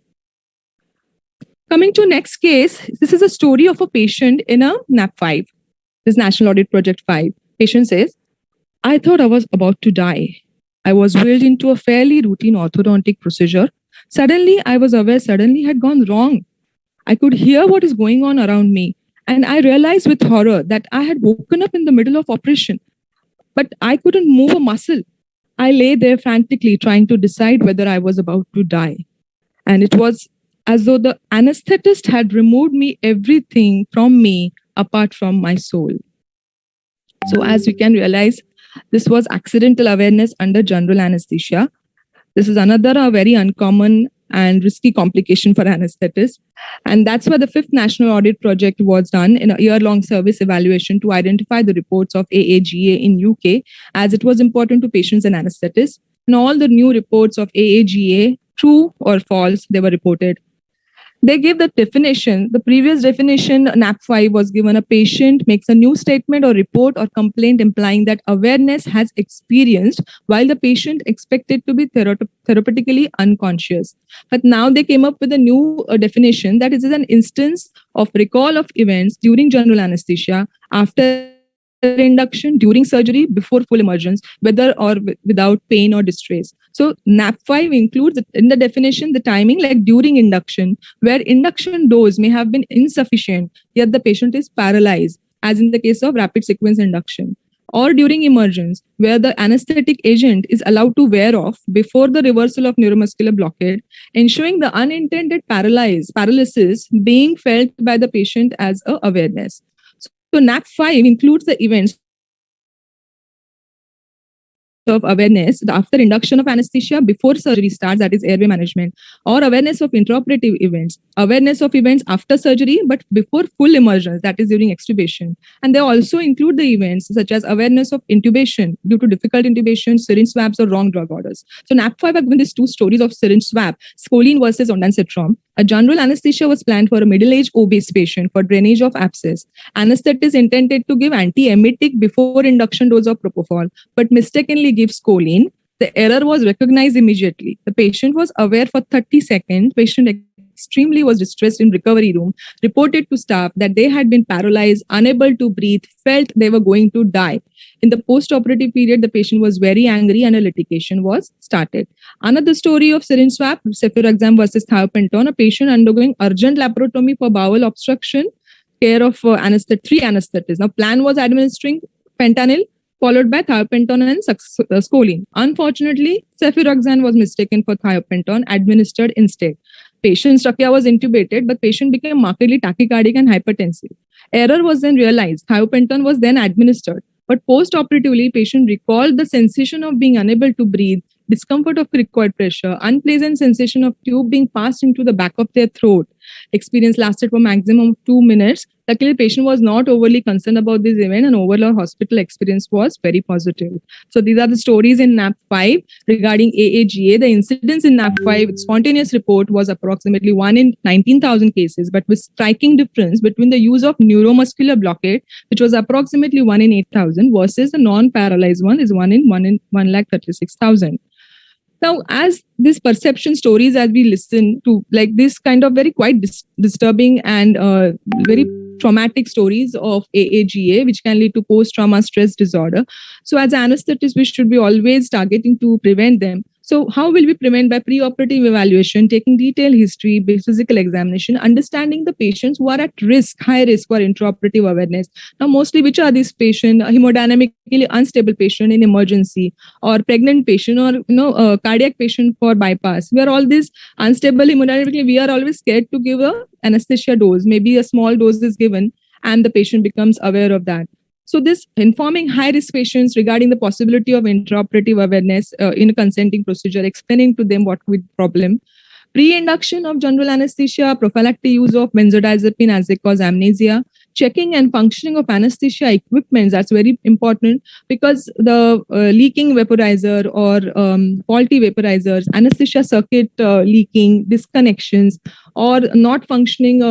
Coming to next case, this is a story of a patient in a NAP5, this National Audit Project 5. Patient says, I thought I was about to die. I was wheeled into a fairly routine orthodontic procedure. Suddenly, I was aware suddenly had gone wrong. I could hear what is going on around me, and I realized with horror that I had woken up in the middle of operation, but I couldn't move a muscle. I lay there frantically trying to decide whether I was about to die. And it was as though the anesthetist had removed everything from me apart from my soul. So as you can realize, this was accidental awareness under general anesthesia. This is another very uncommon and risky complication for anesthetists. And that's why the 5th National Audit Project was done in a year-long service evaluation to identify the reports of AAGA in UK, as it was important to patients and anesthetists. And all the new reports of AAGA, true or false, they were reported. They gave the definition. The previous definition, NAP5, was given a patient makes a new statement or report or complaint implying that awareness has experienced while the patient expected to be therapeutically unconscious. But now they came up with a new definition that is an instance of recall of events during general anesthesia, after induction, during surgery, before full emergence, whether or without pain or distress. So NAP5 includes in the definition the timing like during induction, where induction dose may have been insufficient, yet the patient is paralyzed, as in the case of rapid sequence induction. Or during emergence, where the anesthetic agent is allowed to wear off before the reversal of neuromuscular blockade, ensuring the unintended paralysis being felt by the patient as a awareness. So NAP5 includes the events of awareness after induction of anesthesia, before surgery starts, that is airway management, or awareness of intraoperative events, awareness of events after surgery, but before full emergence, that is during extubation. And they also include the events such as awareness of intubation due to difficult intubation, syringe swabs, or wrong drug orders. So NAP5 have given these 2 stories of syringe swab, scoline versus ondansetron. A general anesthesia was planned for a middle-aged obese patient for drainage of abscess. Anesthetist intended to give antiemetic before induction dose of propofol, but mistakenly gives choline. The error was recognized immediately. The patient was aware for 30 seconds. Patient extremely was distressed in recovery room, reported to staff that they had been paralyzed, unable to breathe, felt they were going to die. In the post-operative period, the patient was very angry and a litigation was started. Another story of syringe swab, cefuroxime versus thiopenton, a patient undergoing urgent laparotomy for bowel obstruction, care of 3 anesthetists. Now, plan was administering fentanyl, followed by thiopenton and scoline. Unfortunately, cefuroxime was mistaken for thiopenton, administered instead. Patient Strakia was intubated, but patient became markedly tachycardic and hypertensive. Error was then realized. Thiopenton was then administered. But post-operatively, patient recalled the sensation of being unable to breathe, discomfort of cricoid pressure, unpleasant sensation of tube being passed into the back of their throat. Experience lasted for maximum of 2 minutes. Luckily, the patient was not overly concerned about this event, and overall hospital experience was very positive. So these are the stories in NAP5 regarding AAGA. The incidence in NAP5 spontaneous report was approximately 1 in 19,000 cases, but with striking difference between the use of neuromuscular blockade, which was approximately 1 in 8,000, versus the non-paralyzed one is 1 in 136,000. Now, as these perception stories, as we listen to, like this kind of very quite disturbing and very traumatic stories of AAGA, which can lead to post-trauma stress disorder. So as anesthetists, we should be always targeting to prevent them. So how will we prevent? By preoperative evaluation, taking detailed history, physical examination, understanding the patients who are at risk, high risk for intraoperative awareness. Now, mostly which are these patients? A hemodynamically unstable patient in emergency, or pregnant patient, or cardiac patient for bypass. We are all this unstable hemodynamically. We are always scared to give a anesthesia dose. Maybe a small dose is given, and the patient becomes aware of that. So this informing high-risk patients regarding the possibility of intraoperative awareness in a consenting procedure, explaining to them what could be the problem. Pre-induction of general anesthesia, prophylactic use of benzodiazepine as they cause amnesia, checking and functioning of anesthesia equipment, that's very important, because the leaking vaporizer or faulty vaporizers, anesthesia circuit leaking, disconnections, or not functioning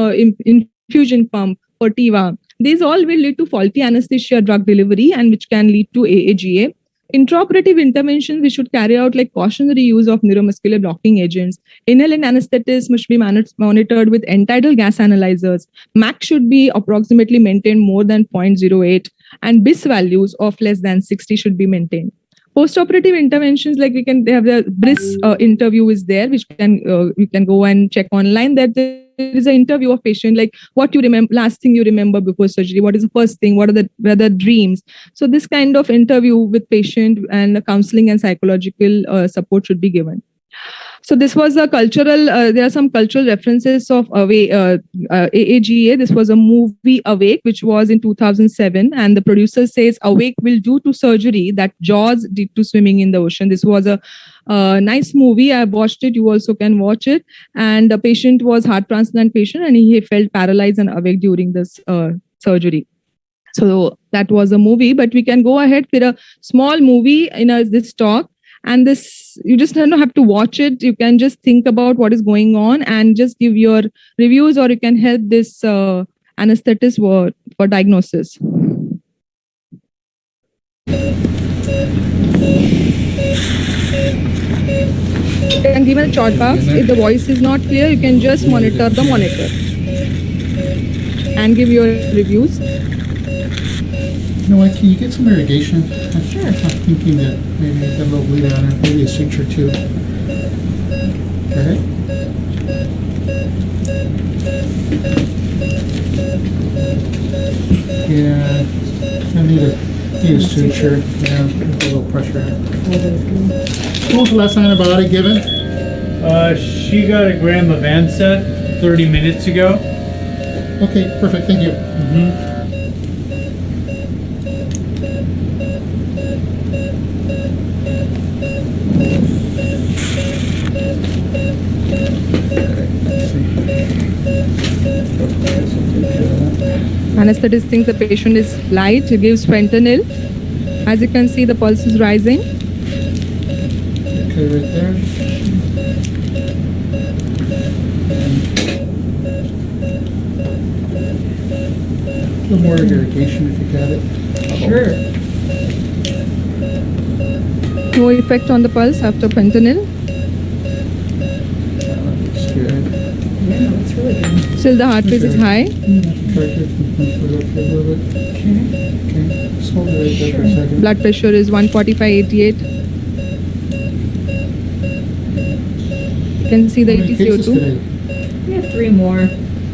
infusion pump or TIVA. These all will lead to faulty anesthesia drug delivery, and which can lead to AAGA. Intraoperative interventions we should carry out, like cautionary use of neuromuscular blocking agents. Inhalant anesthetists must be monitored with end-tidal gas analyzers. MAC should be approximately maintained more than 0.08, and BIS values of less than 60 should be maintained. Post-operative interventions, like they have the BRIS interview is there, which you can go and check online. That there is an interview of patient, like what you remember, last thing you remember before surgery, what is the first thing, what are the dreams. So this kind of interview with patient and counseling and psychological support should be given. So this was a cultural, there are some cultural references of AAGA. This was a movie Awake, which was in 2007. And the producer says Awake will do to surgery that Jaws did to swimming in the ocean. This was a nice movie. I watched it. You also can watch it. And the patient was heart transplant patient, and he felt paralyzed and awake during this surgery. So that was a movie, but we can go ahead with a small movie in this talk. And this, you just don't have to watch it. You can just think about what is going on and just give your reviews, or you can help this anesthetist for diagnosis. You can give a short box. If the voice is not clear, you can just monitor the monitor and give your reviews. You know what, can you get some irrigation? Sure. I'm thinking that maybe a little bleed on it, maybe a suture too. Okay. Yeah, I need a suture. Yeah, a little pressure. When was the last antibiotic given? She got a gram of Ansett 30 minutes ago. Okay, perfect, thank you. Anesthetist thinks the patient is light. He gives fentanyl. As you can see, the pulse is rising. Okay, right there. A little more irrigation if you got it. Sure. No effect on the pulse after fentanyl. That's good. Yeah, that's really good. Still the heart rate is high. Okay. Just hold it right there for a second. Blood pressure is 145/88. You can see the How many cases ATCO2. today? We have 3 more.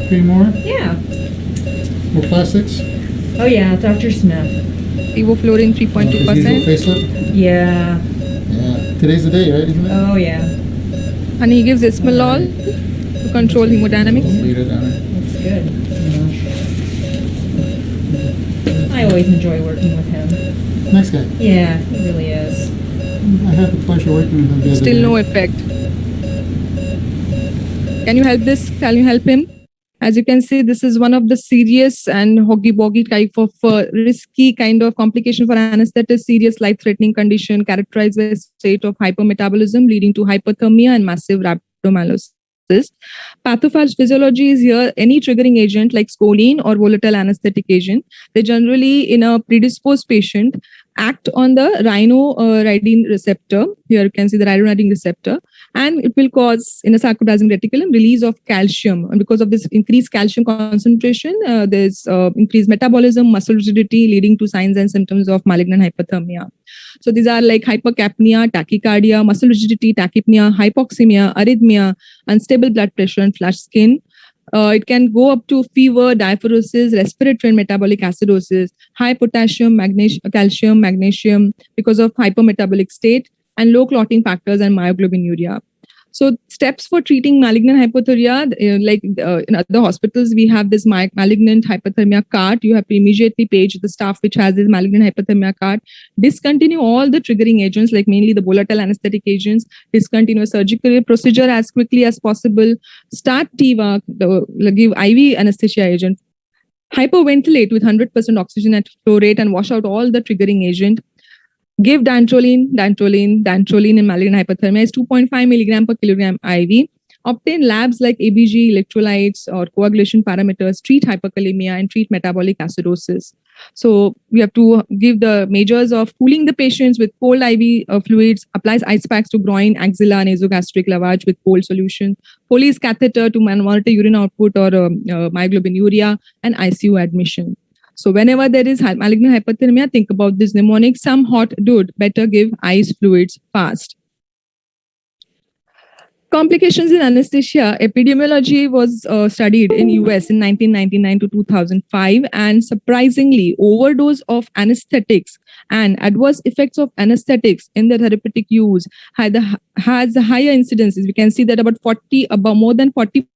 3 more? Yeah. More plastics? Oh yeah, Dr. Smith. Sevoflurane 3.2%. Facelift? Yeah. Yeah. Today's the day, right? Isn't it? Oh yeah. And he gives Ismalol. to control hemodynamics. Lead it, Anna. That's good. I always enjoy working with him. Nice guy. Yeah, he really is. I had the pleasure working with him the other Still day. no effect. Can you help this? Can you help him? As you can see, this is one of the serious and hoggy-boggy type of risky kind of complication for anesthetic, serious life-threatening condition characterized by a state of hypermetabolism leading to hypothermia and massive rhabdomyolysis. Pathophysiology is here any triggering agent like scoline or volatile anesthetic agent. They generally, in a predisposed patient, act on the rhinoiodine receptor. Here you can see the rhinoiodine receptor, and it will cause in a sarcoplasmic reticulum release of calcium. And because of this increased calcium concentration, there's increased metabolism, muscle rigidity, leading to signs and symptoms of malignant hypothermia. So these are like hypercapnia, tachycardia, muscle rigidity, tachypnea, hypoxemia, arrhythmia, unstable blood pressure, and flushed skin. It can go up to fever, diaphoresis, respiratory and metabolic acidosis, high potassium, calcium, magnesium because of hypermetabolic state, and low clotting factors and myoglobinuria. So steps for treating malignant hypothermia, in other hospitals, we have this malignant hypothermia card. You have to immediately page the staff which has this malignant hypothermia card. Discontinue all the triggering agents, like mainly the volatile anesthetic agents. Discontinue surgical procedure as quickly as possible. Start TIVA, give IV anesthesia agent. Hyperventilate with 100% oxygen at flow rate and wash out all the triggering agent. Give dantrolene in malignant hypothermia is 2.5 milligram per kilogram IV. Obtain labs like ABG, electrolytes, or coagulation parameters. Treat hyperkalemia and treat metabolic acidosis. So we have to give the measures of cooling the patients with cold IV fluids, applies ice packs to groin, axilla, nasogastric lavage with cold solution, Foley's catheter to monitor urine output or myoglobinuria, and ICU admission. So whenever there is malignant hypothermia, think about this mnemonic: some hot dude, better give ice fluids fast. Complications in anesthesia. Epidemiology was studied in US in 1999 to 2005, and surprisingly, overdose of anesthetics and adverse effects of anesthetics in the therapeutic use has higher incidences. We can see that about more than 40%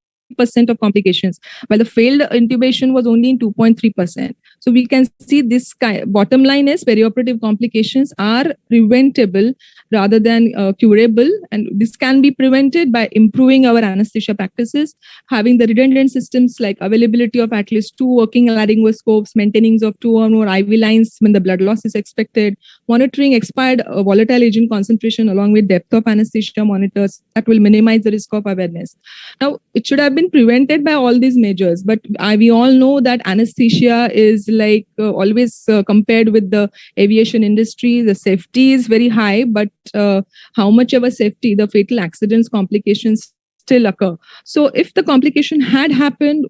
of complications, while the failed intubation was only in 2.3%. So we can see this bottom line is perioperative complications are preventable rather than curable, and this can be prevented by improving our anesthesia practices, having the redundant systems like availability of at least 2 working laryngoscopes, maintaining of 2 or more IV lines when the blood loss is expected, monitoring expired volatile agent concentration along with depth of anesthesia monitors that will minimize the risk of awareness. Now, it should have been prevented by all these measures, but we all know that anesthesia is always compared with the aviation industry. The safety is very high, but how much of a safety, the fatal accidents, complications still occur. So if the complication had happened,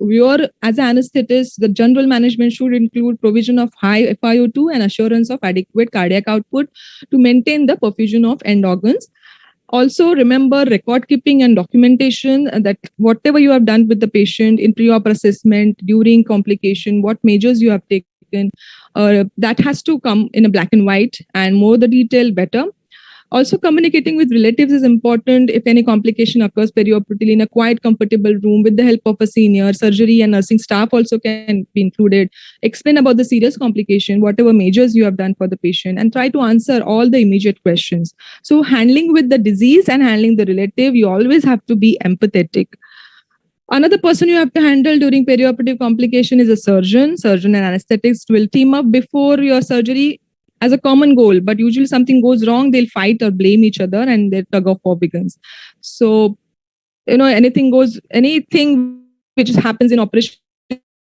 as an anesthetist, the general management should include provision of high FiO2 and assurance of adequate cardiac output to maintain the perfusion of end organs. Also, remember record keeping and documentation, that whatever you have done with the patient in pre-op assessment, during complication, what measures you have taken, that has to come in a black and white, and more the detail, better. Also, communicating with relatives is important. If any complication occurs perioperatively in a quiet, comfortable room with the help of a senior, surgery and nursing staff also can be included. Explain about the serious complication, whatever measures you have done for the patient, and try to answer all the immediate questions. So handling with the disease and handling the relative, you always have to be empathetic. Another person you have to handle during perioperative complication is a surgeon. Surgeon and anesthetists will team up before your surgery as a common goal, but usually something goes wrong, they'll fight or blame each other and their tug of war begins. So, anything which happens in operation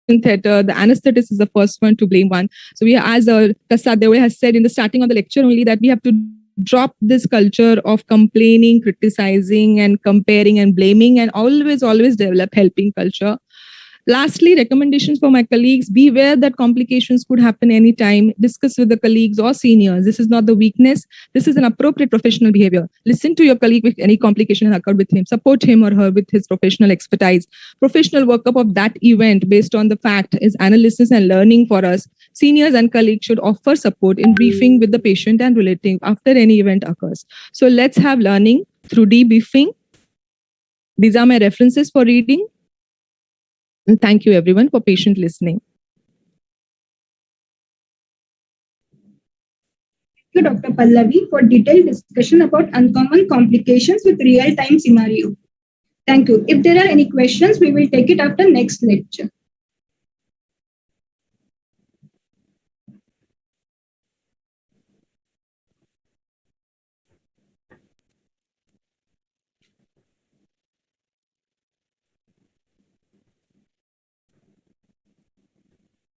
theater, the anesthetist is the first one to blame one. So as Prasad Deole has said in the starting of the lecture only, that we have to drop this culture of complaining, criticizing and comparing and blaming, and always develop helping culture. Lastly, recommendations for my colleagues: beware that complications could happen anytime. Discuss with the colleagues or seniors. This is not the weakness. This is an appropriate professional behavior. Listen to your colleague if any complication has occurred with him. Support him or her with his professional expertise. Professional workup of that event based on the fact is analysis and learning for us. Seniors and colleagues should offer support in briefing with the patient and relative after any event occurs. So let's have learning through debriefing. These are my references for reading. And thank you everyone for patient listening. Thank you, Dr. Pallavi, for detailed discussion about uncommon complications with real-time scenario. Thank you. If there are any questions, we will take it after next lecture.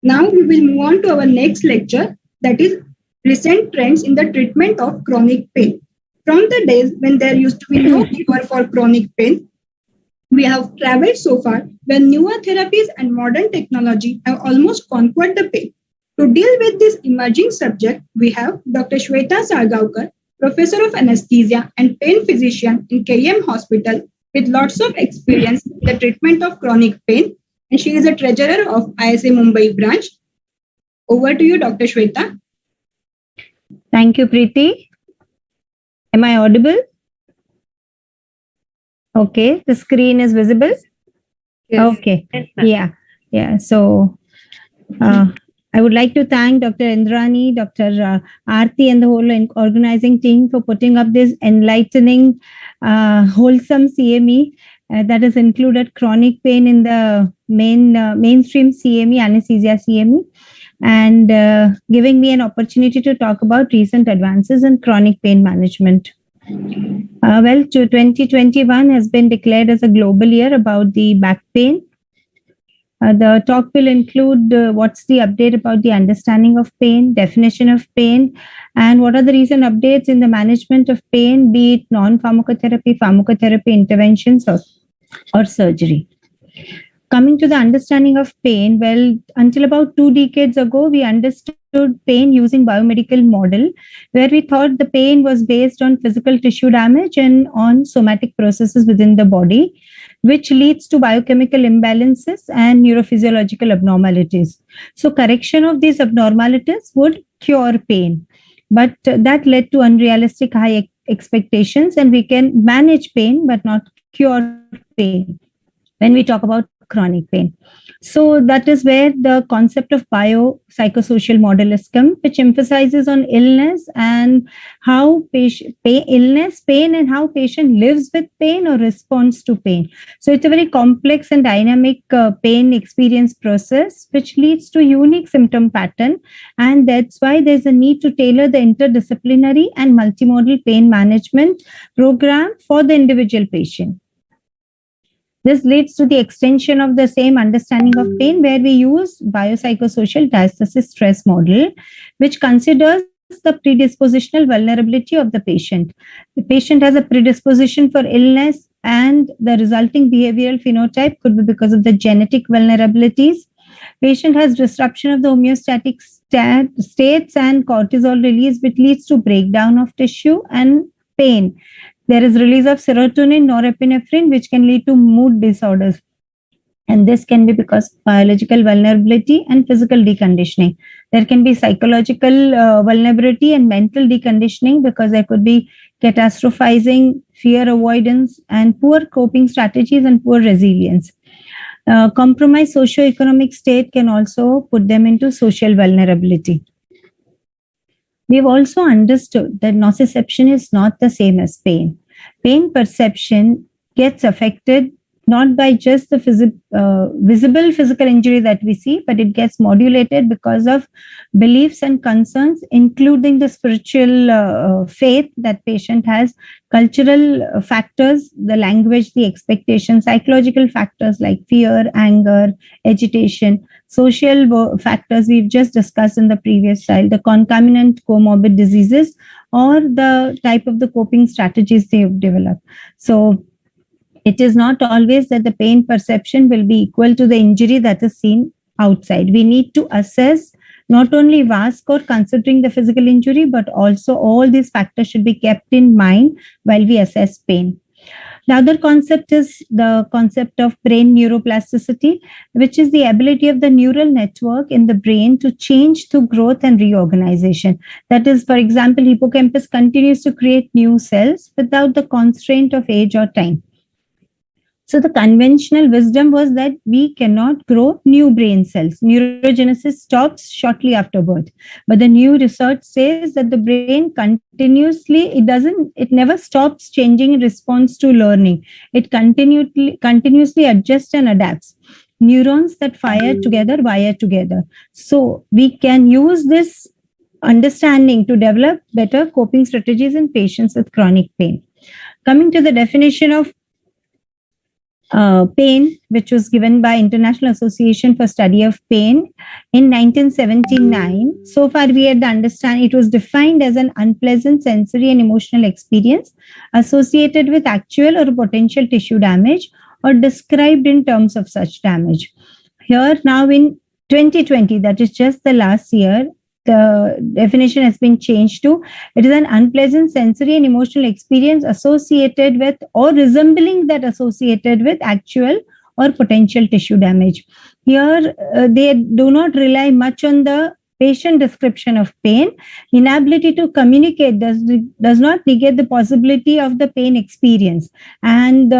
Now we will move on to our next lecture, that is recent trends in the treatment of chronic pain. From the days when there used to be no cure for chronic pain, we have traveled so far when newer therapies and modern technology have almost conquered the pain. To deal with this emerging subject, we have Dr. Sweta Salgaonkar, Professor of Anesthesia and Pain Physician in KM Hospital with lots of experience in the treatment of chronic pain, and she is a treasurer of ISA Mumbai branch. Over to you, Dr. Sweta. Thank you, Preeti. Am I audible? Okay, the screen is visible? Yes. Okay, Yes, yeah. So, I would like to thank Dr. Indrani, Dr. Aarti and the whole organizing team for putting up this enlightening, wholesome CME that has included chronic pain in the mainstream CME, anesthesia CME, and giving me an opportunity to talk about recent advances in chronic pain management. 2021 has been declared as a global year about the back pain. The talk will include what's the update about the understanding of pain, definition of pain, and what are the recent updates in the management of pain, be it non-pharmacotherapy, pharmacotherapy interventions or surgery. Coming to the understanding of pain, well, until about 2 decades ago, we understood pain using biomedical model, where we thought the pain was based on physical tissue damage and on somatic processes within the body, which leads to biochemical imbalances and neurophysiological abnormalities. So correction of these abnormalities would cure pain, but that led to unrealistic high expectations, and we can manage pain but not cure pain when we talk about chronic pain. So that is where the concept of biopsychosocial model is come, which emphasizes on illness and how pain and how patient lives with pain or responds to pain. So it's a very complex and dynamic pain experience process, which leads to unique symptom pattern. And that's why there's a need to tailor the interdisciplinary and multimodal pain management program for the individual patient. This leads to the extension of the same understanding of pain, where we use biopsychosocial diastasis stress model, which considers the predispositional vulnerability of the patient. The patient has a predisposition for illness, and the resulting behavioral phenotype could be because of the genetic vulnerabilities. Patient has disruption of the homeostatic states and cortisol release, which leads to breakdown of tissue and pain. There is release of serotonin, norepinephrine, which can lead to mood disorders. And this can be because of biological vulnerability and physical deconditioning. There can be psychological vulnerability and mental deconditioning, because there could be catastrophizing, fear avoidance, and poor coping strategies and poor resilience. Compromised socioeconomic state can also put them into social vulnerability. We've also understood that nociception is not the same as pain. Pain perception gets affected not by just the visible physical injury that we see, but it gets modulated because of beliefs and concerns, including the spiritual faith that patient has, cultural factors, the language, the expectation, psychological factors like fear, anger, agitation, social factors we've just discussed in the previous slide, the concomitant comorbid diseases, or the type of the coping strategies they've developed. So it is not always that the pain perception will be equal to the injury that is seen outside. We need to assess not only VASC or considering the physical injury, but also all these factors should be kept in mind while we assess pain. The other concept is the concept of brain neuroplasticity, which is the ability of the neural network in the brain to change through growth and reorganization. That is, for example, hippocampus continues to create new cells without the constraint of age or time. So the conventional wisdom was that we cannot grow new brain cells. Neurogenesis stops shortly after birth. But the new research says that the brain continuously, it never stops changing in response to learning. It continuously adjusts and adapts. Neurons that fire together wire together. So we can use this understanding to develop better coping strategies in patients with chronic pain. Coming to the definition of pain, which was given by International Association for Study of Pain in 1979. So far, we had to understand it was defined as an unpleasant sensory and emotional experience associated with actual or potential tissue damage or described in terms of such damage. Here now in 2020, that is just the last year, the definition has been changed to it is an unpleasant sensory and emotional experience associated with or resembling that associated with actual or potential tissue damage. Here, they do not rely much on the patient description of pain. Inability to communicate does not negate the possibility of the pain experience. And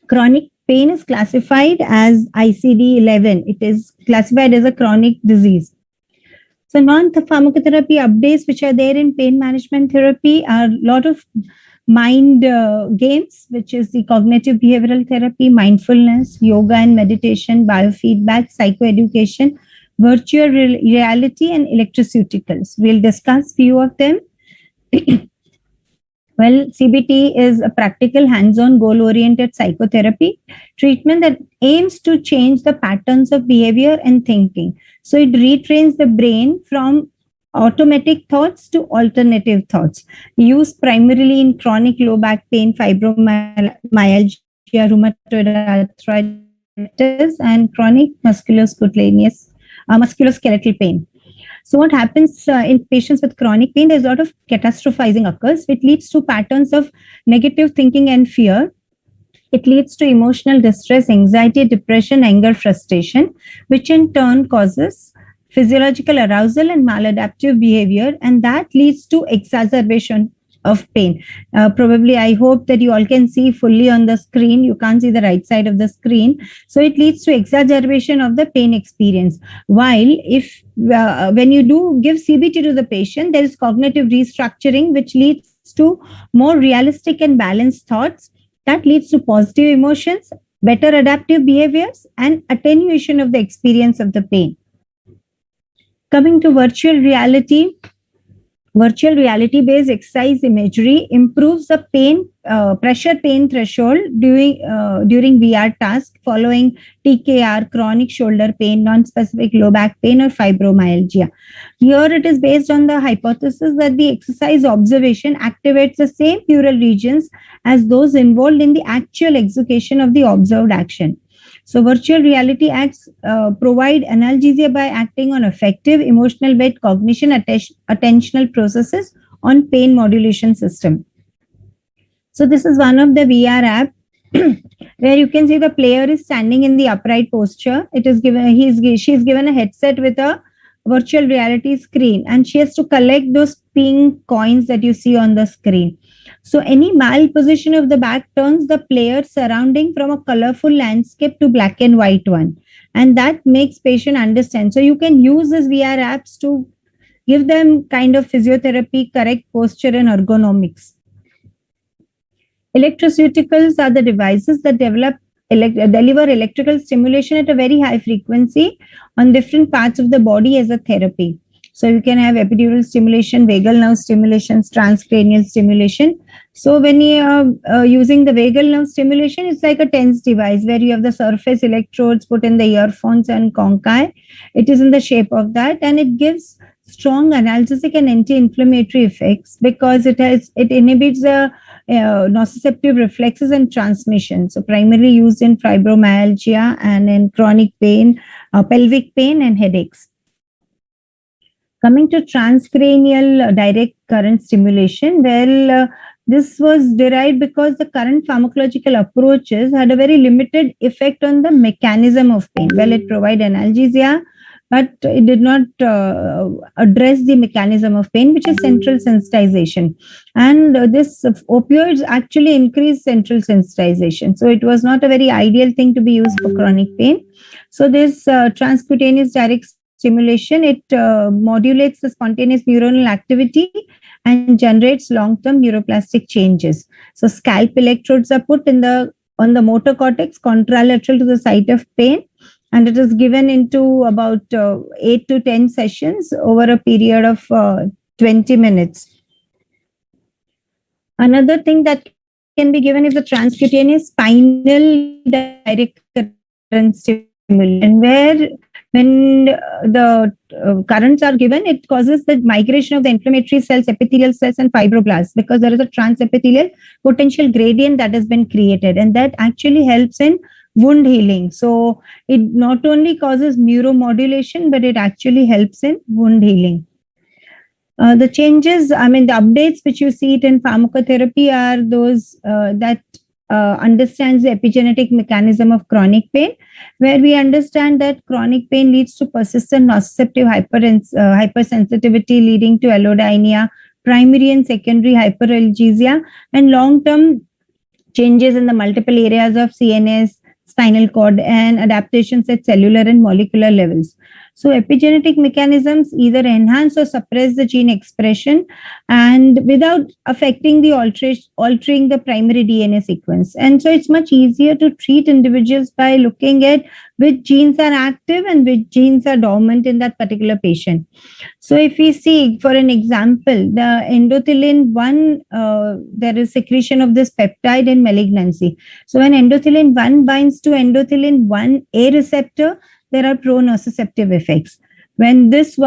chronic pain is classified as ICD-11. It is classified as a chronic disease. So non-pharmacotherapy updates which are there in pain management therapy are a lot of mind games, which is the cognitive behavioral therapy, mindfulness, yoga and meditation, biofeedback, psychoeducation, virtual reality and electroceuticals. We'll discuss few of them. Well, CBT is a practical, hands-on, goal-oriented psychotherapy treatment that aims to change the patterns of behavior and thinking. So it retrains the brain from automatic thoughts to alternative thoughts. Used primarily in chronic low back pain, fibromyalgia, rheumatoid arthritis, and chronic musculoskeletal pain. So what happens in patients with chronic pain, there's a lot of catastrophizing occurs, which leads to patterns of negative thinking and fear. It leads to emotional distress, anxiety, depression, anger, frustration, which in turn causes physiological arousal and maladaptive behavior, and that leads to exacerbation of pain. Probably, I hope that you all can see fully on the screen. You can't see the right side of the screen. So it leads to exacerbation of the pain experience. While if when you do give CBT to the patient, there is cognitive restructuring, which leads to more realistic and balanced thoughts. That leads to positive emotions, better adaptive behaviors, and attenuation of the experience of the pain. Coming to virtual reality. Virtual reality-based exercise imagery improves the pressure pain threshold during VR task following TKR, chronic shoulder pain, non-specific low back pain, or fibromyalgia. Here it is based on the hypothesis that the exercise observation activates the same neural regions as those involved in the actual execution of the observed action. So virtual reality acts provide analgesia by acting on affective, emotional-based cognition, attentional processes on pain modulation system. So this is one of the VR app where you can see the player is standing in the upright posture. It is given she's given a headset with a virtual reality screen, and she has to collect those pink coins that you see on the screen. So any malposition of the back turns the player surrounding from a colorful landscape to black and white one. And that makes patient understand. So you can use these VR apps to give them kind of physiotherapy, correct posture and ergonomics. Electroceuticals are the devices that deliver electrical stimulation at a very high frequency on different parts of the body as a therapy. So you can have epidural stimulation, vagal nerve stimulations, transcranial stimulation. So when you are using the vagal nerve stimulation, it's like a TENS device where you have the surface electrodes put in the earphones and conchi. It is in the shape of that, and it gives strong analgesic and anti-inflammatory effects because it inhibits the nociceptive reflexes and transmission. So primarily used in fibromyalgia and in chronic pain, pelvic pain and headaches. Coming to transcranial direct current stimulation, well, this was derived because the current pharmacological approaches had a very limited effect on the mechanism of pain. Well, it provided analgesia, but it did not address the mechanism of pain, which is central sensitization. And this opioids actually increase central sensitization. So it was not a very ideal thing to be used for chronic pain. So this transcutaneous direct stimulation, it modulates the spontaneous neuronal activity and generates long-term neuroplastic changes. So scalp electrodes are put on the motor cortex contralateral to the site of pain, and it is given into about 8 to 10 sessions over a period of 20 minutes. Another thing that can be given is the transcutaneous spinal direct current stimulation, where when the currents are given, it causes the migration of the inflammatory cells, epithelial cells, and fibroblasts, because there is a transepithelial potential gradient that has been created, and that actually helps in wound healing. So it not only causes neuromodulation, but it actually helps in wound healing. The changes, the updates which you see it in pharmacotherapy are those that understands the epigenetic mechanism of chronic pain, where we understand that chronic pain leads to persistent nociceptive hypersensitivity leading to allodynia, primary and secondary hyperalgesia, and long-term changes in the multiple areas of CNS, spinal cord, and adaptations at cellular and molecular levels. So epigenetic mechanisms either enhance or suppress the gene expression, and without affecting the altering the primary DNA sequence. And so it's much easier to treat individuals by looking at which genes are active and which genes are dormant in that particular patient. So if we see, for an example, the endothelin 1, there is secretion of this peptide in malignancy. So when endothelin 1 binds to endothelin 1A receptor, there are pro-nociceptive effects. When this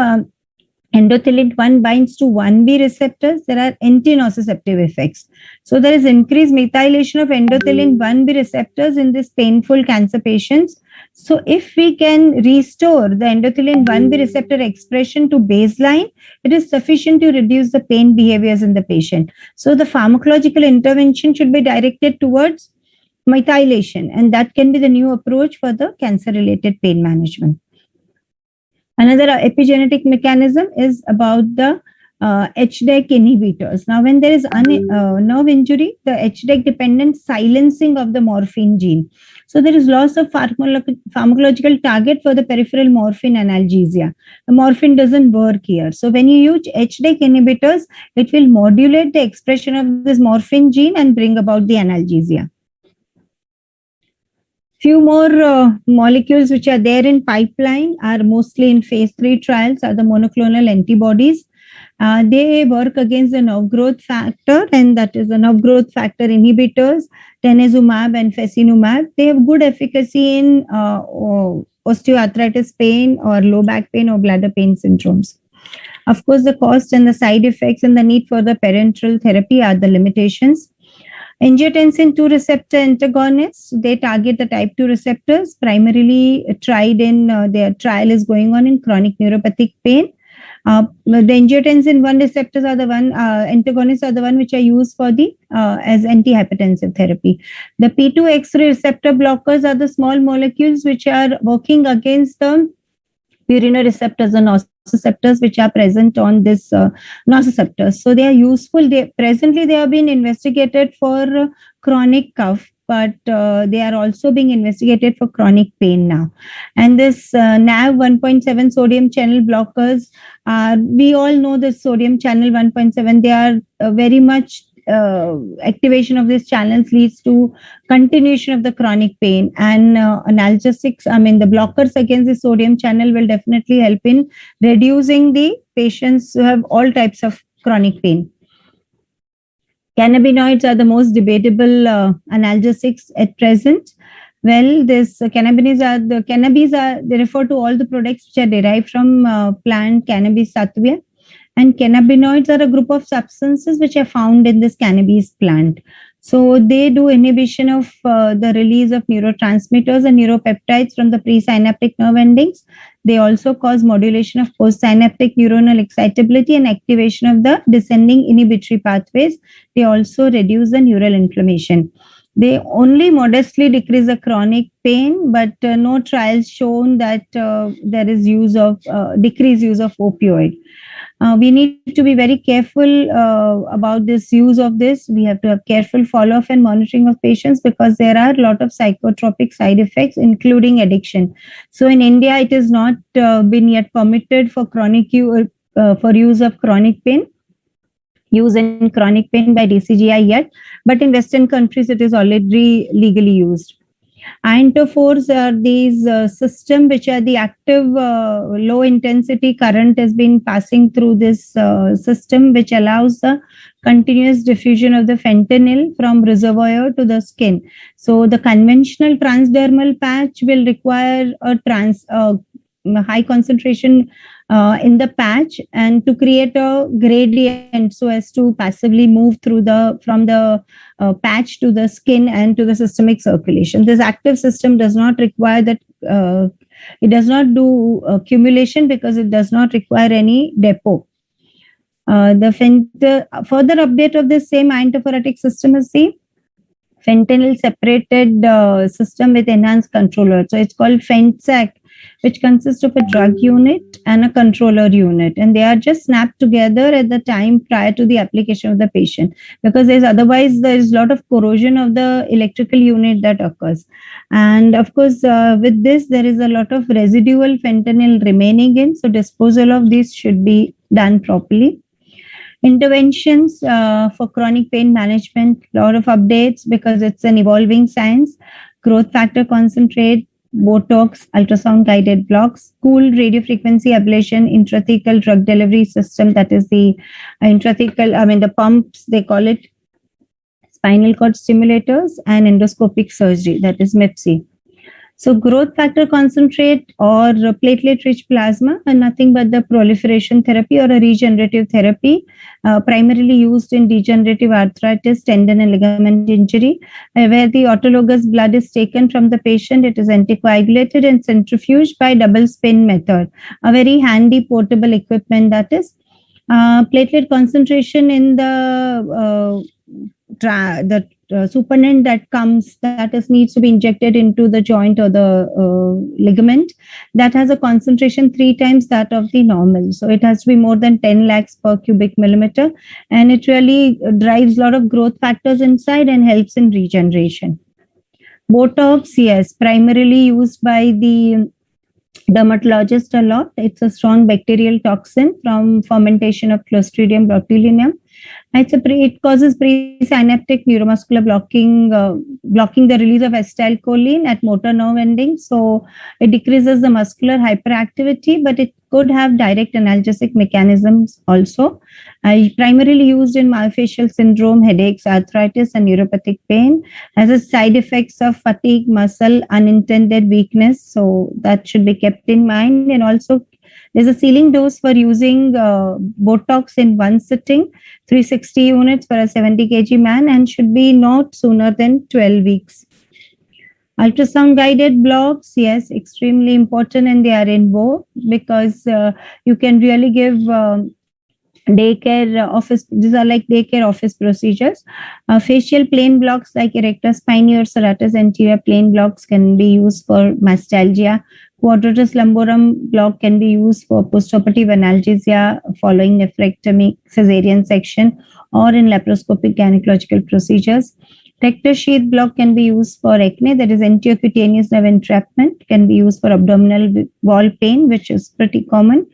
endothelin 1 binds to 1B receptors, there are anti-nociceptive effects. So there is increased methylation of endothelin 1B receptors in these painful cancer patients. So if we can restore the endothelin 1B receptor expression to baseline, it is sufficient to reduce the pain behaviors in the patient. So the pharmacological intervention should be directed towards methylation, and that can be the new approach for the cancer-related pain management. Another epigenetic mechanism is about the HDAC inhibitors. Now, when there is nerve injury, the HDAC-dependent silencing of the morphine gene. So there is loss of pharmacological target for the peripheral morphine analgesia. The morphine doesn't work here. So when you use HDAC inhibitors, it will modulate the expression of this morphine gene and bring about the analgesia. Few more molecules which are there in pipeline are mostly in phase 3 trials are the monoclonal antibodies. They work against the nerve growth factor, and that is the nerve growth factor inhibitors, tenezumab and fesinumab. They have good efficacy in osteoarthritis pain or low back pain or bladder pain syndromes. Of course, the cost and the side effects and the need for the parenteral therapy are the limitations. Angiotensin 2 receptor antagonists, they target the type 2 receptors, primarily tried in their trial is going on in chronic neuropathic pain. The angiotensin 1 receptors are the one, antagonists are the one which are used for the as antihypertensive therapy. The P2 X-ray receptor blockers are the small molecules which are working against the purinoreceptors and nociceptors which are present on this nociceptors. So they are useful. Presently they have been investigated for chronic cough, but they are also being investigated for chronic pain now. And this NAV 1.7 sodium channel blockers, we all know the sodium channel 1.7, they are very much activation of these channels leads to continuation of the chronic pain, and analgesics, the blockers against the sodium channel will definitely help in reducing the patients who have all types of chronic pain. Cannabinoids are the most debatable analgesics at present. Well, this cannabis they refer to all the products which are derived from plant cannabis sativa. And cannabinoids are a group of substances which are found in this cannabis plant. So they do inhibition of the release of neurotransmitters and neuropeptides from the presynaptic nerve endings. They also cause modulation of postsynaptic neuronal excitability and activation of the descending inhibitory pathways. They also reduce the neural inflammation. They only modestly decrease the chronic pain, but no trials shown that there is decreased use of opioid. We need to be very careful about this use of this. We have to have careful follow-up and monitoring of patients because there are a lot of psychotropic side effects, including addiction. So in India, it has not been yet permitted for for use of chronic pain. Use in chronic pain by DCGI yet, but in Western countries it is already legally used. Iontophores are these systems which are the active low intensity current has been passing through this system, which allows the continuous diffusion of the fentanyl from reservoir to the skin. So the conventional transdermal patch will require a high concentration in the patch and to create a gradient so as to passively move through from the patch to the skin and to the systemic circulation. This active system does not require that, it does not do accumulation because it does not require any depot. The further update of this same iontophoretic system is the fentanyl separated system with enhanced controller. So it's called FENTSAC, which consists of a drug unit and a controller unit, and they are just snapped together at the time prior to the application of the patient, because otherwise there is a lot of corrosion of the electrical unit that occurs. And of course, with this, there is a lot of residual fentanyl remaining in, so disposal of this should be done properly. Interventions for chronic pain management, a lot of updates because it's an evolving science. Growth factor concentrate, Botox, ultrasound guided blocks, cooled radiofrequency ablation, intrathecal drug delivery system, that is the the pumps, they call it, spinal cord stimulators, and endoscopic surgery, that is MIPSI. So growth factor concentrate or platelet-rich plasma are nothing but the proliferation therapy or a regenerative therapy, primarily used in degenerative arthritis, tendon and ligament injury, where the autologous blood is taken from the patient. It is anticoagulated and centrifuged by double spin method, a very handy portable equipment that is. Platelet concentration in the supernant that comes, needs to be injected into the joint or the ligament, that has a concentration 3 times that of the normal. So it has to be more than 10 lakhs per cubic millimeter, and it really drives a lot of growth factors inside and helps in regeneration. Botox, yes, primarily used by the dermatologist a lot. It's a strong bacterial toxin from fermentation of Clostridium botulinum. It causes presynaptic neuromuscular blocking the release of acetylcholine at motor nerve endings. So it decreases the muscular hyperactivity, but it could have direct analgesic mechanisms also. Primarily used in myofascial syndrome, headaches, arthritis, and neuropathic pain. Has a side effects of fatigue, muscle, unintended weakness. So that should be kept in mind. And also there's a ceiling dose for using Botox in one sitting, 360 units for a 70 kg man, and should be not sooner than 12 weeks. Ultrasound guided blocks, yes, extremely important, and they are in vogue because you can really give daycare office. These are like daycare office procedures. Facial plane blocks like erector spinae or serratus anterior plane blocks can be used for mastalgia. Quadratus lumborum block can be used for postoperative analgesia following nephrectomy, cesarean section, or in laparoscopic gynecological procedures. Rectus sheath block can be used for acne, that is anterior cutaneous nerve entrapment, can be used for abdominal wall pain, which is pretty common.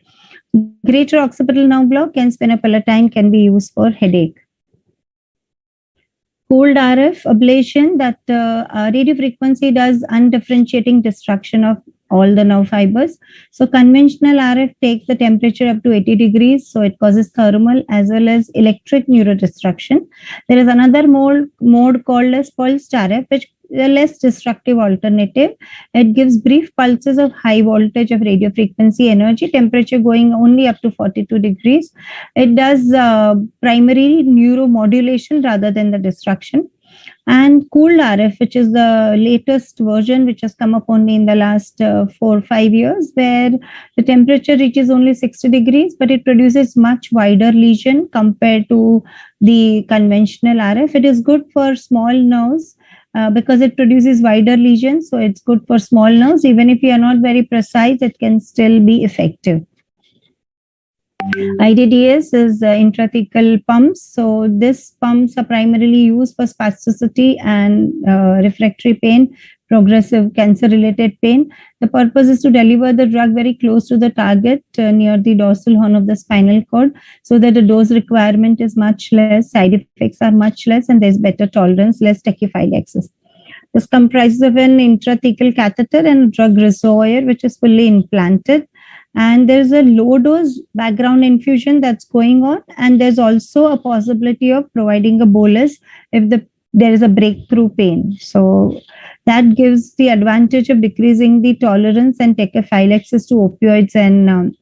Greater occipital nerve block and spinopalatine can be used for headache. Cooled RF ablation, that radiofrequency does undifferentiating destruction of all the nerve fibers. So conventional RF takes the temperature up to 80 degrees. So it causes thermal as well as electric neurodestruction. There is another mode called as pulsed RF, which is a less destructive alternative. It gives brief pulses of high voltage of radio frequency energy, temperature going only up to 42 degrees. It does primary neuromodulation rather than the destruction. And cooled RF, which is the latest version, which has come up only in the last 4 or 5 years, where the temperature reaches only 60 degrees, but it produces much wider lesion compared to the conventional RF. It is good for small nerves because it produces wider lesions. So it's good for small nerves. Even if you are not very precise, it can still be effective. IDDS is intrathecal pumps. So these pumps are primarily used for spasticity and refractory pain, progressive cancer-related pain. The purpose is to deliver the drug very close to the target near the dorsal horn of the spinal cord, so that the dose requirement is much less, side effects are much less, and there's better tolerance, less tachyphylaxis. This comprises of an intrathecal catheter and a drug reservoir, which is fully implanted. And there's a low dose background infusion that's going on. And there's also a possibility of providing a bolus if there is a breakthrough pain. So that gives the advantage of decreasing the tolerance and tachyphylaxis to opioids and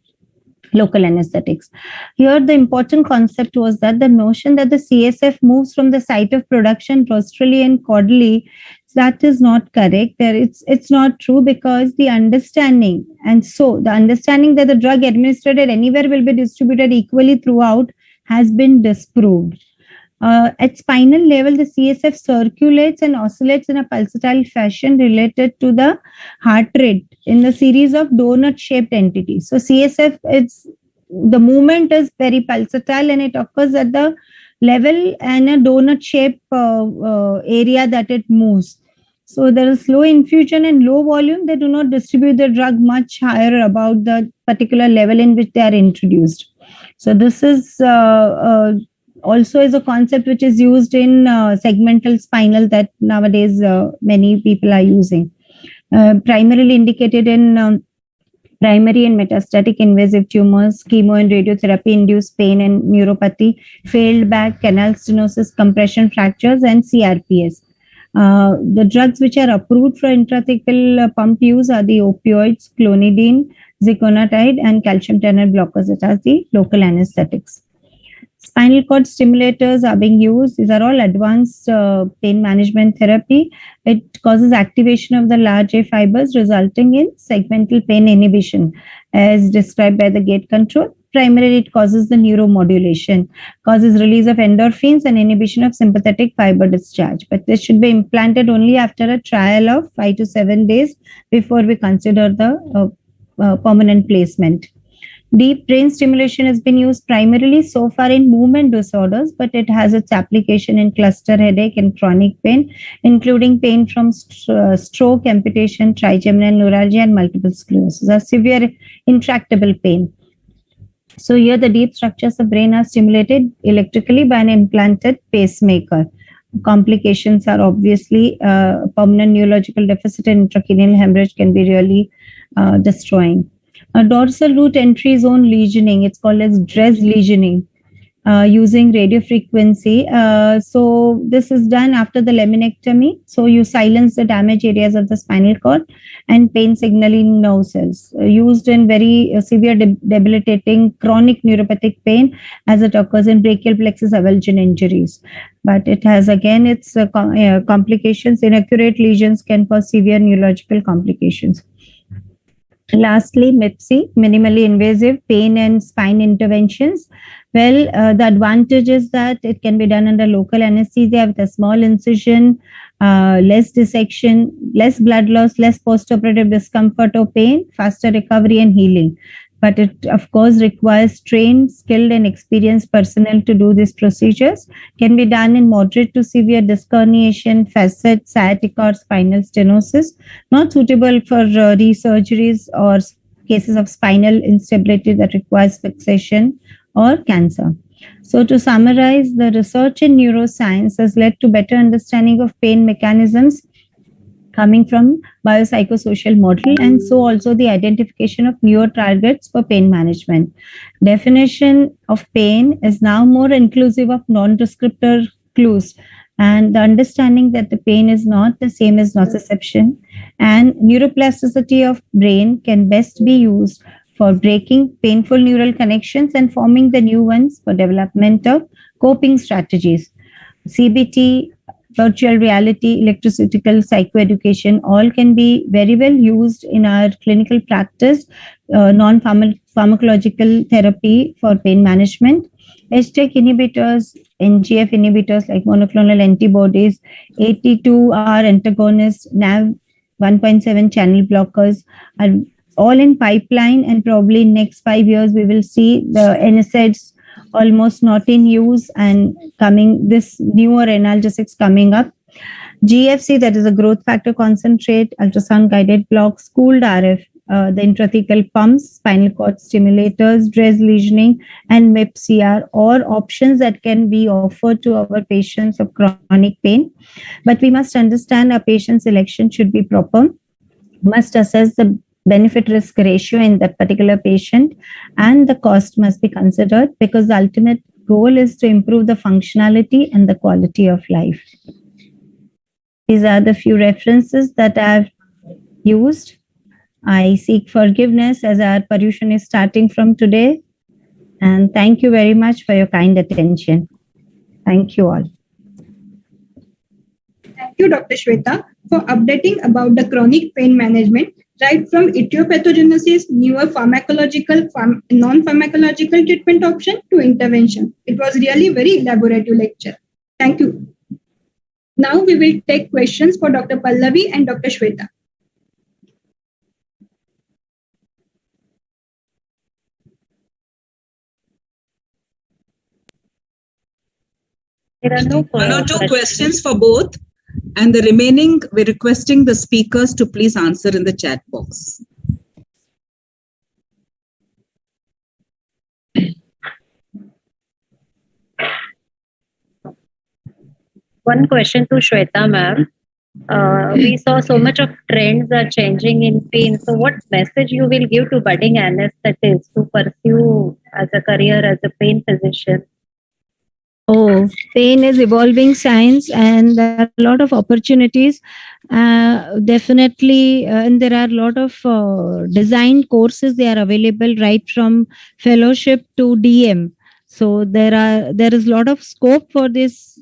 local anesthetics. Here, the important concept was that the notion that the CSF moves from the site of production rostrally and caudally, that is not correct. It's not true, because the understanding that the drug administered anywhere will be distributed equally throughout has been disproved. At spinal level, the CSF circulates and oscillates in a pulsatile fashion related to the heart rate in a series of donut-shaped entities. So CSF, the movement is very pulsatile and it occurs at the level and a donut-shaped area that it moves. So there is slow infusion and low volume. They do not distribute the drug much higher about the particular level in which they are introduced. So this is also is a concept which is used in segmental spinal that nowadays many people are using. Primarily indicated in primary and metastatic invasive tumors, chemo and radiotherapy induced pain and neuropathy, failed back, canal stenosis, compression fractures, and CRPS. The drugs which are approved for intrathecal pump use are the opioids, clonidine, ziconotide, and calcium channel blockers, that are the local anesthetics. Spinal cord stimulators are being used. These are all advanced pain management therapy. It causes activation of the large A fibers, resulting in segmental pain inhibition, as described by the gate control. Primarily, it causes the neuromodulation, causes release of endorphins and inhibition of sympathetic fiber discharge. But this should be implanted only after a trial of 5 to 7 days before we consider the permanent placement. Deep brain stimulation has been used primarily so far in movement disorders, but it has its application in cluster headache and chronic pain, including pain from stroke, amputation, trigeminal neuralgia, and multiple sclerosis, a severe intractable pain. So here the deep structures of brain are stimulated electrically by an implanted pacemaker. Complications are obviously permanent neurological deficit and intracranial hemorrhage can be really destroying. A dorsal root entry zone lesioning, it's called as DRES lesioning, using radio frequency. So this is done after the laminectomy. So you silence the damaged areas of the spinal cord and pain signaling nerve cells, used in very severe debilitating chronic neuropathic pain as it occurs in brachial plexus avulsion injuries. But it has again its complications. Inaccurate lesions can cause severe neurological complications. Lastly, MIPSI, minimally invasive pain and spine interventions. Well, the advantage is that it can be done under local anesthesia with a small incision, less dissection, less blood loss, less postoperative discomfort or pain, faster recovery and healing. But it, of course, requires trained, skilled, and experienced personnel to do these procedures. Can be done in moderate to severe disc herniation, facet, sciatica, or spinal stenosis. Not suitable for resurgeries or cases of spinal instability that requires fixation or cancer. So to summarize, the research in neuroscience has led to better understanding of pain mechanisms coming from biopsychosocial model, and so also the identification of newer targets for pain management. Definition of pain is now more inclusive of non-descriptor clues, and the understanding that the pain is not the same as nociception, and neuroplasticity of brain can best be used for breaking painful neural connections and forming the new ones for development of coping strategies. CBT, virtual reality, electroceutical psychoeducation, all can be very well used in our clinical practice, non-pharmacological therapy for pain management. HTEC inhibitors NGF inhibitors like monoclonal antibodies, 82R antagonists, NaV 1.7 channel blockers are all in pipeline, and probably in next 5 years we will see the NSAIDs almost not in use and coming this newer analgesics coming up. GFC, that is a growth factor concentrate, ultrasound guided blocks, cooled RF, the intrathecal pumps, spinal cord stimulators, DRES lesioning, and MIPC are all options that can be offered to our patients of chronic pain. But we must understand our patient selection should be proper, must assess the benefit risk ratio in that particular patient, and the cost must be considered, because the ultimate goal is to improve the functionality and the quality of life. These are the few references that I've used. I seek forgiveness as our paryushan is starting from today. And thank you very much for your kind attention. Thank you all. Thank you, Dr. Sweta, for updating about the chronic pain management, right from etiopathogenesis, newer pharmacological, non-pharmacological treatment option to intervention. It was really very elaborative lecture. Thank you. Now we will take questions for Dr. Pallavi and Dr. Sweta. There are no one or two questions for both, and the remaining we're requesting the speakers to please answer in the chat box. One question to Sweta ma'am. We saw so much of trends are changing in pain. So what message you will give to budding anesthetists to pursue as a career as a pain physician? Oh, pain is evolving science, and there are a lot of opportunities. Definitely, and there are a lot of design courses. They are available right from fellowship to DM. So there is a lot of scope for this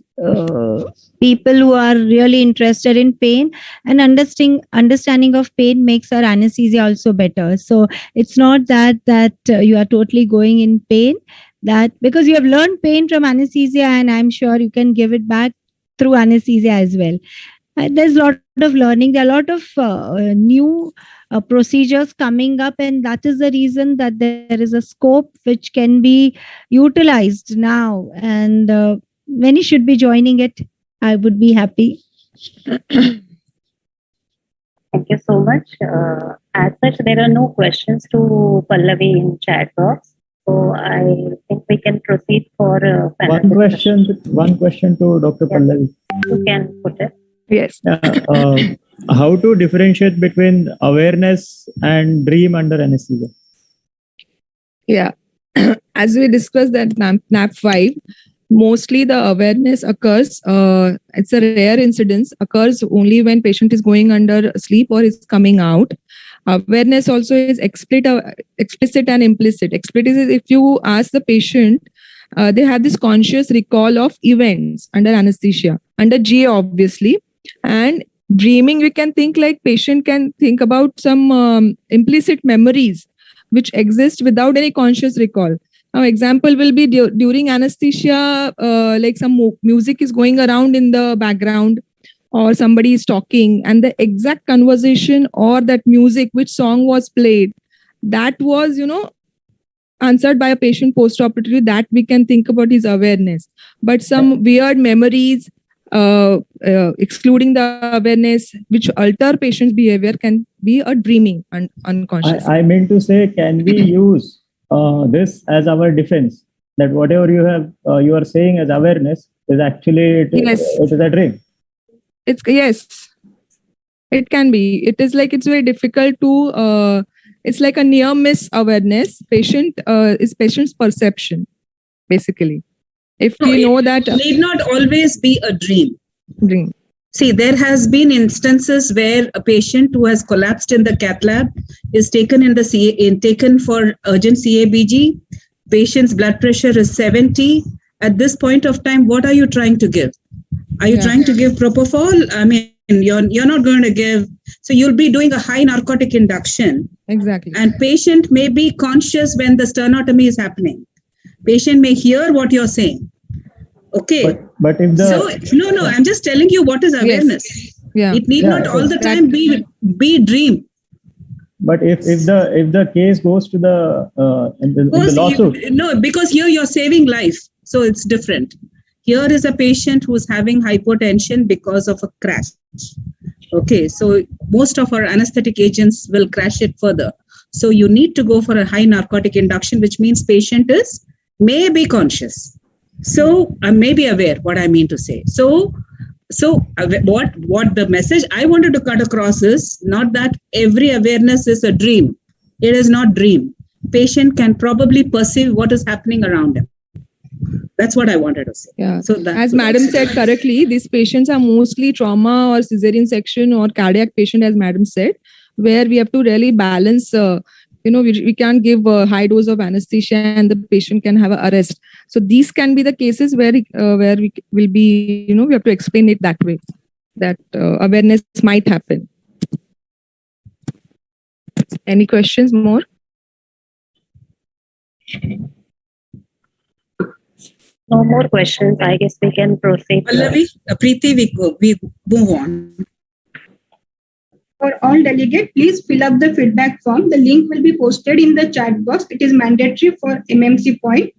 people who are really interested in pain, and understanding of pain makes our anesthesia also better. So it's not that you are totally going in pain, that because you have learned pain from anesthesia, and I'm sure you can give it back through anesthesia as well. There's a lot of learning. There are a lot of new procedures coming up, and that is the reason that there is a scope which can be utilized now, and many should be joining it. I would be happy. Thank you so much. As such, there are no questions to Pallavi in chat box. So I think we can proceed for one question to Dr. Pallavi. You can put it. Yes. How to differentiate between awareness and dream under anesthesia? Yeah. As we discussed that NAP5, mostly the awareness occurs, it's a rare incidence, occurs only when patient is going under sleep or is coming out. Awareness also is explicit and implicit. Explicit is if you ask the patient, they have this conscious recall of events under anesthesia, under GA obviously. And dreaming, we can think like patient can think about some implicit memories which exist without any conscious recall. Now, example will be during anesthesia, like some music is going around in the background, or somebody is talking, and the exact conversation or that music, which song was played, that was, answered by a patient post-operatively, that we can think about his awareness. But some weird memories, excluding the awareness, which alter patient's behavior, can be a dreaming and unconscious. I meant to say, can we use this as our defense, that whatever you are saying as awareness is actually it is a dream? Yes, it can be. It is like it's very difficult to. It's like a near miss awareness. Is patient's perception, basically. If you know that, it need not always be a dream. Dream. See, there has been instances where a patient who has collapsed in the cath lab is taken taken for urgent CABG. Patient's blood pressure is 70. At this point of time, what are you trying to give? Are you trying to give propofol? I mean, you're not going to give. So you'll be doing a high narcotic induction. Exactly. And patient may be conscious when the sternotomy is happening. Patient may hear what you're saying. Okay. But if the no, I'm just telling you what is awareness. Yeah. It need not all the time be dream. But if the case goes to the in the lawsuit, no, because here you're saving life, so it's different. Here is a patient who's having hypotension because of a crash. Okay, so most of our anesthetic agents will crash it further. So you need to go for a high narcotic induction, which means patient may be conscious. So I may be aware what I mean to say. So what the message I wanted to cut across is not that every awareness is a dream. It is not dream. Patient can probably perceive what is happening around him. That's what I wanted to say. Yeah. So as Madam said correctly, these patients are mostly trauma or cesarean section or cardiac patient, as Madam said, where we have to really balance. We can't give a high dose of anesthesia and the patient can have an arrest. So these can be the cases where we will be, we have to explain it that way, that awareness might happen. Any questions more? No more questions. I guess we can proceed. Pallavi, Preeti, we move on. For all delegates, please fill up the feedback form. The link will be posted in the chat box. It is mandatory for MMC point.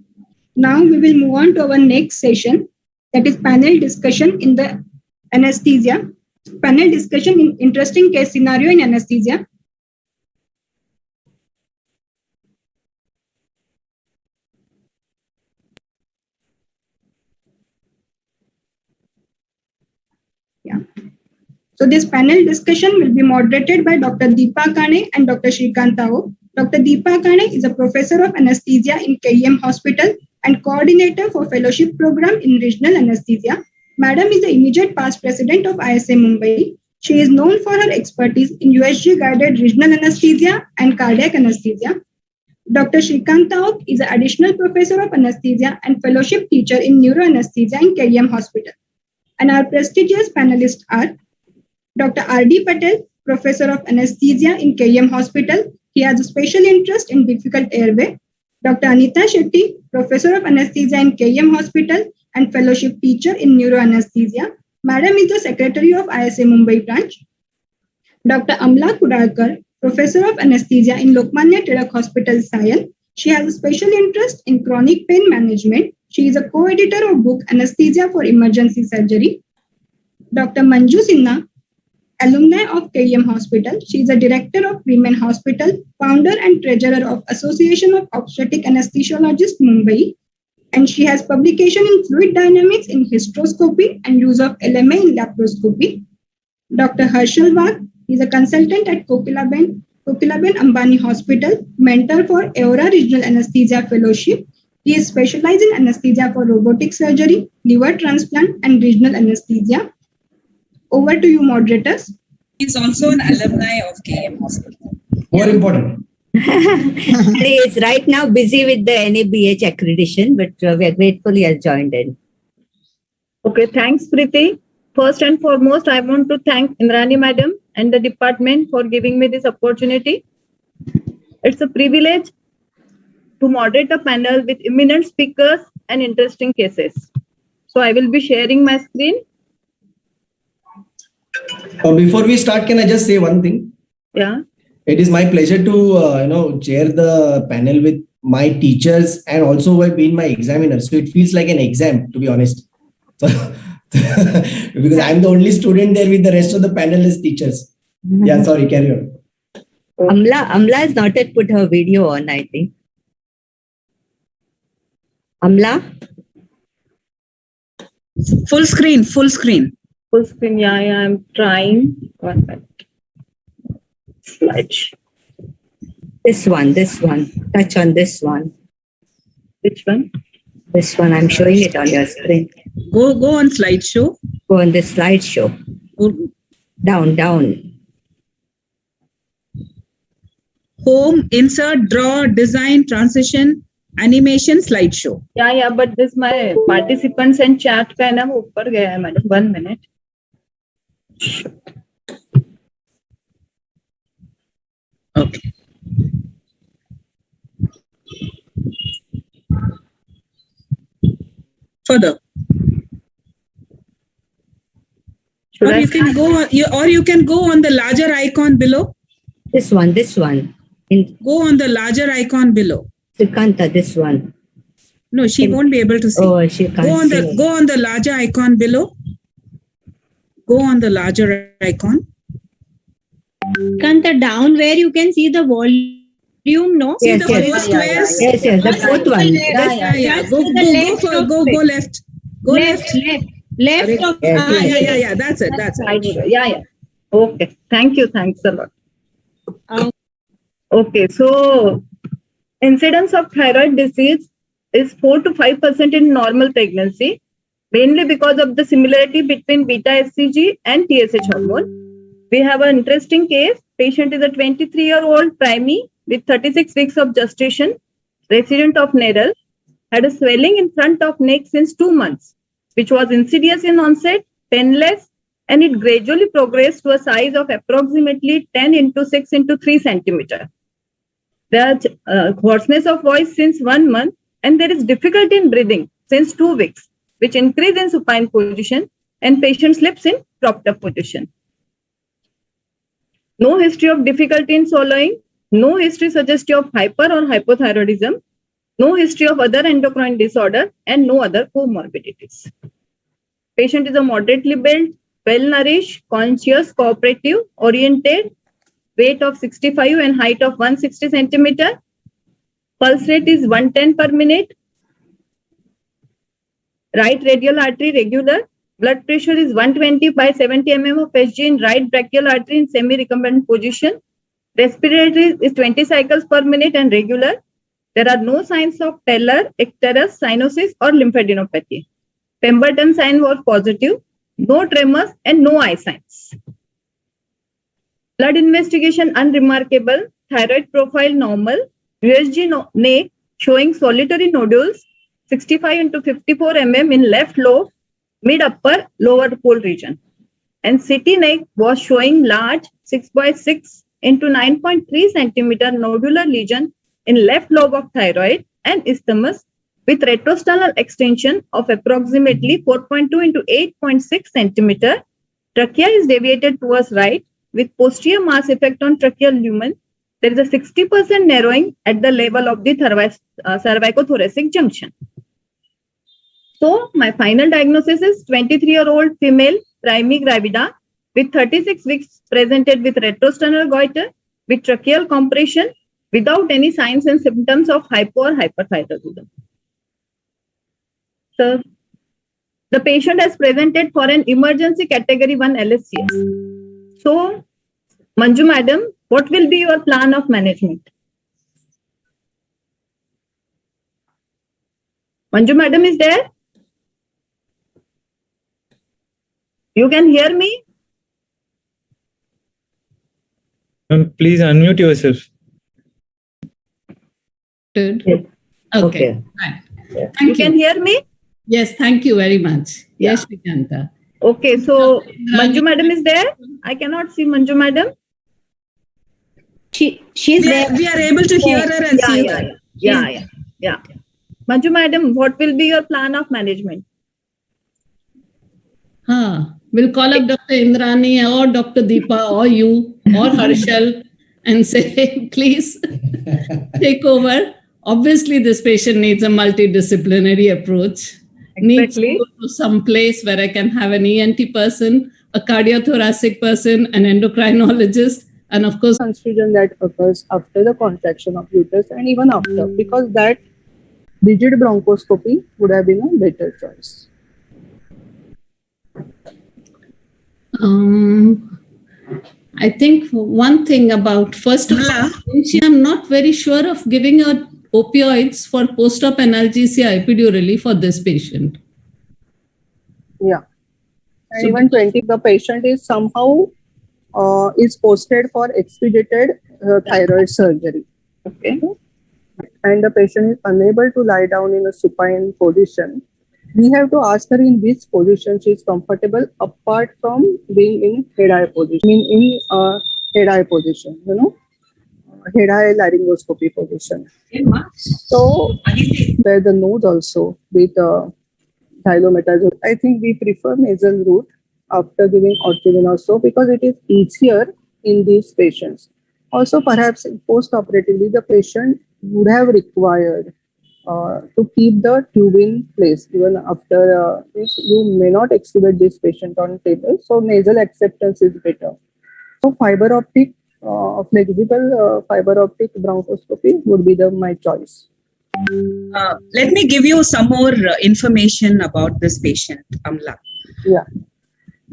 Now we will move on to our next session, that is panel discussion in the anesthesia. Panel discussion in interesting case scenario in anesthesia. So this panel discussion will be moderated by Dr. Deepak Kane and Dr. Shrikant. Dr. Deepak Kane is a professor of anesthesia in KEM Hospital and coordinator for fellowship program in regional anesthesia. Madam is the immediate past president of ISA Mumbai. She is known for her expertise in USG guided regional anesthesia and cardiac anesthesia. Dr. Shrikant is an additional professor of anesthesia and fellowship teacher in neuroanesthesia in KEM Hospital. And our prestigious panelists are Dr. R.D. Patel, Professor of Anesthesia in KEM Hospital. He has a special interest in difficult airway. Dr. Anita Shetty, Professor of Anesthesia in KEM Hospital and Fellowship Teacher in Neuroanesthesia. Madam is the Secretary of ISA Mumbai branch. Dr. Amala Kudalkar, Professor of Anesthesia in Lokmanya Tilak Hospital, Sion. She has a special interest in chronic pain management. She is a co-editor of book Anesthesia for Emergency Surgery. Dr. Manju Sinha, alumni of KEM Hospital. She is a director of Women Hospital, founder and treasurer of Association of Obstetric Anesthesiologists, Mumbai. And she has publication in fluid dynamics in hysteroscopy and use of LMA in laparoscopy. Dr. Harshal Wagh is a consultant at Kokilaben Ambani Hospital, mentor for Aura Regional Anesthesia Fellowship. He is specialized in anesthesia for robotic surgery, liver transplant, and regional anesthesia. Over to you, moderators. He is also an alumni of KEM Hospital. More important. He is right now busy with the NABH accreditation, but we are grateful he has joined in. Okay, thanks, Preeti. First and foremost, I want to thank Indrani Madam and the department for giving me this opportunity. It's a privilege to moderate a panel with eminent speakers and interesting cases. So I will be sharing my screen. Before we start, can I just say one thing? Yeah. It is my pleasure to chair the panel with my teachers and also being my examiner. So it feels like an exam, to be honest. So, because I'm the only student there with the rest of the panelists teachers. Yeah, sorry, carry on. Amala has not yet put her video on, I think. Amala? Full screen, full screen. Full screen, yeah, I'm trying. 1 minute. Slide. This one. Touch on this one. Which one? This one, I'm showing it on your screen. Go on slideshow. Go on this slideshow. Down. Home, insert, draw, design, transition, animation, slideshow. Yeah, but this my participants and chat का है ना वो ऊपर गया है madam. 1 minute. Okay. Further. Or you can go on the larger icon below. This one. Go on the larger icon below. Shrikanta, this one. No, she won't be able to see. Oh, she can't see. Go on the larger icon below. Go on the larger icon. Kanta, down where you can see the volume, no? Yes, See the four squares? Yes, the fourth one. Go left. Go left. Left of yeah. That's it. Yeah. Okay. Thanks a lot. Okay, so incidence of thyroid disease is 4 to 5% in normal pregnancy, mainly because of the similarity between beta HCG and TSH hormone. We have an interesting case. Patient is a 23-year-old primey with 36 weeks of gestation, resident of Nerul, had a swelling in front of neck since 2 months, which was insidious in onset, painless, and it gradually progressed to a size of approximately 10 into 6 into 3 centimeter. There is hoarseness of voice since 1 month, and there is difficulty in breathing since 2 weeks, which increase in supine position, and patient sleeps in propped up position. No history of difficulty in swallowing, no history suggestive of hyper or hypothyroidism, no history of other endocrine disorder, and no other comorbidities. Patient is a moderately built, well-nourished, conscious, cooperative, oriented, weight of 65 and height of 160 centimeter. Pulse rate is 110 per minute. Right radial artery regular. Blood pressure is 120 by 70 mm of Hg in right brachial artery in semi-recumbent position. Respiratory is 20 cycles per minute and regular. There are no signs of Teller, icterus, cyanosis or lymphadenopathy. Pemberton sign was positive. No tremors and no eye signs. Blood investigation unremarkable. Thyroid profile normal. USG neck showing solitary nodules 65 into 54 mm in left lobe, mid upper lower pole region. And CT neck was showing large 6 by 6 into 9.3 centimeter nodular lesion in left lobe of thyroid and isthmus with retrosternal extension of approximately 4.2 into 8.6 centimeter. Trachea is deviated towards right with posterior mass effect on tracheal lumen. There is a 60% narrowing at the level of the cervicothoracic junction. So my final diagnosis is 23-year-old female, primary gravida with 36 weeks presented with retrosternal goiter with tracheal compression without any signs and symptoms of hypo or hyperthyroidism. So the patient has presented for an emergency category 1 LSCS. So Manju madam, what will be your plan of management? Manju madam is there? You can hear me? Please unmute yourself. Good. Yes. Okay. Fine. Thank you. You can hear me? Yes, thank you very much. Yes, Shrikant. Okay, so Manju madam is there? I cannot see Manju madam. She's there. We are able to hear her and see her. Yeah. Manju madam, what will be your plan of management? We'll call up Dr. Indrani or Dr. Deepa or you or Harshal and say, please take over. Obviously, this patient needs a multidisciplinary approach. Needs to go to some place where I can have an ENT person, a cardiothoracic person, an endocrinologist, and of course, confusion that occurs after the contraction of uterus and even after, because that rigid bronchoscopy would have been a better choice. I think one thing about, first of all, I'm not very sure of giving her opioids for post-op analgesia epidurally for this patient. Yeah. And even 20, the patient is somehow is posted for expedited thyroid surgery. Okay. And the patient is unable to lie down in a supine position. We have to ask her in which position she is comfortable apart from being in head-eye position. In head-eye position, head-eye laryngoscopy position. So, where the nose also with dilometazole. I think we prefer nasal route after giving oxygen also, because it is easier in these patients. Also, perhaps post-operatively, the patient would have required to keep the tube in place even after you may not extubate this patient on table. So nasal acceptance is better. So fiber optic, flexible fiber optic bronchoscopy would be my choice. Let me give you some more information about this patient, Amala. Yeah.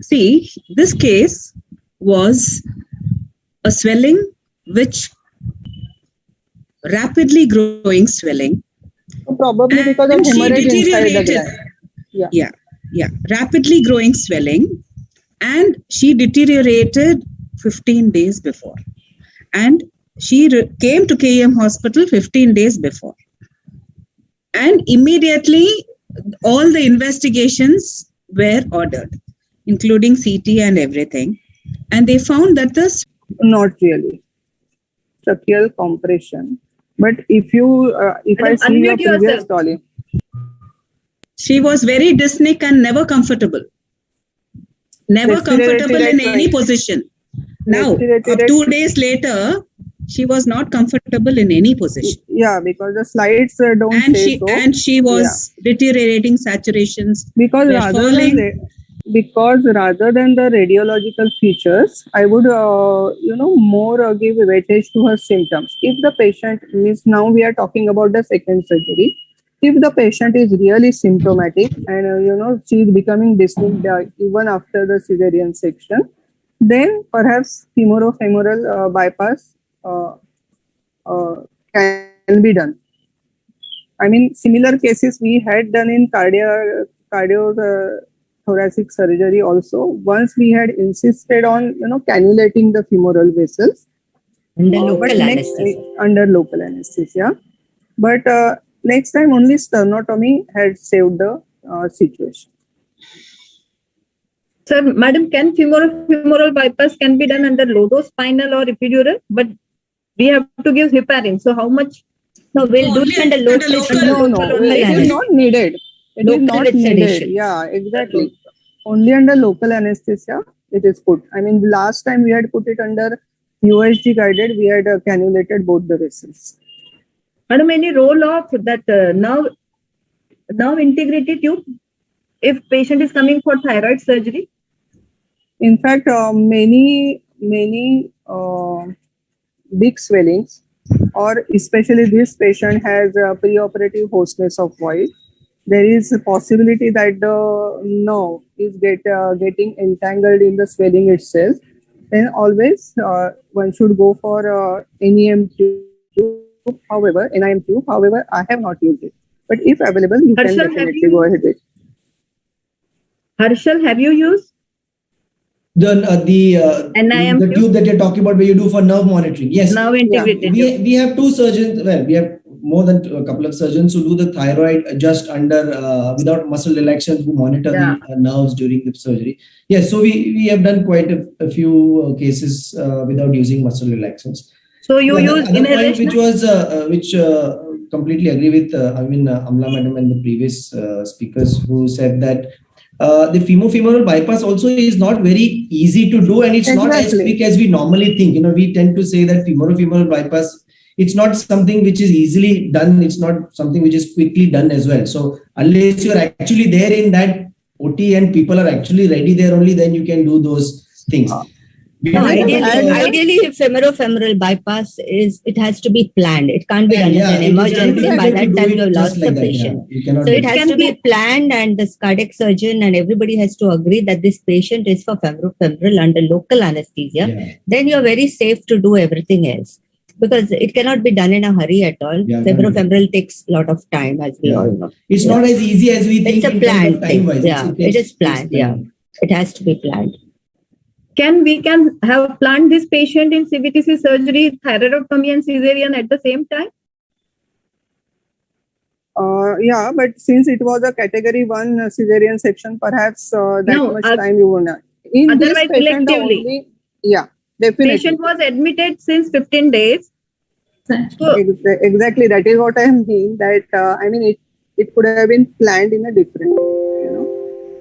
See, this case was a swelling which rapidly growing swelling. So probably because of hemorrhage inside the gland. Yeah. Rapidly growing swelling, and she deteriorated 15 days before. And she came to KM hospital 15 days before. And immediately all the investigations were ordered, including CT and everything. And they found that not really tracheal compression. But if I see your previous story, she was very dyspneic and never comfortable. Never comfortable in any position. Now, 2 days later, she was not comfortable in any position. Yeah, because the slides don't say so. And she was deteriorating saturations. Because rather than the radiological features, I would, more give weightage to her symptoms. If the patient means, now we are talking about the second surgery. If the patient is really symptomatic and, she is becoming dyspneic even after the cesarean section, then perhaps femorofemoral bypass can be done. I mean, similar cases we had done in cardiothoracic surgery also. Once we had insisted on, cannulating the femoral vessels under local anesthesia. But next time only sternotomy had saved the situation. Sir, madam, can femoral bypass can be done under low dose spinal or epidural? But we have to give heparin. So how much? No, we'll do it under local. No, it is not needed. It is not needed. Yeah, exactly. Only under local anesthesia it is put. I mean, the last time we had put it under USG guided, we had cannulated both the vessels. Madam, any role of that now integrated tube if patient is coming for thyroid surgery? In fact, many big swellings, or especially this patient has a preoperative hoarseness of voice. There is a possibility that the nerve is getting entangled in the swelling itself. Then always one should go for NEM tube. However, NIM tube. However, I have not used it. But if available, you can definitely go ahead with. Harshal, have you used? The tube that you're talking about where you do for nerve monitoring. Yes. Now integrated. Yeah. We have two surgeons. Well, we have more than a couple of surgeons who do the thyroid just under without muscle relaxation, who monitor the nerves during the surgery. Yes. So we have done quite a few cases without using muscle relaxants. So you use inhalation, which completely agree with Amala madam and the previous speakers who said that the femofemoral bypass also is not very easy to do, and it's not as quick as we normally think. We tend to say that femofemoral bypass, it's not something which is easily done. It's not something which is quickly done as well. So unless you're actually there in that OT and people are actually ready there only, then you can do those things. Ideally, femorofemoral bypass it has to be planned. It can't be done as an emergency. By that time, you've lost the patient. So it has to be planned, and the cardiac surgeon and everybody has to agree that this patient is for femorofemoral under local anesthesia. Yeah. Then you're very safe to do everything else, because it cannot be done in a hurry at all. Femorofemoral takes a lot of time, as we all know. It's not as easy as we think. It's a planned thing. It is planned. Yeah, it has to be planned. We can have planned this patient in CVTC surgery, thyroidectomy and cesarean at the same time? Yeah, but since it was a category 1 cesarean section, perhaps much time you will not. Otherwise, selectively. Yeah, definitely. Patient was admitted since 15 days. So, exactly, that is what I mean. That it could have been planned in a different way.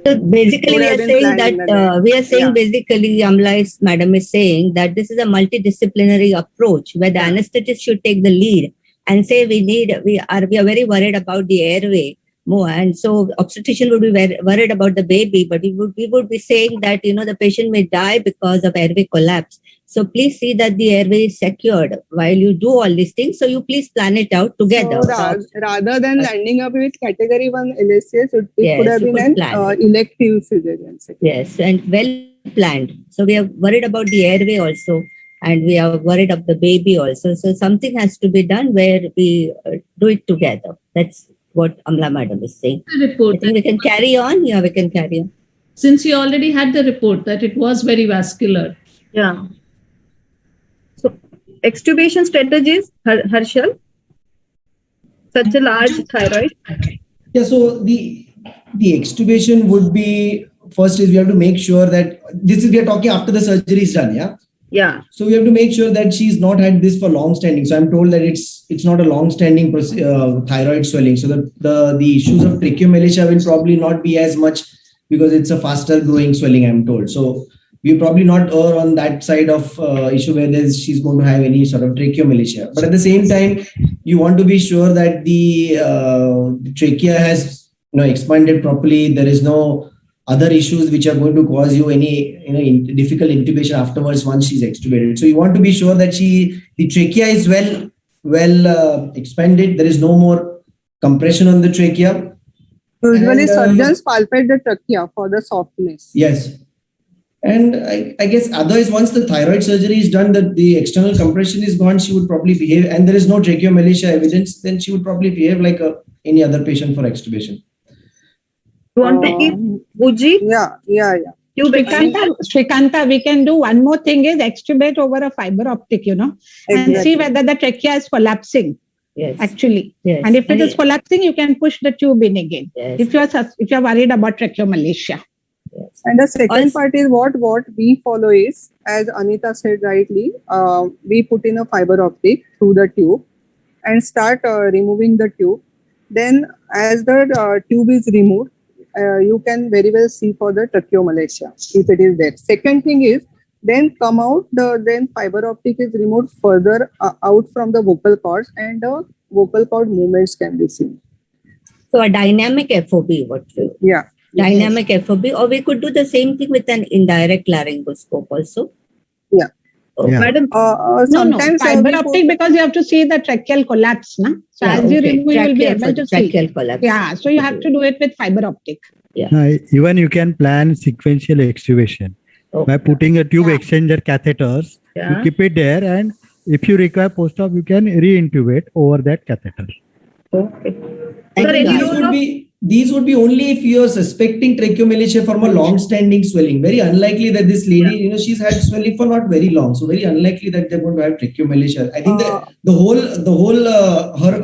So basically, we are saying that basically, Amala madam is saying that this is a multidisciplinary approach where the anesthetist should take the lead and say we are very worried about the airway more, and so obstetrician would be very worried about the baby, but we would be saying that the patient may die because of airway collapse. So please see that the airway is secured while you do all these things. So you please plan it out together. So rather than ending up with category 1 LSCS, it could have been an elective cesarean section. Yes, and well planned. So we are worried about the airway also, and we are worried of the baby also. So something has to be done where we do it together. That's what Amala madam is saying. The report. I think we can carry on. Yeah, we can carry on. Since you already had the report that it was very vascular. Yeah. So extubation strategies, Harshal. Such a large thyroid. Yeah, so the extubation would be, first is we have to make sure that we are talking after the surgery is done, yeah? Yeah. So we have to make sure that she's not had this for long standing. So I'm told that it's not a long standing thyroid swelling. So the issues of tracheomalacia will probably not be as much because it's a faster growing swelling, I'm told. So we probably not err on that side of issue where she's going to have any sort of tracheomalacia. But at the same time, you want to be sure that the trachea has expanded properly. There is no other issues which are going to cause you any difficult intubation afterwards once she's extubated. So you want to be sure that the trachea is well expanded. There is no more compression on the trachea. Usually surgeons palpate the trachea for the softness. Yes. And I guess otherwise, once the thyroid surgery is done, that the external compression is gone, she would probably behave, and there is no tracheomalacia evidence, then she would probably behave like any other patient for extubation. You want to keep Buji? Yeah. Shrikanta, we can do one more thing is extubate over a fiber optic, and see whether the trachea is collapsing. Yes. Actually. Yes. And if it is collapsing, you can push the tube in again. Yes. If you're worried about tracheomalacia. Yes. And the second part is what we follow is, as Anita said rightly, we put in a fiber optic through the tube and start removing the tube. Then as the tube is removed, you can very well see for the tracheomalacia if it is there. Second thing is, then come out, then fiber optic is removed further out from the vocal cords, and the vocal cord movements can be seen. So a dynamic FOB, Yeah. Dynamic FOB, or we could do the same thing with an indirect laryngoscope also. Yeah. Oh. Yeah. Madam, sometimes fiber optic because you have to see the tracheal collapse, na? So as you remove, you will be able to see. Tracheal collapse. Yeah, so you have to do it with fiber optic. Yeah. Even you can plan sequential extubation by putting a tube exchanger catheters. You keep it there, and if you require post-op, you can re-intubate over that catheter. Okay. These would be only if you are suspecting tracheomalacia from a long-standing swelling. Very unlikely that this lady, she's had swelling for not very long, so very unlikely that they're going to have tracheomalacia. I think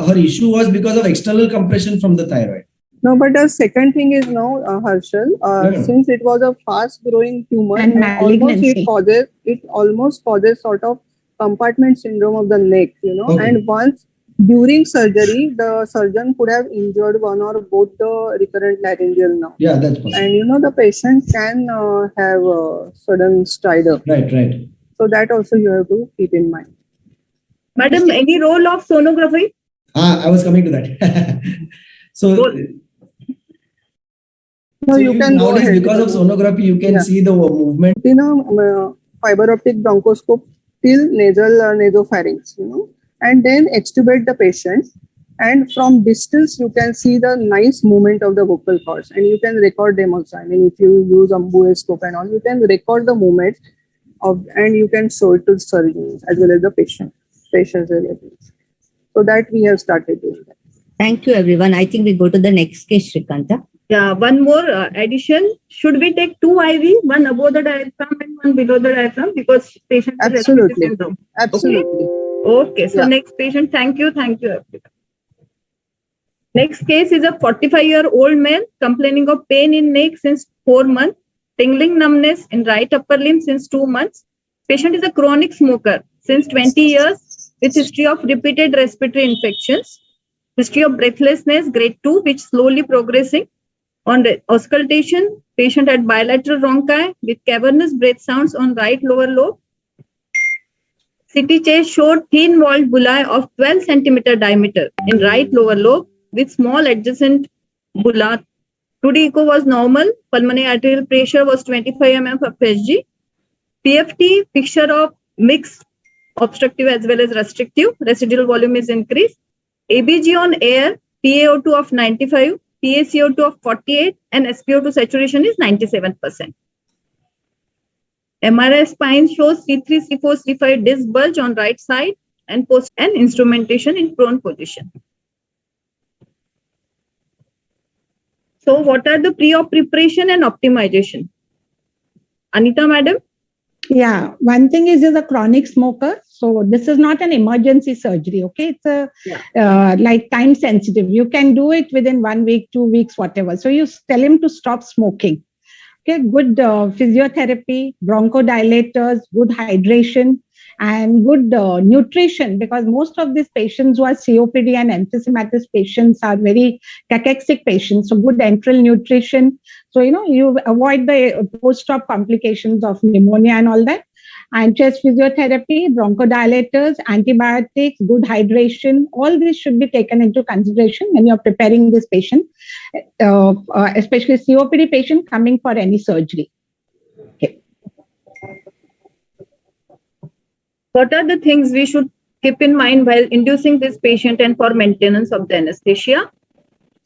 her issue was because of external compression from the thyroid. No, but the second thing is now, Harshal, since it was a fast-growing tumor, and it almost causes sort of compartment syndrome of the neck, and once during surgery, the surgeon could have injured one or both the recurrent laryngeal nerve. Yeah, that's possible. And the patient can have a sudden stridor. Right. So that also you have to keep in mind. Madam, any role of sonography? I was coming to that. You can nowadays, because of sonography, you can see the movement. Fiber optic bronchoscope till nasopharynx, and then extubate the patient, and from distance you can see the nice movement of the vocal cords, and you can record them also. I mean, if you use ambuoscope and all, you can record the movements and you can show it to the surgeons as well as the patient's relatives. So that we have started doing that. Thank you, everyone. I think we go to the next case, Shrikanta. Yeah, one more addition. Should we take 2 IV, one above the diaphragm and one below the diaphragm, because patient has Absolutely. syndrome? Absolutely. Okay, so next patient, thank you everyone. Next case is a 45-year-old man complaining of pain in neck since 4 months, tingling numbness in right upper limb since 2 months. Patient is a chronic smoker since 20 years with history of repeated respiratory infections, history of breathlessness grade 2 which slowly progressing, On auscultation, patient had bilateral bronchi with cavernous breath sounds on right lower lobe. CT chest showed thin-walled bullae of 12 centimeter diameter in right lower lobe with small adjacent bulla. 2D echo was normal. Pulmonary arterial pressure was 25 mm of FSG. PFT, picture of mixed obstructive as well as restrictive. Residual volume is increased. ABG on air, PaO2 of 95, PaCO2 of 48, and SpO2 saturation is 97%. MRI spine shows C3, C4, C5 disc bulge on right side and post and instrumentation in prone position. So what are the pre-op preparation and optimization? Anita, madam? Yeah, one thing is a chronic smoker. So this is not an emergency surgery, okay? It's a like time sensitive. You can do it within 1 week, 2 weeks, whatever. So you tell him to stop smoking. Okay, good physiotherapy, bronchodilators, good hydration, and good nutrition, because most of these patients who are COPD and emphysematous patients are very cachexic patients. So good enteral nutrition. So, you avoid the post-op complications of pneumonia and all that. And chest physiotherapy, bronchodilators, antibiotics, good hydration, all this should be taken into consideration when you're preparing this patient, especially COPD patient coming for any surgery. Okay. What are the things we should keep in mind while inducing this patient and for maintenance of the anesthesia?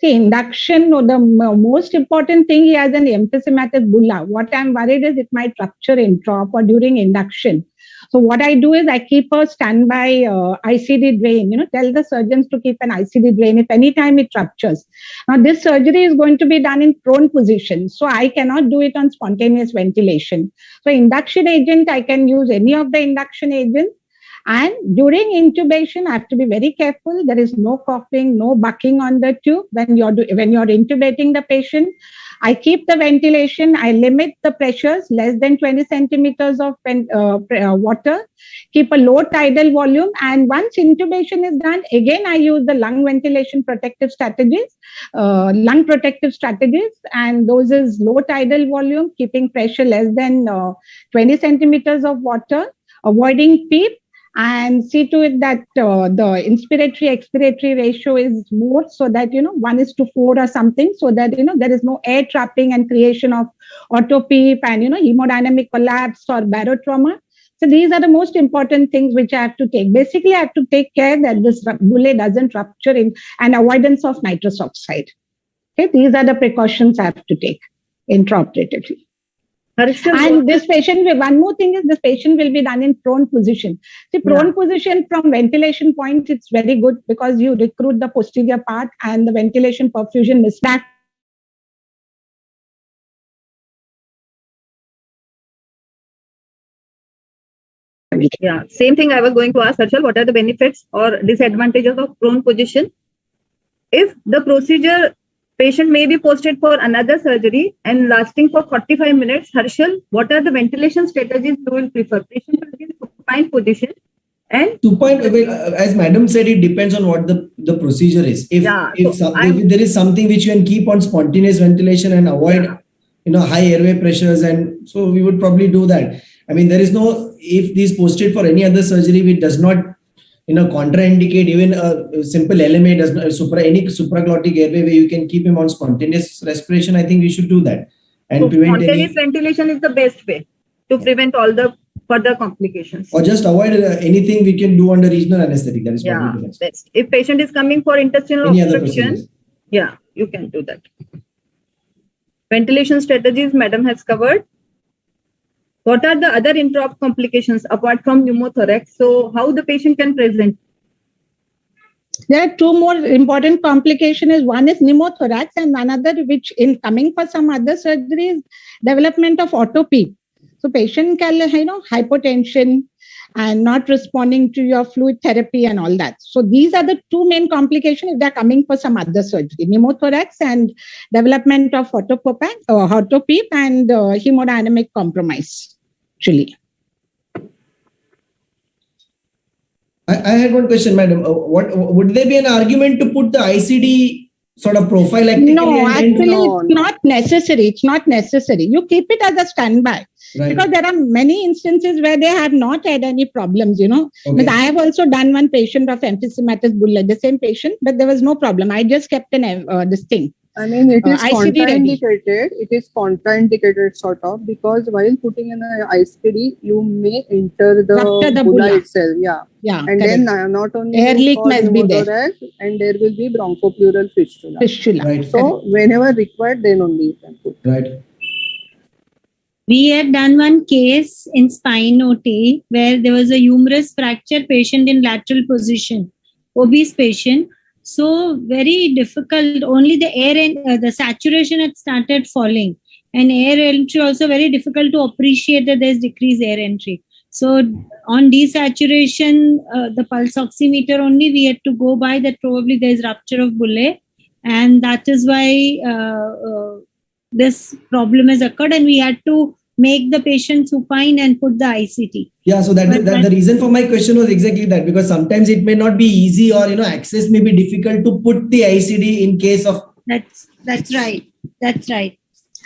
See, induction, the most important thing, he has an emphysematous bulla. What I'm worried is it might rupture intra or during induction. So what I do is I keep a standby ICD drain, tell the surgeons to keep an ICD drain if any time it ruptures. Now this surgery is going to be done in prone position. So I cannot do it on spontaneous ventilation. So induction agent, I can use any of the induction agents. And during intubation, I have to be very careful. There is no coughing, no bucking on the tube when you're intubating the patient. I keep the ventilation. I limit the pressures less than 20 centimeters of water. Keep a low tidal volume. And once intubation is done, again I use the lung ventilation protective strategies, and those is low tidal volume, keeping pressure less than 20 centimeters of water, avoiding PEEP. And see to it that the inspiratory-expiratory ratio is more, so that, 1:4 or something, so that, there is no air trapping and creation of auto-PEEP and, hemodynamic collapse or barotrauma. So these are the most important things which I have to take. Basically, I have to take care that this bulle doesn't rupture and avoidance of nitrous oxide. Okay, these are the precautions I have to take intraoperatively. And this patient, one more thing is this patient will be done in prone position. See, prone position from ventilation point, it's very good because you recruit the posterior part and the ventilation perfusion mismatch. Yeah, same thing I was going to ask Harshal, what are the benefits or disadvantages of prone position? If the procedure patient may be posted for another surgery and lasting for 45 minutes. Harshal, what are the ventilation strategies you will prefer? Patient will be in supine position and supine. As madam said, it depends on what the procedure is. If there is something which you can keep on spontaneous ventilation and avoid, high airway pressures, and so we would probably do that. I mean, there is no, if this posted for any other surgery which does not contraindicate, even a simple LMA does not, any supraglottic airway where you can keep him on spontaneous respiration, I think we should do that. And so spontaneous ventilation is the best way to prevent all the further complications. Or just avoid anything we can do under regional anesthetic. That is probably the best. If patient is coming for intestinal obstruction, you can do that. Ventilation strategies, madam has covered. What are the other intra-op complications apart from pneumothorax? So how the patient can present? There are two more important complications. One is pneumothorax and another which in coming for some other surgeries, development of auto-PEEP. So patient can hypotension and not responding to your fluid therapy and all that. So these are the two main complications if they're coming for some other surgery, pneumothorax and development of auto-PEEP and hemodynamic compromise. Actually. I had one question, madam. What would there be an argument to put the ICD sort of profile? No, actually, it's not necessary. It's not necessary. You keep it as a standby. Right. Because there are many instances where they have not had any problems, Okay. But I have also done one patient of emphysematous bulla, the same patient, but there was no problem. I just kept this thing. I mean, it is contraindicated. It is contraindicated sort of, because while putting in an ICD, you may enter the bulla itself. Yeah. And correct. Then not only air leak must be there, and there will be bronchopleural fistula. Right. So whenever required, then only you can put. Right. We had done one case in spine OT where there was a humerus fracture patient in lateral position, obese patient. So very difficult. Only the air and the saturation had started falling, and air entry also very difficult to appreciate that there's decreased air entry. So on desaturation, the pulse oximeter only we had to go by that probably there's rupture of bullae, and that is why this problem has occurred, and we had to make the patient supine and put the ICT. Yeah, so that the reason for my question was exactly that, because sometimes it may not be easy, or access may be difficult to put the ICD in case of. That's right. That's right.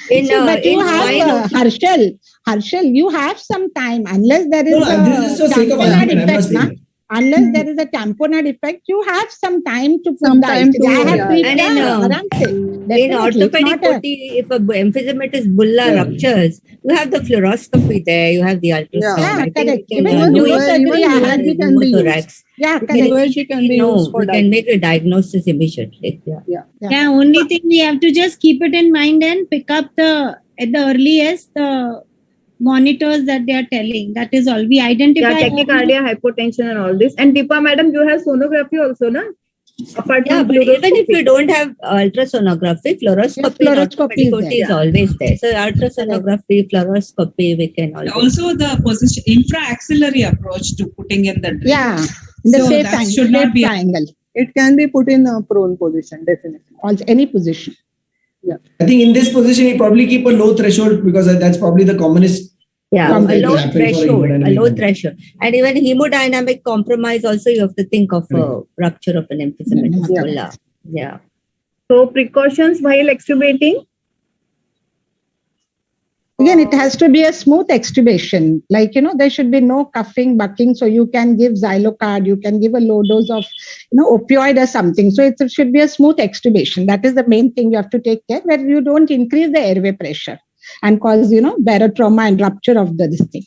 But you have Harshal, you have some time unless there is unless there is a tamponade effect, you have some time to put in orthopedic OT, if a emphysematous bulla ruptures, you have the fluoroscopy there, you have the ultrasound. Yeah, correct. Even we can make a diagnosis immediately. Yeah, only thing we have to just keep it in mind and pick up at the earliest the monitors that they are telling. That is all. We identify tachycardia, hypotension and all this. And Deepa madam, you have sonography also, na? Apart from but even if you don't have ultrasonography, fluoroscopy is always there. So ultrasonography, fluoroscopy, we can also the position infra-axillary approach to putting in the drain. Yeah, in the safe angle. Should not be angle. It can be put in a prone position, definitely. Also any position. Yeah. I think in this position, you probably keep a low threshold, because that's probably the commonest. Yeah, a low threshold. And even hemodynamic compromise also, you have to think of a rupture of an emphysematous bulla. Yeah. So precautions while extubating? Again, it has to be a smooth extubation. Like, there should be no coughing, bucking. So you can give Xylocard, you can give a low dose of, opioid or something. So it should be a smooth extubation. That is the main thing you have to take care, where you don't increase the airway pressure and cause, barotrauma and rupture of this thing.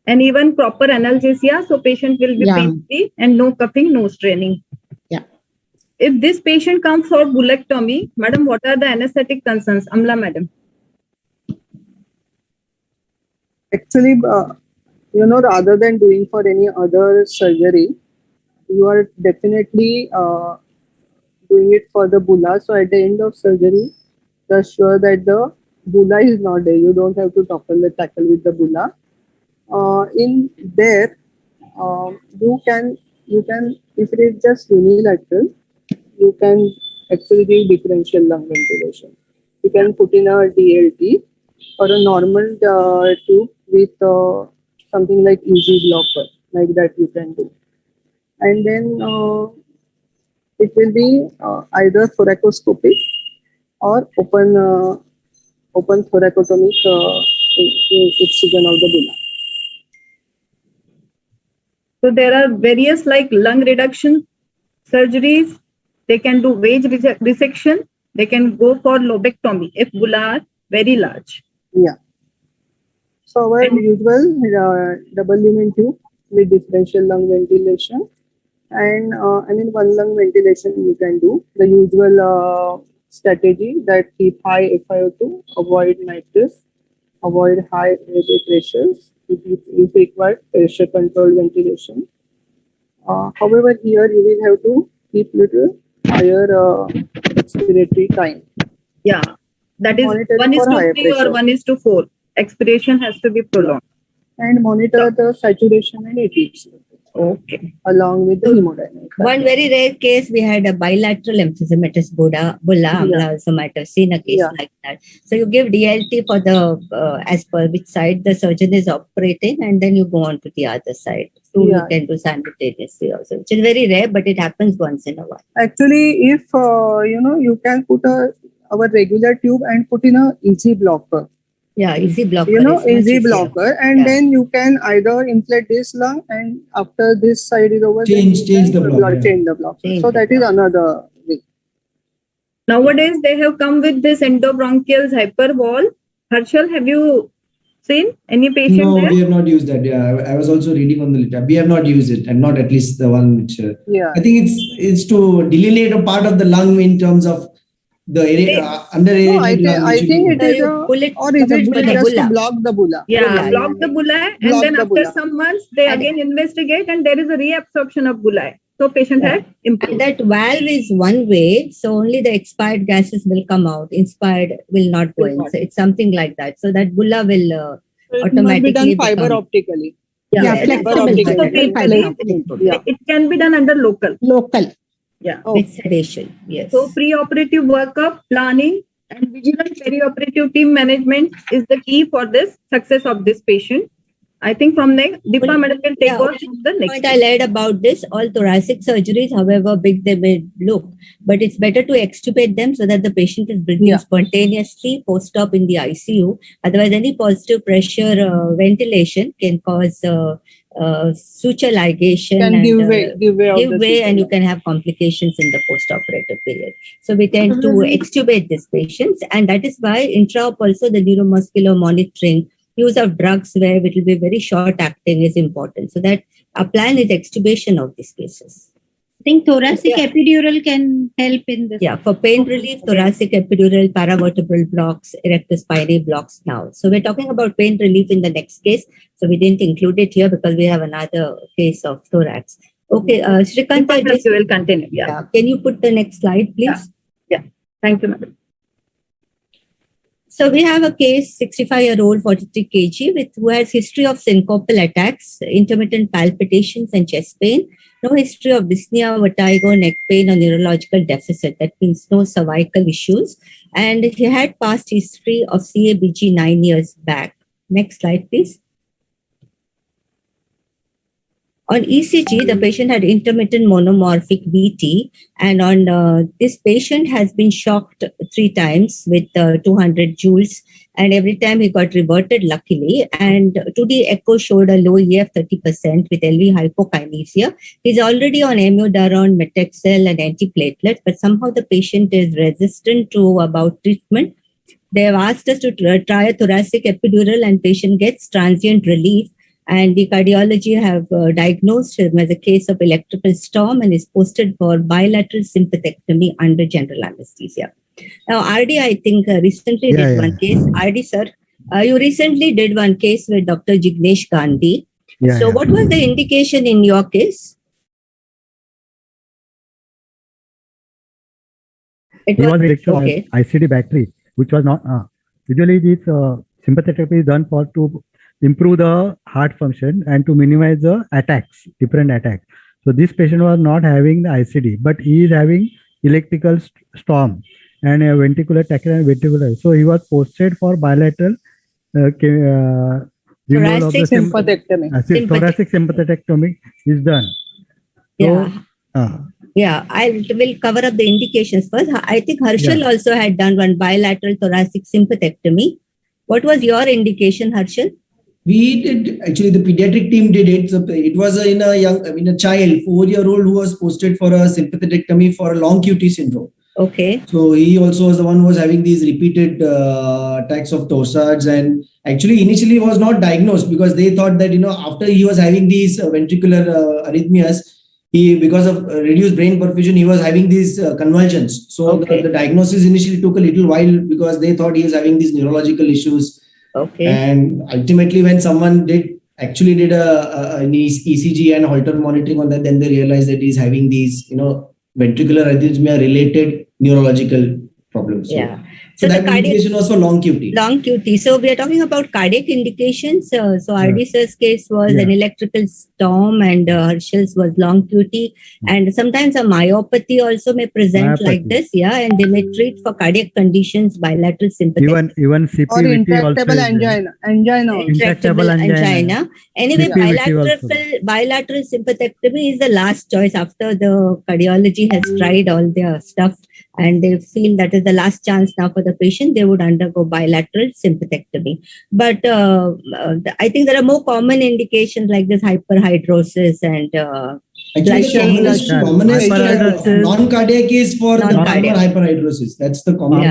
And even proper analgesia. So patient will be pain-free and no coughing, no straining. Yeah. If this patient comes for bullectomy, madam, what are the anesthetic concerns? Amala madam. Actually, rather than doing for any other surgery, you are definitely doing it for the bulla. So at the end of surgery, just sure that the bulla is not there. You don't have to tackle with the bulla. In there, you can, if it is just unilateral, you can actually give differential lung ventilation. You can put in a DLT or a normal tube with something like easy blocker, like that you can do. And then it will be either thoracoscopic or open thoracotomic excision of the bulla. So there are various like lung reduction surgeries. They can do wedge resection. They can go for lobectomy if bulla are very large. Yeah. So our usual double lumen tube with differential lung ventilation, and one lung ventilation you can do the usual strategy that keep high FiO2, avoid nitrous, avoid high airway pressures. If required, pressure controlled ventilation. However, here you will have to keep little higher expiratory time. Yeah, that is 1:3 or 1:4. Expiration has to be prolonged. And monitor the saturation and ATC. Okay. Along with the hemodynamic. One very rare case, we had a bilateral emphysematous bulla. Amala also might have seen a case like that. So you give DLT for the, as per which side the surgeon is operating, and then you go on to the other side you can do simultaneously also, which is very rare, but it happens once in a while. Actually, if you can put our regular tube and put in a easy blocker. Yeah, easy blocker. Easy blocker, and then you can either inflate this lung, and after this side is over, change the blocker. Change the blocker. So that is another way. Nowadays, they have come with this endobronchial hyper wall. Harshal, have you seen any patient No, there? we have not used that. Yeah, I was also reading on the literature. We have not used it, and not at least the one which. I think it's to delineate a part of the lung in terms of the under aerated lung. I think it is just to block the bulla. Yeah, block the bulla, and then after some months, they again investigate, and there is a reabsorption of bulla. So patient had improved. That valve is one way, so only the expired gases will come out. Inspired will not go in. So it's something like that. So that bulla will automatically be done fiber optically. It can be done under local. Yeah. With sedation. Yes. So pre-operative workup, planning, and vigilant perioperative team management is the key for this success of this patient. I think from next, Deepak Madam will take on the next. Point I read about this, all thoracic surgeries, however big they may look, but it's better to extubate them so that the patient is breathing spontaneously post-op in the ICU. Otherwise, any positive pressure ventilation can cause suture ligation and give way, and you can have complications in the post-operative period. So we tend to extubate these patients, and that is why intra-op also the neuromuscular monitoring, use of drugs where it will be very short acting is important. So that our plan is extubation of these cases. I think thoracic epidural can help in this. Yeah, for pain relief, thoracic epidural, paravertebral blocks, erectospinal blocks now. So we're talking about pain relief in the next case. So we didn't include it here because we have another case of thorax. Okay, Shrikant, you will continue. Yeah. Can you put the next slide, please? Yeah. Thank you, madam. So we have a case, 65-year-old, 43 kg, who has history of syncopal attacks, intermittent palpitations and chest pain, no history of dyspnea, vertigo, neck pain or neurological deficit. That means no cervical issues. And he had past history of CABG 9 years back. Next slide, please. On ECG, the patient had intermittent monomorphic VT, and on this patient has been shocked 3 times with 200 joules, and every time he got reverted luckily, and 2D echo showed a low EF 30% with LV hypokinesia. He's already on amiodarone, metexel and antiplatelet, but somehow the patient is resistant to about treatment. They have asked us to try a thoracic epidural, and patient gets transient relief. And the cardiology have diagnosed him as a case of electrical storm and is posted for bilateral sympathectomy under general anesthesia. Now, RD, I think recently did one case. RD, sir, you recently did one case with Dr. Jignesh Gandhi. What was the indication in your case? It was ICD battery, which was not. Usually, this sympathectomy is done to improve the heart function and to minimize the attacks, different attacks. So this patient was not having the ICD, but he is having electrical storm and a ventricular tachycardia and ventricular. So he was posted for bilateral thoracic sympathectomy. Thoracic sympathectomy is done. I will cover up the indications first. I think Harshal also had done one bilateral thoracic sympathectomy. What was your indication, Harshal? We did, actually the pediatric team did it. So it was in a child, 4-year-old who was posted for a sympathectomy for a long QT syndrome. Okay. So he also was the one who was having these repeated attacks of torsades, and actually initially was not diagnosed because they thought that, after he was having these ventricular arrhythmias, because of reduced brain perfusion, he was having these convulsions. So the diagnosis initially took a little while because they thought he was having these neurological issues. Okay. And ultimately, when someone did an ECG and Holter monitoring on that, then they realized that he's having these, ventricular arrhythmia related neurological problem. So, Yeah. So that indication was for long QT. Long QT. So we are talking about cardiac indications. So RD sir's case was an electrical storm and Harshal's was long QT. And sometimes a myopathy also may present like this. Yeah. And they may treat for cardiac conditions, bilateral sympathetic. Even CPVT or intractable angina. Intractable angina. Anyway, bilateral sympathectomy is the last choice after the cardiology has tried all their stuff and they feel that is the last chance now for the patient. They would undergo bilateral sympathectomy. But I think there are more common indications like this hyperhidrosis and non-cardiac is for the palmar hyperhidrosis. That's the common.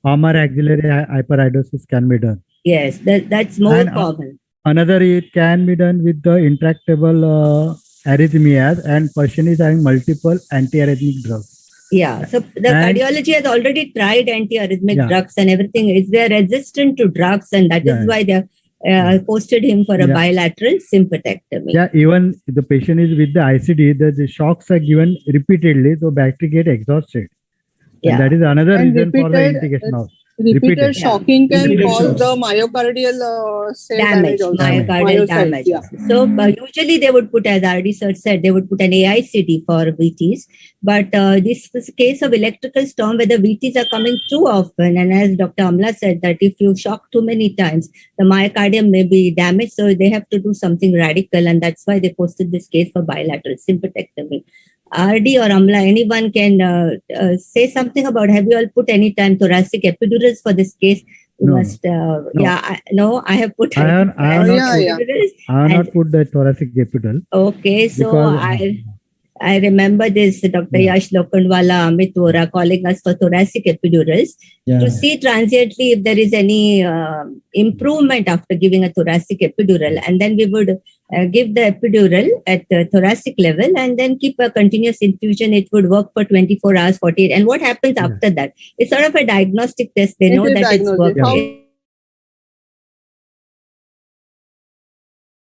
Palmar axillary hyperhidrosis can be done. Yes, that's more common. Another, it can be done with the intractable arrhythmias, and person is having multiple antiarrhythmic drugs. Yeah, so the cardiology has already tried antiarrhythmic drugs and everything. They're resistant to drugs, and that is why they posted him for a bilateral sympathectomy. Yeah, even the patient is with the ICD, the shocks are given repeatedly, so battery get exhausted. Yeah, and that is another reason for the indication of repeated shocking can cause the myocardial cell damage also. Myocardial damage. Yeah. So usually they would put, as RD sir said, they would put an AICD for VTs. But this is a case of electrical storm where the VTs are coming too often. And as Dr. Amala said, that if you shock too many times, the myocardium may be damaged. So they have to do something radical. And that's why they posted this case for bilateral sympathectomy. RD or Amala, anyone can say something about, have you all put any time thoracic epidurals for this case? You must, I have put. I have not put the thoracic epidural. Okay, so I remember this Dr. Yash Lokhandwala, Amit Vora calling us for thoracic epidurals to see transiently if there is any improvement after giving a thoracic epidural. And then we would give the epidural at the thoracic level and then keep a continuous infusion. It would work for 24 hours, 48. And what happens after that? It's sort of a diagnostic test. They know that it's working.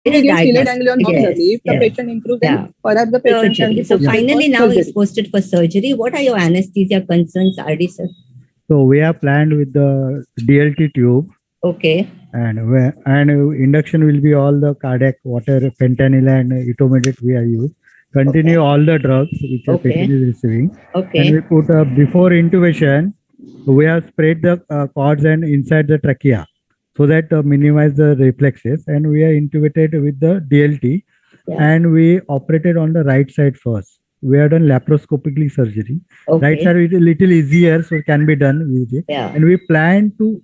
If the patient improves, then perhaps the patient can be so finally now is posted for surgery. What are your anesthesia concerns, RD sir? So we are planned with the DLT tube. Okay. And induction will be all the cardiac water, fentanyl and etomidate we are used. Continue all the drugs which the patient is receiving. Okay. And we put before intubation, we have sprayed the cords and inside the trachea, so that minimize the reflexes, and we are intubated with the DLT and we operated on the right side first. We have done laparoscopically surgery. Right side is a little easier, so it can be done easily. And we plan to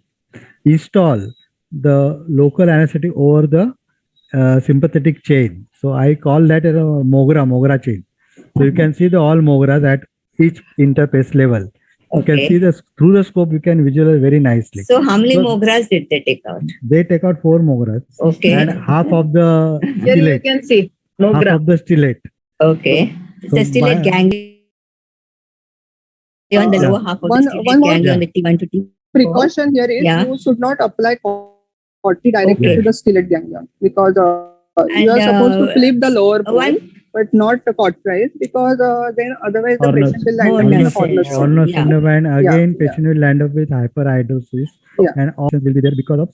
install the local anesthetic over the sympathetic chain. So I call that a Mogra chain. So you can see the all Mogras at each interface level. You can see through the scope, you can visualize very nicely. So how many Mogras did they take out? They take out 4 Mogras. Okay. And half of the Here you can see Mogra. Half of the stellate. Okay. So the stellate ganglion on the lower half of the stellate ganglion with T1 to T4. Precaution here is you should not apply corti directly to the stellate ganglion, because you are supposed to flip the lower pole, but not cauterize, because then otherwise the patient will land up in the corner. And again, patient will land up with hyperhidrosis, and options will be there because of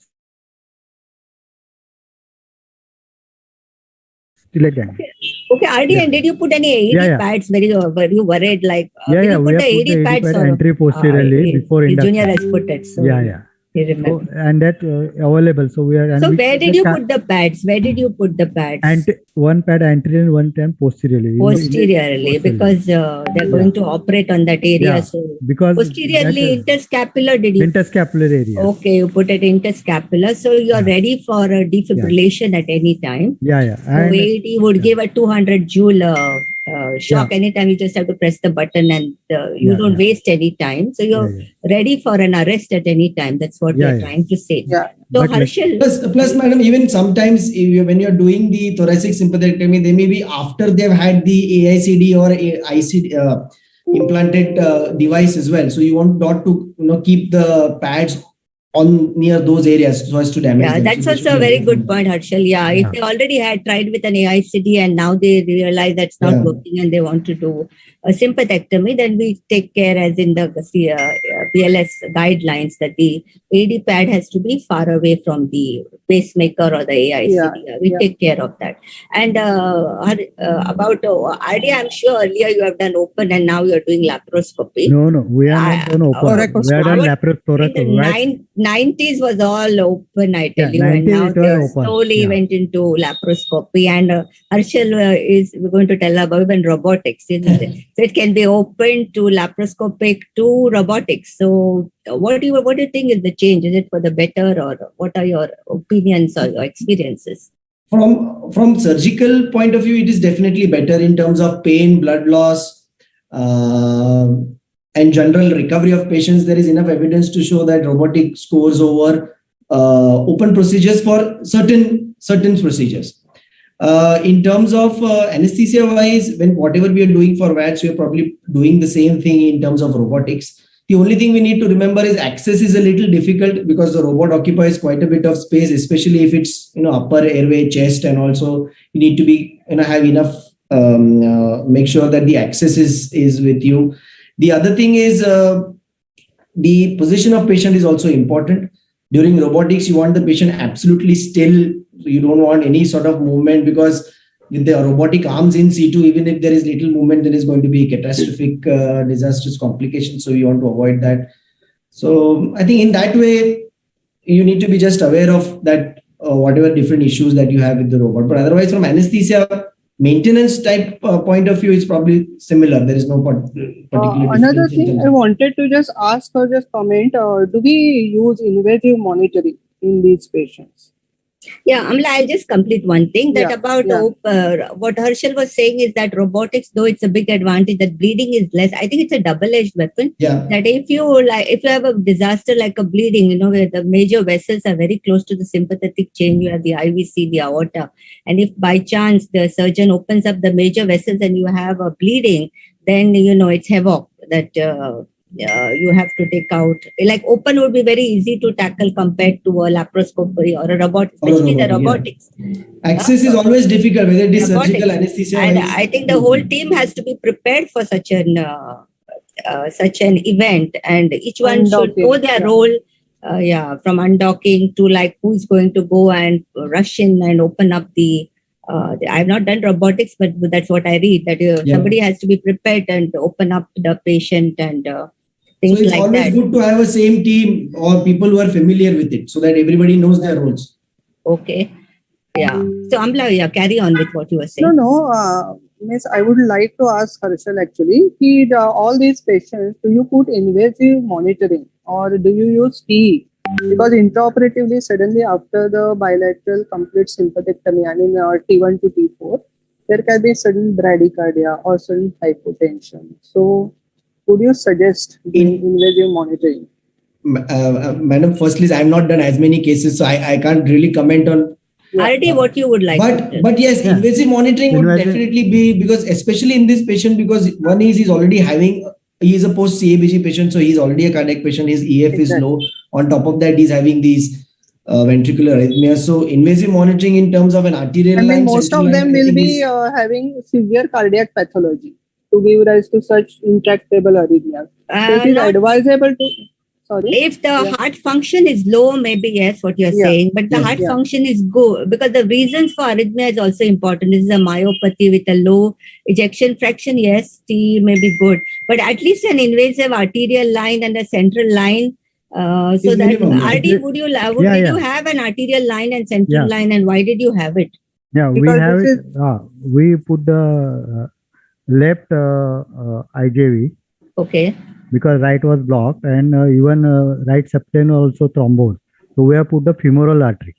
stellate ganglion. Okay, RD, and did you put any AED pads? Were you worried? Like, did you put the AED pads or entry posteriorly before induction? Junior has put it. So remember. So, and that available. So we are. So where did you put the pads? Where did you put the pads? And one pad anterior, one time posteriorly. Posteriorly, because they're going to operate on that area. So because posteriorly, interscapular. Did you? Interscapular area. Okay, you put it interscapular, so you are ready for a defibrillation at any time. So AED would give a 200 joule shock anytime. You just have to press the button, and you don't waste any time. So you're ready for an arrest at any time. That's what we're trying to say. So Harshal. Plus, madam, even sometimes when you're doing the thoracic sympathectomy, they may be after they've had the AICD or ICD implanted device as well. So you want not to keep the pads on near those areas so as to damage them. That's also a very good point, Harshal. If they already had tried with an AICD and now they realize that's not working and they want to do a sympathectomy, then we take care, as in the BLS guidelines that the AD pad has to be far away from the pacemaker or the AIC. We take care of that. And about RD, I'm sure earlier you have done open and now you're doing laparoscopy. No, we are not done open. We are done laparoscopy. In the 90s was all open, I tell you, and now they slowly went into laparoscopy. And Harshal is going to tell about even robotics. So it can be open to laparoscopic to robotics. So what do you think is the change? Is it for the better, or what are your opinions or your experiences? From surgical point of view, it is definitely better in terms of pain, blood loss, and general recovery of patients. There is enough evidence to show that robotic scores over open procedures for certain procedures. In terms of anesthesia wise, when whatever we are doing for VATS, we are probably doing the same thing in terms of robotics. The only thing we need to remember is access is a little difficult because the robot occupies quite a bit of space, especially if it's upper airway, chest, and also you need to be have enough make sure that the access is with you. The other thing is the position of patient is also important. During robotics, you want the patient absolutely still. You don't want any sort of movement, because with the robotic arms in situ, even if there is little movement, there is going to be catastrophic, disastrous complications. So you want to avoid that. So I think in that way, you need to be just aware of that, whatever different issues that you have with the robot. But otherwise, from anesthesia maintenance type point of view, it's probably similar. There is no particular another thing I wanted to just ask or just comment, do we use invasive monitoring in these patients? Yeah, Amala, I'll just complete one thing that about what Harshal was saying is that robotics, though it's a big advantage, that bleeding is less. I think it's a double-edged weapon. That if you have a disaster like a bleeding, where the major vessels are very close to the sympathetic chain, you have the IVC, the aorta, and if by chance the surgeon opens up the major vessels and you have a bleeding, then it's havoc that you have to take out. Like open would be very easy to tackle compared to a laparoscopy or a robot, especially the robotics. Access is always difficult, whether it is surgical anesthesia. And I think the whole team has to be prepared for such an event, and each one should know their role. From undocking to like who's going to go and rush in and open up the. I've not done robotics, but that's what I read. That somebody has to be prepared and open up the patient and. Things so it's like always that. good to have a same team or people who are familiar with it, so that everybody knows their roles. Okay. Yeah. So Amala, carry on with what you were saying. No. Miss, I would like to ask Harshal actually. All these patients, do you put invasive monitoring or do you use TE? Because intraoperatively, suddenly after the bilateral complete sympathectomy, I mean T1 to T4, there can be sudden bradycardia or sudden hypotension. So, would you suggest invasive monitoring? Madam, firstly, I have not done as many cases, so I can't really comment on. RD, what you would like. But yes, invasive monitoring would definitely be, because especially in this patient, because one is he's already having, he is a post CABG patient, so he's already a cardiac patient. His EF is low. On top of that, he's having these ventricular arrhythmias. So invasive monitoring in terms of an arterial line. Most of them will be having severe cardiac pathology to give rise to such intractable arrhythmias. So it is advisable to. Sorry. If the heart function is low, maybe yes, what you're saying, but the heart function is good, because the reasons for arrhythmia is also important. This is a myopathy with a low ejection fraction. Yes, T may be good, but at least an invasive arterial line and a central line. So that RD, would you have an arterial line and central line, and why did you have it? Yeah, because we have it. We put the left IJV. Okay. Because right was blocked, and even right septum also thrombosed. So we have put the femoral artery.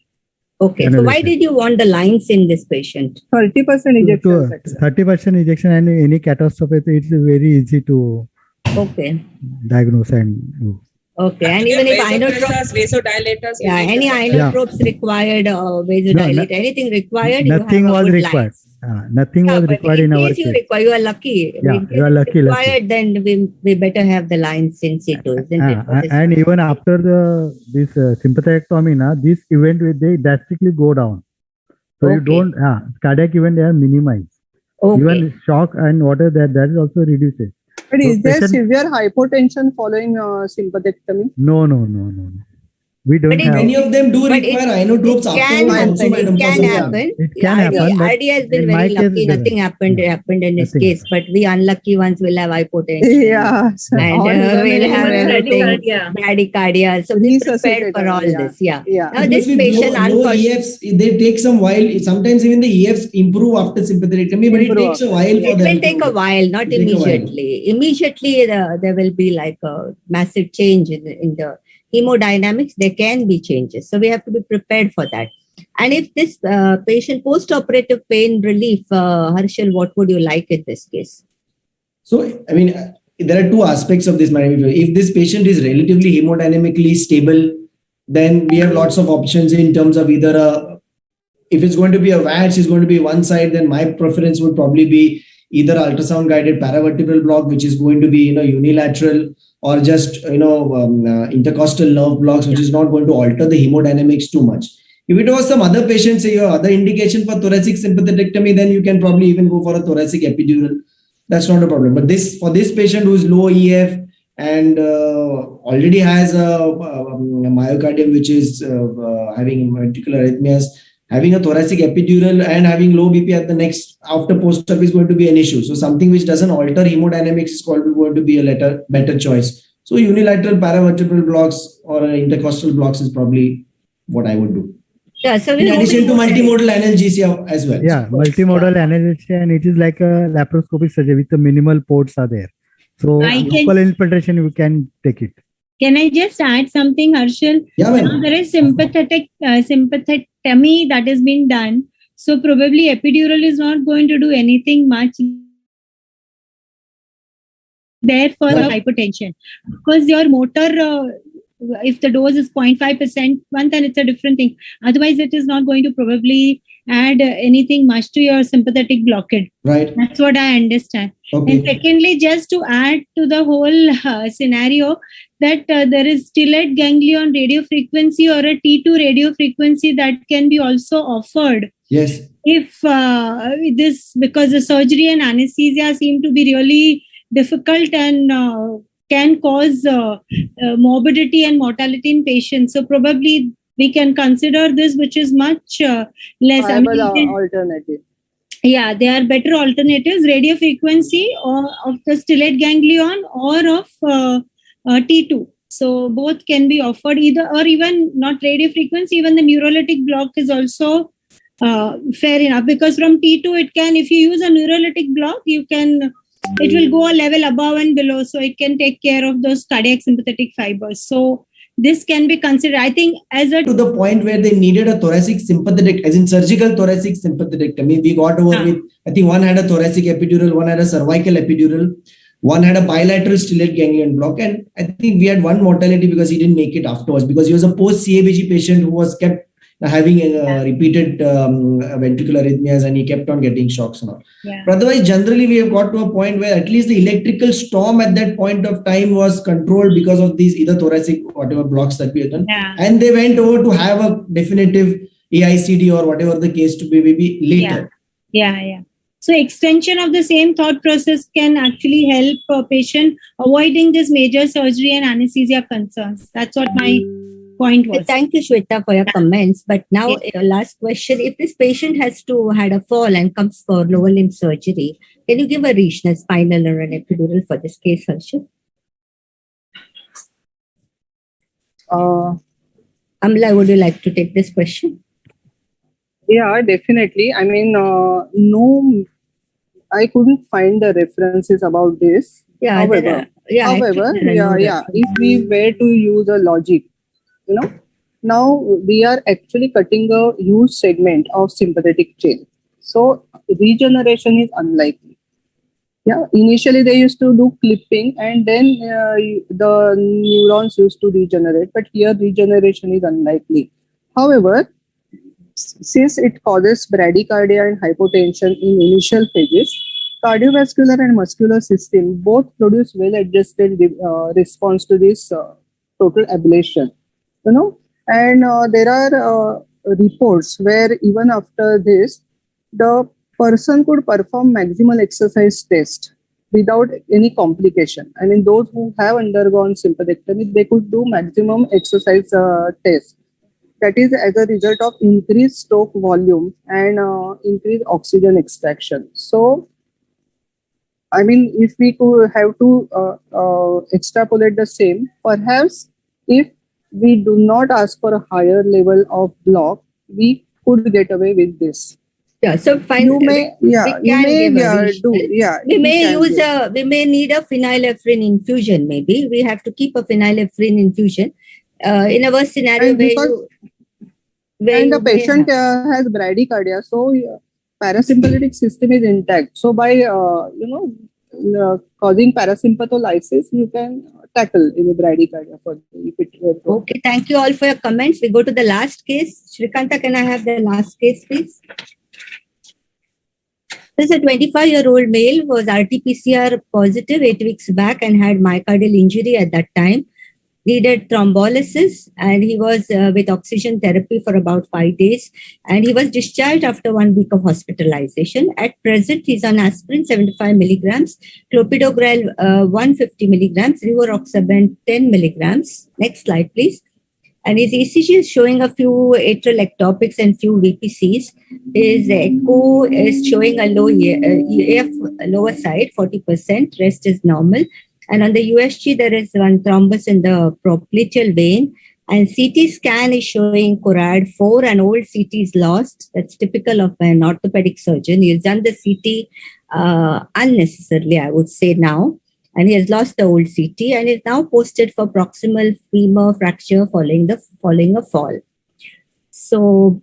Okay. So why did you want the lines in this patient? 30% ejection. 30% ejection, and any catastrophe, it's very easy to diagnose and do. Okay, and even if inotropes, vasodilators, any inotropes required, vasodilator, anything required, nothing you have was required. Nothing was required in our case. You are lucky. Yeah, you are lucky. Required, then we better have the lines in situ, isn't it? And even after this sympathectomy, this event they drastically go down. So you don't cardiac event, they are minimized. Even shock and water that is also reduces. But So is there patient- severe hypotension following sympathectomy? No. We don't have. Many of them do But require inotropes can afterwards also, happen. madam. It for can some time. happen. It can happen, but RD has been in my very case, lucky. it Nothing doesn't. happened in his Nothing. case. But we unlucky ones will have hypotension. Yeah. And we'll have everything. Bradycardia. Bradycardia. So we prepared for all this. Yeah. Now this With patient, low EFs, they take some while. Sometimes even the EFs improve after sympathectomy, but it takes a while for it them. will take a while, not It'll take a while. immediately. Immediately, there will be like a massive change in the hemodynamics. There can be changes. So we have to be prepared for that. And if this patient post-operative pain relief, Harshal, what would you like in this case? So, I mean, there are two aspects of this. If this patient is relatively hemodynamically stable, then we have lots of options in terms of either if it's going to be a VATS, it's going to be one side, then my preference would probably be either ultrasound guided paravertebral block, which is going to be unilateral, or just intercostal nerve blocks, which is not going to alter the hemodynamics too much. If it was some other patient, say your other indication for thoracic sympathectomy, then you can probably even go for a thoracic epidural. That's not a problem. But for this patient who is low EF and already has a myocardium which is having ventricular arrhythmias, having a thoracic epidural and having low BP at the next after post-op is going to be an issue. So something which doesn't alter hemodynamics is probably going to be a better choice. So unilateral paravertebral blocks or intercostal blocks is probably what I would do. Yeah, so in addition to multimodal analgesia as well. Yeah, multimodal analgesia, and it is like a laparoscopic surgery with the minimal ports are there. So local infiltration, you can take it. Can I just add something, Harshal? Yeah, now, there is sympathectomy that is being done. So probably epidural is not going to do anything much there for hypertension. Because your motor, if the dose is 0.5%, then it's a different thing. Otherwise, it is not going to probably add anything much to your sympathetic blockade. Right. That's what I understand. Okay. And secondly, just to add to the whole scenario, that there is stellate ganglion radio frequency or a T2 radio frequency that can be also offered. Yes. If because the surgery and anesthesia seem to be really difficult and can cause morbidity and mortality in patients. So probably we can consider this, which is much less. Alternative. Yeah, they are better alternatives, radio frequency or of the stellate ganglion or of T2. So both can be offered either, or even not radio frequency, even the neurolytic block is also fair enough, because from T2 it can, if you use a neurolytic block, it will go a level above and below, so it can take care of those cardiac sympathetic fibers. So this can be considered, I think, as a... To the point where they needed a thoracic sympathetic, as in surgical thoracic sympathectomy, we got over with, I think one had a thoracic epidural, one had a cervical epidural, one had a bilateral stellate ganglion block, and I think we had one mortality because he didn't make it afterwards, because he was a post-CABG patient who was kept having repeated ventricular arrhythmias, and he kept on getting shocks and all. Yeah. But otherwise, generally, we have got to a point where at least the electrical storm at that point of time was controlled because of these either thoracic whatever blocks that we had done. Yeah. And they went over to have a definitive AICD or whatever the case to be maybe later. Yeah. So extension of the same thought process can actually help a patient avoiding this major surgery and anesthesia concerns. That's what my point was. Thank you, Sweta, for your comments. But now, last question. If this patient has had a fall and comes for lower limb surgery, can you give a regional spinal or an epidural for this case, Harshal? Amala, would you like to take this question? Yeah, definitely. I mean, no, I couldn't find the references about this. Yeah, however, if we were to use a logic, now we are actually cutting a huge segment of sympathetic chain. So regeneration is unlikely. Yeah, initially they used to do clipping and then the neurons used to regenerate, but here regeneration is unlikely. However, since it causes bradycardia and hypotension in initial phases, cardiovascular and muscular system both produce well-adjusted response to this total ablation. And there are reports where even after this, the person could perform maximal exercise test without any complication. I mean, those who have undergone sympathectomy, they could do maximum exercise test. That is as a result of increased stroke volume and increased oxygen extraction. So, I mean, if we could have to extrapolate the same, perhaps if we do not ask for a higher level of block, we could get away with this. Yeah, so fine. You may, we can give a we may use we may need a phenylephrine infusion. Maybe we have to keep a phenylephrine infusion in a worst scenario and the patient has bradycardia, so parasympathetic system is intact. So by causing parasympatholysis, you can tackle in the bradycardia. Okay, thank you all for your comments. We go to the last case. Shrikanta, can I have the last case, please? This is a 25-year-old male who was RT-PCR positive 8 weeks back and had myocardial injury at that time. Needed thrombolysis, and he was with oxygen therapy for about 5 days, and he was discharged after 1 week of hospitalization. At present, he's on aspirin 75 milligrams, clopidogrel 150 milligrams, rivaroxaban 10 milligrams. Next slide, please. And his ECG is showing a few atrial ectopics and few VPCs. His echo is showing a low EF lower side, 40%, rest is normal. And on the USG, there is one thrombus in the popliteal vein. And CT scan is showing Corad 4, and old CT is lost. That's typical of an orthopedic surgeon. He has done the CT unnecessarily, I would say now. And he has lost the old CT and is now posted for proximal femur fracture following a fall. So,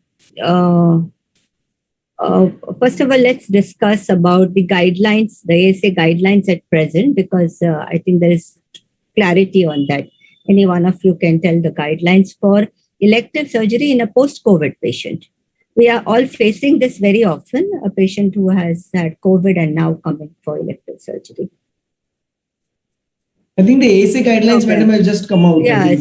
first of all, let's discuss about the guidelines, the ASA guidelines at present, because I think there is clarity on that. Any one of you can tell the guidelines for elective surgery in a post-COVID patient. We are all facing this very often, a patient who has had COVID and now coming for elective surgery. I think the ASA guidelines, madam, have just come out. Yeah.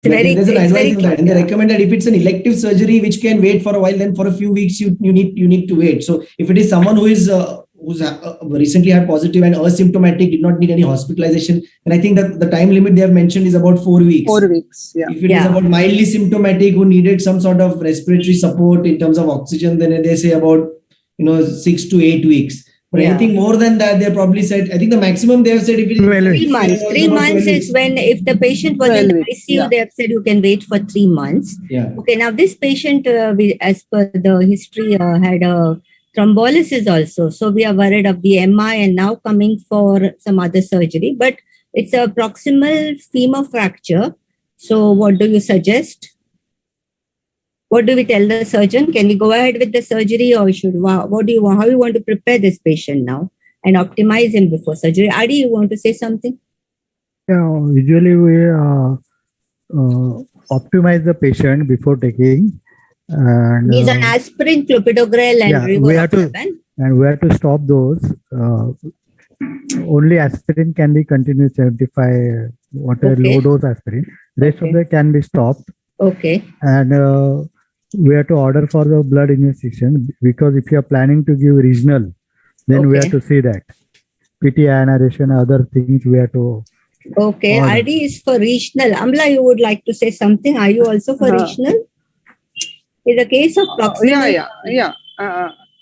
There's an advice on that, and they recommend that if it's an elective surgery which can wait for a while, then for a few weeks you need to wait. So if it is someone who is who's recently had positive and asymptomatic, did not need any hospitalization, and I think that the time limit they have mentioned is about 4 weeks. 4 weeks, yeah. If it is about mildly symptomatic who needed some sort of respiratory support in terms of oxygen, then they say about 6 to 8 weeks. But anything more than that, they probably said, I think the maximum they have said if it is 3 months. 3 months is when, if the patient was in the ICU, they have said you can wait for 3 months. Yeah. Okay, now this patient, as per the history, had a thrombolysis also. So we are worried of the MI and now coming for some other surgery. But it's a proximal femur fracture. So what do you suggest? What do we tell the surgeon? Can we go ahead with the surgery, or how do you want to prepare this patient now and optimize him before surgery? Adi, you want to say something? Yeah, usually we optimize the patient before taking. And he's on aspirin, clopidogrel, and rivaroxaban. We have to stop those. Only aspirin can be continued 75, low dose aspirin. Rest of them can be stopped. Okay. And we have to order for the blood investigation, because if you are planning to give regional, then we have to see that. PT ionization, other things we have to. Okay, RD is for regional. Amala, you would like to say something? Are you also for regional? In the case of proximal.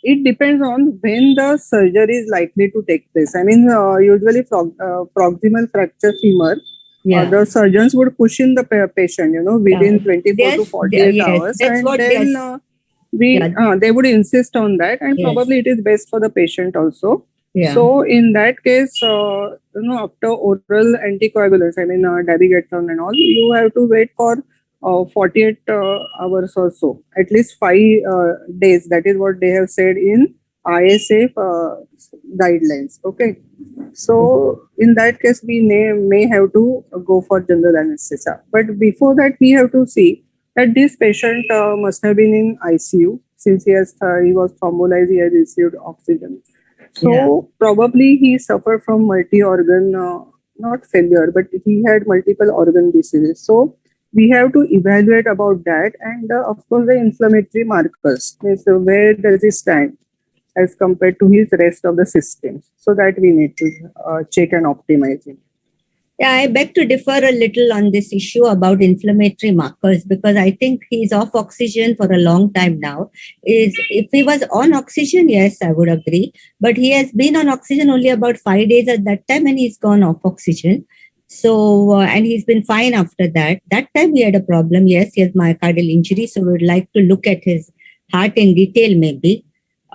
It depends on when the surgery is likely to take place. I mean, usually proximal fracture femur. The surgeons would push in the patient, within 24 to 48 hours. And then they would insist on that. And probably it is best for the patient also. Yeah. So in that case, after oral anticoagulants, I mean, dabigatran and all, you have to wait for 48 hours or so. At least 5 days. That is what they have said in ISA guidelines. Okay. So in that case, we may have to go for general anesthesia. But before that, we have to see that this patient must have been in ICU, since he was thrombolized, he has received oxygen. So probably he suffered from multi-organ, not failure, but he had multiple organ diseases. So we have to evaluate about that, and of course the inflammatory markers, means where does he stand. as compared to his rest of the systems. So that we need to check and optimize it. Yeah, I beg to differ a little on this issue about inflammatory markers, because I think he's off oxygen for a long time now. If he was on oxygen, yes, I would agree. But he has been on oxygen only about 5 days at that time, and he's gone off oxygen. So, and he's been fine after that. That time we had a problem. Yes, he has myocardial injury. So we would like to look at his heart in detail maybe.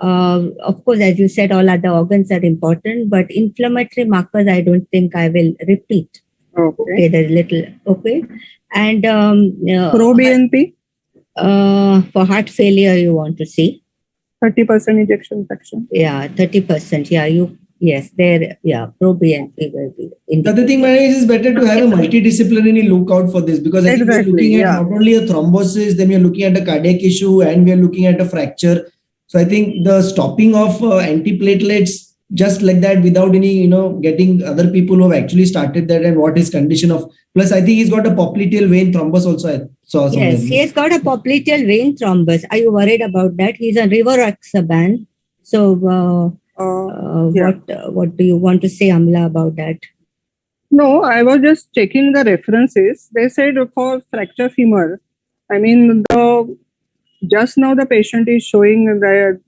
Of course, as you said, all other organs are important, but inflammatory markers, I don't think I will repeat. Okay, there's little. Okay. And pro-BNP? For heart failure, you want to see? 30% ejection fraction. Yeah, 30%. Yeah, yes, there, yeah, pro-BNP will be. The other thing, Manoj, is better to have a multidisciplinary look out for this, because I think we're looking at not only a thrombosis, then we're looking at a cardiac issue, and we're looking at a fracture. So I think the stopping of antiplatelets just like that without any, getting other people who have actually started that and what his condition of. Plus, I think he's got a popliteal vein thrombus also. I saw somewhere. Yes, he has got a popliteal vein thrombus. Are you worried about that? He's on rivaroxaban. So, what do you want to say, Amala, about that? No, I was just checking the references. They said for fracture femur, I mean, just now the patient is showing that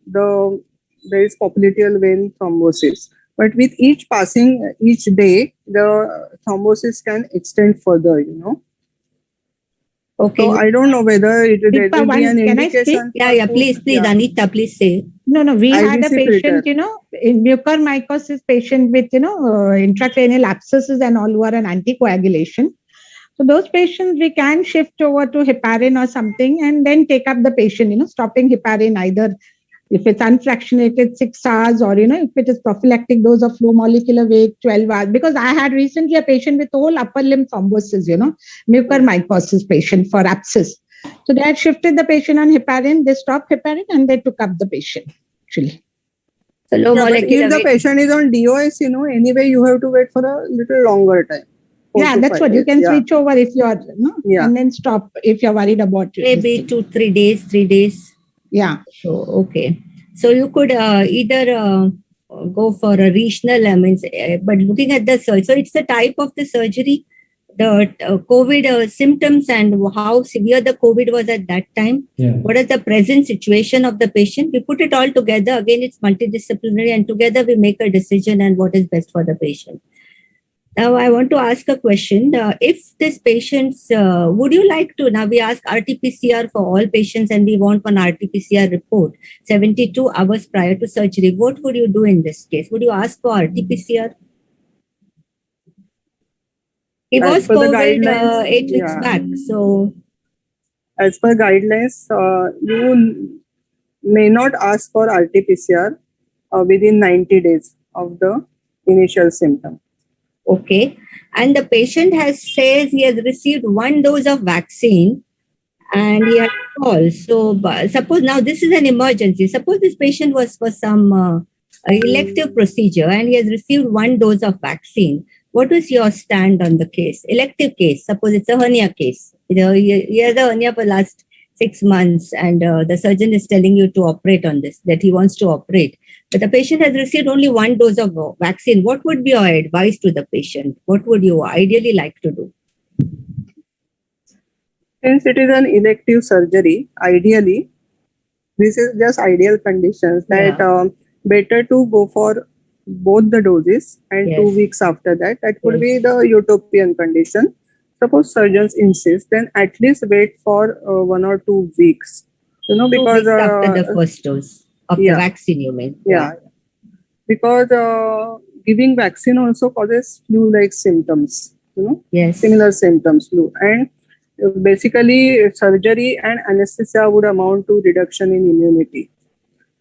there is popliteal vein thrombosis. But with each day, the thrombosis can extend further, Okay. So I don't know whether it will be an indication. Yeah, please, Anita, please say. No, we had a patient, in mucormycosis patient with, intracranial abscesses and all who are an anticoagulation. So those patients, we can shift over to heparin or something and then take up the patient, stopping heparin either if it's unfractionated 6 hours or, if it is prophylactic dose of low molecular weight 12 hours. Because I had recently a patient with whole upper limb thrombosis, mucormycosis patient for abscess. So they had shifted the patient on heparin, they stopped heparin and they took up the patient actually. So low molecular if the patient is on DOS, anyway, you have to wait for a little longer time. Yeah, that's what you can switch over if you are, and then stop if you're worried about it. Maybe 3 days. Yeah. So, okay. So you could either go for a regional, but looking at the surgery, so it's the type of the surgery, the COVID symptoms and how severe the COVID was at that time. Yeah. What is the present situation of the patient? We put it all together. Again, it's multidisciplinary and together we make a decision and what is best for the patient. Now, I want to ask a question. If this patients, would you like to, now we ask RT-PCR for all patients and we want one RT-PCR report 72 hours prior to surgery. What would you do in this case? Would you ask for RT-PCR? He was COVID 8 weeks back. So, as per guidelines, you may not ask for RT-PCR within 90 days of the initial symptom. Okay. And the patient says he has received 1 dose of vaccine and he had calls. So suppose now this is an emergency. Suppose this patient was for some elective procedure and he has received 1 dose of vaccine. What is your stand on the case? Elective case. Suppose it's a hernia case. He has a hernia for last 6 months and the surgeon is telling you to operate on this, that he wants to operate. But the patient has received only 1 dose of vaccine. What would be your advice to the patient? What would you ideally like to do? Since it is an elective surgery, ideally, this is just ideal conditions that better to go for both the doses and 2 weeks after that. That would be the utopian condition. Suppose surgeons insist, then at least wait for 1 or 2 weeks. Because 2 weeks after the first dose of the vaccine, you mean? Yeah. Because giving vaccine also causes flu-like symptoms. Similar symptoms, flu. And basically, surgery and anesthesia would amount to reduction in immunity.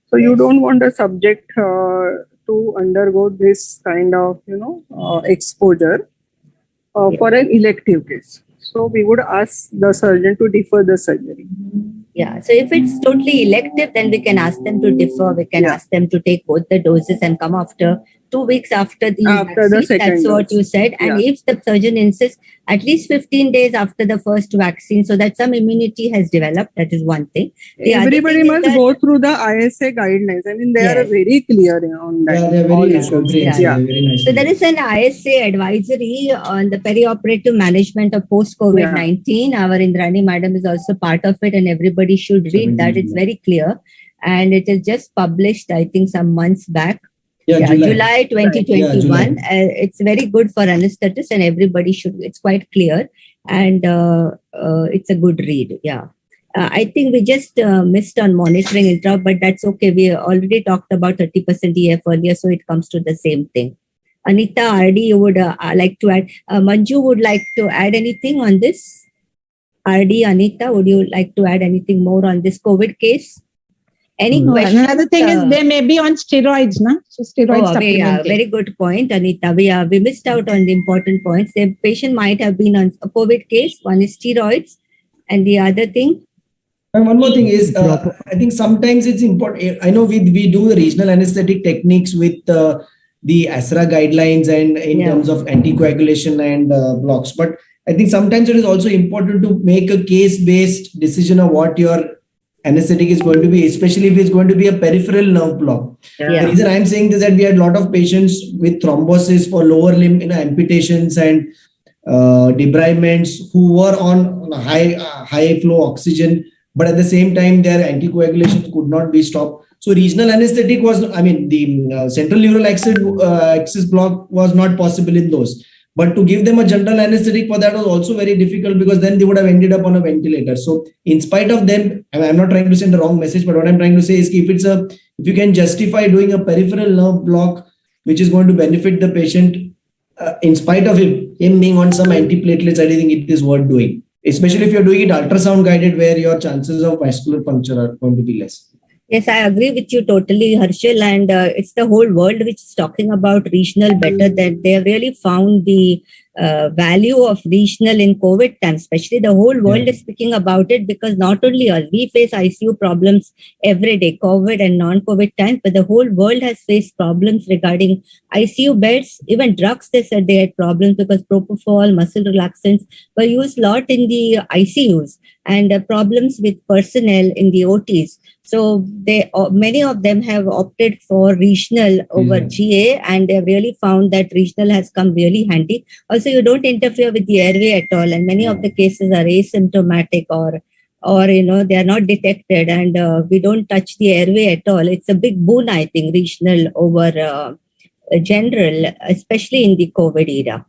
So you don't want the subject to undergo this kind of, exposure for an elective case. So we would ask the surgeon to defer the surgery. Yeah. So if it's totally elective, then we can ask them to defer. We can ask them to take both the doses and come after 2 weeks after the After the vaccine. second That's what dose. you said. And Yeah. if the surgeon insists, at least 15 days after the first vaccine, so that some immunity has developed. That is one thing. The other Everybody thing is must that- go through the ISA guidelines. I mean, they are Yes. very clear on that. Yeah, they're all very issues. comprehensive. Yeah. They're very nice. So there is an ISA advisory on the perioperative management of post-COVID-19. Our Indrani madam is also part of it, and everybody should read that. It's very clear. And it is just published, I think, some months back. Yeah, July 2021. July. It's very good for anesthetists, and everybody should. It's quite clear, and it's a good read. Yeah. I think we just missed on monitoring intra, but that's okay. We already talked about 30% EF earlier, so it comes to the same thing. Anita, RD, you would like to add? Manju would like to add anything on this? RD, Anita, would you like to add anything more on this COVID case? Any questions? Another thing is they may be on steroids, na? So steroids supplementation. Very good point, Anita. We missed out on the important points. The patient might have been on a COVID case. One is steroids, and the other thing. And one more thing is, I think sometimes it's important. I know we do the regional anesthetic techniques with the ASRA guidelines and in terms of anticoagulation and blocks. But I think sometimes it is also important to make a case-based decision of what your anesthetic is going to be, especially if it's going to be a peripheral nerve block. The reason I'm saying this is that we had a lot of patients with thrombosis for lower limb amputations and debridements who were on high flow oxygen, but at the same time their anticoagulation could not be stopped. So regional anesthetic was, the central neural axis block was not possible in those. But to give them a general anesthetic for that was also very difficult, because then they would have ended up on a ventilator. So in spite of them, I'm not trying to send the wrong message, but what I'm trying to say is if you can justify doing a peripheral nerve block, which is going to benefit the patient, in spite of him being on some antiplatelets, I think it is worth doing. Especially if you're doing it ultrasound guided, where your chances of vascular puncture are going to be less. Yes, I agree with you totally, Harshal. And it's the whole world which is talking about regional better, that they have really found the value of regional in COVID time. Especially the whole world is speaking about it, because not only us, we face ICU problems every day, COVID and non-COVID times, but the whole world has faced problems regarding ICU beds. Even drugs, they said they had problems because propofol, muscle relaxants were used a lot in the ICUs, and problems with personnel in the OTs. So many of them have opted for regional over GA, and they've really found that regional has come really handy. Also, you don't interfere with the airway at all, and many of the cases are asymptomatic or they are not detected, and we don't touch the airway at all. It's a big boon, I think, regional over general, especially in the COVID era.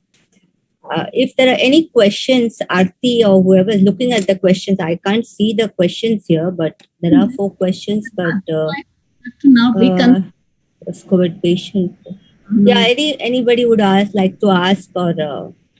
If there are any questions, Aarti or whoever is looking at the questions, I can't see the questions here, but there are 4 questions. But now we can COVID patient. Yeah, anybody would like to ask or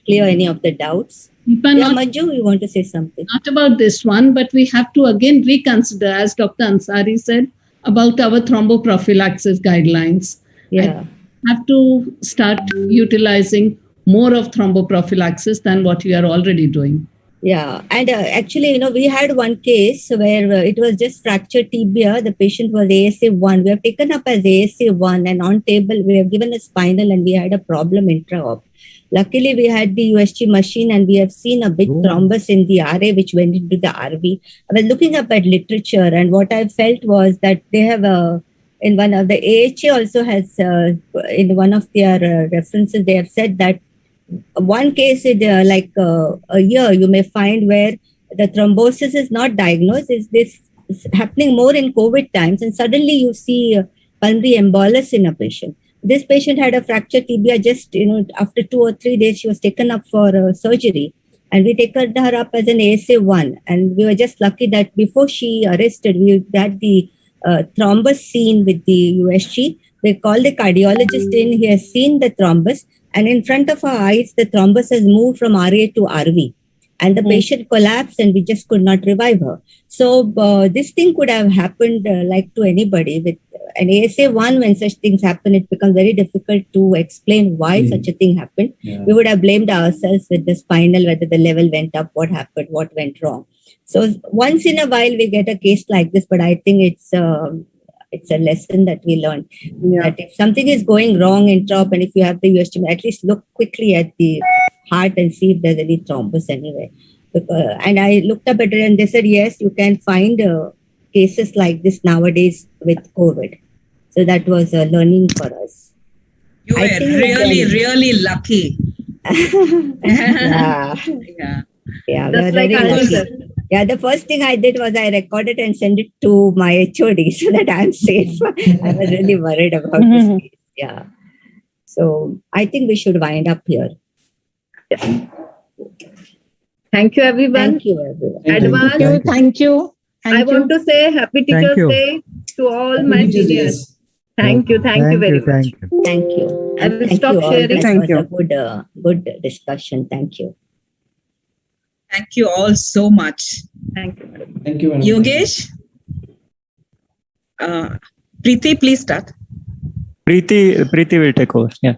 clear any of the doubts? Manju, you want to say something? Not about this one, but we have to again reconsider, as Dr. Ansari said, about our thromboprophylaxis guidelines. Yeah. I have to start utilizing more of thromboprophylaxis than what we are already doing. Yeah, and actually, we had one case where it was just fractured tibia. The patient was ASA1. We have taken up as ASA1, and on table we have given a spinal, and we had a problem intra-op. Luckily, we had the USG machine, and we have seen a big thrombus in the RA, which went into the RV. I was looking up at literature, and what I felt was that they have in one of the AHA also has, in one of their references, they have said that one case in a year you may find where the thrombosis is not diagnosed. This is happening more in COVID times, and suddenly you see pulmonary embolus in a patient. This patient had a fractured tibia. Just after 2 or 3 days, she was taken up for surgery, and we taken her up as an ASA1. And we were just lucky that before she arrested, we had the thrombus seen with the USG. They called the cardiologist in. He has seen the thrombus, and in front of our eyes, the thrombus has moved from RA to RV. And the patient collapsed, and we just could not revive her. So this thing could have happened like to anybody. With an ASA1, when such things happen, it becomes very difficult to explain why such a thing happened. Yeah. We would have blamed ourselves with the spinal, whether the level went up, what happened, what went wrong. So once in a while, we get a case like this, but I think it's It's a lesson that we learned. That if something is going wrong in trop, and if you have the UST, at least look quickly at the heart and see if there's any thrombus anyway. And I looked up at it and they said, yes, you can find cases like this nowadays with COVID. So that was a learning for us. You were really lucky. Yeah, that's like yeah, the first thing I did was I recorded and sent it to my HOD so that I'm safe. I was really worried about this case. Yeah. So I think we should wind up here. Thank you, everyone. Thank you, everyone. Advance. Thank you. I want to say Happy Teachers Day to all my seniors. Thank you. Thank you very much. Thank you. I will Thank stop you all. sharing. That Thank was you. a good discussion. Thank you. Thank you all so much. Thank you, madam. Thank you, madam. Yogesh? Preeti, please start. Preeti will take over. Yeah.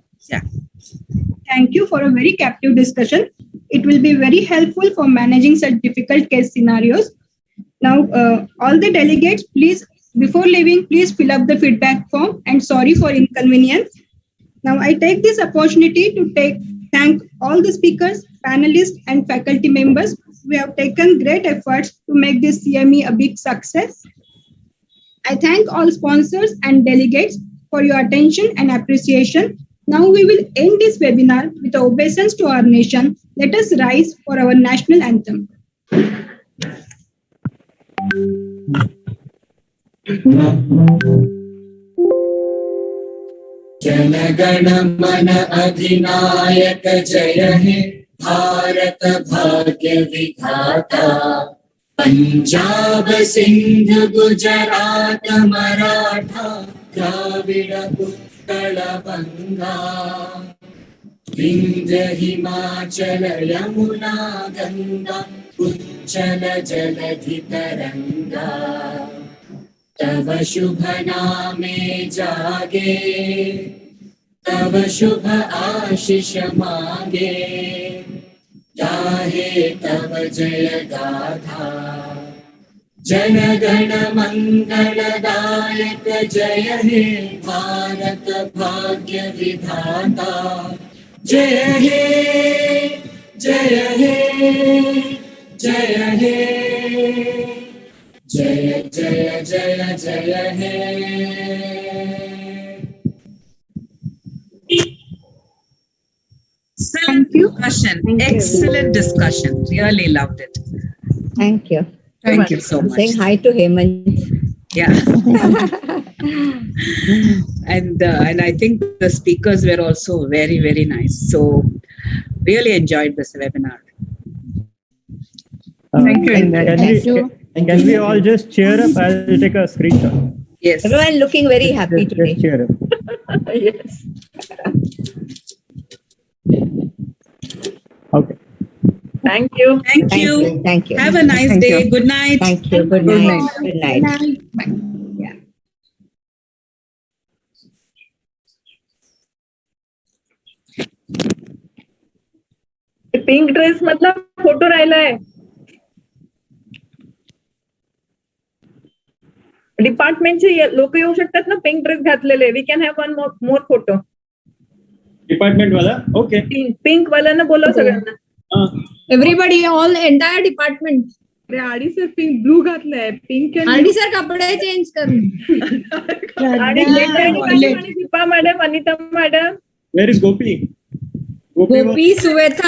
Thank you for a very captive discussion. It will be very helpful for managing such difficult case scenarios. Now, all the delegates, please, before leaving, please fill up the feedback form, and sorry for inconvenience. Now, I take this opportunity to thank all the speakers, panelists, and faculty members. We have taken great efforts to make this CME a big success. I thank all sponsors and delegates for your attention and appreciation. Now we will end this webinar with obeisance to our nation. Let us rise for our national anthem. जनगण मन अधिनायक जय हे भारत भाग्य विधाता पंजाब सिंध गुजरात मराठा द्राविड उत्कल बंगा विंध्य हिमाचल यमुना गंगा उच्चल जलधि तरंगा तव शुभ नामे जागे तव शुभ आशीष मांगे गाहे तव जय गाथा जन गण मंगलदायक जय हे भारत भाग्य विधाता जय हे जय हे जय हे जय जय जय जय हे Excellent discussion. Really loved it. Thank you. Thank you so much. Saying hi to Hemant. Yeah. and I think the speakers were also very, very nice. So really enjoyed this webinar. Thank you. Can we all just cheer up? I'll take a screenshot. Yes. Everyone looking very happy today. Just cheer up. Yes. Okay. Thank you. Thank you. Thank you. Have a nice day. Good night. Thank you. Good night. Good night. Yeah. Pink dress मतलब photo राहिलाय डिपार्टमेंटचे लोक येऊ शकतात ना pink dress घातलेले we can have one more photo department वाला okay pink वाल्यांना बोलव सगळ्यांना everybody all entire department Adi sir pink blue घातलंय पिंक आडी सर कपडे चेंज करून Deepa madam Anita madam where is Gopi Gopi सुवेता